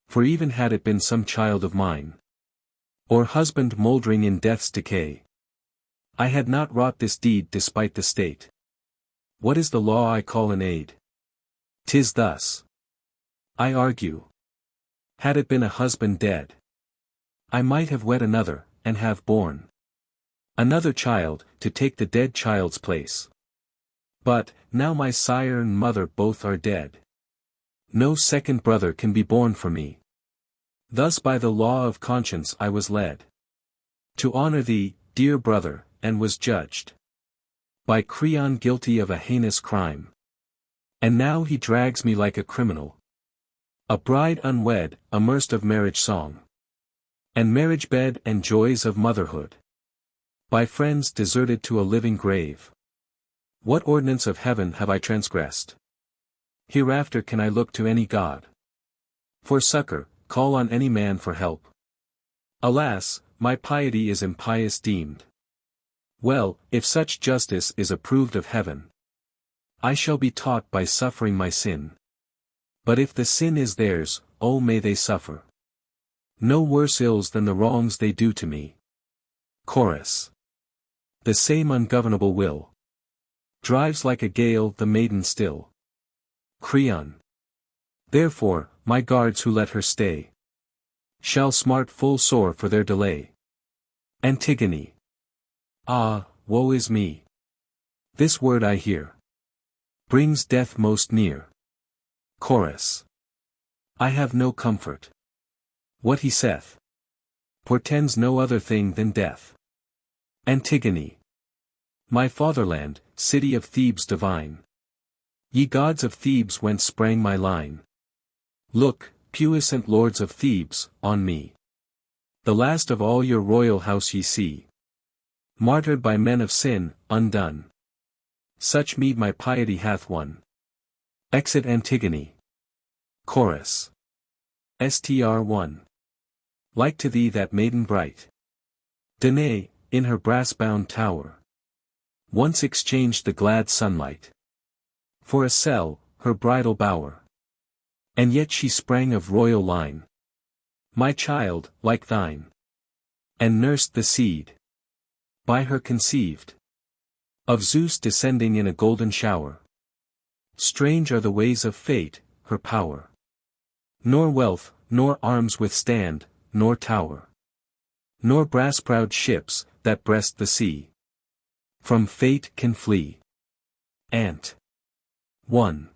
For even had it been some child of mine, or husband mouldering in death's decay, I had not wrought this deed despite the state. What is the law I call an aid? 'Tis thus. I argue. Had it been a husband dead, I might have wed another, and have borne another child, to take the dead child's place. But, now my sire and mother both are dead. No second brother can be born for me. Thus by the law of conscience I was led to honor thee, dear brother, and was judged by Creon guilty of a heinous crime. And now he drags me like a criminal, a bride unwed, immersed of marriage song, and marriage bed and joys of motherhood, by friends deserted to a living grave. What ordinance of heaven have I transgressed? Hereafter can I look to any god for succor, call on any man for help? Alas, my piety is impious deemed. Well, if such justice is approved of heaven, I shall be taught by suffering my sin. But if the sin is theirs, oh may they suffer no worse ills than the wrongs they do to me. Chorus. The same ungovernable will drives like a gale the maiden still. Creon. Therefore, my guards who let her stay shall smart full sore for their delay. Antigone. Ah, woe is me! This word I hear brings death most near. Chorus. I have no comfort. What he saith portends no other thing than death. Antigone. My fatherland, city of Thebes divine. Ye gods of Thebes whence sprang my line. Look, puissant lords of Thebes, on me. The last of all your royal house ye see. Martyred by men of sin, undone. Such meed my piety hath won. Exit Antigone. Chorus. Str 1. Like to thee that maiden bright, Danae, in her brass-bound tower, once exchanged the glad sunlight for a cell, her bridal bower. And yet she sprang of royal line, my child, like thine, and nursed the seed, by her conceived, of Zeus descending in a golden shower. Strange are the ways of fate, her power. Nor wealth, nor arms withstand, nor tower, nor brass-prowed ships, that breast the sea, from fate can flee. Ant. 1.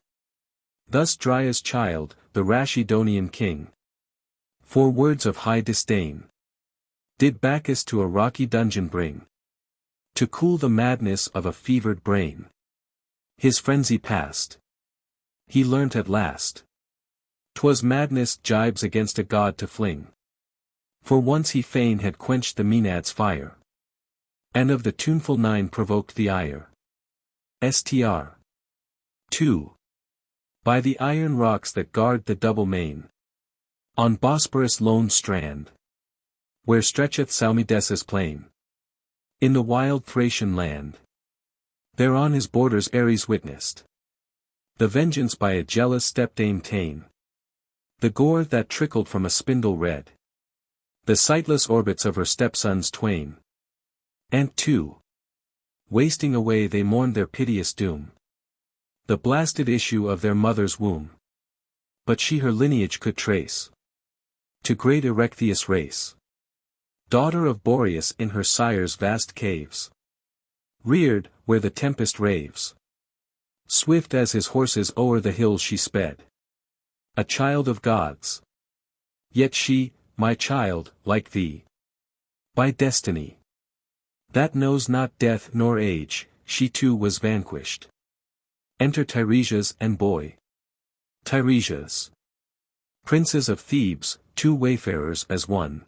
Thus Dryas' child, the rash Edonian king, for words of high disdain, did Bacchus to a rocky dungeon bring, to cool the madness of a fevered brain. His frenzy past, he learnt at last 'twas madness jibes against a god to fling. For once he fain had quenched the Maenads' fire, and of the tuneful nine provoked the ire. Str. 2. By the iron rocks that guard the double main, on Bosporus' lone strand, where stretcheth Salmydessus' plain, in the wild Thracian land, there on his borders Ares witnessed the vengeance by a jealous stepdame ta'en, the gore that trickled from a spindle red, the sightless orbits of her stepsons twain. And 2. Wasting away they mourned their piteous doom, the blasted issue of their mother's womb. But she her lineage could trace to great Erechtheus' race, daughter of Boreas in her sire's vast caves, reared, where the tempest raves. Swift as his horses o'er the hills she sped, a child of gods. Yet she, my child, like thee, by destiny, that knows not death nor age, she too was vanquished. Enter Tiresias and boy. Tiresias. Princes of Thebes, two wayfarers as one.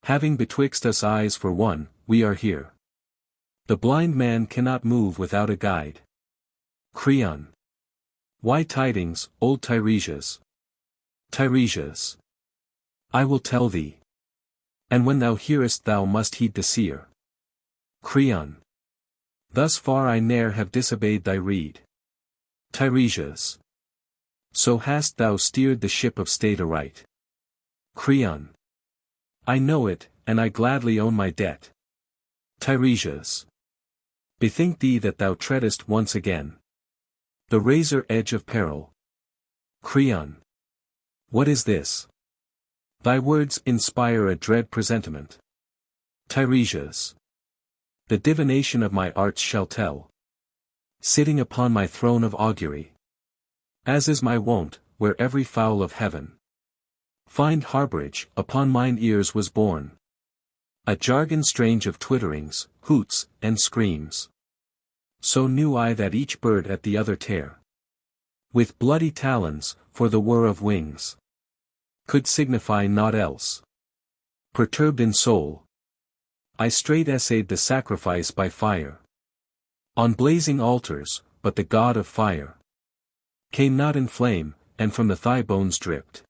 Having betwixt us eyes for one, we are here. The blind man cannot move without a guide. Creon. Why tidings, old Tiresias? Tiresias. I will tell thee. And when thou hearest thou must heed the seer. Creon. Thus far I ne'er have disobeyed thy rede. Tiresias. So hast thou steered the ship of state aright. Creon. I know it, and I gladly own my debt. Tiresias. Bethink thee that thou treadest once again the razor edge of peril. Creon. What is this? Thy words inspire a dread presentiment. Tiresias. The divination of my arts shall tell, sitting upon my throne of augury, as is my wont, where every fowl of heaven Find harborage, upon mine ears was borne. A jargon strange of twitterings, hoots, and screams. So knew I that each bird at the other tear. With bloody talons, for the whir of wings. Could signify naught else. Perturbed in soul, I straight essayed the sacrifice by fire. On blazing altars, but the god of fire came not in flame, and from the thigh bones dripped.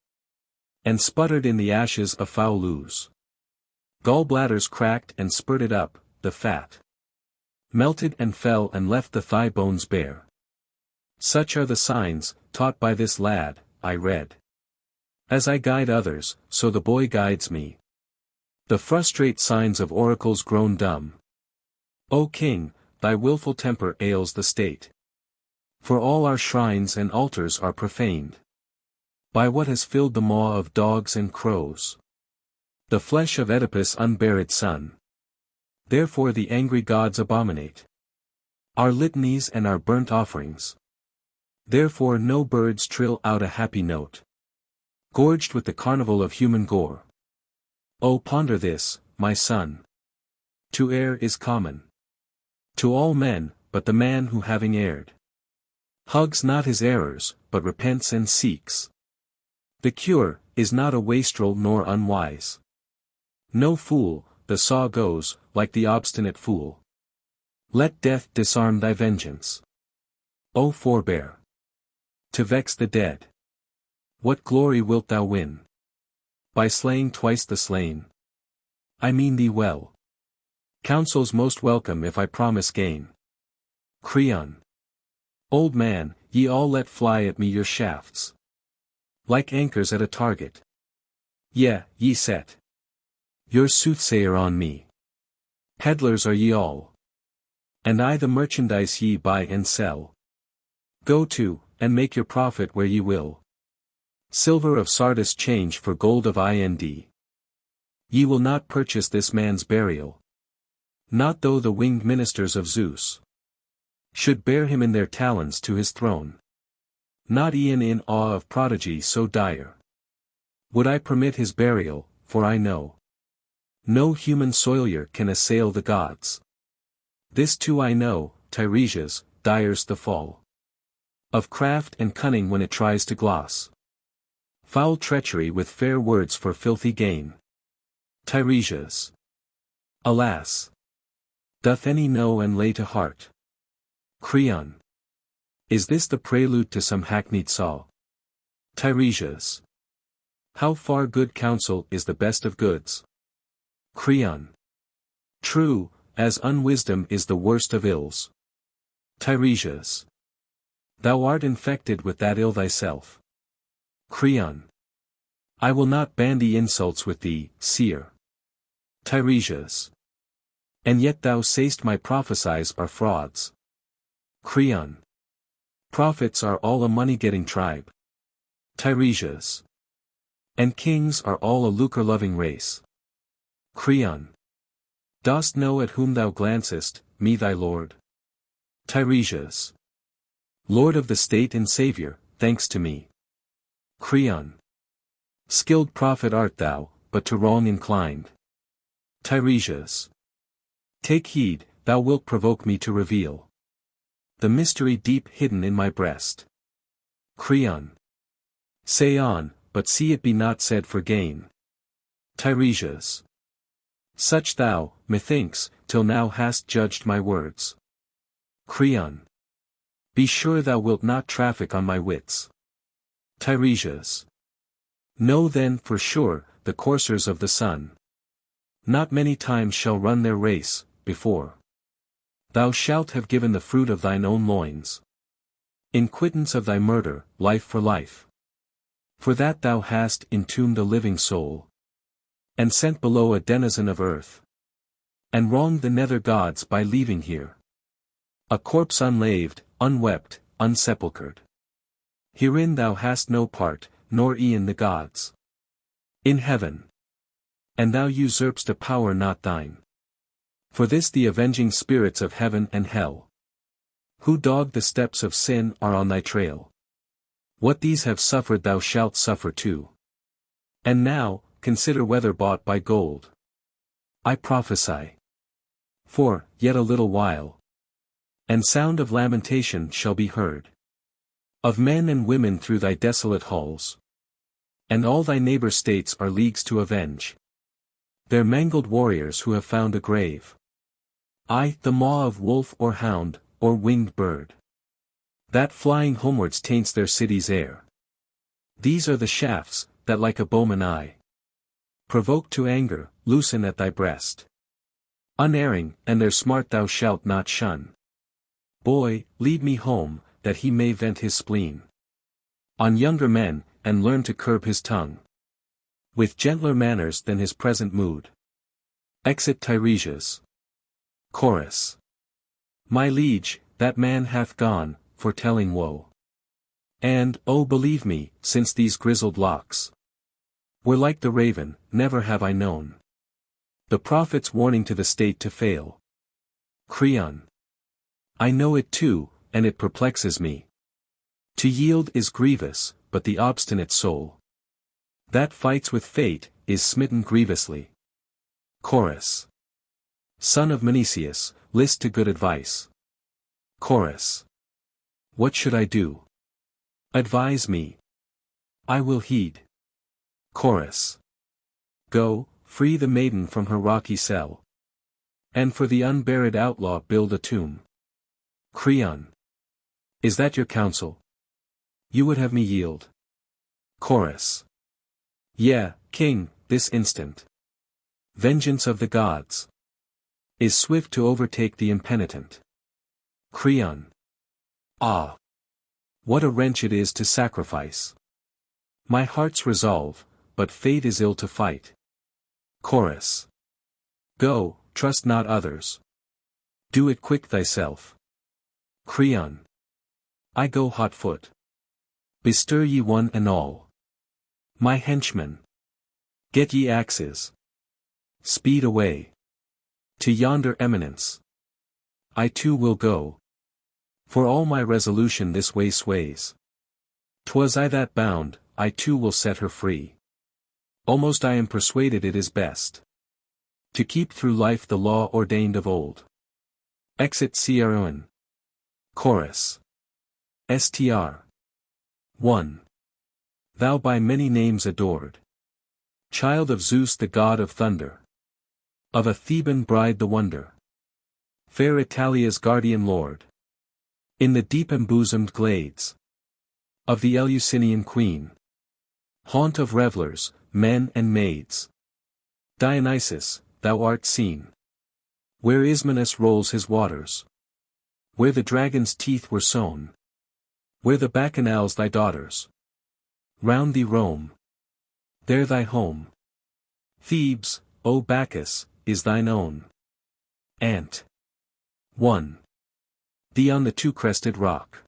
And sputtered in the ashes a foul ooze. Gall bladders cracked and spurted up, the fat melted and fell and left the thigh bones bare. Such are the signs, taught by this lad, I read. As I guide others, so the boy guides me. The frustrate signs of oracles grown dumb. O king, thy wilful temper ails the state. For all our shrines and altars are profaned by what has filled the maw of dogs and crows. The flesh of Oedipus' unburied son. Therefore the angry gods abominate our litanies and our burnt offerings. Therefore no birds trill out a happy note, gorged with the carnival of human gore. O ponder this, my son. To err is common to all men, but the man who having erred hugs not his errors, but repents and seeks the cure, is not a wastrel nor unwise. No fool, the saw goes, like the obstinate fool. Let death disarm thy vengeance. O forbear to vex the dead. What glory wilt thou win by slaying twice the slain? I mean thee well. Counsels most welcome if I promise gain. Creon. Old man, ye all let fly at me your shafts. Like anchors at a target. Yea, ye set your soothsayer on me. Peddlers are ye all. And I the merchandise ye buy and sell. Go to, and make your profit where ye will. Silver of Sardis change for gold of Ind. Ye will not purchase this man's burial. Not though the winged ministers of Zeus should bear him in their talons to his throne. Not e'en in awe of prodigy so dire would I permit his burial, for I know no human soilure can assail the gods. This too I know, Tiresias, dire's the fall of craft and cunning when it tries to gloss foul treachery with fair words for filthy gain. Tiresias. Alas! Doth any know and lay to heart? Creon. Is this the prelude to some hackneyed saw? Tiresias. How far good counsel is the best of goods? Creon. True, as unwisdom is the worst of ills. Tiresias. Thou art infected with that ill thyself. Creon. I will not bandy insults with thee, seer. Tiresias. And yet thou say'st my prophecies are frauds. Creon. Prophets are all a money-getting tribe. Tiresias. And kings are all a lucre-loving race. Creon. Dost know at whom thou glancest, me thy lord? Tiresias. Lord of the state and saviour, thanks to me. Creon. Skilled prophet art thou, but to wrong inclined. Tiresias. Take heed, thou wilt provoke me to reveal the mystery deep hidden in my breast. Creon. Say on, but see it be not said for gain. Tiresias. Such thou, methinks, till now hast judged my words. Creon. Be sure thou wilt not traffic on my wits. Tiresias. Know then for sure, the coursers of the sun not many times shall run their race, before thou shalt have given the fruit of thine own loins. In quittance of thy murder, life for life. For that thou hast entombed a living soul, and sent below a denizen of earth, and wronged the nether gods by leaving here a corpse unlaved, unwept, unsepulchred. Herein thou hast no part, nor e'en the gods in heaven. And thou usurpst a power not thine. For this the avenging spirits of heaven and hell, who dog the steps of sin, are on thy trail. What these have suffered thou shalt suffer too. And now, consider whether bought by gold. I prophesy. For, yet a little while, and sound of lamentation shall be heard, of men and women through thy desolate halls. And all thy neighbor states are leagues to avenge their mangled warriors who have found a grave. I, the maw of wolf or hound, or winged bird, that flying homewards taints their city's air. These are the shafts, that like a bowman I provoke to anger, loosen at thy breast. Unerring, and their smart thou shalt not shun. Boy, lead me home, that he may vent his spleen on younger men, and learn to curb his tongue with gentler manners than his present mood. Exit Tiresias. Chorus. My liege, that man hath gone, foretelling woe. And, oh believe me, since these grizzled locks were like the raven, never have I known the prophet's warning to the state to fail. Creon. I know it too, and it perplexes me. To yield is grievous, but the obstinate soul that fights with fate, is smitten grievously. Chorus. Son of Menecius, list to good advice. Chorus. What should I do? Advise me. I will heed. Chorus. Go, free the maiden from her rocky cell, and for the unburied outlaw build a tomb. Creon. Is that your counsel? You would have me yield? Chorus. Yea, king, this instant. Vengeance of the gods is swift to overtake the impenitent. Creon. Ah! What a wrench it is to sacrifice my heart's resolve, but fate is ill to fight. Chorus. Go, trust not others. Do it quick thyself. Creon. I go hot foot. Bestir ye one and all. My henchmen. Get ye axes. Speed away to yonder eminence. I too will go, for all my resolution this way sways. 'Twas I that bound, I too will set her free. Almost I am persuaded it is best to keep through life the law ordained of old. Exit Creon. Chorus. Str. 1. Thou by many names adored, child of Zeus the god of thunder, of a Theban bride the wonder, fair Italia's guardian lord, in the deep embosomed glades of the Eleusinian queen, haunt of revellers, men and maids. Dionysus, thou art seen where Ismenus rolls his waters, where the dragon's teeth were sown, where the bacchanals thy daughters round thee roam. There thy home, Thebes, O Bacchus, is thine own. Ant. 1. Thee on the two-crested rock,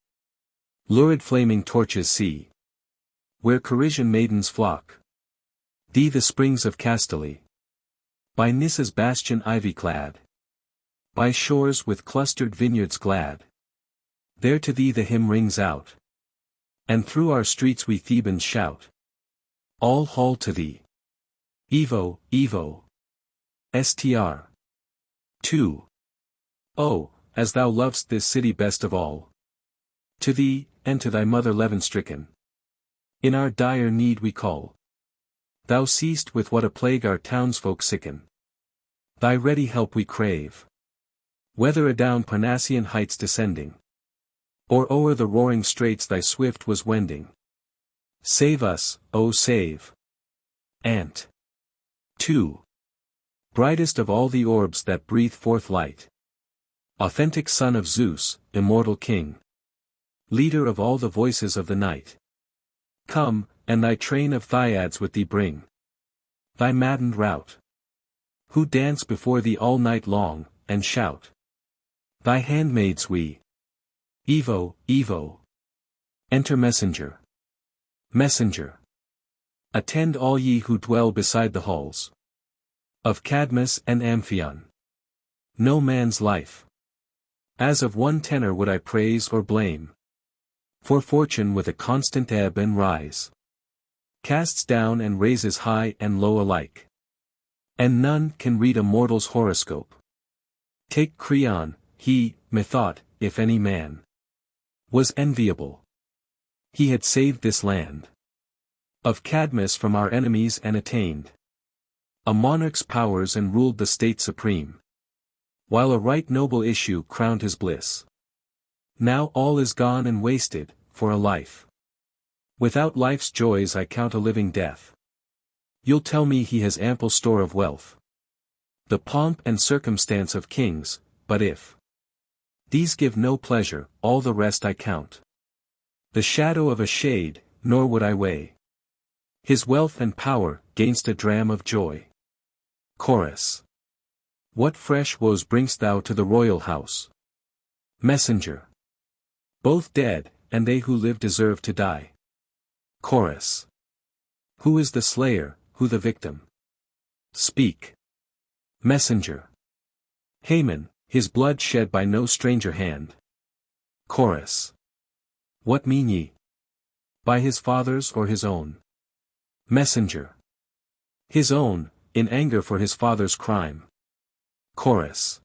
lurid flaming torches see, where Corisian maidens flock. Thee the springs of Castaly, by Nissa's bastion ivy-clad, by shores with clustered vineyards glad. There to thee the hymn rings out, and through our streets we Thebans shout. All haul to thee. Evo, Evo. Str. 2. Oh, as thou lovest this city best of all. To thee, and to thy mother leaven-stricken, in our dire need we call. Thou seest with what a plague our townsfolk sicken. Thy ready help we crave, whether adown Parnassian heights descending, or o'er the roaring straits thy swift was wending. Save us, O save. Ant. 2. Brightest of all the orbs that breathe forth light, authentic son of Zeus, immortal king, leader of all the voices of the night. Come, and thy train of Thyiads with thee bring, thy maddened rout, who dance before thee all night long, and shout. Thy handmaids we. Evo, Evo. Enter messenger. Messenger. Attend all ye who dwell beside the halls of Cadmus and Amphion. No man's life, as of one tenor would I praise or blame, for fortune with a constant ebb and rise casts down and raises high and low alike. And none can read a mortal's horoscope. Take Creon, he, methought, if any man was enviable, he had saved this land of Cadmus from our enemies and attained a monarch's powers and ruled the state supreme, while a right noble issue crowned his bliss. Now all is gone and wasted, for a life without life's joys I count a living death. You'll tell me he has ample store of wealth, the pomp and circumstance of kings, but if these give no pleasure, all the rest I count the shadow of a shade, nor would I weigh his wealth and power gainst a dram of joy. Chorus. What fresh woes bringst thou to the royal house? Messenger. Both dead, and they who live deserve to die. Chorus. Who is the slayer, who the victim? Speak. Messenger. Haman, his blood shed by no stranger hand. Chorus. What mean ye? By his father's or his own? Messenger. His own, in anger for his father's crime. Chorus.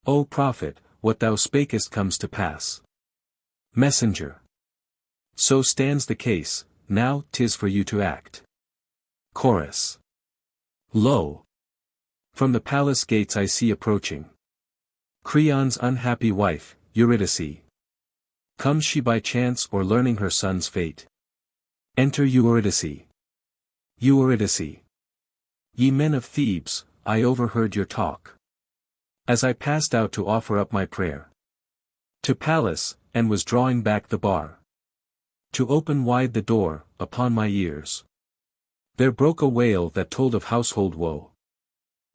O prophet, what thou spakest comes to pass. Messenger. So stands the case, now 'tis for you to act. Chorus. Lo! From the palace gates I see approaching Creon's unhappy wife, Eurydice. Comes she by chance or learning her son's fate? Enter Eurydice. Eurydice. Ye men of Thebes, I overheard your talk as I passed out to offer up my prayer to Pallas, and was drawing back the bar to open wide the door. Upon my ears there broke a wail that told of household woe.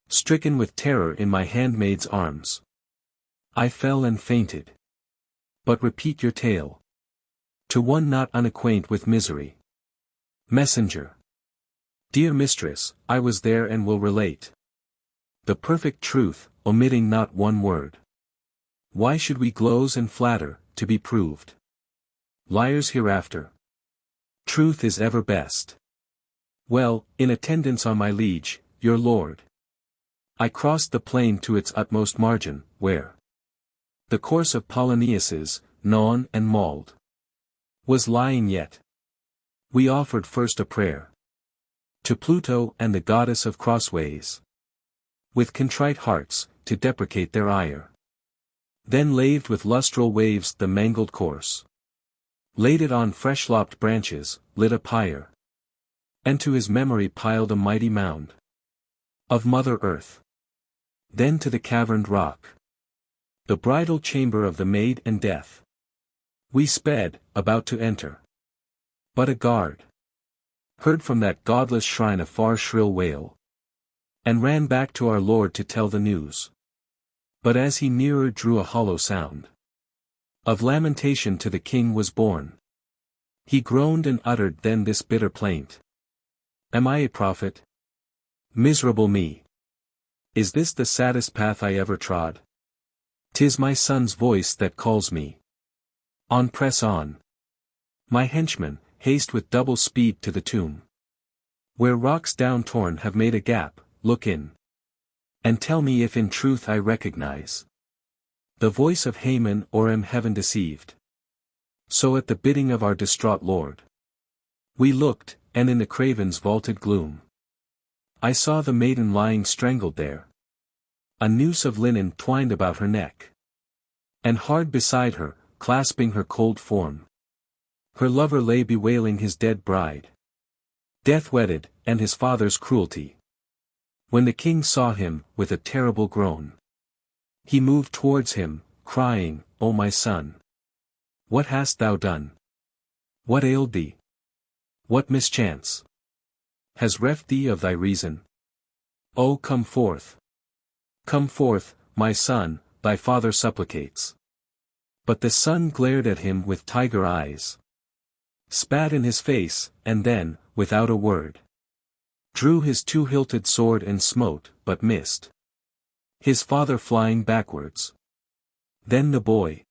Stricken with terror in my handmaid's arms, I fell and fainted. But repeat your tale to one not unacquainted with misery. Messenger. Dear mistress, I was there and will relate the perfect truth, omitting not one word. Why should we gloze and flatter, to be proved liars hereafter? Truth is ever best. Well, in attendance on my liege, your lord, I crossed the plain to its utmost margin, where the corse of Poloniuses, gnawn and mauled, was lying yet. We offered first a prayer to Pluto and the goddess of crossways, with contrite hearts, to deprecate their ire. Then laved with lustral waves the mangled corse, laid it on fresh lopped branches, lit a pyre, and to his memory piled a mighty mound of Mother Earth. Then to the caverned rock, the bridal chamber of the maid and death, we sped, about to enter. But a guard heard from that godless shrine a far shrill wail, and ran back to our lord to tell the news. But as he nearer drew a hollow sound of lamentation to the king was borne. He groaned and uttered then this bitter plaint. Am I a prophet? Miserable me! Is this the saddest path I ever trod? 'Tis my son's voice that calls me. On, press on. My henchmen, haste with double speed to the tomb. Where rocks down torn have made a gap, look in. And tell me if in truth I recognize the voice of Haman, or am heaven deceived. So at the bidding of our distraught lord, we looked, and in the craven's vaulted gloom, I saw the maiden lying strangled there, a noose of linen twined about her neck, and hard beside her, clasping her cold form, her lover lay bewailing his dead bride, death wedded, and his father's cruelty. When the king saw him, with a terrible groan, he moved towards him, crying, O my son! What hast thou done? What ailed thee? What mischance has reft thee of thy reason? Oh, come forth! Come forth, my son, thy father supplicates. But the son glared at him with tiger eyes, spat in his face, and then, without a word, drew his two-hilted sword and smote, but missed his father flying backwards. Then the boy,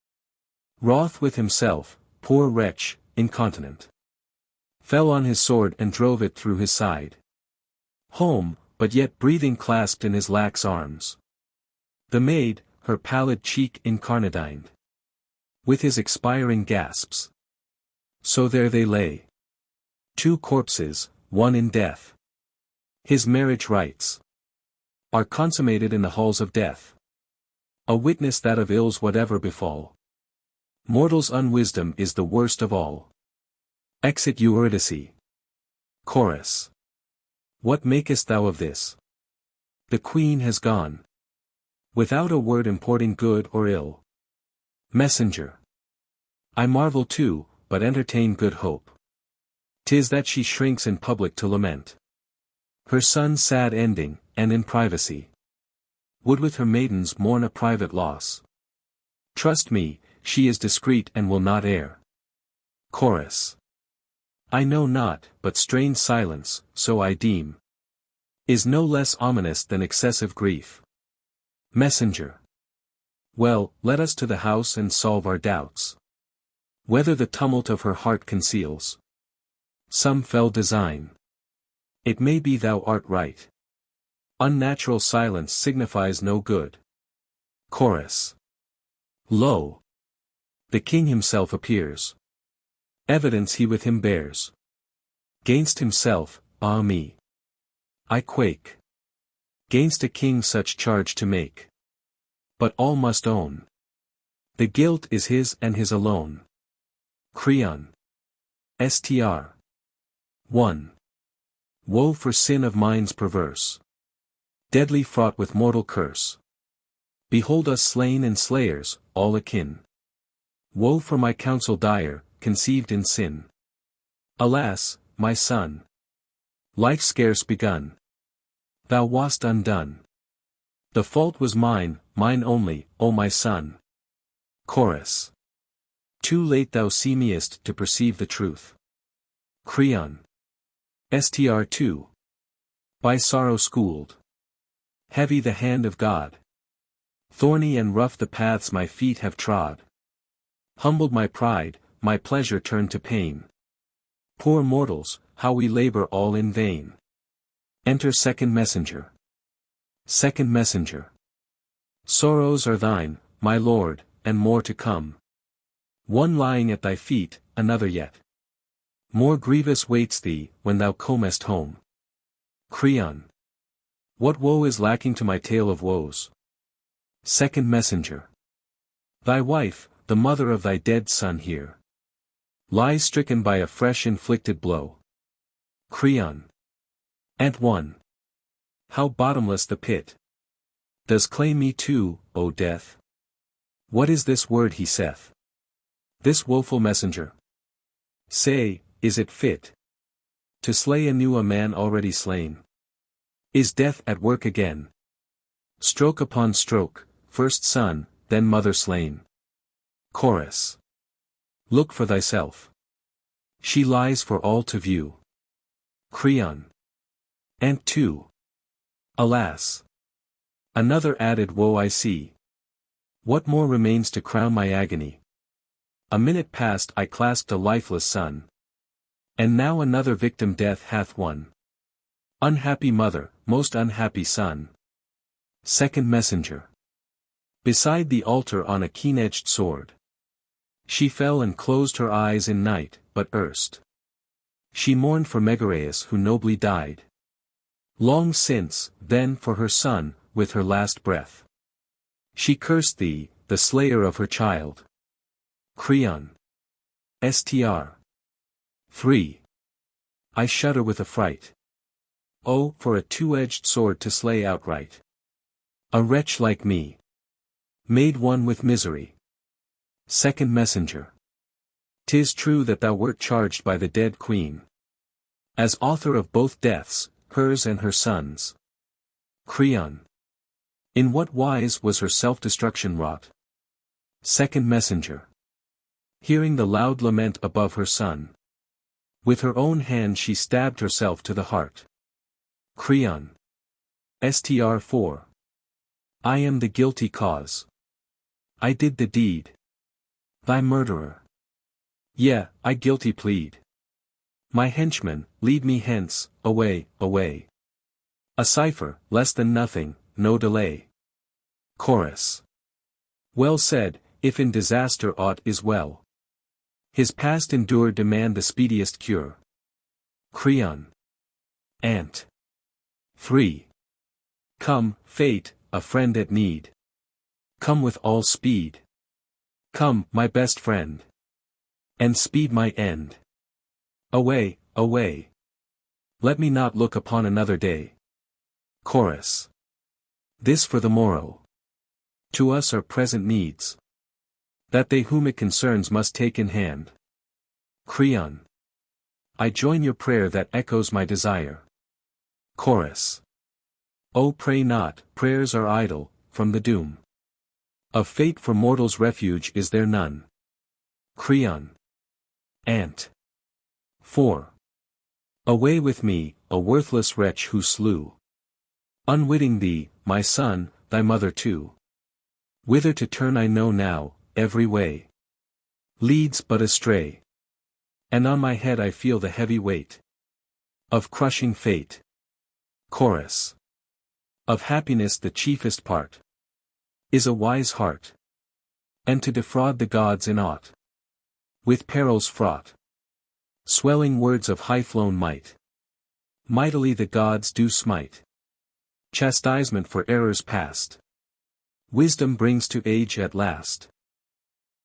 wroth with himself, poor wretch, incontinent, fell on his sword and drove it through his side. Home, but yet breathing clasped in his lax arms. The maid, her pallid cheek incarnadined with his expiring gasps. So there they lay. Two corpses, one in death. His marriage rites are consummated in the halls of death. A witness that of ills whatever befall, mortal's unwisdom is the worst of all. Exit Eurydice. Chorus. What makest thou of this? The queen has gone, without a word importing good or ill. Messenger. I marvel too, but entertain good hope. 'Tis that she shrinks in public to lament her son's sad ending, and in privacy would with her maidens mourn a private loss. Trust me, she is discreet and will not err. Chorus. I know not, but strange silence, so I deem, is no less ominous than excessive grief. Messenger. Well, let us to the house and solve our doubts. Whether the tumult of her heart conceals some fell design. It may be thou art right. Unnatural silence signifies no good. Chorus. Lo! The king himself appears. Evidence he with him bears. Gainst himself, ah me! I quake. Gainst a king such charge to make. But all must own the guilt is his and his alone. Creon. Str. 1. Woe for sin of minds perverse, deadly fraught with mortal curse. Behold us slain and slayers, all akin. Woe for my counsel dire, conceived in sin. Alas, my son! Life scarce begun. Thou wast undone. The fault was mine only, O my son. Chorus. Too late thou seemest to perceive the truth. Creon. Str. 2. By sorrow schooled. Heavy the hand of God. Thorny and rough the paths my feet have trod. Humbled my pride, my pleasure turned to pain. Poor mortals, how we labor all in vain. Enter Second Messenger. Second Messenger. Sorrows are thine, my lord, and more to come. One lying at thy feet, another yet more grievous waits thee, when thou comest home. Creon. What woe is lacking to my tale of woes? Second Messenger. Thy wife, the mother of thy dead son here, lies stricken by a fresh inflicted blow. Creon. Ant 1. How bottomless the pit does claim me too, O death! What is this word he saith? This woeful messenger? Say, is it fit to slay anew a man already slain? Is death at work again? Stroke upon stroke, first son, then mother slain. Chorus. Look for thyself. She lies for all to view. Creon. Ant 2. Alas! Another added woe I see. What more remains to crown my agony? A minute past I clasped a lifeless son, and now another victim death hath won. Unhappy mother, most unhappy son. Second Messenger. Beside the altar on a keen-edged sword, she fell and closed her eyes in night, but erst she mourned for Megareus who nobly died. Long since, then for her son, with her last breath, she cursed thee, the slayer of her child. Creon. Str. 3. I shudder with affright. Oh, for a two-edged sword to slay outright a wretch like me, made one with misery. Second Messenger. 'Tis true that thou wert charged by the dead queen as author of both deaths, hers and her son's. Creon. In what wise was her self-destruction wrought? Second Messenger. Hearing the loud lament above her son, with her own hand she stabbed herself to the heart. Creon. Str. 4. I am the guilty cause. I did the deed. Thy murderer. Yea, I guilty plead. My henchman, lead me hence, away, away. A cipher, less than nothing, no delay. Chorus. Well said, if in disaster aught is well. His past endure demand the speediest cure. Creon. Ant. 3. Come, fate, a friend at need. Come with all speed. Come, my best friend. And speed my end. Away, away. Let me not look upon another day. Chorus. This for the morrow. To us are present needs. That they whom it concerns must take in hand. Creon. I join your prayer that echoes my desire. Chorus. Oh, pray not, prayers are idle, from the doom of fate for mortals refuge is there none. Creon. Ant. 4. Away with me, a worthless wretch who slew, unwitting thee, my son, thy mother too. Whither to turn I know now, every way leads but astray. And on my head I feel the heavy weight of crushing fate. Chorus. Of happiness the chiefest part is a wise heart, and to defraud the gods in aught with perils fraught. Swelling words of high-flown might mightily the gods do smite. Chastisement for errors past wisdom brings to age at last.